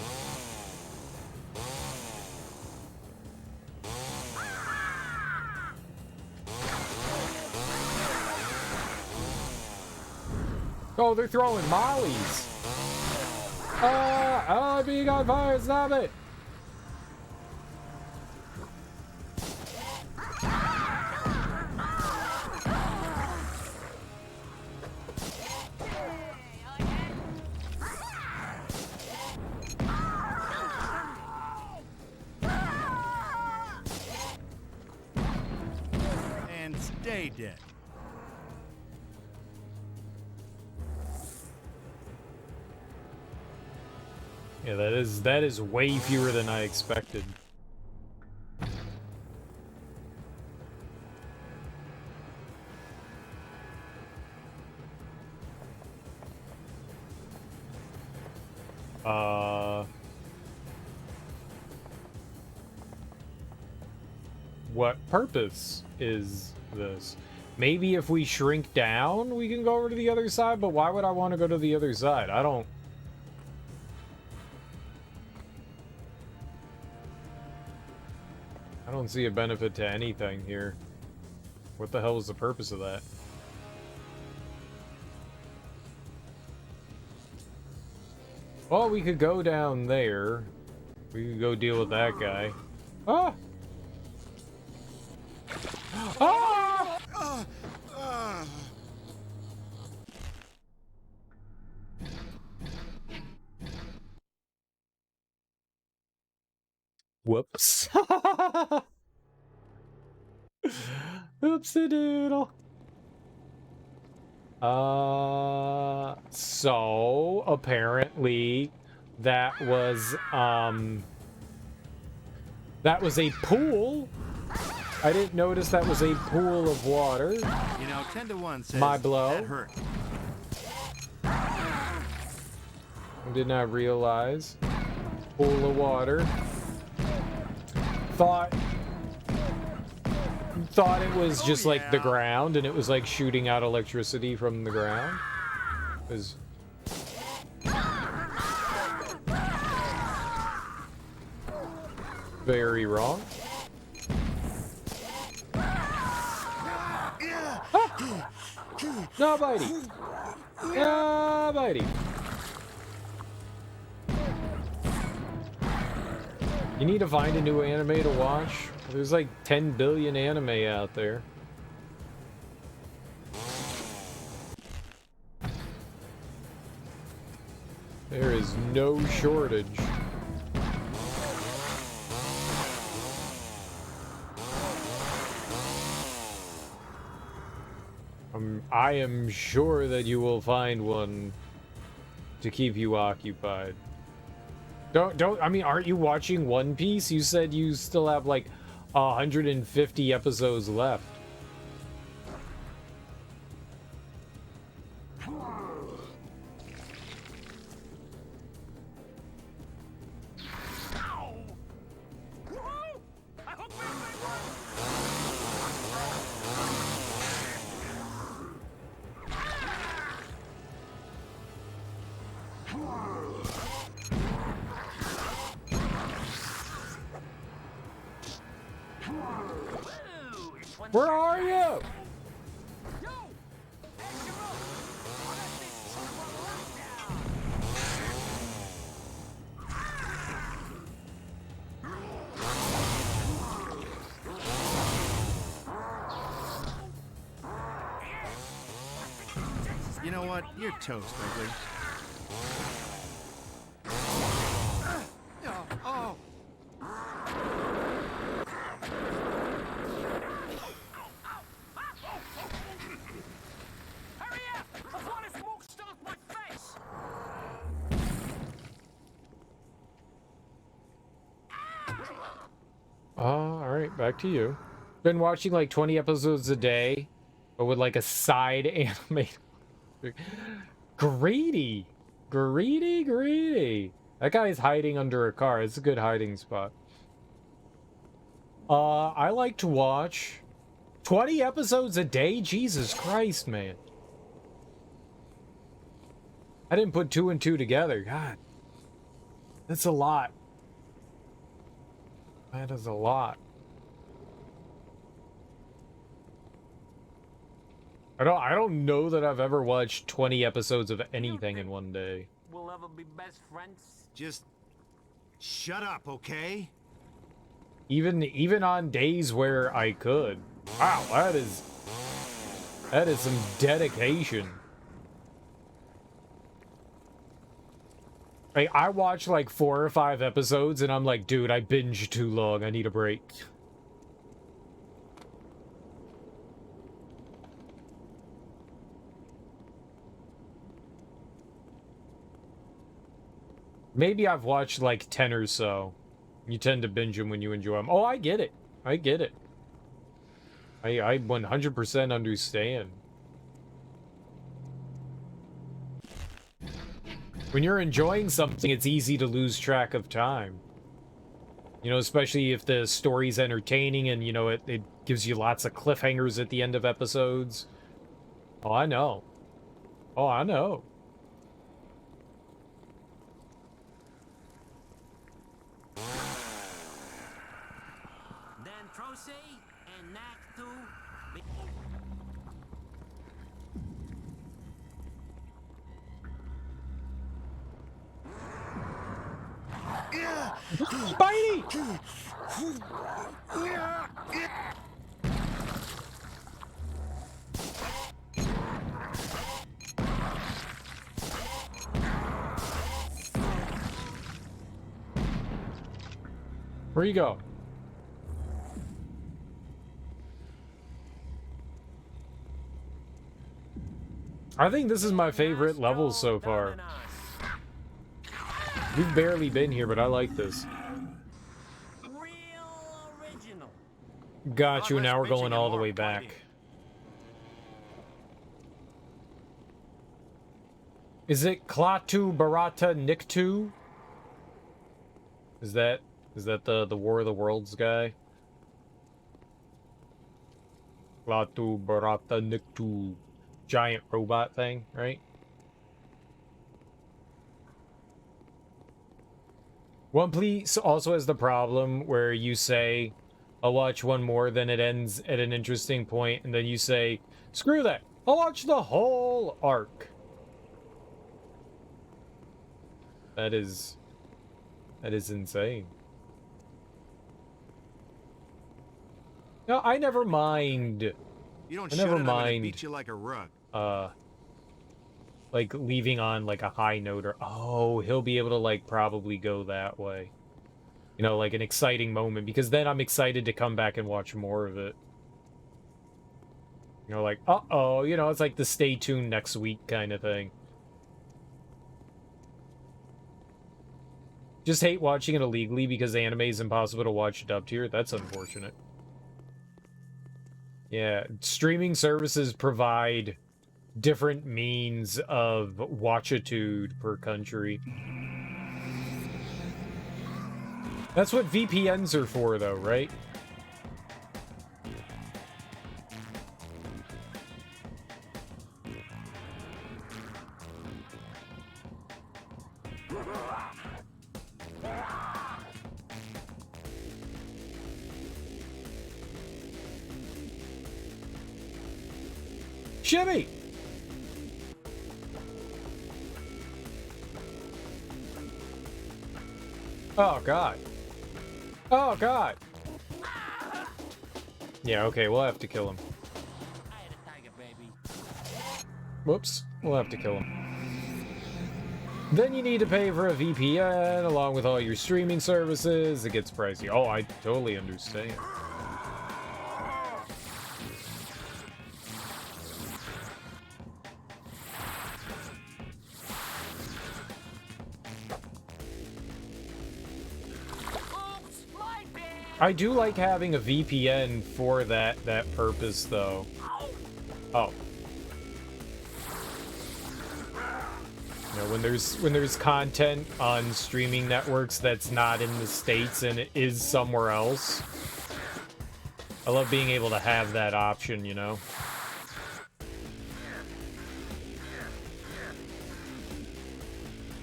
Oh, they're throwing mollies. I'm being on fire, stop it. And stay dead. Yeah, that is way fewer than I expected. What purpose is this? Maybe if we shrink down, we can go over to the other side, but why would I want to go to the other side? I don't see a benefit to anything here. What the hell is the purpose of that? Well, we could go down there. We could go deal with that guy. Ah! Ah! Whoops. Oopsie doodle. So apparently that was a pool. I didn't notice that was a pool of water. You know, 10 to 1 says My blow. that hurt. I did not realize. Pool of water. Thought it was just like the ground, and it was like shooting out electricity from the ground. It was very wrong. Ah! No bitey. No bitey. You need to find a new anime to watch. There's like 10 billion anime out there. There is no shortage. I am sure that you will find one to keep you occupied. I mean, aren't you watching One Piece? You said you still have like 150 episodes left. Where are you? You know what? You're toast, ugly. Oh. Hurry up! Before the smoke starts my face! Alright, back to you. Been watching like 20 episodes a day, but with like a side anime. Greedy! Greedy! That guy's hiding under a car. It's a good hiding spot. I like to watch 20 episodes a day? Jesus Christ, man. I didn't put 2 and 2 together. God. That's a lot. That is a lot. I don't know that I've ever watched 20 episodes of anything in one day. We'll ever be best friends? Just shut up, okay? Even on days where I could. Wow, that is some dedication. Like, I watch like 4 or 5 episodes and I'm like, dude, I binged too long. I need a break. Maybe I've watched like 10 or so. You tend to binge them when you enjoy them. Oh, I get it. I get it. I 100% understand. When you're enjoying something, it's easy to lose track of time. You know, especially if the story's entertaining and, you know, it gives you lots of cliffhangers at the end of episodes. Oh, I know. Oh, I know. Then Trosy and Knack 2. Spidey! Where you go? I think this is my favorite level so far. We've barely been here, but I like this. Real original. Got you, now we're going all the way back. Is it Klaatu Barata Niktu? Is that the War of the Worlds guy? Klaatu Barata Niktu. Giant robot thing, right? One Piece also has the problem where you say, I'll watch one more, then it ends at an interesting point, and then you say, screw that, I'll watch the whole arc. That is insane. No, I never mind. You don't I never shut it, I'm gonna mind. beat you like a rug. like leaving on like a high note, or oh, he'll be able to like probably go that way. You know, like an exciting moment, because then I'm excited to come back and watch more of it. You know, like, uh-oh, you know, it's like the stay tuned next week kind of thing. Just hate watching it illegally because anime is impossible to watch dubbed here. That's unfortunate. Yeah, streaming services provide different means of watchitude per country. That's what VPNs are for, though, right? Shimmy! Oh, God. Oh, God! Yeah, okay, we'll have to kill him. Whoops, we'll have to kill him. Then you need to pay for a VPN, along with all your streaming services. It gets pricey. Oh, I totally understand. I do like having a VPN for that purpose, though. Oh. You know, when there's content on streaming networks that's not in the States and it is somewhere else, I love being able to have that option, you know?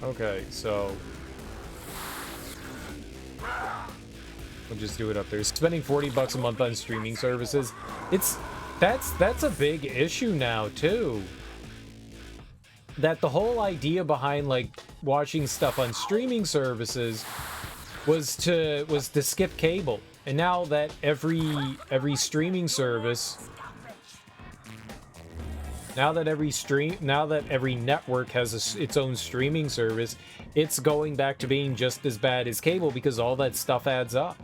Okay, so we'll just do it up there. Spending $40 a month on streaming services, that's a big issue now too. That the whole idea behind like watching stuff on streaming services was to skip cable, and now that every streaming service, now that every network has its own streaming service, it's going back to being just as bad as cable because all that stuff adds up.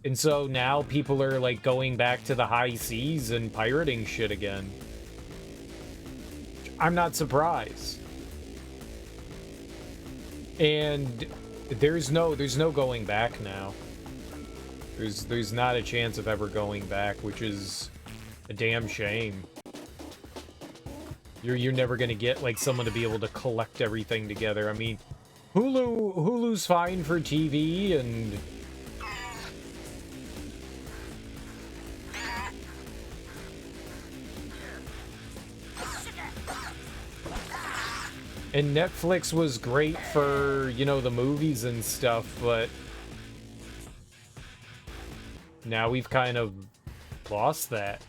And so now people are like going back to the high seas and pirating shit again. I'm not surprised. And there's no going back now. There's not a chance of ever going back, which is a damn shame. You're never gonna get like someone to be able to collect everything together. I mean, Hulu's fine for TV and Netflix was great for, you know, the movies and stuff, but now we've kind of lost that.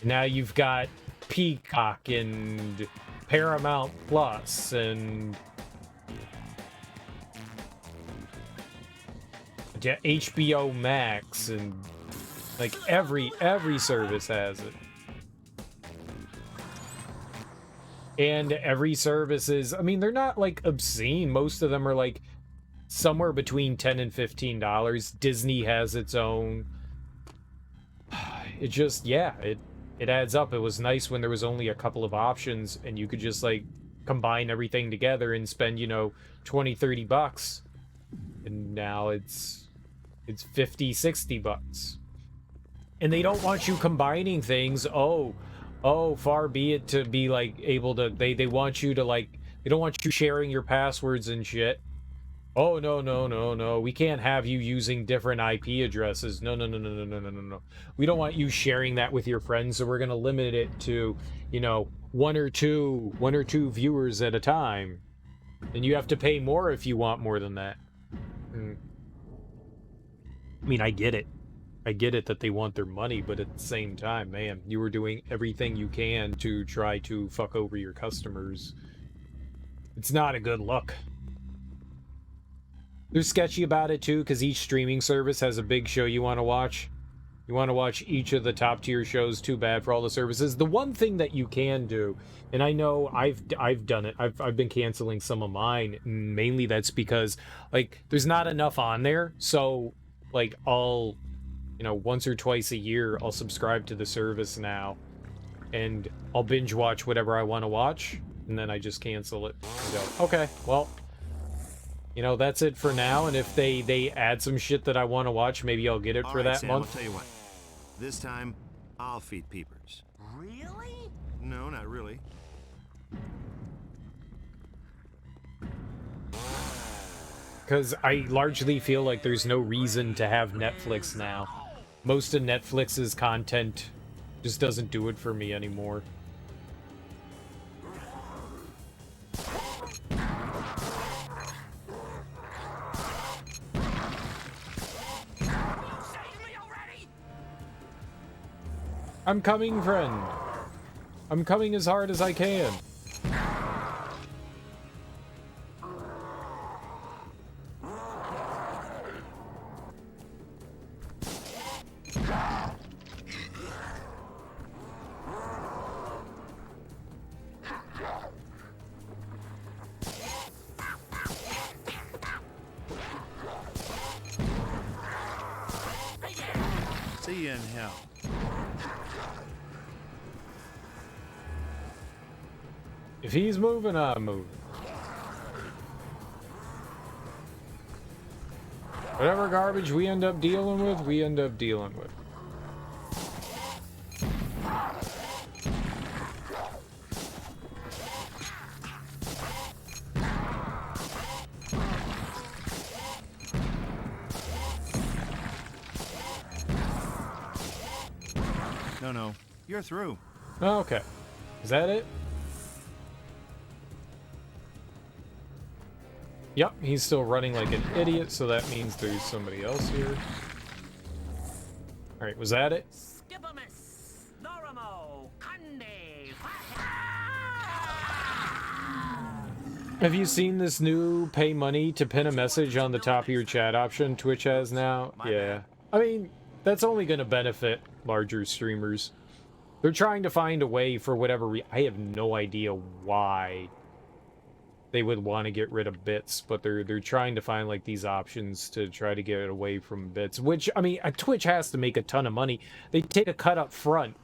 Now you've got Peacock and Paramount Plus and HBO Max, and like every service has it. And every service is, I mean, they're not like obscene. Most of them are like somewhere between $10 and $15. Disney has its own. It just, yeah, it adds up. It was nice when there was only a couple of options and you could just like combine everything together and spend, you know, $20-$30. And now it's $50, $60. And they don't want you combining things. Oh, far be it to be like able to, they want you to like, they don't want you sharing your passwords and shit. Oh, no. We can't have you using different IP addresses. No. We don't want you sharing that with your friends, so we're going to limit it to, you know, one or two viewers at a time. And you have to pay more if you want more than that. I mean, I get it. I get it that they want their money, but at the same time, man, you were doing everything you can to try to fuck over your customers. It's not a good look. They're sketchy about it too, because each streaming service has a big show you want to watch. You want to watch each of the top tier shows, too bad for all the services. The one thing that you can do, and I know I've done it, I've been canceling some of mine, and mainly that's because, like, there's not enough on there, so, like, I'll, you know, once or twice a year, I'll subscribe to the service now, and I'll binge watch whatever I want to watch, and then I just cancel it and go, okay, well, you know, that's it for now, and if they add some shit that I want to watch, maybe I'll get it for that Sam, month. I'll tell you what. This time, I'll feed peepers. Really? No, not really. Because I largely feel like there's no reason to have Netflix now. Most of Netflix's content just doesn't do it for me anymore. I'm coming, friend. I'm coming as hard as I can. See you in hell. If he's moving, I'm moving. Whatever garbage we end up dealing with, we end up dealing with. No, you're through. Oh, okay. Is that it? Yep, he's still running like an idiot, so that means there's somebody else here. Alright, was that it? Have you seen this new pay money to pin a message on the top of your chat option Twitch has now? Yeah. I mean, that's only going to benefit larger streamers. They're trying to find a way for whatever I have no idea why they would want to get rid of bits, but they're trying to find like these options to try to get it away from bits, which, I mean, Twitch has to make a ton of money. They take a cut up front.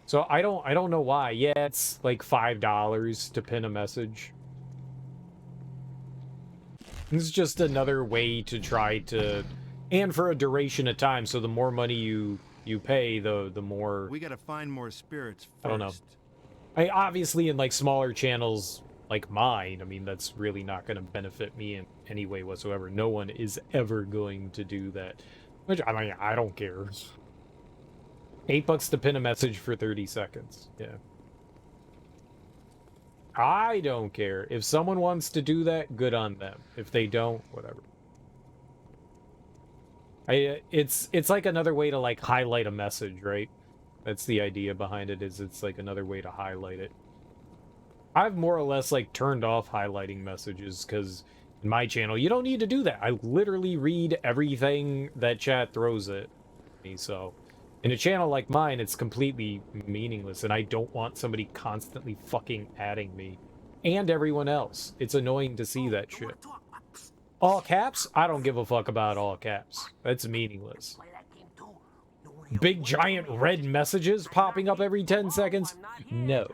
So I don't know why. Yeah, it's like $5 to pin a message. It's just another way to try to, and for a duration of time, so the more money you pay, the more... We gotta find more spirits first. I don't know. Obviously, in like smaller channels like mine, I mean, that's really not going to benefit me in any way whatsoever. No one is ever going to do that. Which, I mean, I don't care. $8 to pin a message for 30 seconds. Yeah. I don't care. If someone wants to do that, good on them. If they don't, whatever. It's like another way to like highlight a message, right? That's the idea behind it, is it's like another way to highlight it. I've more or less like turned off highlighting messages because in my channel you don't need to do that. I literally read everything that chat throws at me, so in a channel like mine it's completely meaningless, and I don't want somebody constantly fucking adding me and everyone else. It's annoying to see that shit. All caps? I don't give a fuck about all caps. That's meaningless. Big giant red messages popping up every 10 seconds? No.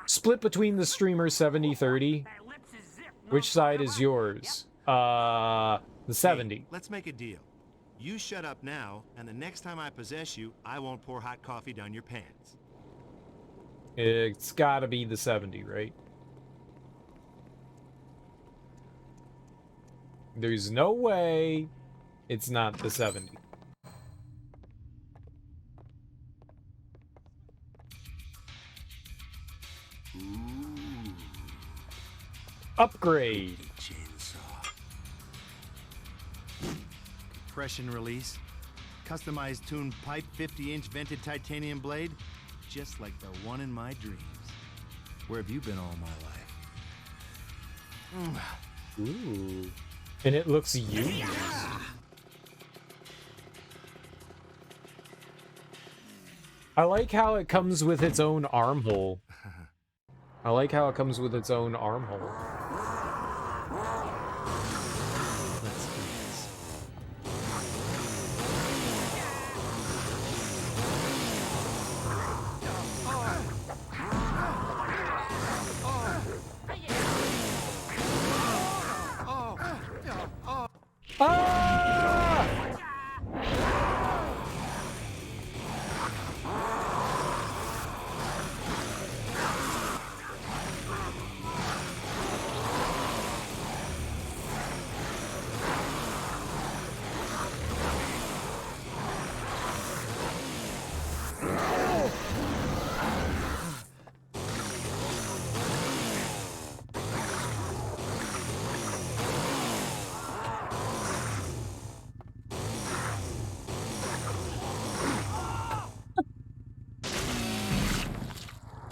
Split between the streamers 70-30. Which side is yours? The 70. Hey, let's make a deal. You shut up now, and the next time I possess you, I won't pour hot coffee down your pants. It's gotta be the 70, right? There's no way it's not the 70. Upgrade. Chainsaw. Compression release. Customized tuned pipe, 50-inch vented titanium blade. Just like the one in my dreams. Where have you been all my life? Ooh. And it looks used. I like how it comes with its own armhole. I like how it comes with its own armhole. Let's do this.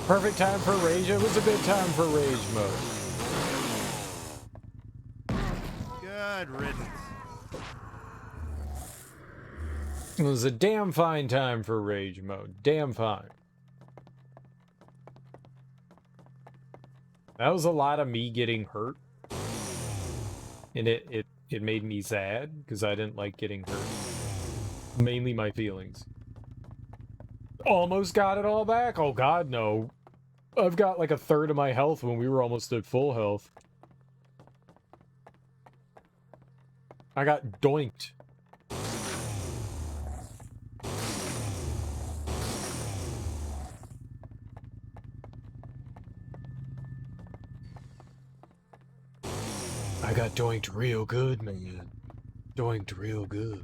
Perfect time for rage. It was a good time for rage mode. Good riddance. It was a damn fine time for rage mode. Damn fine. That was a lot of me getting hurt. And it made me sad because I didn't like getting hurt. Mainly my feelings. Almost got it all back? Oh god, no. I've got like a third of my health when we were almost at full health. I got doinked. I got doinked real good, man. Doinked real good.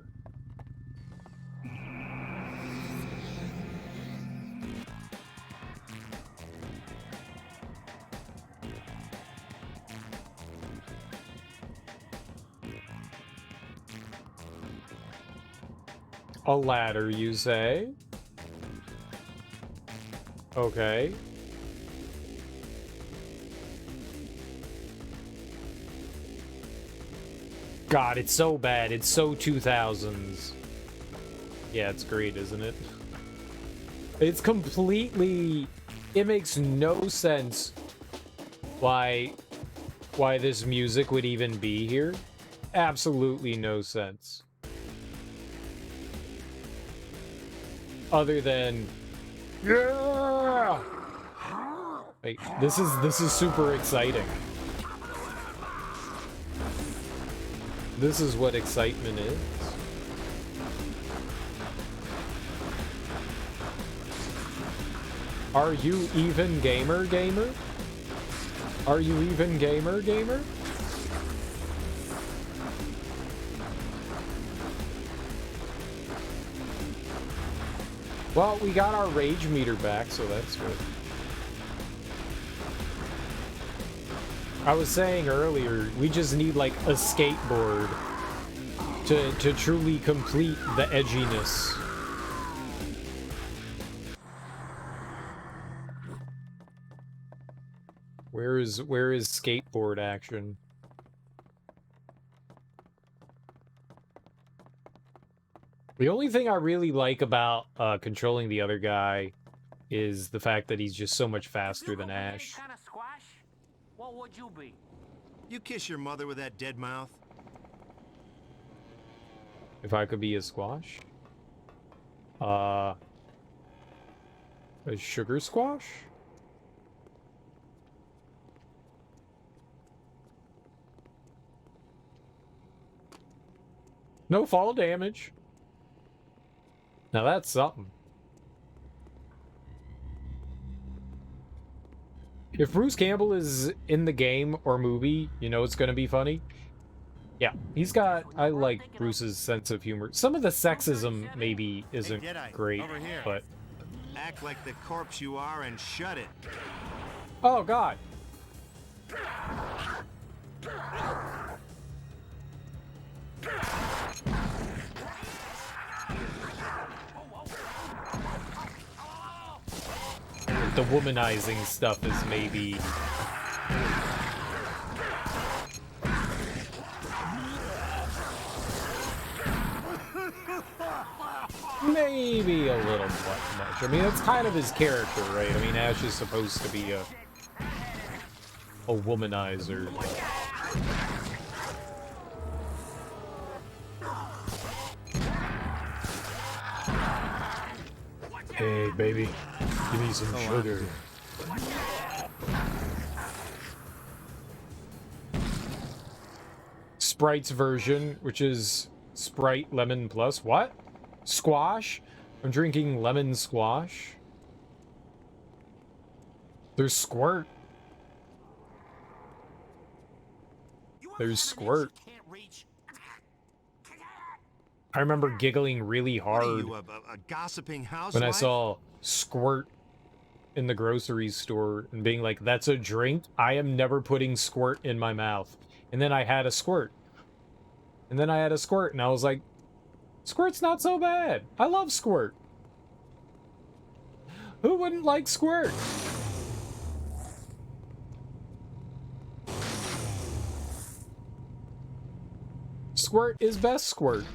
A ladder, you say? Okay. God, it's so bad. It's so 2000s. Yeah, it's great, isn't it? It's completely... It makes no sense why this music would even be here. Absolutely no sense. Other than, yeah! Wait, this is super exciting. This is what excitement is. Are you even gamer? Are you even gamer? Well, we got our rage meter back, so that's good. I was saying earlier, we just need like a skateboard to truly complete the edginess. Where is skateboard action? The only thing I really like about controlling the other guy is the fact that he's just so much faster than Ash. Kind of squash? What would you be? You kiss your mother with that dead mouth? If I could be a squash? A sugar squash? No fall damage. Now that's something. If Bruce Campbell is in the game or movie, you know it's gonna be funny. Yeah, he's got... I like Bruce's sense of humor. Some of the sexism maybe isn't great, but... Act like the corpse you are and shut it. Oh, God. The womanizing stuff is maybe... maybe a little much. much. I mean, that's kind of his character, right? I mean, Ash is supposed to be a womanizer. Hey, baby, give me some sugar. Sprite's version, which is Sprite Lemon Plus. What? Squash? I'm drinking lemon squash. There's Squirt. There's Squirt. I remember giggling really hard a gossiping housewife? when I saw Squirt in the grocery store and being like, that's a drink? I am never putting Squirt in my mouth. And then I had a Squirt. And then I had a Squirt, and I was like, Squirt's not so bad. I love Squirt. Who wouldn't like Squirt? Squirt is best Squirt.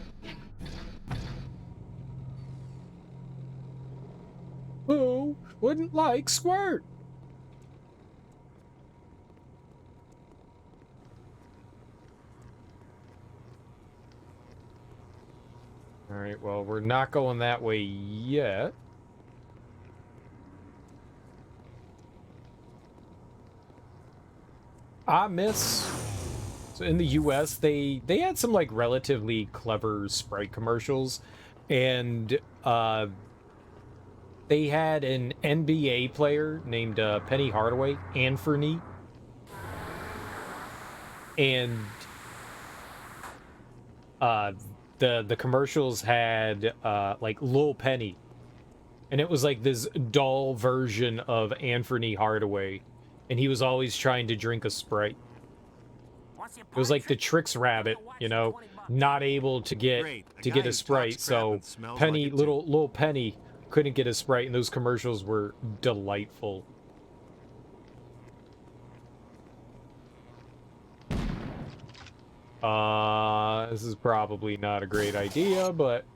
Who wouldn't like Squirt? Alright, well, we're not going that way yet. So in the US, they had some, like, relatively clever Sprite commercials, and, they had an NBA player named Penny Hardaway, Anthony, and the commercials had like Lil Penny, and it was like this doll version of Anthony Hardaway, and he was always trying to drink a Sprite. It was like the Trix Rabbit, you know, not able to get a Sprite, so Penny, little Penny couldn't get a Sprite, and those commercials were delightful. This is probably not a great idea, but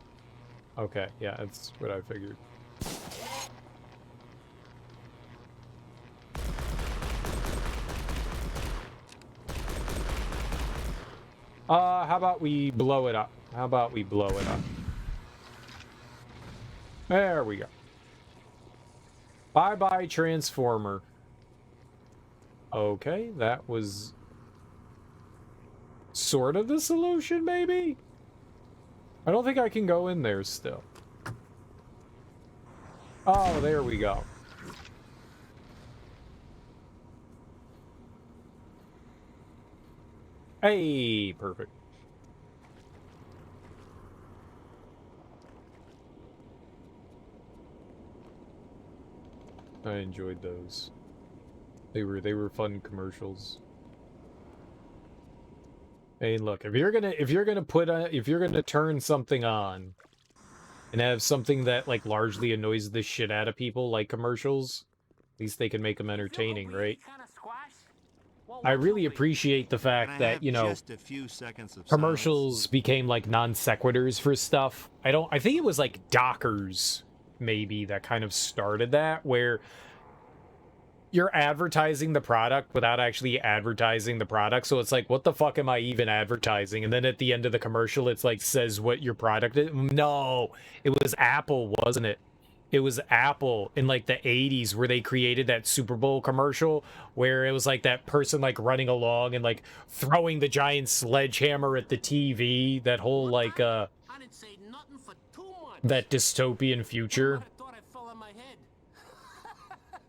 okay, yeah, that's what I figured. How about we blow it up? How about we blow it up? There we go. Bye-bye, Transformer. Okay, that was sort of the solution, maybe? I don't think I can go in there still. Oh, there we go. Hey, perfect. I enjoyed those. They were fun commercials. Hey, look, if you're gonna turn something on and have something that like largely annoys the shit out of people, like commercials, at least they can make them entertaining, right? I really appreciate the fact that, you know, commercials became like non sequiturs for stuff. I think it was like Dockers maybe that kind of started that, where you're advertising the product without actually advertising the product. So it's like, what the fuck am I even advertising? And then at the end of the commercial, it's like, says what your product is. No, it was Apple, wasn't it? It was Apple in like the 80s where they created that Super Bowl commercial where it was like that person like running along and like throwing the giant sledgehammer at the TV. That whole like, that dystopian future.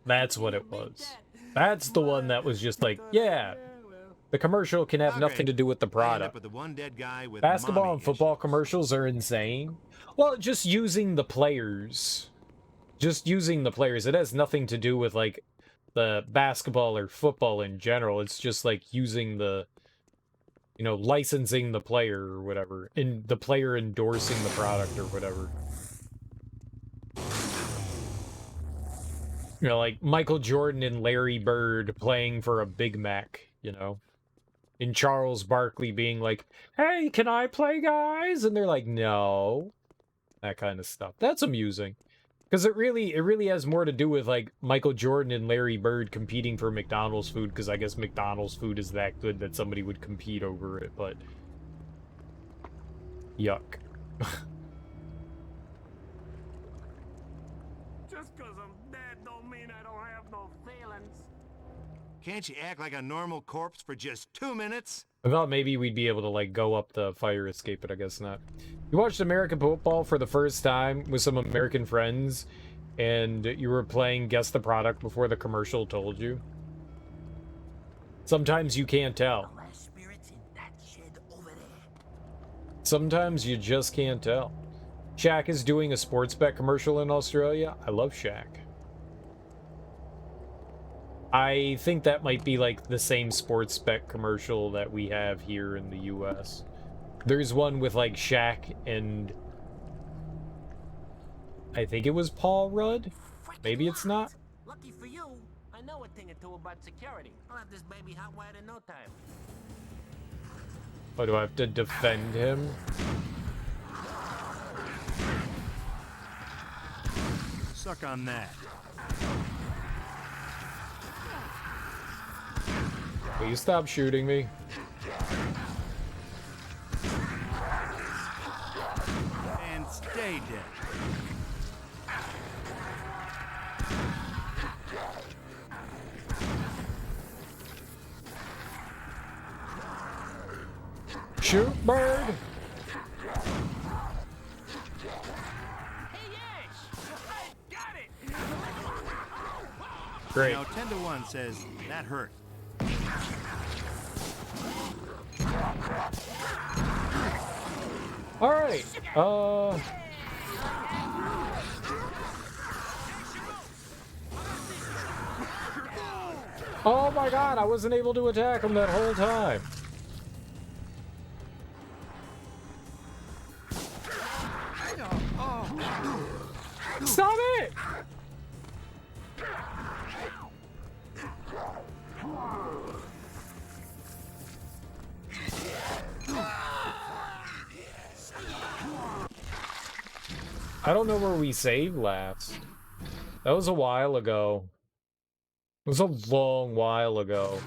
That's what it was. That's the one that was just like, yeah, the commercial can have nothing to do with the product. Basketball and football commercials are insane. Well, just using the players. Just using the players. It has nothing to do with, like, the basketball or football in general. It's just, like, using the, you know, licensing the player or whatever. And the player endorsing the product or whatever. You know, like Michael Jordan and Larry Bird playing for a Big Mac, you know? And Charles Barkley being like, hey, can I play, guys? And they're like, no. That kind of stuff. That's amusing. Because it really has more to do with like Michael Jordan and Larry Bird competing for McDonald's food, because I guess McDonald's food is that good that somebody would compete over it, but yuck. Just because I'm dead don't mean I don't have no feelings. Can't you act like a normal corpse for just 2 minutes? I thought maybe we'd be able to like go up the fire escape, but I guess not. You watched American football for the first time with some American friends, and you were playing Guess the Product before the commercial told you. Sometimes you can't tell. Sometimes you just can't tell. Shaq is doing a sports bet commercial in Australia. I love Shaq. I think that might be like the same sports bet commercial that we have here in the US. There's one with like Shaq and I think it was Paul Rudd. Maybe it's not. Lucky for you, I know a thing or two about security. I'll have this baby hot wired in no time. Oh, do I have to defend him? Suck on that. Will you stop shooting me? And stay dead. Shoot, bird! Great. Now 10 to 1 says that hurt. All right. Oh my God! I wasn't able to attack him that whole time. Stop it! I don't know where we saved last. That was a while ago. It was a long while ago.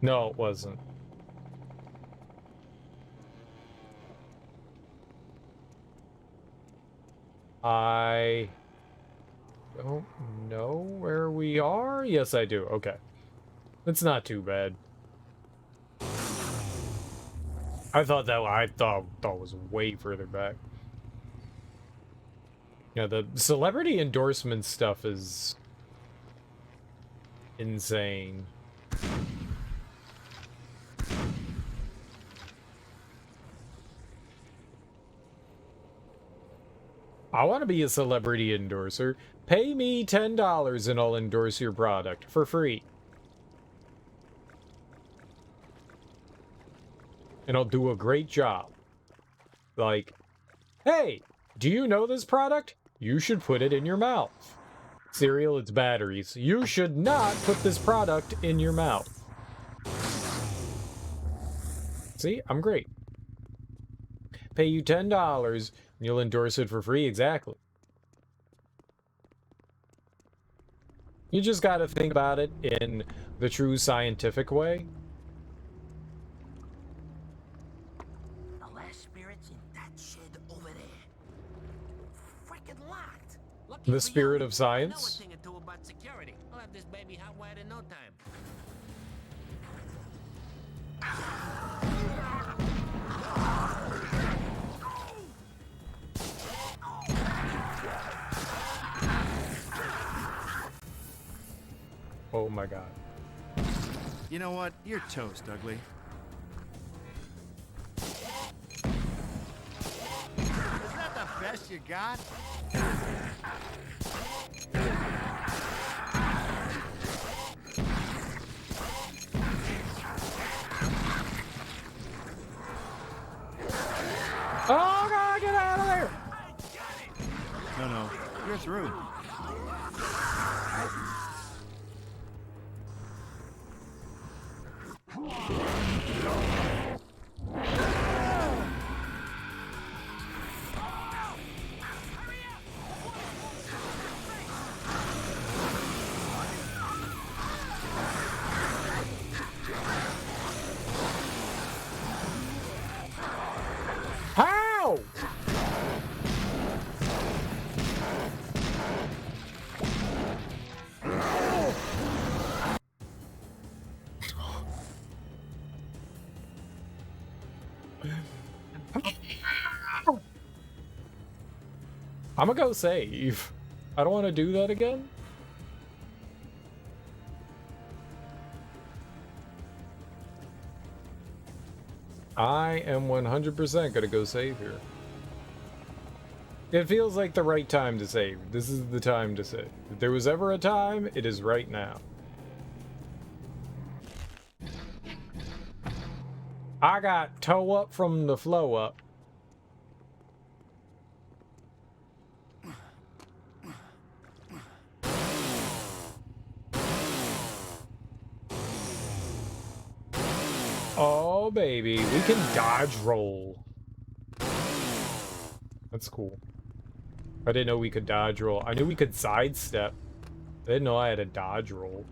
No, it wasn't. I don't know where we are. Yes, I do. Okay. It's not too bad. I thought it was way further back. Yeah, the celebrity endorsement stuff is insane. I want to be a celebrity endorser. Pay me $10 and I'll endorse your product for free. And I'll do a great job. Like, hey, do you know this product? You should put it in your mouth. Cereal, it's batteries. You should not put this product in your mouth. See, I'm great. Pay you $10 and you'll endorse it for free, exactly. You just gotta think about it in the true scientific way. The spirit of science. I know a thing or two about security. I'll have this baby hot wired in no time. Oh my God. You know what? You're toast, ugly. Is that the best you got? Oh God, get out of there! No, you're through. I'm gonna go save. I don't want to do that again. I am 100% gonna go save here. It feels like the right time to save. This is the time to save. If there was ever a time, it is right now. I got toe up from the flow up. Oh, baby. We can dodge roll. That's cool. I didn't know we could dodge roll. I knew we could sidestep. I didn't know I had a dodge roll.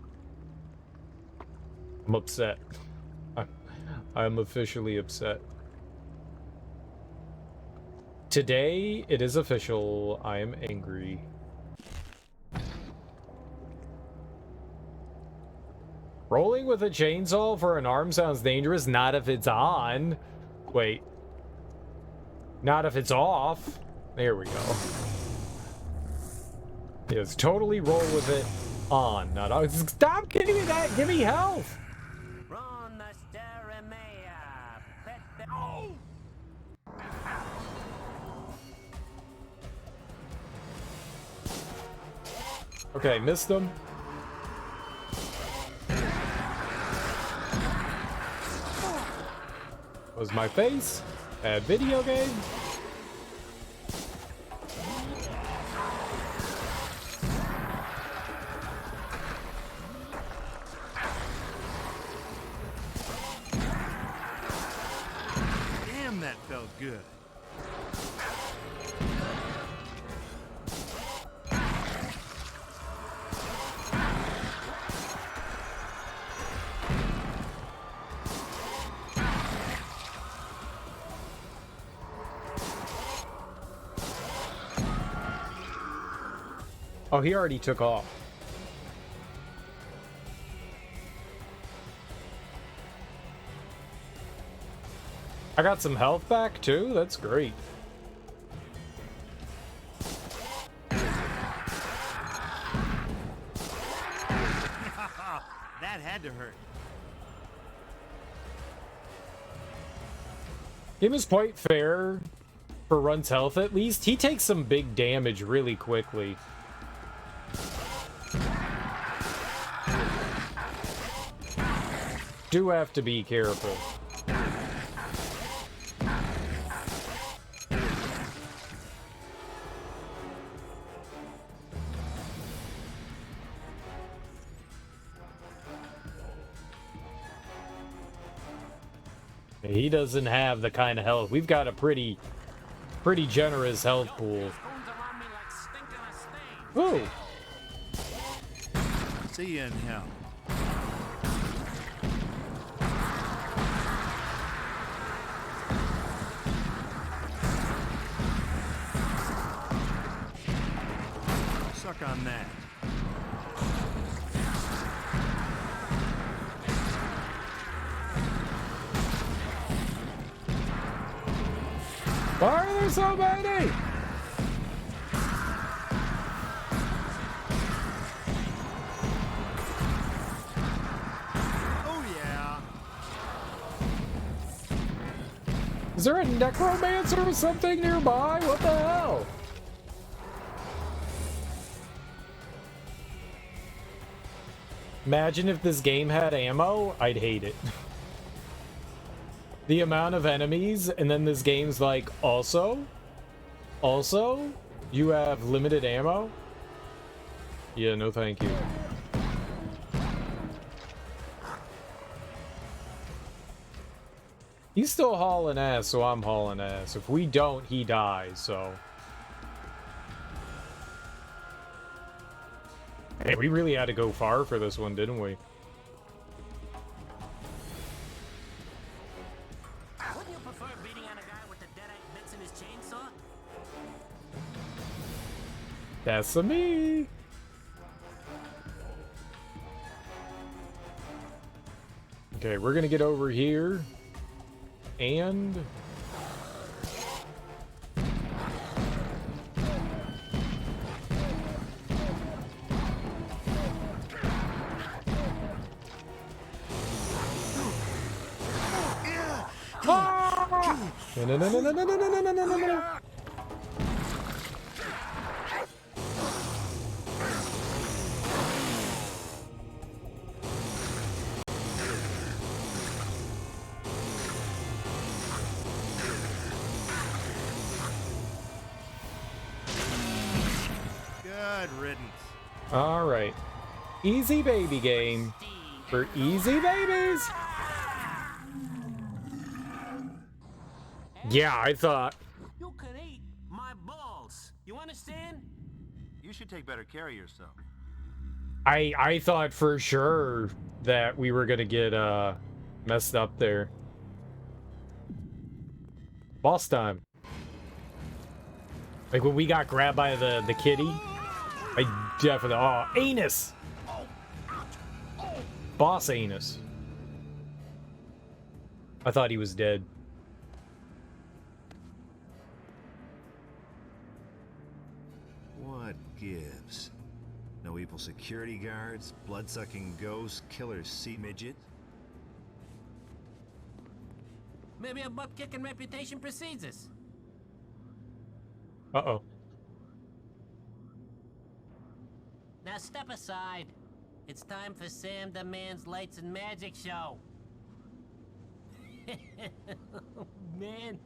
I'm upset. I'm officially upset. Today, it is official. I am angry. Rolling with a chainsaw for an arm sounds dangerous. Not if it's on. Wait. Not if it's off. There we go. Yes, totally roll with it on. Not off. Stop giving me that. Give me health. Okay, missed them. Was my face a video game? Damn, that felt good. Oh, he already took off. I got some health back too? That's great. That had to hurt. Game is quite fair for Run's health at least. He takes some big damage really quickly. Do have to be careful. He doesn't have the kind of health. We've got a pretty generous health pool. Ooh. See you in hell. Suck on that. Why are there so many? Oh yeah. Is there a necromancer or something nearby? What the hell? Imagine if this game had ammo, I'd hate it. The amount of enemies, and then this game's like, also, you have limited ammo? Yeah, no thank you. He's still hauling ass, so I'm hauling ass. If we don't, he dies, so... Hey, we really had to go far for this one, didn't we? Wouldn't you prefer beating on a guy with the deadite bits in his chainsaw? That's a me. Okay, we're gonna get over here. And... No, no, no, no, no, no, no, no, no, no, no, no. Good riddance. All right. Easy baby game for easy babies. Yeah, I thought. You can eat my balls. You understand? You should take better care of yourself. I thought for sure that we were gonna get messed up there. Boss time. Like when we got grabbed by the kitty. I definitely anus. Boss anus. I thought he was dead. What gives? No evil security guards, blood-sucking ghosts, killer sea midget. Maybe a butt-kicking reputation precedes us. Uh-oh. Now step aside. It's time for Sam the Man's Lights and Magic show. Man,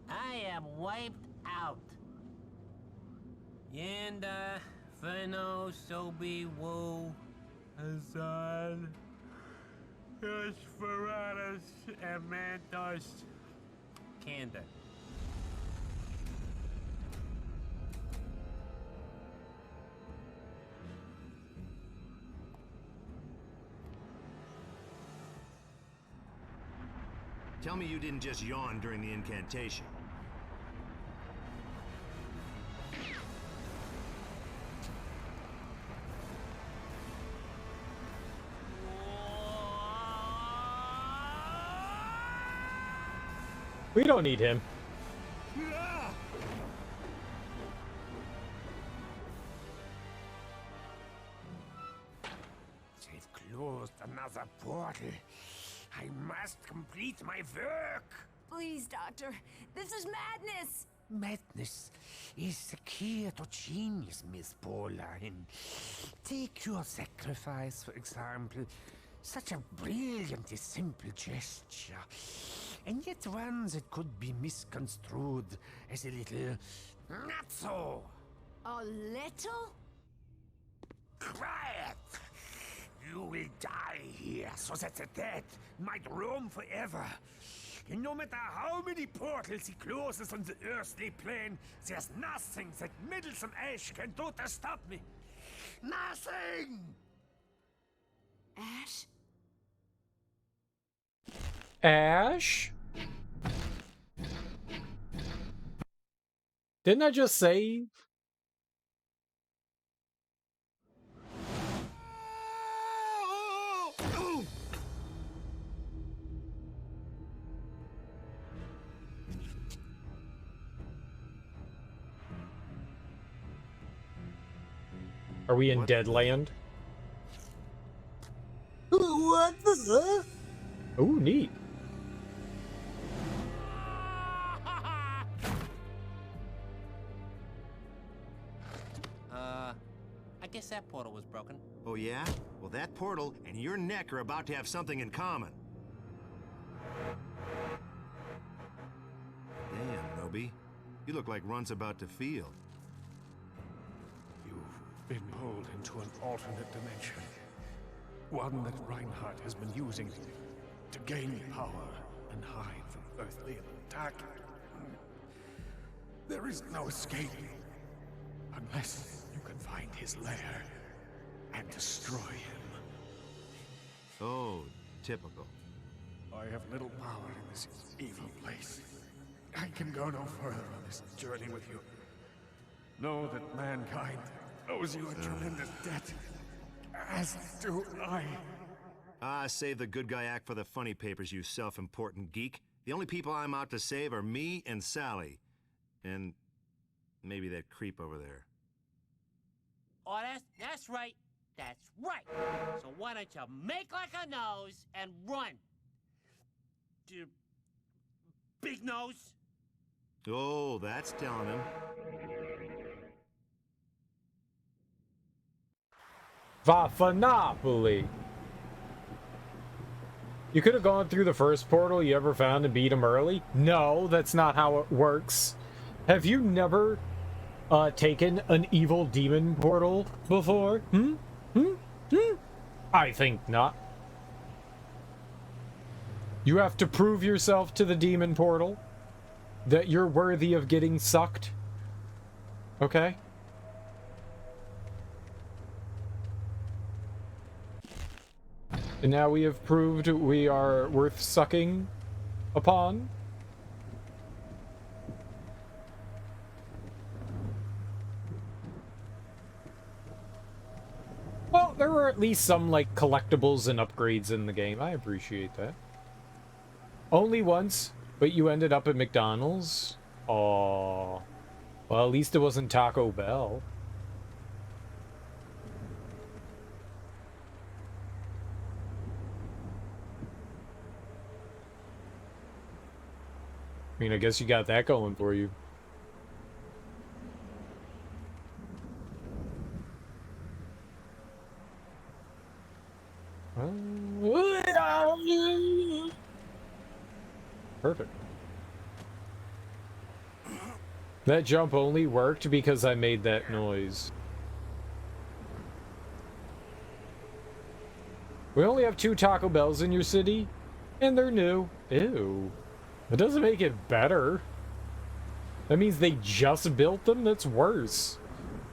I am wiped out. Yanda, Feno, Sobi, Woo, Hazard, Nosferatus, and Mantos. Kanda. Tell me you didn't just yawn during the incantation. We don't need him. They've closed another portal. I must complete my work. Please, Doctor. This is madness. Madness is the key to genius, Miss Pauline. Take your sacrifice, for example. Such a brilliantly simple gesture. And yet one that could be misconstrued as a little not so. A little? Quiet! You will die here so that the dead might roam forever. And no matter how many portals he closes on the earthly plane, there's nothing that meddlesome Ash can do to stop me. Nothing! Ash? Ash? Didn't I just say? Are we in Deadland? What the? Ooh, neat. I guess that portal was broken. Oh yeah? Well, that portal and your neck are about to have something in common. Damn, Nobi. You look like Runt's about to field. You've been pulled into an alternate dimension. One that Reinhardt has been using to gain power and hide from earthly attack. There is no escape unless you can find his lair and destroy him. Oh, typical. I have little power in this evil place. I can go no further on this journey with you. Know that mankind owes you a tremendous debt, as do I. Ah, save the good guy act for the funny papers, you self-important geek. The only people I'm out to save are me and Sally. And maybe that creep over there. Oh, that's right. That's right. So why don't you make like a nose and run? big nose. Oh, that's telling him. Vafanopoly. You could have gone through the first portal you ever found and beat him early. No, that's not how it works. Have you never taken an evil demon portal before? I think not. You have to prove yourself to the demon portal that you're worthy of getting sucked. Okay? And now we have proved we are worth sucking upon. Well, there were at least some, like, collectibles and upgrades in the game. I appreciate that. Only once, but you ended up at McDonald's? Aww. Well, at least it wasn't Taco Bell. I mean, I guess you got that going for you. Perfect. That jump only worked because I made that noise. We only have 2 Taco Bells in your city, and they're new. Ew. That doesn't make it better. That means they just built them? That's worse.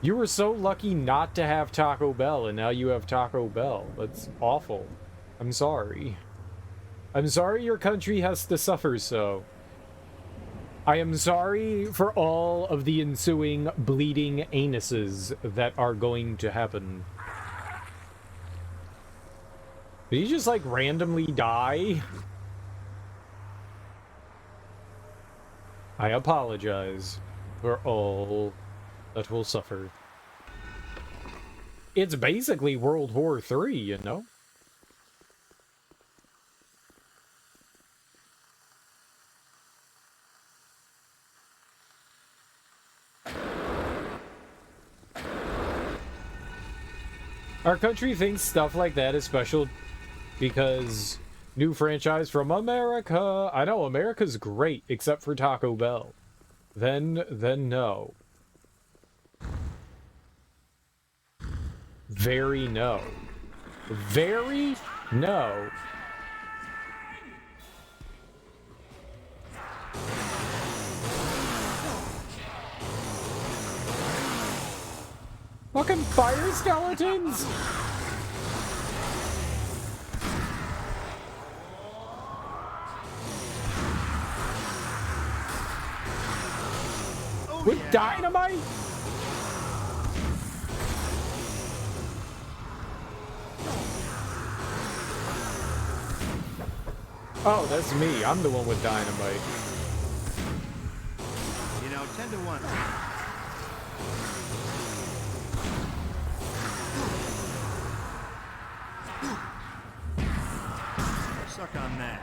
You were so lucky not to have Taco Bell, and now you have Taco Bell. That's awful. I'm sorry. I'm sorry your country has to suffer so. I am sorry for all of the ensuing bleeding anuses that are going to happen. Did he just, like, randomly die? I apologize for all that will suffer. It's basically World War III, you know? Our country thinks stuff like that is special because new franchise from America. I know America's great except for Taco Bell. Then no. Very no. Very no. Fucking fire skeletons! With dynamite? Oh, that's me. I'm the one with dynamite. You know, 10 to 1. Suck on that.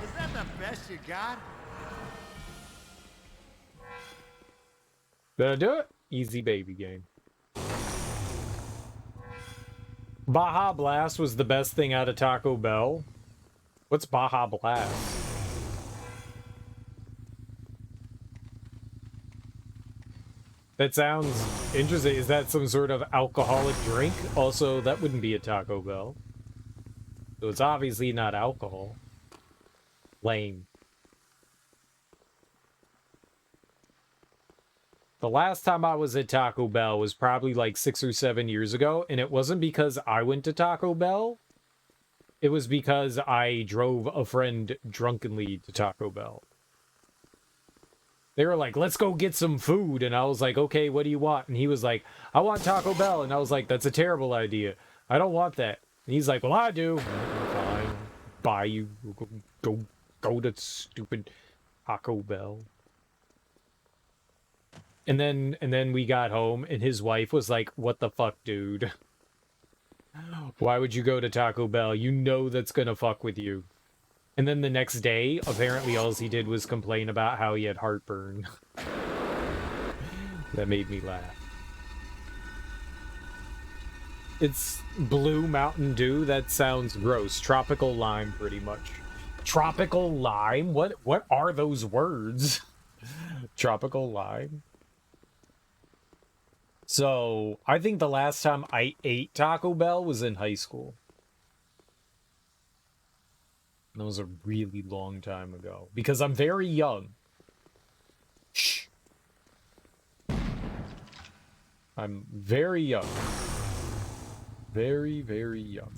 Is that the best you got? Did I do it? Easy baby game. Baja Blast was the best thing out of Taco Bell. What's Baja Blast? That sounds interesting. Is that some sort of alcoholic drink? Also, that wouldn't be a Taco Bell. So it's obviously not alcohol. Lame. The last time I was at Taco Bell was probably like 6 or 7 years ago, and it wasn't because I went to Taco Bell. It was because I drove a friend drunkenly to Taco Bell. They were like, let's go get some food, and I was like, okay, what do you want? And he was like, I want Taco Bell, and I was like, that's a terrible idea. I don't want that. And he's like, well, I do. Fine. Buy you. Go to stupid Taco Bell. And then we got home, and his wife was like, what the fuck, dude? Why would you go to Taco Bell? You know that's gonna fuck with you. And then the next day, apparently all he did was complain about how he had heartburn. That made me laugh. It's blue Mountain Dew? That sounds gross. Tropical lime, pretty much. Tropical lime? What are those words? Tropical lime? So, I think the last time I ate Taco Bell was in high school. That was a really long time ago. Because I'm very young. Shh. I'm very young. Very, very young.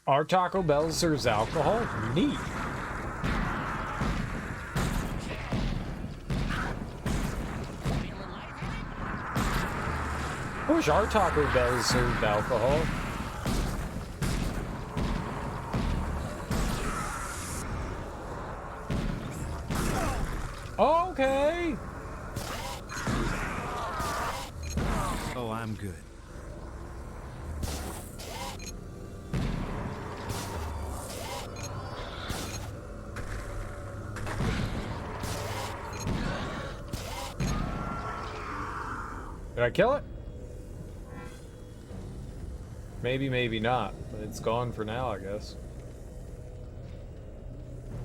Our Taco Bell serves alcohol? Neat. I wish our Taco Bell served alcohol. Okay. Oh, I'm good. Did I kill it? Maybe, maybe not. But it's gone for now, I guess.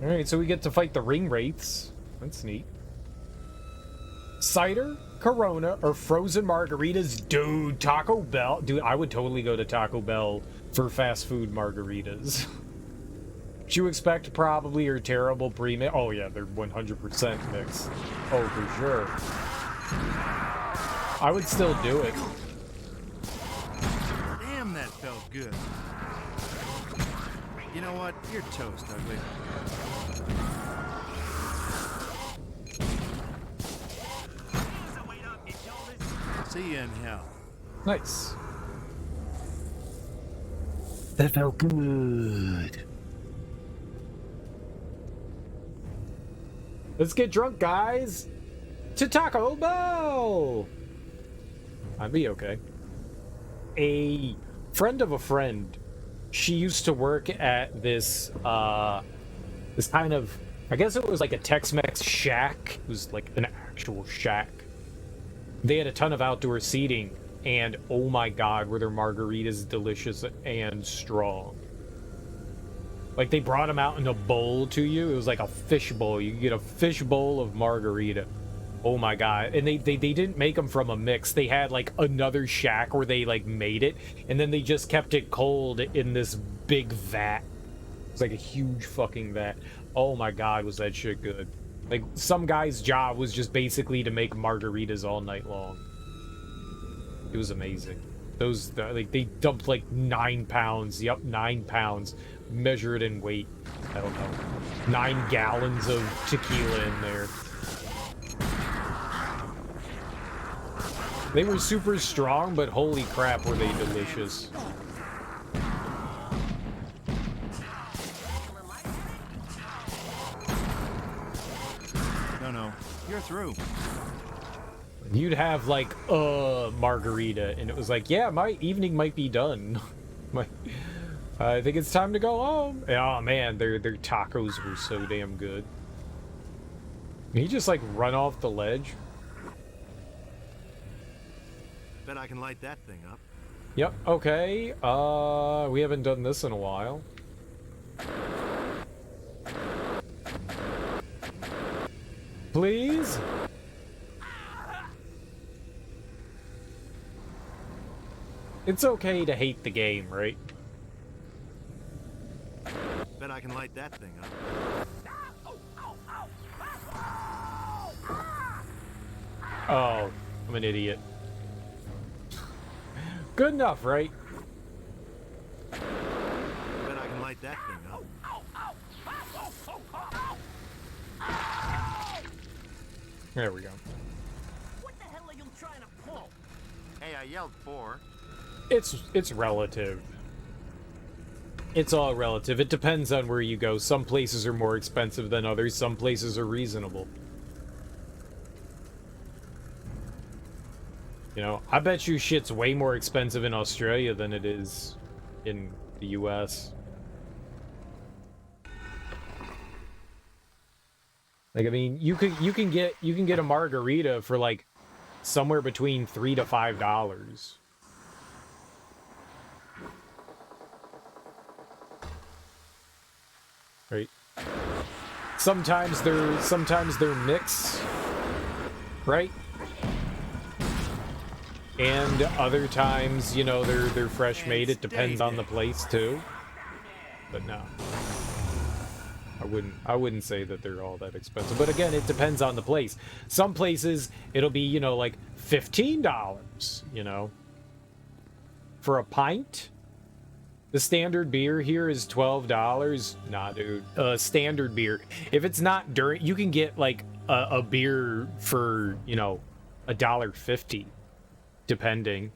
Alright, so we get to fight the ring wraiths. That's neat. Cider, Corona, or frozen margaritas? Dude, Taco Bell. Dude, I would totally go to Taco Bell for fast food margaritas. What you expect probably are terrible pre-mix. Oh yeah, they're 100% mixed. Oh, for sure. I would still do it. Damn, that felt good. You know what? You're toast, ugly. See you in hell. Nice. That felt good. Let's get drunk, guys. To Taco Bell. I'd be okay. A friend of a friend, she used to work at this this kind of, I guess it was like a Tex-Mex shack. It was like an actual shack. They had a ton of outdoor seating, and oh my god, were their margaritas delicious and strong. Like, they brought them out in a bowl to you. It was like a fish bowl. You could get a fish bowl of margarita. Oh my god. And they didn't make them from a mix. They had like another shack where they like made it, and then they just kept it cold in this big vat. It was like a huge fucking vat. Oh my god, was that shit good. Like, some guy's job was just basically to make margaritas all night long. It was amazing. Those, like, they dumped like 9 pounds. Yep, 9 pounds. Measure it in weight. I don't know. 9 gallons of tequila in there. They were super strong, but holy crap, were they delicious. No, you're through. You'd have like a margarita, and it was like, yeah, my evening might be done. I think it's time to go home. Oh man, their tacos were so damn good. He just like run off the ledge. Bet I can light that thing up. Yep, okay. We haven't done this in a while. Please? It's okay to hate the game, right? Bet I can light that thing up. Oh, I'm an idiot. Good enough, right? Bet I can light that thing up. There we go. What the hell are you trying to pull? Hey, I yelled 4. It's relative. It's all relative. It depends on where you go. Some places are more expensive than others. Some places are reasonable. You know, I bet you shit's way more expensive in Australia than it is in the US. Like, I mean, you can get a margarita for like somewhere between $3 to $5. Right? Sometimes they're mixed, right? And other times, you know, they're fresh made. It depends on the place too. But no. I wouldn't say that they're all that expensive. But again, it depends on the place. Some places it'll be, you know, like $15, you know, for a pint. The standard beer here is $12. Nah, dude. Standard beer. If it's not during, you can get like a beer for, you know, $1.50, depending.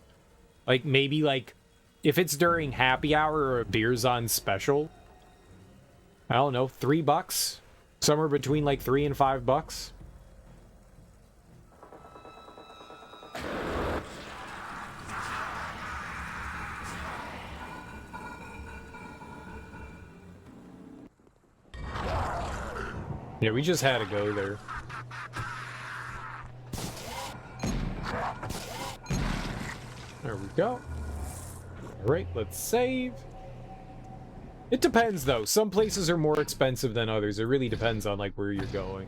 Like maybe like if it's during happy hour or a beer's on special, I don't know, $3, somewhere between like $3 and $5. Yeah, we just had to go there. There we go. All right, let's save. It depends, though. Some places are more expensive than others. It really depends on, like, where you're going.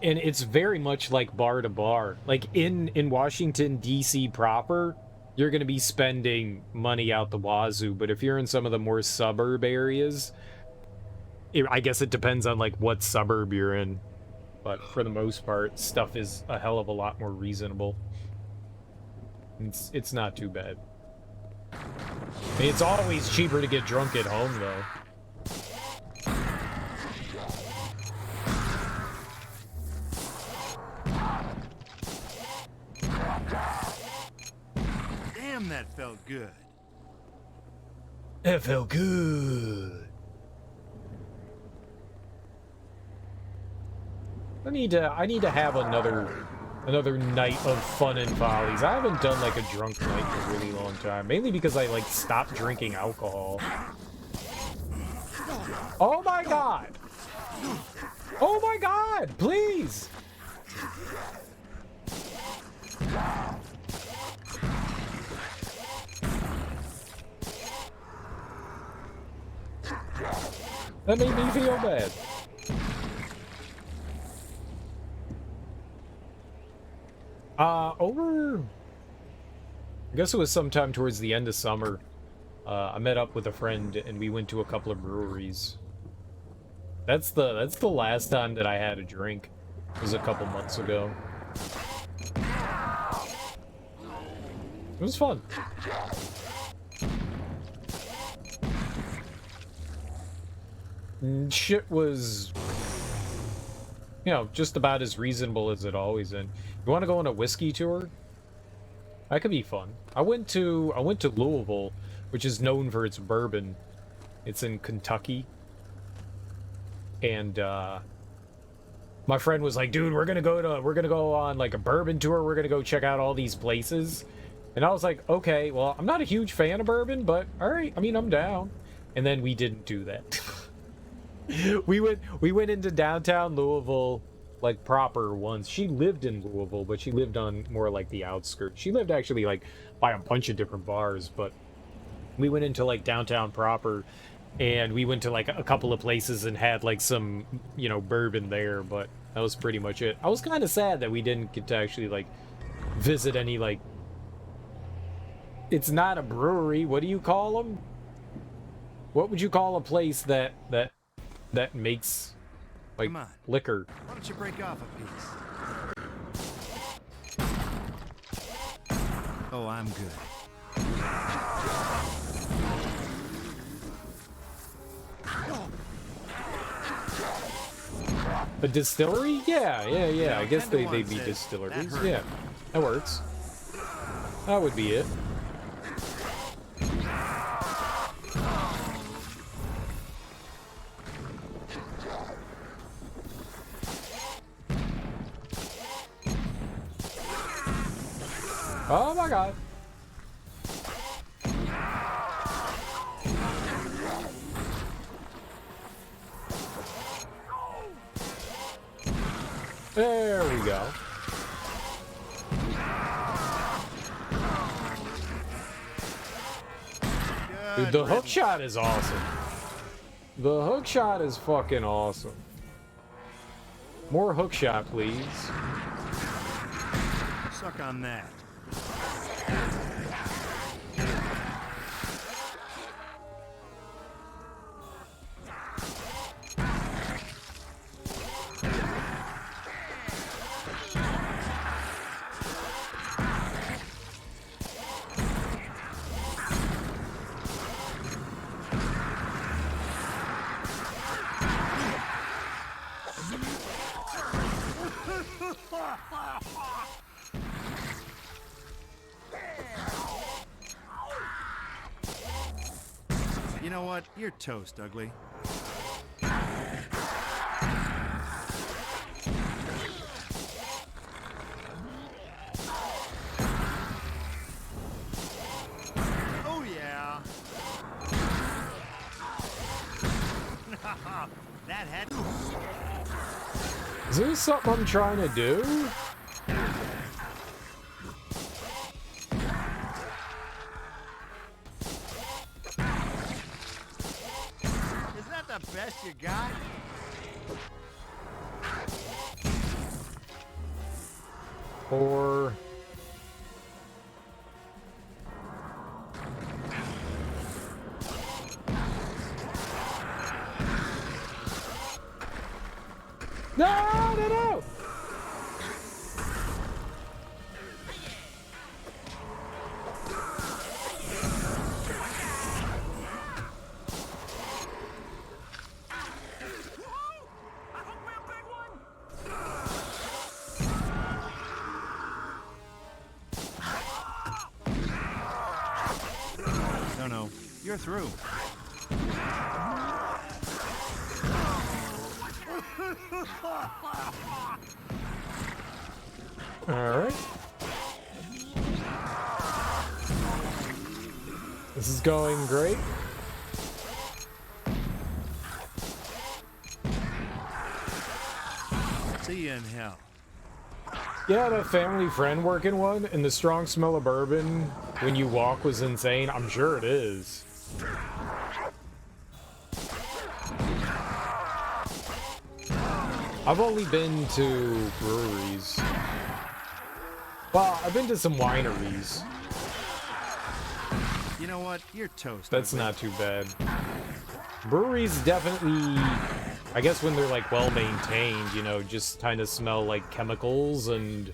And it's very much like bar to bar. Like, in Washington, D.C. proper, you're going to be spending money out the wazoo. But if you're in some of the more suburb areas, I guess it depends on, like, what suburb you're in. But for the most part, stuff is a hell of a lot more reasonable. It's not too bad. I mean, it's always cheaper to get drunk at home, though. Damn, that felt good. It felt good. I need to have another night of fun and follies. I haven't done like a drunk night in a really long time, mainly because I like stopped drinking alcohol. Oh my god! Oh my god! Please! That made me feel bad. I guess it was sometime towards the end of summer. I met up with a friend and we went to a couple of breweries. That's the last time that I had a drink. It was a couple months ago. It was fun. And shit was, you know, just about as reasonable as it always is. You want to go on a whiskey tour? That could be fun. I went to Louisville, which is known for its bourbon. It's in Kentucky. And my friend was like, "Dude, we're gonna go on like a bourbon tour. We're gonna go check out all these places." And I was like, "Okay, well, I'm not a huge fan of bourbon, but all right. I mean, I'm down." And then we didn't do that. we went into downtown Louisville, like proper once. She lived in Louisville, but she lived on more like the outskirts. She lived actually like by a bunch of different bars, but we went into like downtown proper, and we went to like a couple of places and had like some, you know, bourbon there, but that was pretty much it. I was kind of sad that we didn't get to actually like visit any, like, it's not a brewery. What do you call them? What would you call a place that makes like Come on. liquor? Why don't you break off a piece? Oh, I'm good. A distillery? Yeah. Yeah, I guess kinda they'd be wants it. distilleries. That hurt. Yeah, that works. That would be it. Oh my god. There we go. Dude, the hook shot is awesome. The hook shot is fucking awesome. More hook shot, please. Suck on that. You know what? You're toast, Ugly. Oh, yeah. That had... Is this something I'm trying to do? Is that the best you got? Or... No, no, no! No, you're through. All right. This is going great. See you in hell. Yeah, that family friend working one, and the strong smell of bourbon when you walk was insane. I'm sure it is. I've only been to breweries. Well, I've been to some wineries. You know what? You're toast. That's Ugly. not too bad. Breweries definitely, I guess when they're like well maintained, you know, just kind of smell like chemicals and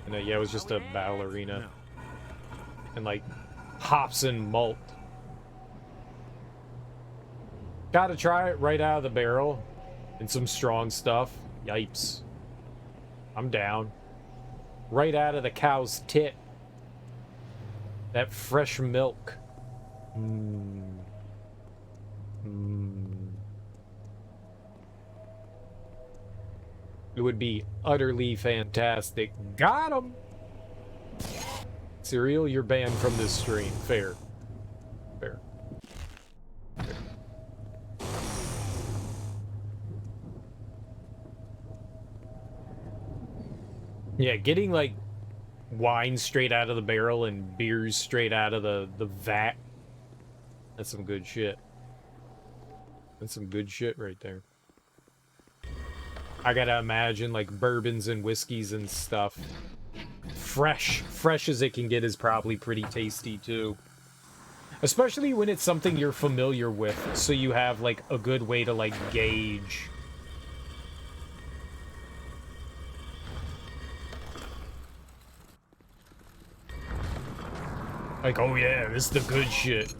yeah, it was just a ballerina. No. And like hops and malt. Gotta try it right out of the barrel. And some strong stuff. Yipes. I'm down. Right out of the cow's tit. That fresh milk. It would be utterly fantastic. Got him! Cereal, you're banned from this stream. Fair. Fair. Yeah, getting like wine straight out of the barrel and beers straight out of the vat. That's some good shit. That's some good shit right there. I gotta imagine like bourbons and whiskeys and stuff. Fresh as it can get is probably pretty tasty too. Especially when it's something you're familiar with, so you have like a good way to like gauge. Like, oh yeah, this is the good shit.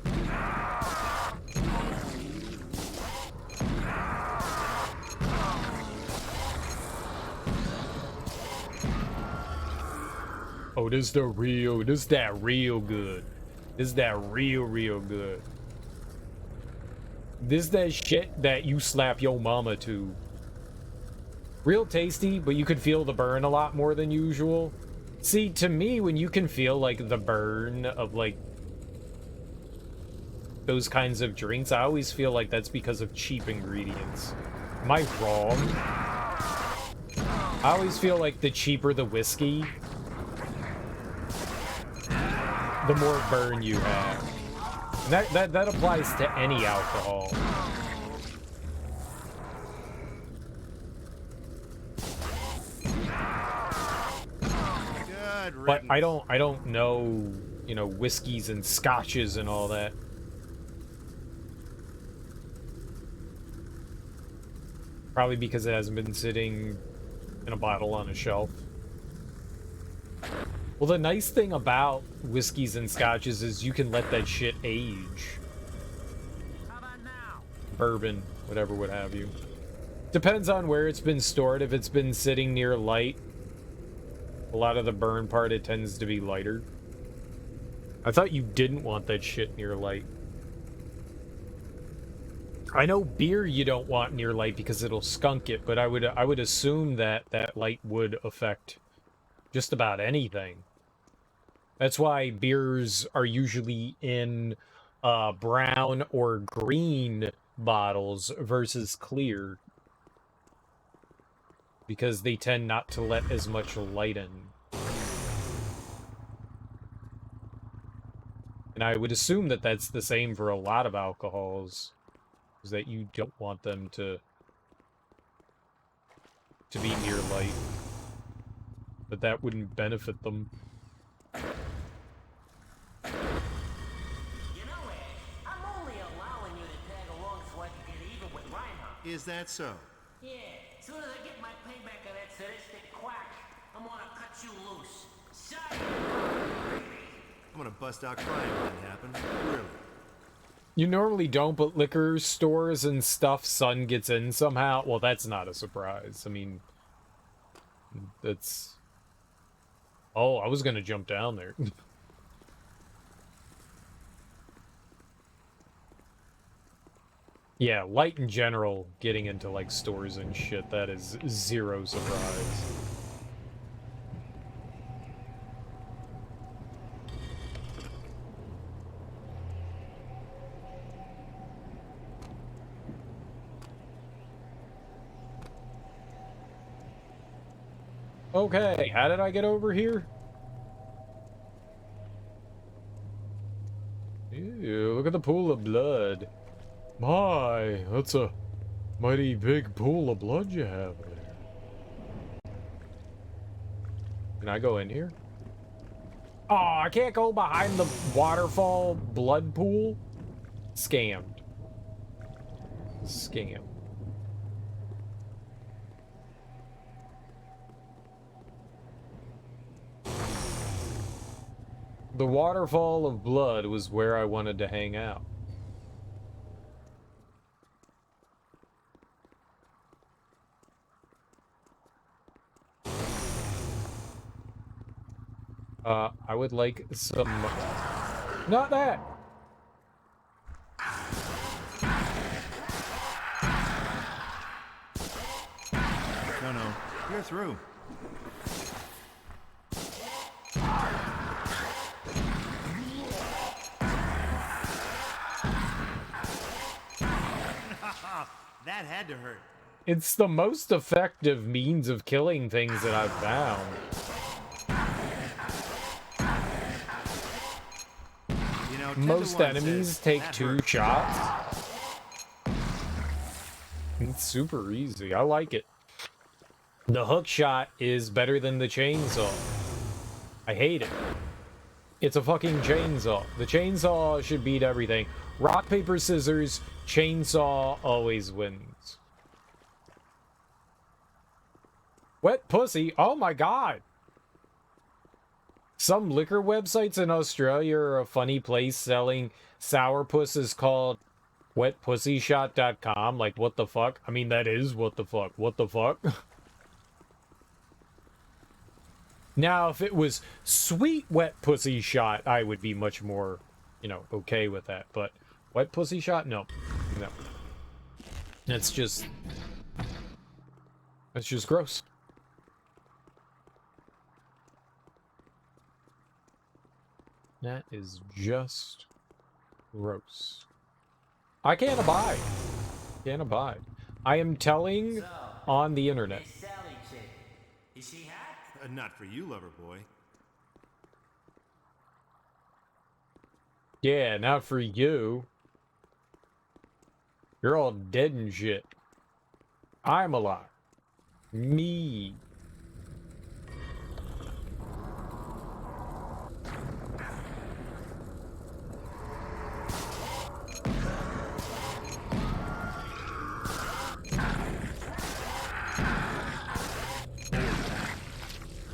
Oh, this that real good. This that real good. This that shit that you slap your mama to. Real tasty, but you could feel the burn a lot more than usual. See, to me, when you can feel, like, the burn of, like, those kinds of drinks, I always feel like that's because of cheap ingredients. Am I wrong? I always feel like the cheaper the whiskey, the more burn you have. And that applies to any alcohol. But I don't know, you know, whiskeys and scotches and all that. Probably because it hasn't been sitting in a bottle on a shelf. Well, the nice thing about whiskeys and scotches is you can let that shit age. How about now? Bourbon, whatever, what have you. Depends on where it's been stored. If it's been sitting near light, a lot of the burn part, it tends to be lighter. I thought you didn't want that shit near light. I know beer you don't want near light because it'll skunk it, but I would assume that that light would affect just about anything. That's why beers are usually in brown or green bottles versus clear, because they tend not to let as much light in. And I would assume that that's the same for a lot of alcohols, is that you don't want them to be near light. But that wouldn't benefit them. You know, Ed, I'm only allowing you to tag along so I can get even with Reinhardt. Is that so? Yeah, as soon as I get my payback on that sadistic quack, I'm gonna cut you loose. Sorry. I'm gonna bust out crying when that happens. Really. You normally don't, but liquor stores and stuff, sun gets in somehow. Well, that's not a surprise. I mean, that's... Oh, I was gonna jump down there. Yeah, light in general, getting into, like, stores and shit, that is zero surprise. Okay, how did I get over here? Ew, look at the pool of blood. My, that's a mighty big pool of blood you have there. Can I go in here? Oh, I can't go behind the waterfall blood pool? Scammed. Scam. The waterfall of blood was where I wanted to hang out. I would like some... Not that! No, you're through. That had to hurt. It's the most effective means of killing things that I've found. You know, Most enemies take 2 shots. It's super easy. I like it. The hook shot is better than the chainsaw. I hate it. It's a fucking chainsaw. The chainsaw should beat everything. Rock, paper, scissors, chainsaw always wins. Wet pussy? Oh my god! Some liquor websites in Australia are a funny place selling sourpuss is called wetpussyshot.com. Like, what the fuck? I mean, that is what the fuck. What the fuck? Now, if it was sweet wet pussy shot, I would be much more, you know, okay with that. But wet pussy shot? No. No. That's just gross. That is just gross. I can't abide. Can't abide. I am telling on the internet. This Sally chick, is she hot? Not for you, lover boy. Yeah, not for you. You're all dead and shit. I'm alive. Me.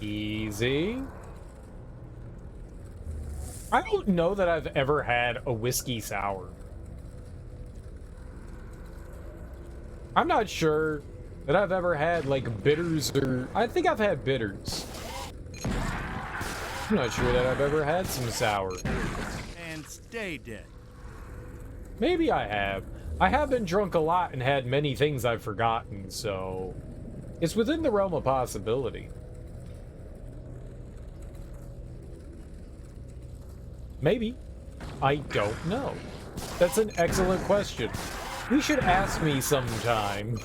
Easy. I don't know that I've ever had a whiskey sour. I'm not sure that I've ever had, like, bitters or... I think I've had bitters. I'm not sure that I've ever had some sour. And stay dead. Maybe I have. I have been drunk a lot and had many things I've forgotten, so... It's within the realm of possibility. Maybe. I don't know. That's an excellent question. You should ask me sometime.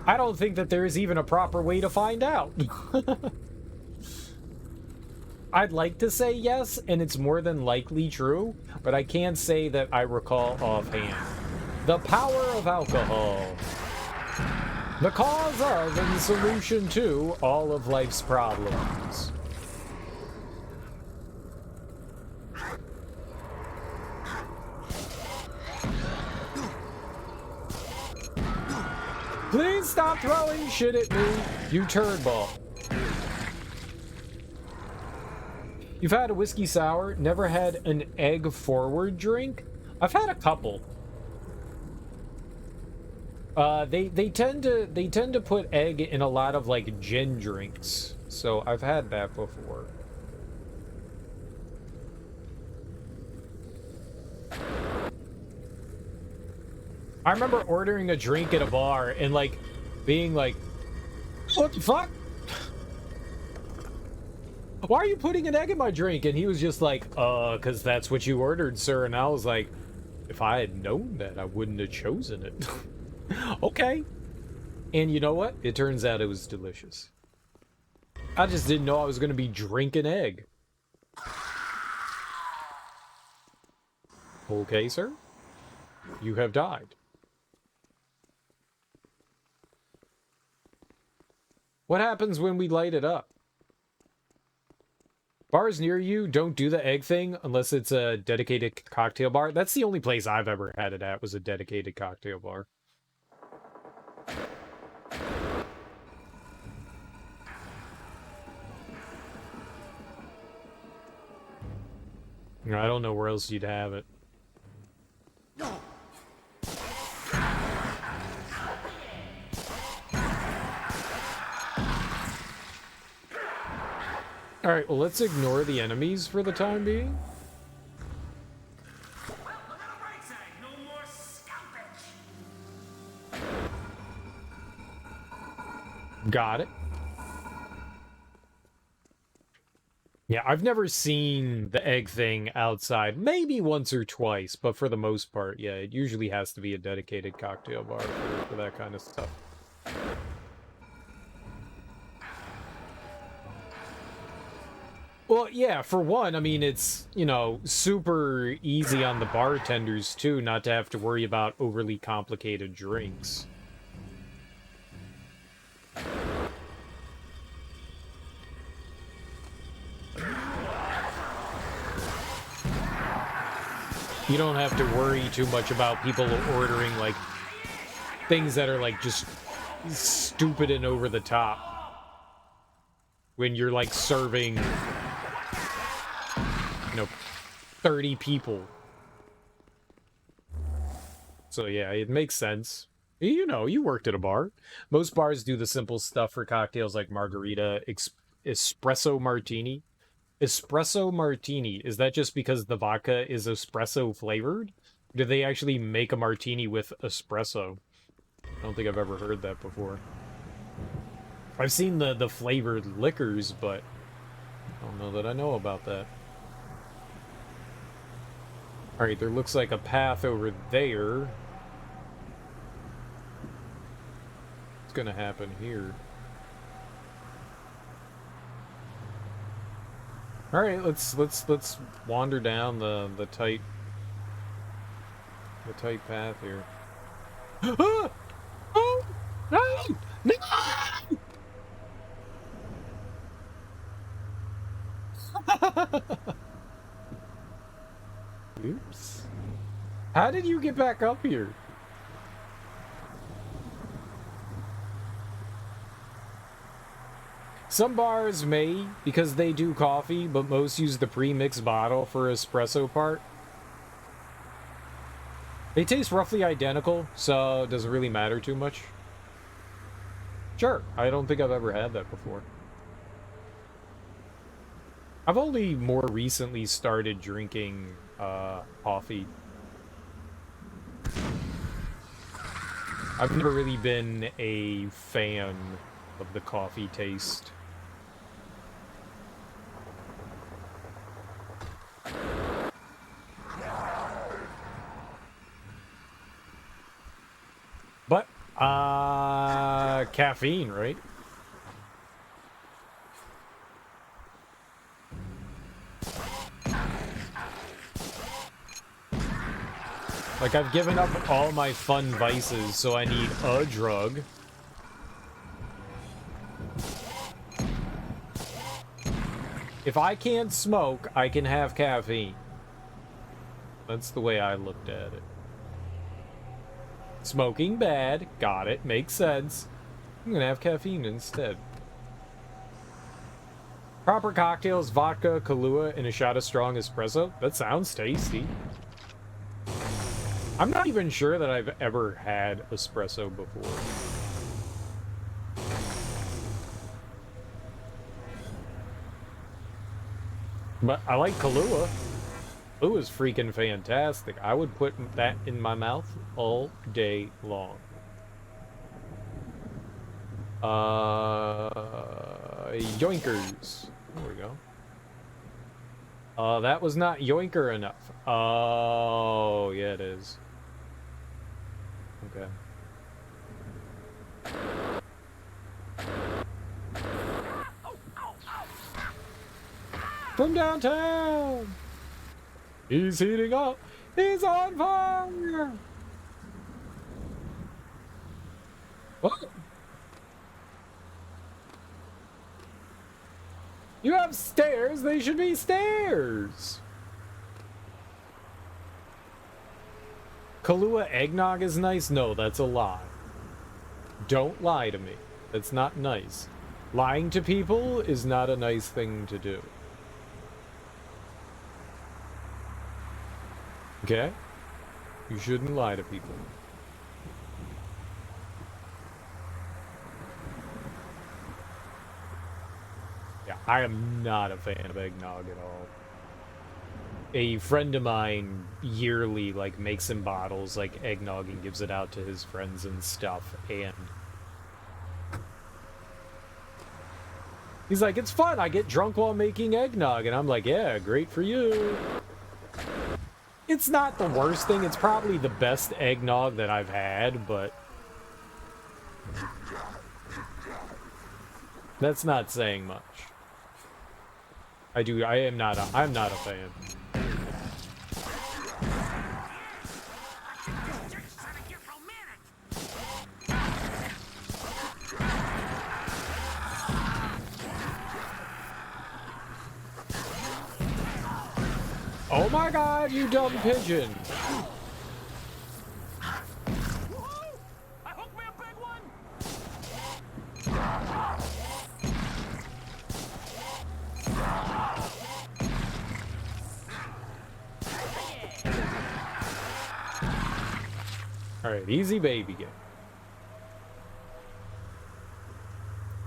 I don't think that there is even a proper way to find out. I'd like to say yes, and it's more than likely true, but I can't say that I recall offhand. The power of alcohol. The cause of and solution to all of life's problems. Please stop throwing shit at me, you turd ball. You've had a whiskey sour, never had an egg forward drink? I've had a couple. They tend to put egg in a lot of like gin drinks. So I've had that before. I remember ordering a drink at a bar and like being like, what the fuck? Why are you putting an egg in my drink? And he was just like, cause that's what you ordered, sir. And I was like, if I had known that, I wouldn't have chosen it. Okay. And you know what? It turns out it was delicious. I just didn't know I was gonna be drinking egg. Okay, sir. You have died. What happens when we light it up? Bars near you don't do the egg thing unless it's a dedicated cocktail bar. That's the only place I've ever had it at, was a dedicated cocktail bar. I don't know where else you'd have it. Alright, well, let's ignore the enemies for the time being. Well, look on the bright side. No more scalpage. Got it. Yeah, I've never seen the egg thing outside. Maybe once or twice, but for the most part, yeah, it usually has to be a dedicated cocktail bar for that kind of stuff. Well, yeah, for one, I mean, it's, you know, super easy on the bartenders, too, not to have to worry about overly complicated drinks. You don't have to worry too much about people ordering, like, things that are, like, just stupid and over the top. When you're, like, serving, you know, 30 people. So, yeah, it makes sense. You know, you worked at a bar. Most bars do the simple stuff for cocktails like margarita, espresso martini. Espresso martini, is that just because the vodka is espresso flavored? Do they actually make a martini with espresso? I don't think I've ever heard that before. I've seen the flavored liquors, but don't know that I know about that. Alright, there looks like a path over there. What's gonna happen here? Alright, let's wander down the tight path here. Ah! Oh! No! No! Oops. How did you get back up here? Some bars may, because they do coffee, but most use the pre-mixed bottle for espresso part. They taste roughly identical, so it doesn't really matter too much. Sure, I don't think I've ever had that before. I've only more recently started drinking coffee. I've never really been a fan of the coffee taste. But, caffeine, right? Like, I've given up all my fun vices, so I need a drug. If I can't smoke, I can have caffeine. That's the way I looked at it. Smoking bad, got it, makes sense. I'm gonna have caffeine instead. Proper cocktails, vodka, Kahlua, and a shot of strong espresso. That sounds tasty. I'm not even sure that I've ever had espresso before. But I like Kahlua. Kahlua is freaking fantastic. I would put that in my mouth all day long. Yoinkers. There we go. That was not yoinker enough. Oh, yeah, it is. Okay. From downtown! He's heating up! He's on fire! What? You have stairs, they should be stairs! Kahlua eggnog is nice? No, that's a lie. Don't lie to me. That's not nice. Lying to people is not a nice thing to do. Okay? You shouldn't lie to people. Yeah, I am not a fan of eggnog at all. A friend of mine yearly, like, makes in bottles, like, eggnog and gives it out to his friends and stuff, and he's like, it's fun, I get drunk while making eggnog, and I'm like, yeah, great for you. It's not the worst thing, it's probably the best eggnog that I've had, but that's not saying much. I'm not a fan. Oh my god, you dumb pigeon! Alright, easy baby game.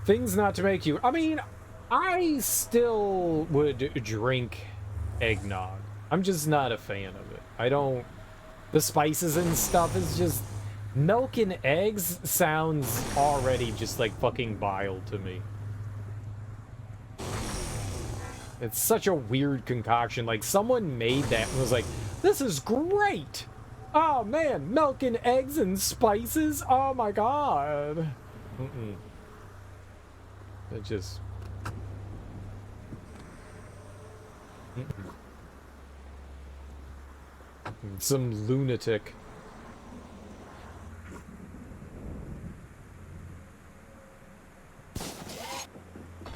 Things not to make you... I mean, I still would drink eggnog. I'm just not a fan of it. I don't... The spices and stuff is just... Milk and eggs sounds already just like fucking bile to me. It's such a weird concoction. Like, someone made that and was like, this is great! Oh, man, milk and eggs and spices? Oh, my God. It just... Some lunatic.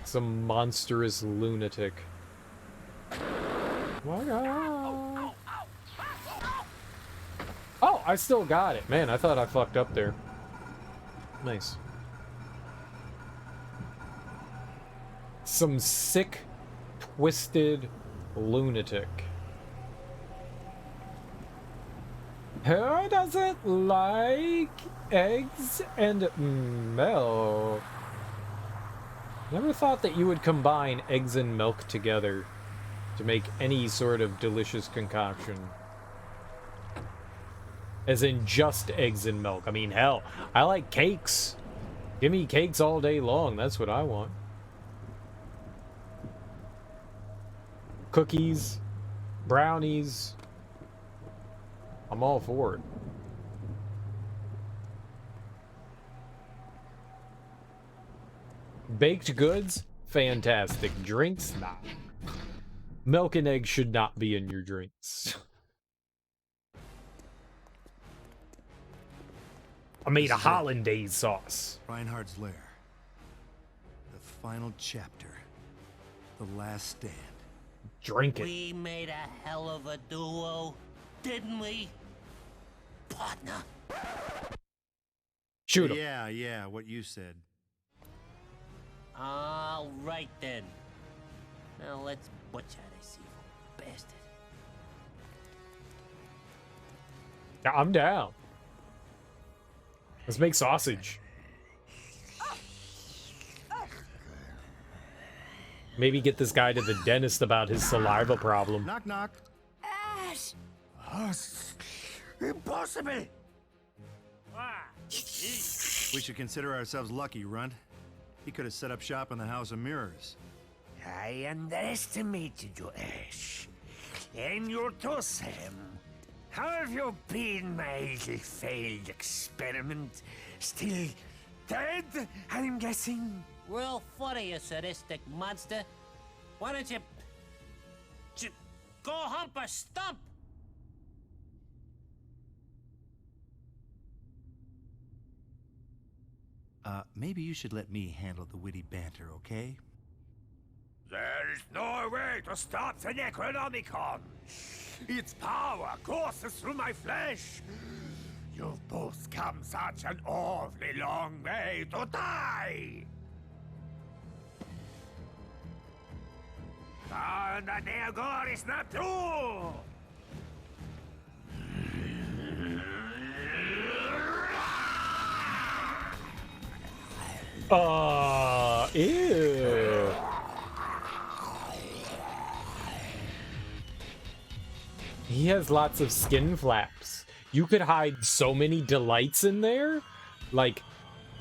Some monstrous lunatic. My God. Oh, I still got it. Man, I thought I fucked up there. Nice. Some sick, twisted lunatic. Who doesn't like eggs and milk? Never thought that you would combine eggs and milk together to make any sort of delicious concoction. As in just eggs and milk. I mean, hell, I like cakes. Give me cakes all day long. That's what I want. Cookies, brownies. I'm all for it. Baked goods? Fantastic. Drinks? Nah. Milk and eggs should not be in your drinks. I made a hollandaise sauce. Reinhardt's lair. The final chapter. The last stand. Drink it. We made a hell of a duo, didn't we? Partner. Shoot him. Yeah, what you said. All right then. Now let's butcher this evil bastard. Yeah, I'm down. Let's make sausage. Maybe get this guy to the dentist about his saliva problem. Knock, knock. Ash! Impossible! We should consider ourselves lucky, Runt. He could have set up shop in the House of Mirrors. I underestimated you, Ash. And you too, Sam. How have you been, my little failed experiment? Still dead, I'm guessing? Real funny, you sadistic monster. Why don't you go hump a stump? Maybe you should let me handle the witty banter, okay? There is no way to stop the Necronomicon. Its power courses through my flesh. You've both come such an awfully long way to die. And the Neogor is not true. Ew. He has lots of skin flaps. You could hide so many delights in there, like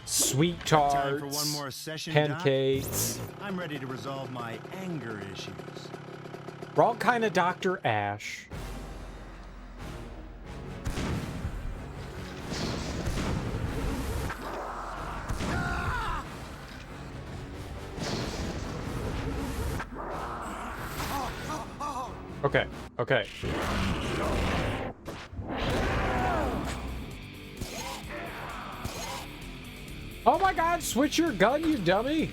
sweet Time tarts, for one more session, pancakes. Doc? I'm ready to resolve my anger issues. Wrong kind of Dr. Ash. Okay, okay. Oh my God, switch your gun, you dummy!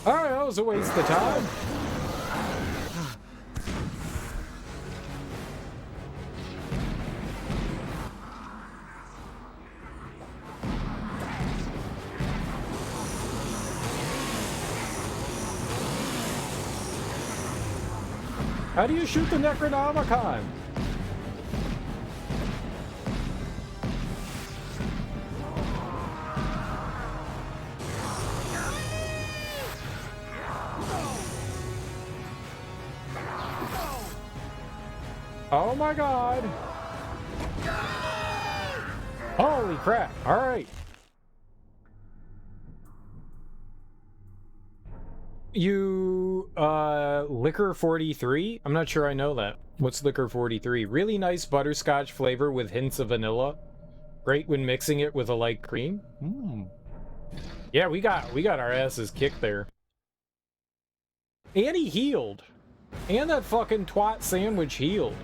Alright, that was a waste of time. How do you shoot the Necronomicon? Oh my god. Holy crap. All right. You, Liquor 43? I'm not sure I know that. What's Liquor 43? Really nice butterscotch flavor with hints of vanilla. Great when mixing it with a light cream. Yeah, we got our asses kicked there. And he healed. And that fucking twat sandwich healed.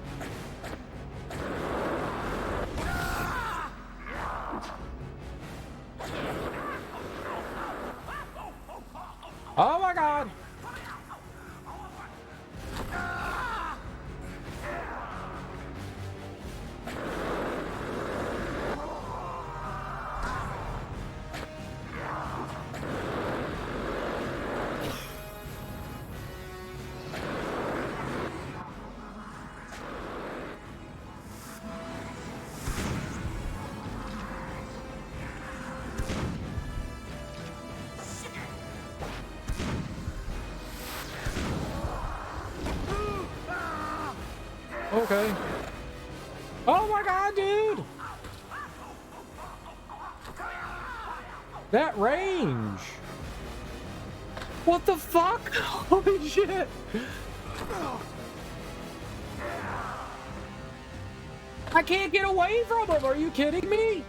Oh my god! Okay. Oh my god, dude! That range! What the fuck? Holy shit! I can't get away from him! Are you kidding me?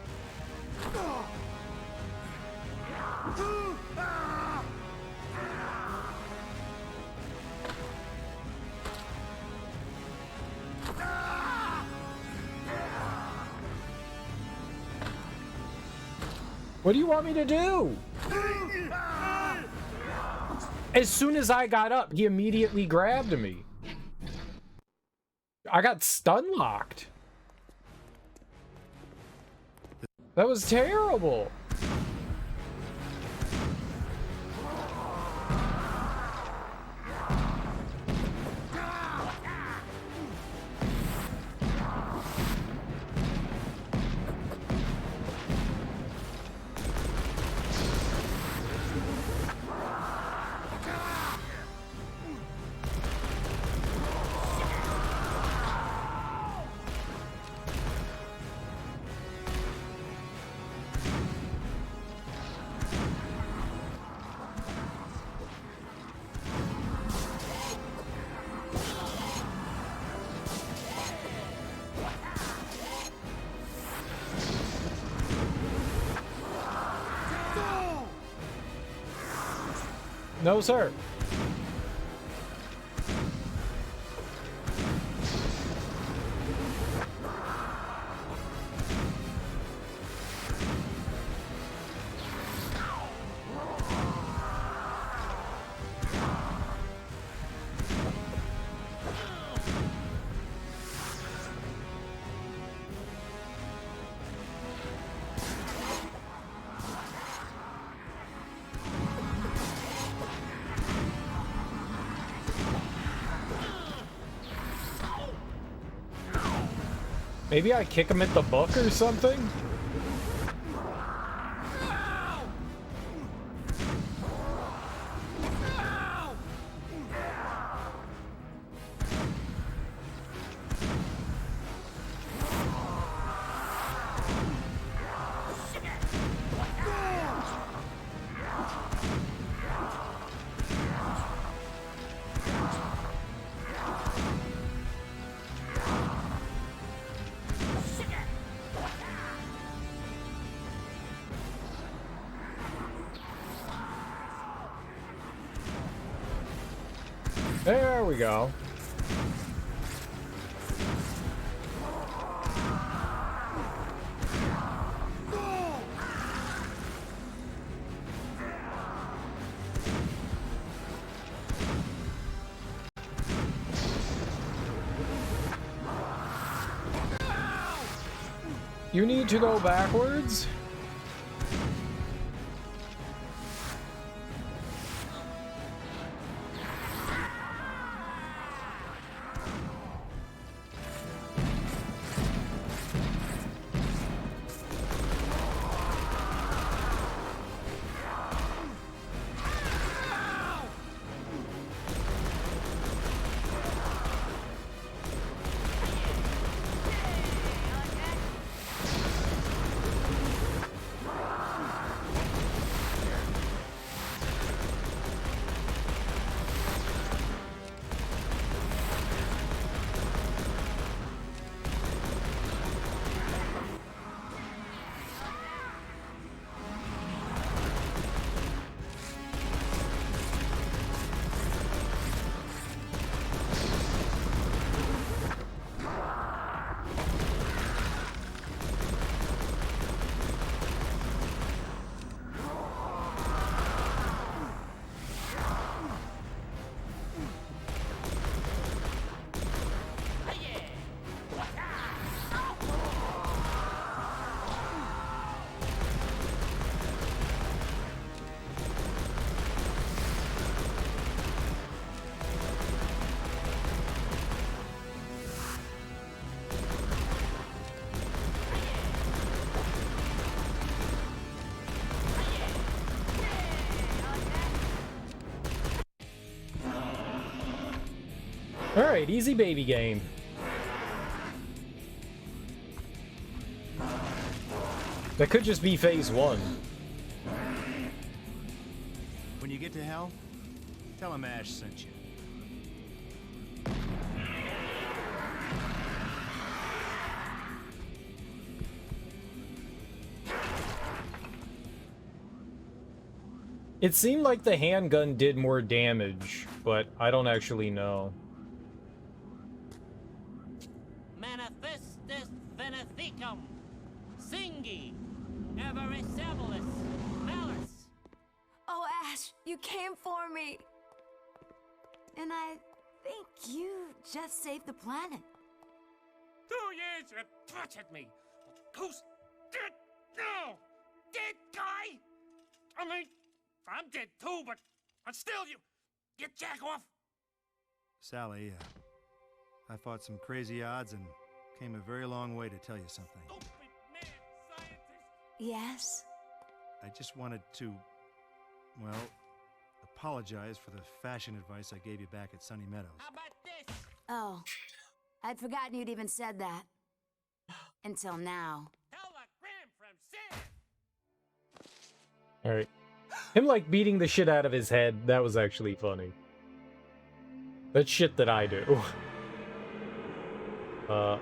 What do you want me to do? As soon as I got up, he immediately grabbed me. I got stun locked. That was terrible. No, sir. Maybe I kick him at the book or something? There we go. You need to go backwards? Alright, easy baby game. That could just be phase 1. When you get to hell, tell him Ash sent you. It seemed like the handgun did more damage, but I don't actually know. Manifestus venethicum, singi, everisabilis, malus. Oh, Ash, you came for me. And I think you just saved the planet. 2 years you tortured me. Who's dead now? Dead guy? I mean, I'm dead too, but still, you jack off. Sally, I fought some crazy odds and came a very long way to tell you something. Stupid mad scientist. Yes? I just wanted to, well, apologize for the fashion advice I gave you back at Sunny Meadows. How about this? Oh, I'd forgotten you'd even said that. Until now. Telegram from Sam. Alright. Him, like, beating the shit out of his head, that was actually funny. That's shit that I do. Uh-oh?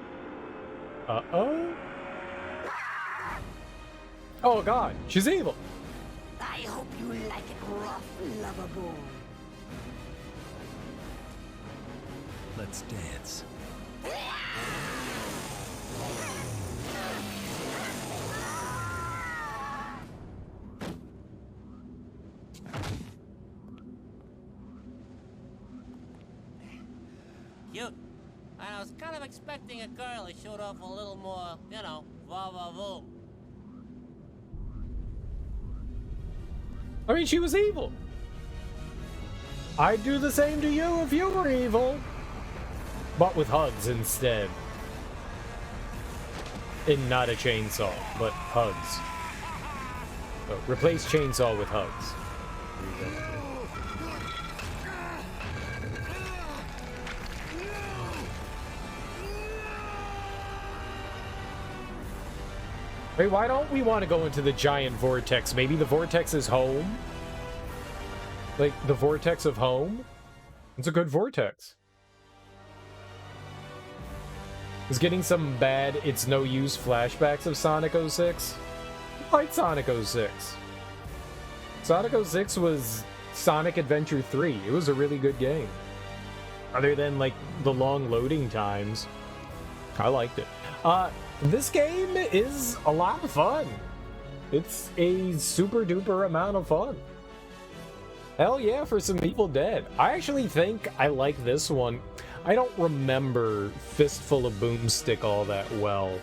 Oh god, she's evil! I hope you like it rough, lover boy. Let's dance. Cute. I was kind of expecting a girl who showed off a little more, you know, va-va-voom. I mean, she was evil. I'd do the same to you if you were evil. But with hugs instead. And not a chainsaw, but hugs. So, replace chainsaw with hugs. There you go. Wait, why don't we want to go into the giant vortex? Maybe the vortex is home? Like, the vortex of home? It's a good vortex. Is getting some bad, it's no use flashbacks of Sonic 06? I liked Sonic 06. Sonic 06 was Sonic Adventure 3. It was a really good game. Other than, like, the long loading times. I liked it. This game is a lot of fun. It's a super duper amount of fun. Hell yeah, for some Evil Dead. I actually think I like this one. I don't remember Fist Full of Boomstick all that well.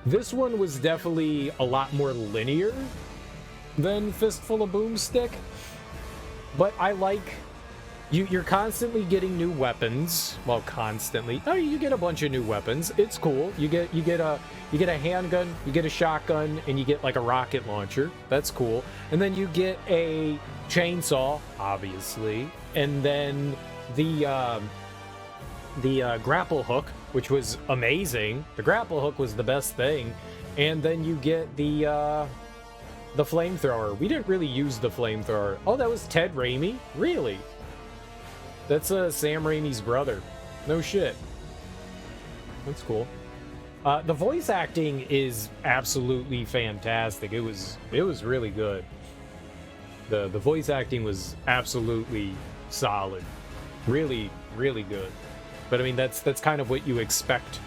This one was definitely a lot more linear than Fist Full of Boomstick. But I like... You're constantly getting new weapons. Well, constantly. Oh, you get a bunch of new weapons. It's cool. You get a handgun, you get a shotgun, and you get like a rocket launcher. That's cool. And then you get a chainsaw, obviously, and then the grapple hook, which was amazing. The grapple hook was the best thing. And then you get the flamethrower. We didn't really use the flamethrower. Oh, that was Ted Raimi? Really? That's Sam Raimi's brother. No shit. That's cool. The voice acting is absolutely fantastic. It was really good. The voice acting was absolutely solid. Really, really good. But I mean, that's kind of what you expect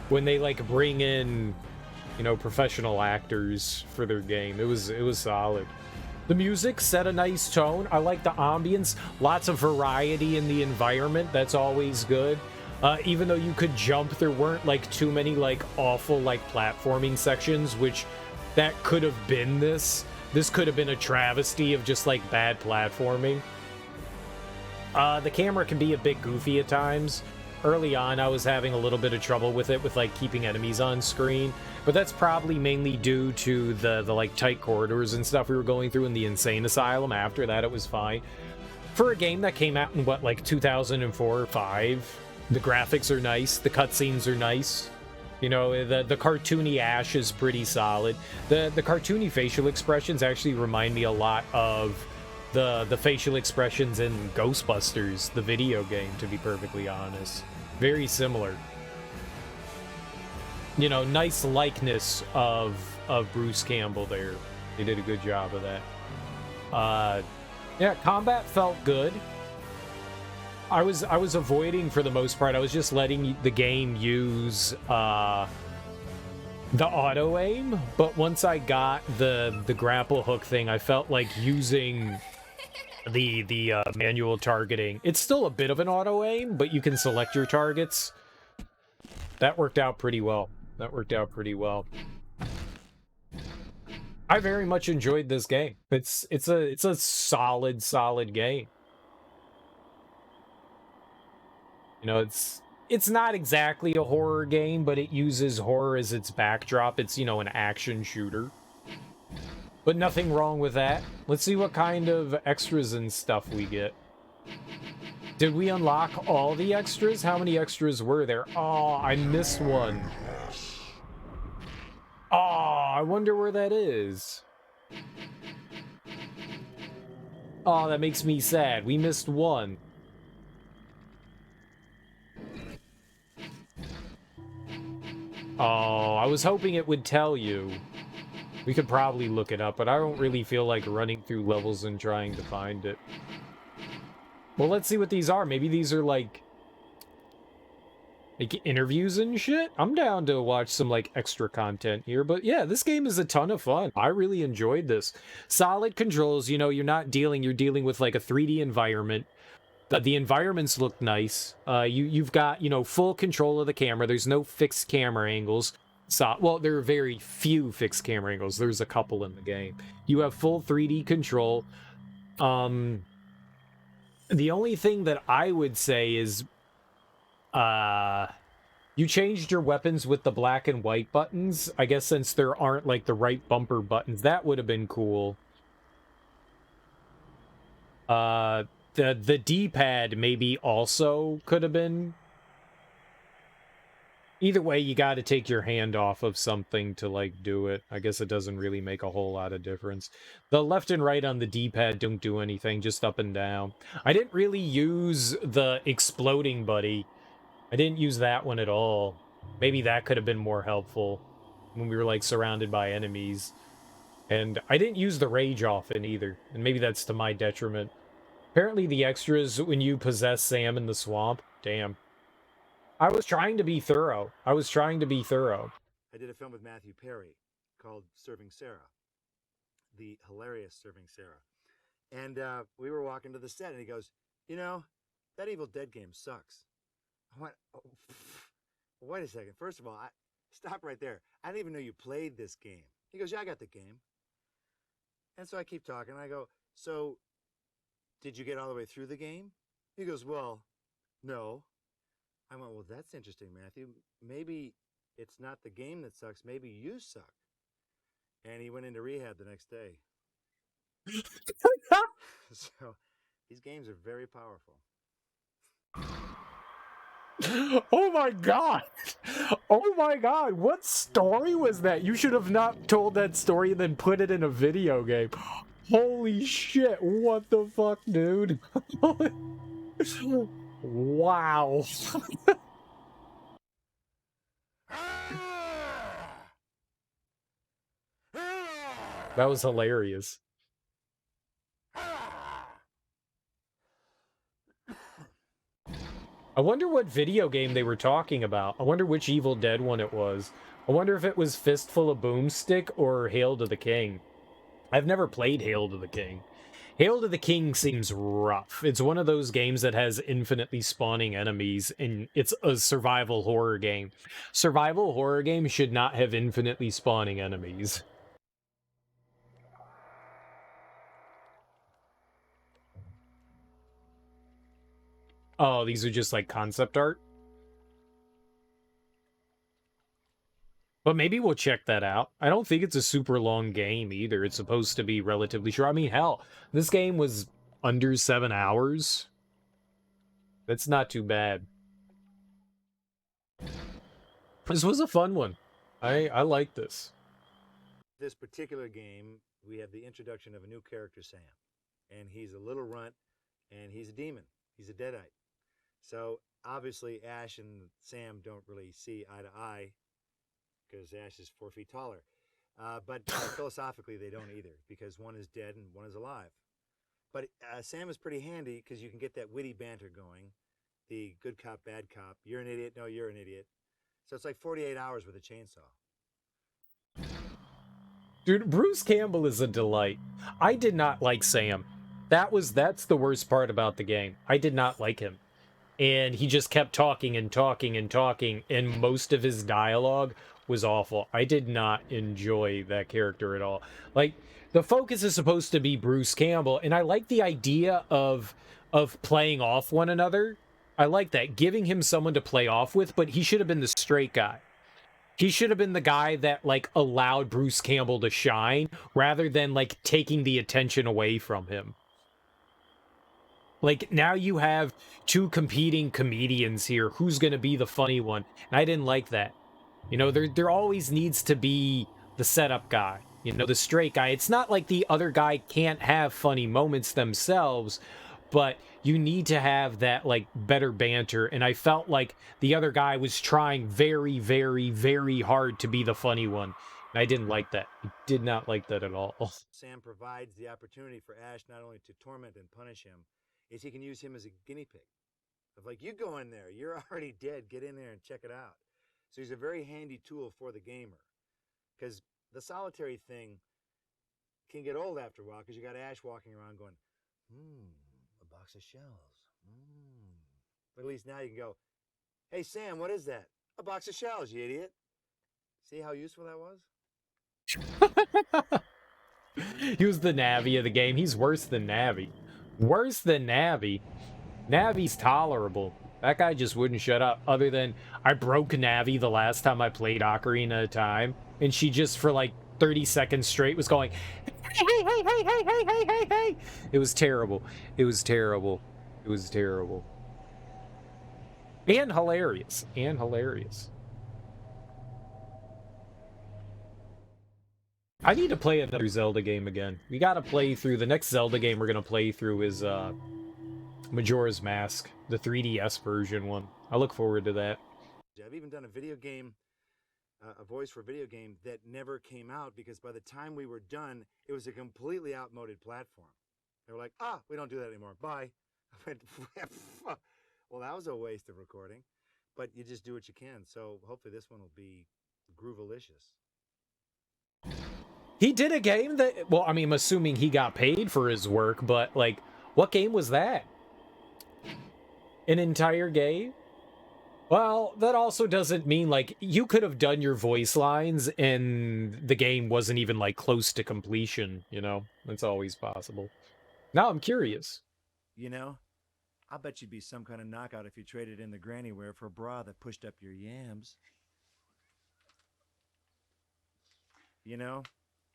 when they like bring in, you know, professional actors for their game. It was solid. The music set a nice tone. I like the ambience. Lots of variety in the environment. That's always good. Even though you could jump, there weren't like too many like awful like platforming sections, which that could have been this. This could have been a travesty of just like bad platforming. The camera can be a bit goofy at times. Early on, I was having a little bit of trouble with it, with like keeping enemies on screen. But that's probably mainly due to the like tight corridors and stuff we were going through in the insane asylum. After that, it was fine. For a game that came out in, what, like 2004 or 5, the graphics are nice, the cutscenes are nice. You know, the cartoony Ash is pretty solid. The cartoony facial expressions actually remind me a lot of the facial expressions in Ghostbusters, the video game, to be perfectly honest. Very similar. You know, nice likeness of Bruce Campbell there. They did a good job of that. Yeah, combat felt good. I was avoiding for the most part. I was just letting the game use the auto aim, but once I got the grapple hook thing, I felt like using the manual targeting. It's still a bit of an auto aim, but you can select your targets. That worked out pretty well. That worked out pretty well. I very much enjoyed this game. It's a solid game. You know, it's not exactly a horror game, but it uses horror as its backdrop. It's, you know, an action shooter. But nothing wrong with that. Let's see what kind of extras and stuff we get. Did we unlock all the extras? How many extras were there? Oh, I missed one. Oh, I wonder where that is. Oh, that makes me sad. We missed one. Oh, I was hoping it would tell you. We could probably look it up, but I don't really feel like running through levels and trying to find it. Well, let's see what these are. Maybe these are like interviews and shit. I'm down to watch some like extra content here, but yeah, this game is a ton of fun. I really enjoyed this. Solid controls, you know, you're dealing with like a 3D environment. The environments look nice. You've got, you know, full control of the camera. There's no fixed camera angles. Well, there are very few fixed camera angles. There's a couple in the game. You have full 3D control. The only thing that I would say is, you changed your weapons with the black and white buttons. I guess since there aren't like the right bumper buttons, that would have been cool. The D-pad maybe also could have been. Either way, you got to take your hand off of something to, like, do it. I guess it doesn't really make a whole lot of difference. The left and right on the D-pad don't do anything, just up and down. I didn't really use the exploding buddy. I didn't use that one at all. Maybe that could have been more helpful when we were, like, surrounded by enemies. And I didn't use the rage often either, and maybe that's to my detriment. Apparently the extras when you possess Sam in the swamp, damn. I was trying to be thorough. I did a film with Matthew Perry called Serving Sarah. The hilarious Serving Sarah. And we were walking to the set and he goes, you know, that Evil Dead game sucks. I went, oh, wait a second. First of all, stop right there. I didn't even know you played this game. He goes, yeah, I got the game. And so I keep talking. I go, so did you get all the way through the game? He goes, well, no. I went, well, that's interesting, Matthew. Maybe it's not the game that sucks. Maybe you suck. And he went into rehab the next day. So these games are very powerful. Oh my god! Oh my god! What story was that? You should have not told that story and then put it in a video game. Holy shit! What the fuck, dude? Wow. That was hilarious. I wonder what video game they were talking about. I wonder which Evil Dead one it was. I wonder if it was Fist Full of Boomstick or Hail to the King. I've never played Hail to the King. Hail to the King seems rough. It's one of those games that has infinitely spawning enemies, and it's a survival horror game. Survival horror games should not have infinitely spawning enemies. Oh, these are just like concept art? But maybe we'll check that out. I don't think it's a super long game either. It's supposed to be relatively short. I mean, hell, this game was under 7 hours. That's not too bad. This was a fun one. I like this. This particular game, we have the introduction of a new character, Sam. And he's a little runt, and he's a demon. He's a deadite. So, obviously, Ash and Sam don't really see eye to eye, because Ash is 4 feet taller. But philosophically, they don't either, because one is dead and one is alive. But Sam is pretty handy, because you can get that witty banter going. The good cop, bad cop. You're an idiot. No, you're an idiot. So it's like 48 hours with a chainsaw. Dude, Bruce Campbell is a delight. I did not like Sam. That's the worst part about the game. I did not like him. And he just kept talking and talking and talking, and most of his dialogue was awful. I did not enjoy that character at all. Like, the focus is supposed to be Bruce Campbell, and I like the idea of playing off one another. I like that, giving him someone to play off with, but he should have been the straight guy. He should have been the guy that, like, allowed Bruce Campbell to shine, rather than, like, taking the attention away from him. Like, now you have two competing comedians here. Who's going to be the funny one? And I didn't like that. You know, there always needs to be the setup guy. You know, the straight guy. It's not like the other guy can't have funny moments themselves, but you need to have that, like, better banter. And I felt like the other guy was trying very, very, very hard to be the funny one. And I didn't like that. I did not like that at all. Sam provides the opportunity for Ash not only to torment and punish him, is he can use him as a guinea pig. Of like, you go in there, you're already dead, get in there and check it out. So he's a very handy tool for the gamer. Because the solitary thing can get old after a while, because you got Ash walking around going, a box of shells. But at least now you can go, hey Sam, what is that? A box of shells, you idiot. See how useful that was? He was the Navi of the game. He's worse than Navi. Worse than Navi. Navi's tolerable. That guy just wouldn't shut up. Other than, I broke Navi the last time I played Ocarina of Time, and she just, for like 30 seconds straight, was going, hey. It was terrible. It was terrible. It was terrible. And hilarious. And hilarious. I need to play another Zelda game again. We gotta play through, the next Zelda game we're gonna play through is Majora's Mask, the 3DS version one. I look forward to that. I've even done a video game, a voice for a video game that never came out, because by the time we were done, it was a completely outmoded platform. They were like, we don't do that anymore, bye. I went, well, that was a waste of recording, but you just do what you can. So hopefully this one will be groovalicious. He did a game that, well, I mean, I'm assuming he got paid for his work, but, like, what game was that? An entire game? Well, that also doesn't mean, like, you could have done your voice lines and the game wasn't even, like, close to completion, you know? That's always possible. Now I'm curious. You know, I bet you'd be some kind of knockout if you traded in the granny wear for a bra that pushed up your yams. You know,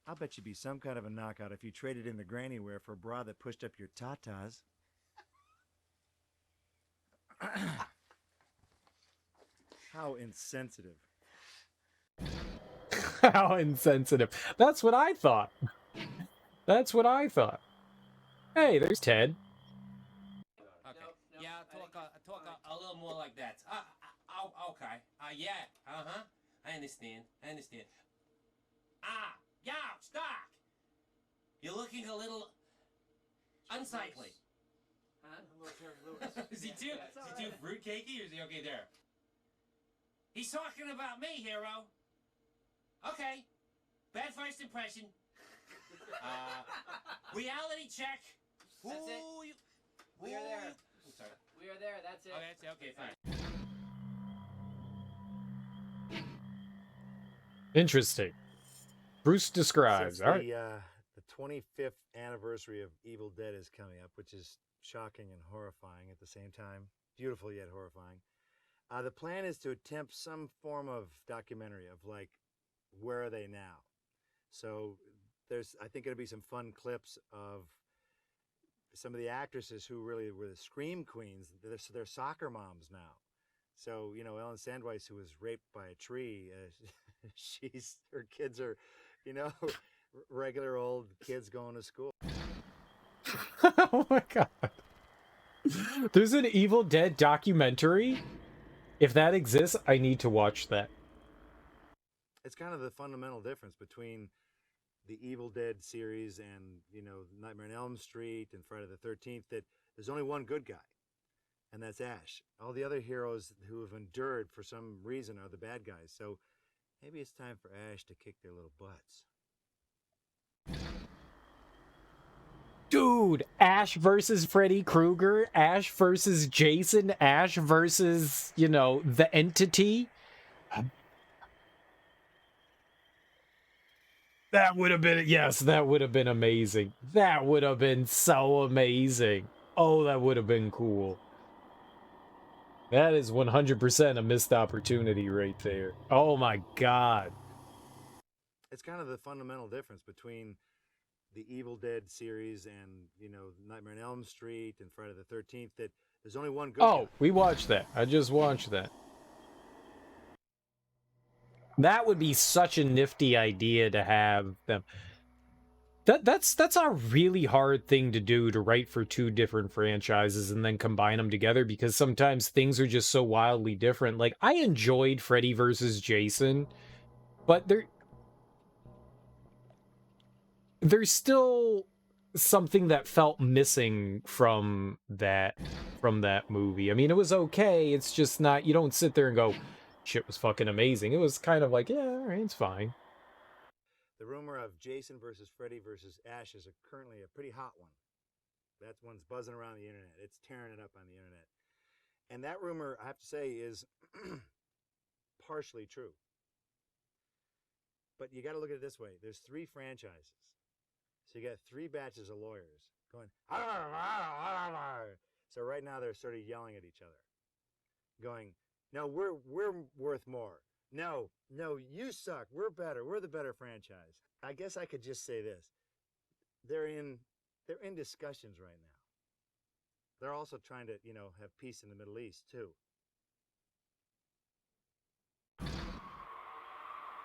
I'll bet you'd be some kind of a knockout if you traded in the granny wear for a bra that pushed up your tatas. How insensitive. How insensitive. That's what I thought. That's what I thought. Hey, there's Ted. Okay. Yeah, talk a little more like that. Okay. Yeah. I understand. Yeah, Stark. You're looking a little unsightly. Huh? Is he too fruitcakey, or is he okay there? He's talking about me, hero. Okay. Bad first impression. Reality check. That's it. We are there. I'm sorry. We are there. That's it. Oh, that's it. Okay, fine. Interesting. Bruce describes. Since All right. The 25th anniversary of Evil Dead is coming up, which is shocking and horrifying at the same time. Beautiful yet horrifying. The plan is to attempt some form of documentary of, like, where are they now? So there's, I think, going to be some fun clips of some of the actresses who really were the scream queens, they're soccer moms now. So, you know, Ellen Sandweiss, who was raped by a tree, her kids are, you know, regular old kids going to school. Oh my god. There's an Evil Dead documentary. If that exists, I need to watch that. It's kind of the fundamental difference between the Evil Dead series and, you know, Nightmare on Elm Street and Friday the 13th, that there's only one good guy, and that's Ash. All the other heroes who have endured for some reason are the bad guys. So maybe it's time for Ash to kick their little butts. Dude, Ash versus Freddy Krueger, Ash versus Jason, Ash versus, you know, the Entity. That would have been, yes, that would have been amazing. That would have been so amazing. Oh, that would have been cool. That is 100% a missed opportunity right there. Oh my god. It's kind of the fundamental difference between the Evil Dead series and, you know, Nightmare on Elm Street and Friday the 13th, that there's only one good guy. We watched that. I just watched that. That would be such a nifty idea to have them. That's a really hard thing to do, to write for two different franchises and then combine them together, because sometimes things are just so wildly different. Like, I enjoyed Freddy vs. Jason, but there's still something that felt missing from that movie. I mean, it was okay. It's just not, you don't sit there and go, shit was fucking amazing. It was kind of like, yeah, all right, it's fine. The rumor of Jason versus Freddy versus Ash is currently a pretty hot one. That one's buzzing around the internet. It's tearing it up on the internet. And that rumor, I have to say, is partially true. But you got to look at it this way. There's 3 franchises. So you got 3 batches of lawyers going, "Arr, arr, arr, arr." So right now they're sort of yelling at each other, going, no, we're worth more. No, you suck. We're better. We're the better franchise. I guess I could just say this. They're in discussions right now. They're also trying to, you know, have peace in the Middle East too.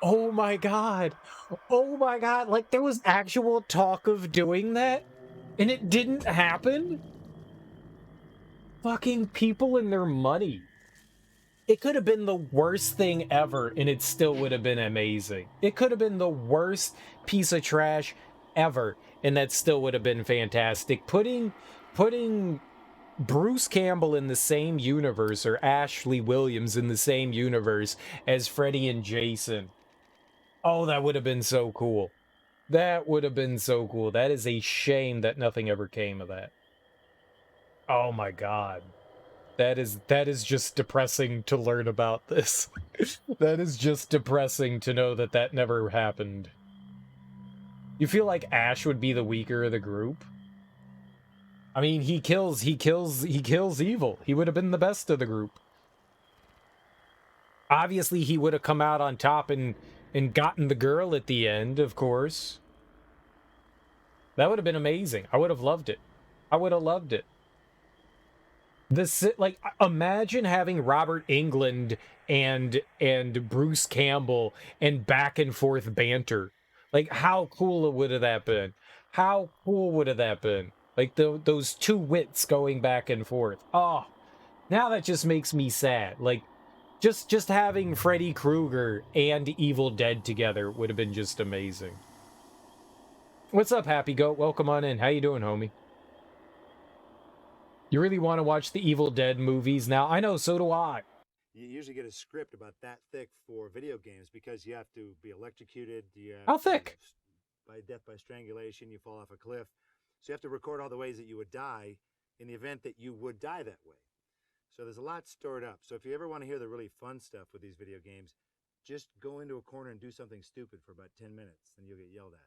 Oh my god. Oh my god. Like, there was actual talk of doing that, and it didn't happen? Fucking people and their money. It could have been the worst thing ever, and it still would have been amazing. It could have been the worst piece of trash ever, and that still would have been fantastic. Putting Bruce Campbell in the same universe, or Ashley Williams in the same universe as Freddy and Jason. Oh, that would have been so cool. That would have been so cool. That is a shame that nothing ever came of that. Oh my god. That is just depressing to learn about this. That is just depressing to know that that never happened. You feel like Ash would be the weaker of the group? I mean, he kills evil. He would have been the best of the group. Obviously, he would have come out on top and gotten the girl at the end, of course. That would have been amazing. I would have loved it. I would have loved it. Like, imagine having Robert Englund and Bruce Campbell and back and forth banter. Like, how cool would have that been? How cool would have that been? Like, those two wits going back and forth. Oh, now that just makes me sad. Like, just having Freddy Krueger and Evil Dead together would have been just amazing. What's up, Happy Goat? Welcome on in. How you doing, homie? You really want to watch the Evil Dead movies now? I know, so do I. You usually get a script about that thick for video games because you have to be electrocuted. How thick? By death by strangulation, you fall off a cliff. So you have to record all the ways that you would die in the event that you would die that way. So there's a lot stored up. So if you ever want to hear the really fun stuff with these video games, just go into a corner and do something stupid for about 10 minutes, and you'll get yelled at.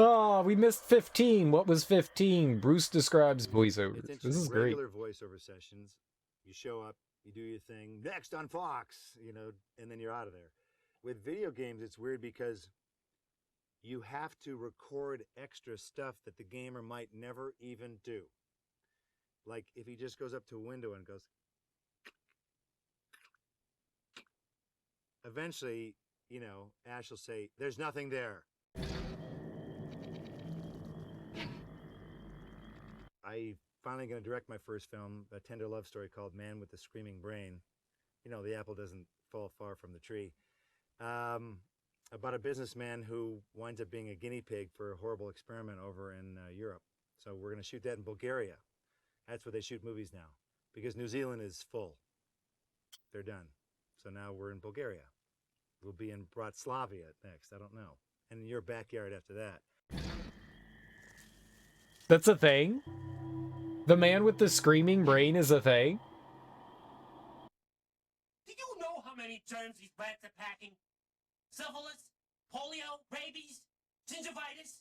Oh, we missed 15. What was 15? Bruce describes voiceovers. This is great. Regular voiceover sessions. You show up, you do your thing. Next on Fox, you know, and then you're out of there. With video games, it's weird because you have to record extra stuff that the gamer might never even do. Like if he just goes up to a window and goes, eventually, you know, Ash will say, "There's nothing there." I finally going to direct my first film, a tender love story called Man with the Screaming Brain. You know, the apple doesn't fall far from the tree. About a businessman who winds up being a guinea pig for a horrible experiment over in Europe. So we're going to shoot that in Bulgaria. That's where they shoot movies now, because New Zealand is full. They're done. So now we're in Bulgaria. We'll be in Bratislava next. I don't know. And in your backyard after that. That's a thing? The Man with the Screaming Brain is a thing? Do you know how many germs these rats are packing? Syphilis, polio, rabies, gingivitis,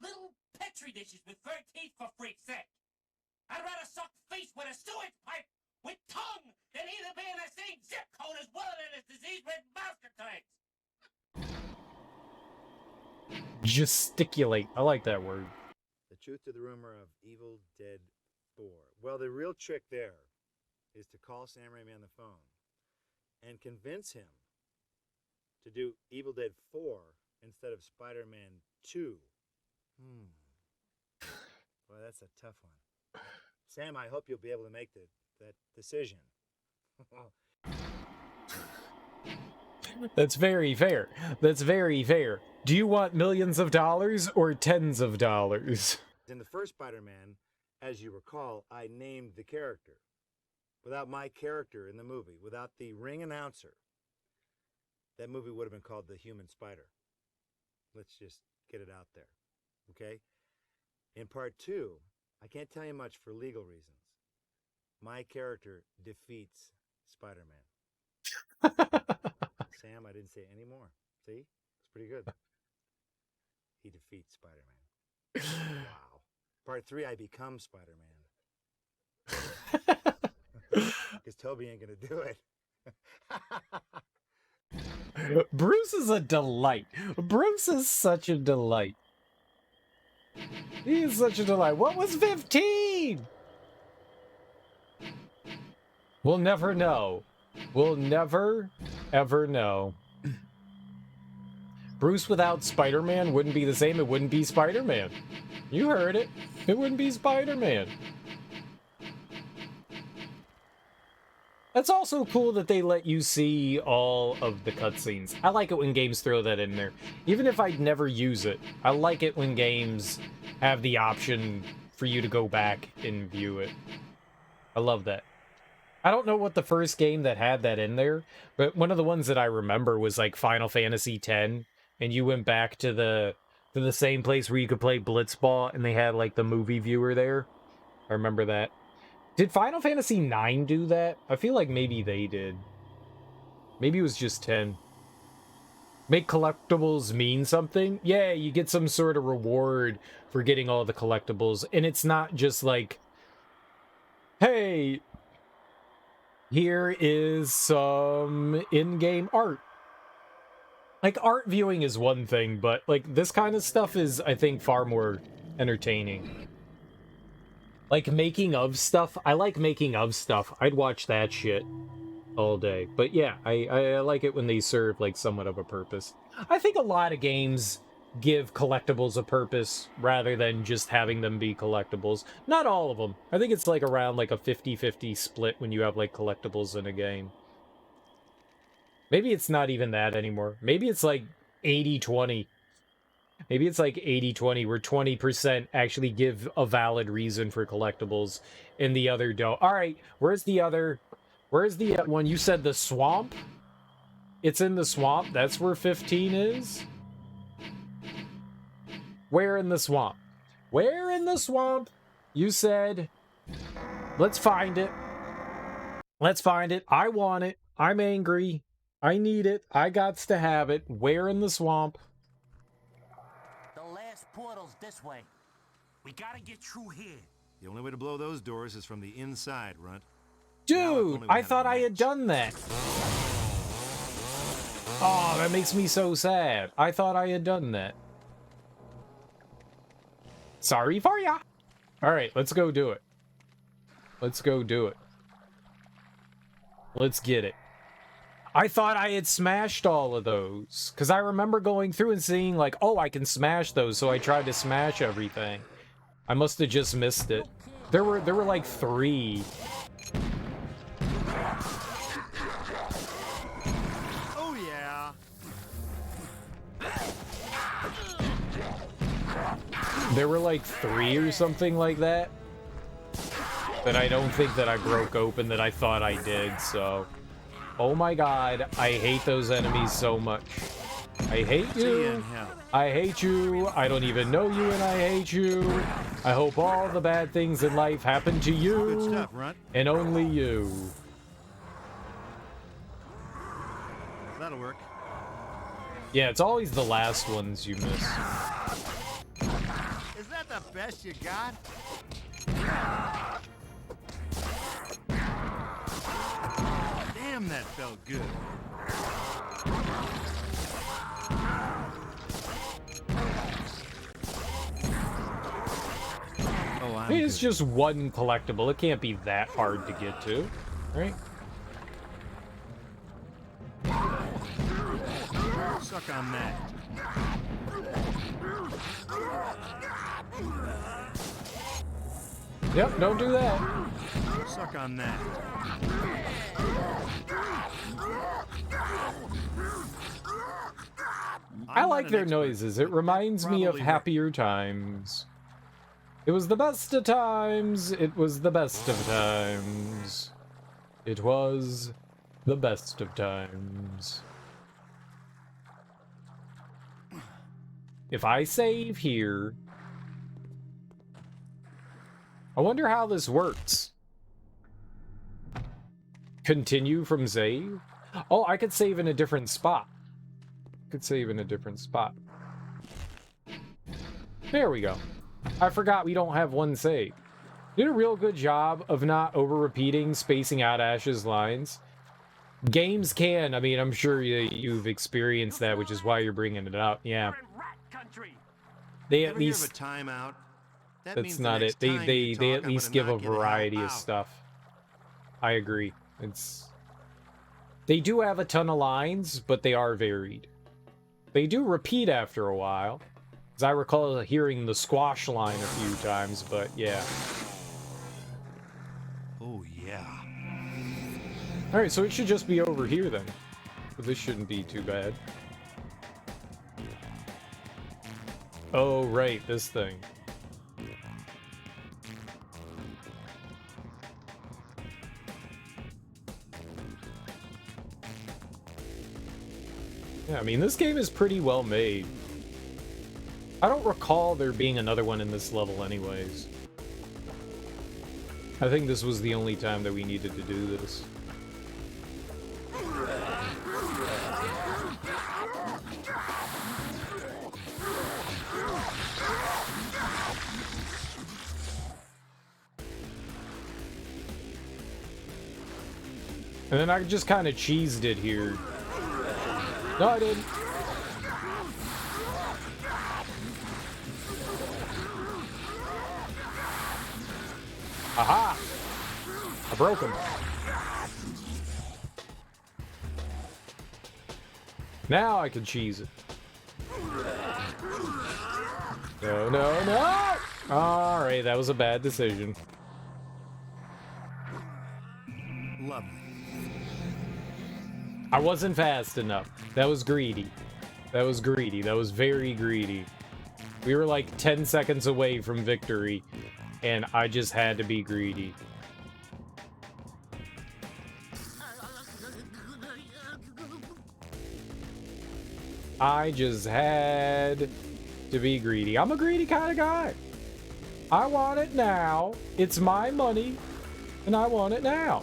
little petri dishes with fur teeth for freak's sake. I'd rather suck face with a sewage pipe with tongue than either be in the same zip code as wilderness disease-ridden monster tanks. Gesticulate. I like that word. The truth to the rumor of Evil Dead 4. Well, the real trick there is to call Sam Raimi on the phone and convince him to do Evil Dead 4 instead of Spider-Man 2. Well, that's a tough one. Sam, I hope you'll be able to make that decision. That's very fair. That's very fair. Do you want millions of dollars or tens of dollars? In the first Spider-Man, as you recall, I named the character. Without my character in the movie, without the ring announcer, that movie would have been called The Human Spider. Let's just get it out there, okay? In part 2, I can't tell you much for legal reasons. My character defeats Spider-Man. Sam, I didn't say any more. See? It's pretty good. He defeats Spider-Man. Wow. Part 3, I become Spider-Man. Because Toby ain't going to do it. Bruce is a delight. Bruce is such a delight. He is such a delight. What was 15? We'll never know. We'll never, ever know. Bruce without Spider-Man wouldn't be the same. It wouldn't be Spider-Man. You heard it. It wouldn't be Spider-Man. That's also cool that they let you see all of the cutscenes. I like it when games throw that in there. Even if I'd never use it, I like it when games have the option for you to go back and view it. I love that. I don't know what the first game that had that in there, but one of the ones that I remember was like Final Fantasy X, and you went back to the same place where you could play Blitzball, and they had like the movie viewer there. I remember that. Did Final Fantasy IX do that? I feel like maybe they did. Maybe it was just 10. Make collectibles mean something? Yeah, you get some sort of reward for getting all the collectibles. And it's not just like, hey, here is some in-game art. Like, art viewing is one thing, but like this kind of stuff is, I think, far more entertaining. Like, making of stuff. I like making of stuff. I'd watch that shit all day. But yeah, I like it when they serve, like, somewhat of a purpose. I think a lot of games give collectibles a purpose rather than just having them be collectibles. Not all of them. I think it's, like, around, like, a 50-50 split when you have, like, collectibles in a game. Maybe it's not even that anymore. Maybe it's, like, 80-20. Maybe it's like 80-20, where 20% actually give a valid reason for collectibles, and the other don't. Alright, where's the other... Where's the one? You said the swamp? It's in the swamp? That's where 15 is? Where in the swamp? Where in the swamp? You said... Let's find it. Let's find it. I want it. I'm angry. I need it. I gots to have it. Where in the swamp? Portal's this way. We gotta get through here. The only way to blow those doors is from the inside, Runt. Dude, I thought I had done that. Oh, that makes me so sad. I thought I had done that. Sorry for ya. All right, let's go do it. Let's go do it. Let's get it. I thought I had smashed all of those, because I remember going through and seeing, like, oh, I can smash those, so I tried to smash everything. I must have just missed it. There were like 3. Oh, yeah. There were like 3 or something like that. That I don't think that I broke open that I thought I did, so... Oh my god, I hate those enemies so much. I hate you. I hate you. I don't even know you and I hate you. I hope all the bad things in life happen to you. Good stuff, Runt. And only you. That'll work. Yeah, it's always the last ones you miss. Is that the best you got? Damn, that felt good. Oh, I mean, it's just one collectible. It can't be that hard to get to, right? Suck on that. Yep, don't do that. Suck on that. I like their noises. It reminds me of happier times. It was the best of times. It was the best of times. It was the best of times. If I save here... I wonder how this works. Continue from save? Oh, I could save in a different spot. Could save in a different spot. There we go. I forgot we don't have one save. Did a real good job of not over-repeating, spacing out Ash's lines. Games can. I mean, I'm sure you've experienced that, which is why you're bringing it up. Yeah. They at least... Ever hear of a timeout? That's not it. They at least give a variety of stuff. I agree. They do have a ton of lines, but they are varied. They do repeat after a while. As I recall hearing the squash line a few times, but yeah. Oh, yeah. Alright, so it should just be over here then. But this shouldn't be too bad. Oh, right, this thing. Yeah, I mean, this game is pretty well made. I don't recall there being another one in this level anyways. I think this was the only time that we needed to do this. And then I just kind of cheesed it here. No, I didn't. Aha! I broke him. Now I can cheese it. No, no, no! Alright, that was a bad decision. Lovely. I wasn't fast enough. That was greedy. That was greedy. That was very greedy. We were like 10 seconds away from victory, and I just had to be greedy. I just had to be greedy. I'm a greedy kind of guy. I want it now. It's my money, and I want it now.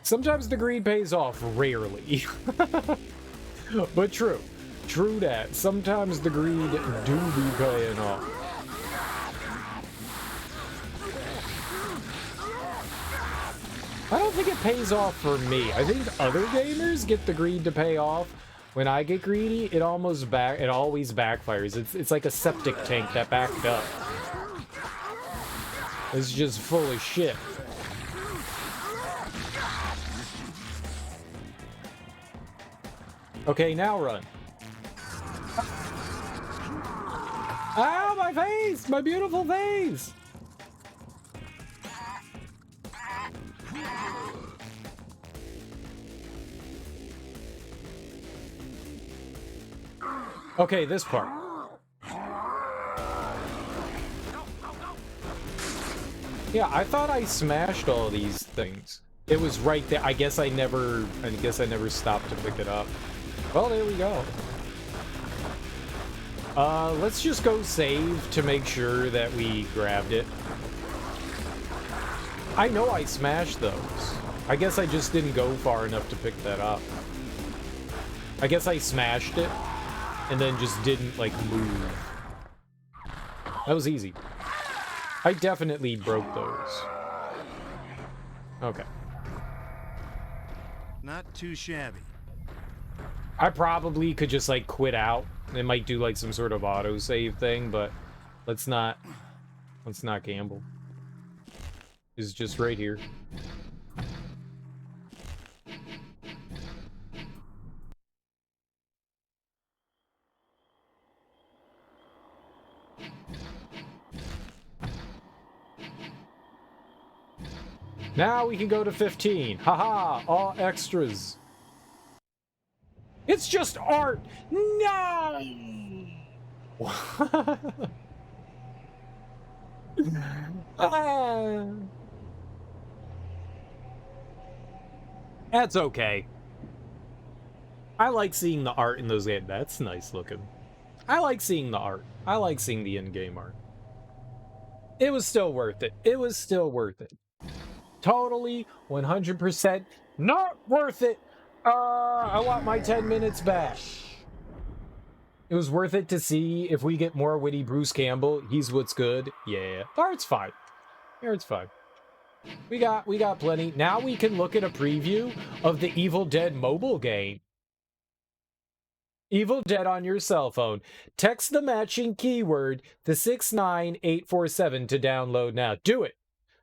Sometimes the greed pays off, rarely. But true. True that. Sometimes the greed do be paying off. I don't think it pays off for me. I think other gamers get the greed to pay off. When I get greedy, it always backfires. It's like a septic tank that backed up. It's just full of shit. Okay, now run. Ow, my face! My beautiful face! Okay, this part. Yeah, I thought I smashed all these things. It was right there. I guess I never stopped to pick it up. Well, there we go. Let's just go save to make sure that we grabbed it. I know I smashed those. I guess I just didn't go far enough to pick that up. I guess I smashed it and then just didn't, like, move. That was easy. I definitely broke those. Okay. Not too shabby. I probably could just, like, quit out. It might do, like, some sort of autosave thing, but let's not gamble. It's just right here. Now we can go to 15. Haha, all extras. It's just art. No. That's okay. I like seeing the art in those games. That's nice looking. I like seeing the art. I like seeing the in-game art. It was still worth it. It was still worth it. Totally, 100% not worth it. I want my 10 minutes back. It was worth it to see if we get more witty Bruce Campbell. He's what's good. Yeah, art's fine. Art's fine. We got plenty. Now we can look at a preview of the Evil Dead mobile game. Evil Dead on your cell phone. Text the matching keyword to 69847 to download now. Do it.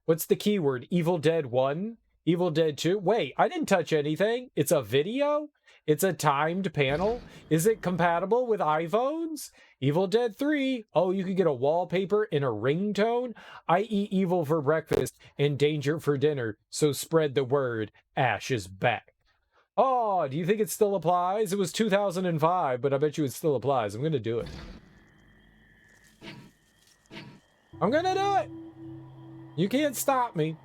What's the keyword? Evil Dead 1? Evil Dead 2? Wait, I didn't touch anything. It's a video? It's a timed panel? Is it compatible with iPhones? Evil Dead 3? Oh, you can get a wallpaper and a ringtone? I eat evil for breakfast and danger for dinner, so spread the word. Ash is back. Oh, do you think it still applies? It was 2005, but I bet you it still applies. I'm going to do it. I'm going to do it. You can't stop me.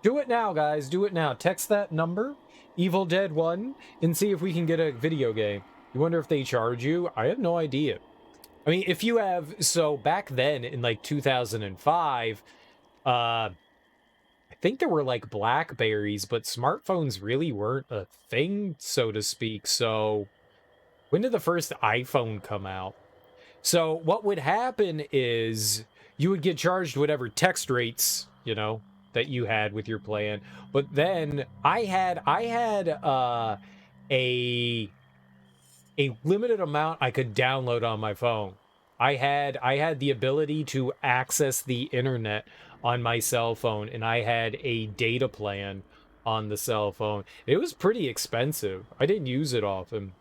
Do it now, guys. Do it now. Text that number, Evil Dead 1, and see if we can get a video game. You wonder if they charge you? I have no idea. I mean, if you have... So, back then, in, like, 2005, I think there were, like, Blackberries, but smartphones really weren't a thing, so to speak. So, when did the first iPhone come out? So, what would happen is... you would get charged whatever text rates, you know, that you had with your plan. But then I had a limited amount I could download on my phone. I had the ability to access the internet on my cell phone, and I had a data plan on the cell phone. It was pretty expensive. I didn't use it often.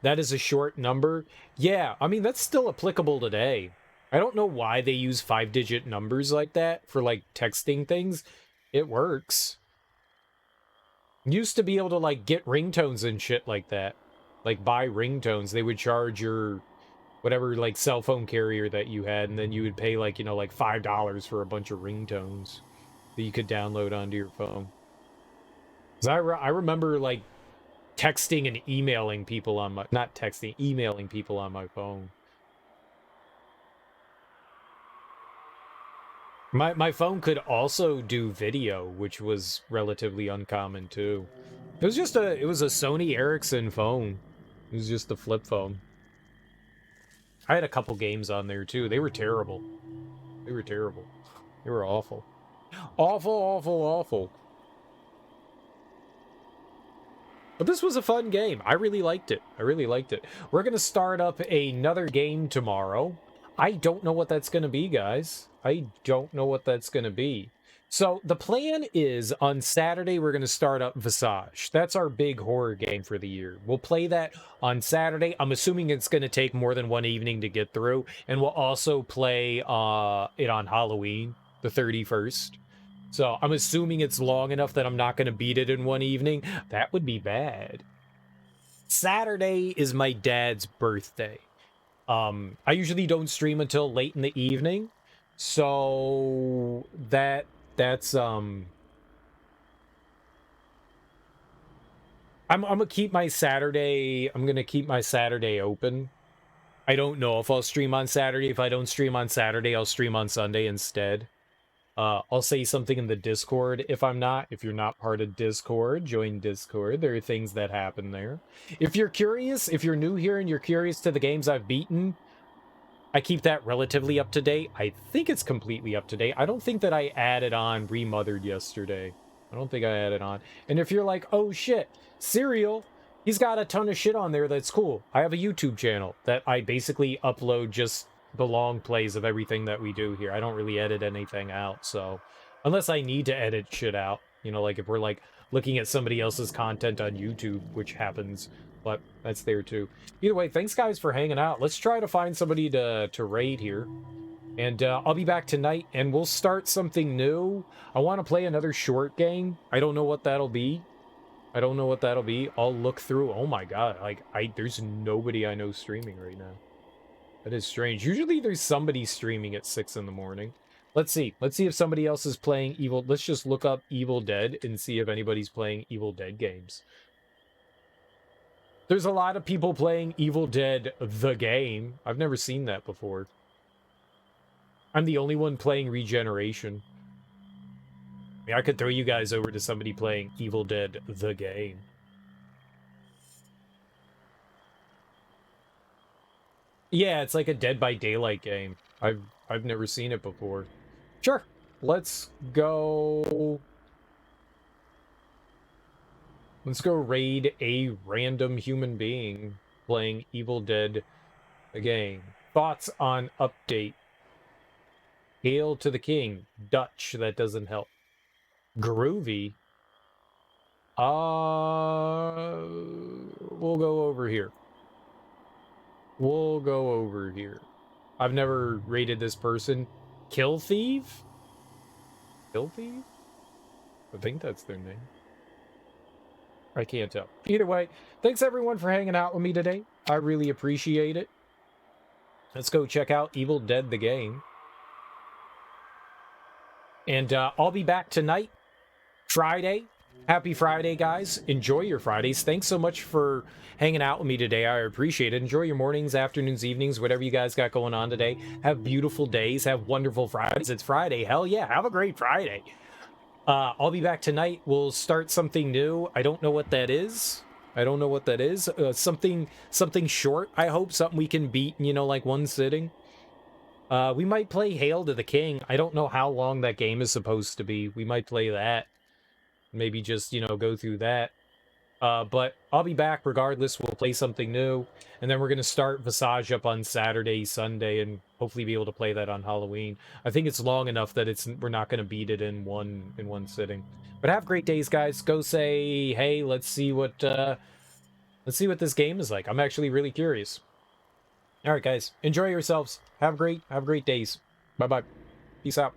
That is a short number. Yeah, I mean, that's still applicable today. I don't know why they use 5-digit numbers like that for, like, texting things. It works. Used to be able to, like, get ringtones and shit like that. Like, buy ringtones. They would charge your, whatever, like, cell phone carrier that you had, and then you would pay, like, you know, like, $5 for a bunch of ringtones that you could download onto your phone. 'Cause I remember, like, texting and emailing people on my... Not texting, emailing people on my phone. My phone could also do video, which was relatively uncommon too. It was a Sony Ericsson phone. It was just a flip phone. I had a couple games on there too. They were terrible. They were terrible. They were awful. Awful, awful, awful. But this was a fun game. I really liked it. I really liked it. We're going to start up another game tomorrow. I don't know what that's going to be, guys. I don't know what that's going to be. So the plan is on Saturday, we're going to start up Visage. That's our big horror game for the year. We'll play that on Saturday. I'm assuming it's going to take more than one evening to get through. And we'll also play it on Halloween, the 31st. So I'm assuming it's long enough that I'm not going to beat it in one evening. That would be bad. Saturday is my dad's birthday. I usually don't stream until late in the evening. So that's I'm gonna keep my Saturday. I'm gonna keep my Saturday open. I don't know if I'll stream on Saturday. If I don't stream on Saturday, I'll stream on Sunday instead. I'll say something in the Discord if I'm not. If you're not part of Discord, join Discord. There are things that happen there. If you're curious, if you're new here and you're curious to the games I've beaten, I keep that relatively up to date. I think it's completely up to date. I don't think that I added on Remothered yesterday. I don't think I added on. And if you're like, oh shit, Serial, he's got a ton of shit on there that's cool. I have a YouTube channel that I basically upload just the long plays of everything that we do here. I don't really edit anything out, so unless I need to edit shit out, you know, like if we're like looking at somebody else's content on YouTube, which happens, but that's there too. Either way, thanks guys for hanging out. Let's try to find somebody to raid here, and I'll be back tonight and we'll start something new. I want to play another short game. I don't know what that'll be. I'll look through. Oh my god, like there's nobody I know streaming right now. That is strange. Usually there's somebody streaming at 6 in the morning. Let's see. Let's see if somebody else is playing Evil. Let's just look up Evil Dead and see if anybody's playing Evil Dead games. There's a lot of people playing Evil Dead the game. I've never seen that before. I'm the only one playing Regeneration. I mean, I could throw you guys over to somebody playing Evil Dead the game. Yeah, it's like a Dead by Daylight game. I've never seen it before. Sure. Let's go raid a random human being playing Evil Dead the game. Thoughts on update. Hail to the king. Dutch, that doesn't help. Groovy. We'll go over here. I've never rated this person. Kill Thief? Kill Thief? I think that's their name. I can't tell. Either way, thanks everyone for hanging out with me today. I really appreciate it. Let's go check out Evil Dead the game. And I'll be back tonight, Friday. Happy Friday, guys. Enjoy your Fridays. Thanks so much for hanging out with me today. I appreciate it. Enjoy your mornings, afternoons, evenings, whatever you guys got going on today. Have beautiful days. Have wonderful Fridays. It's Friday. Hell yeah. Have a great Friday. I'll be back tonight. We'll start something new. I don't know what that is. Something short, I hope. Something we can beat in, like one sitting. We might play Hail to the King. I don't know how long that game is supposed to be. We might play that. Maybe just, go through that. But I'll be back regardless. We'll play something new. And then we're going to start Visage up on Saturday, Sunday, and hopefully be able to play that on Halloween. I think it's long enough that we're not going to beat it in one sitting. But have great days, guys. Go say, hey, let's see what this game is like. I'm actually really curious. All right, guys. Enjoy yourselves. Have great days. Bye-bye. Peace out.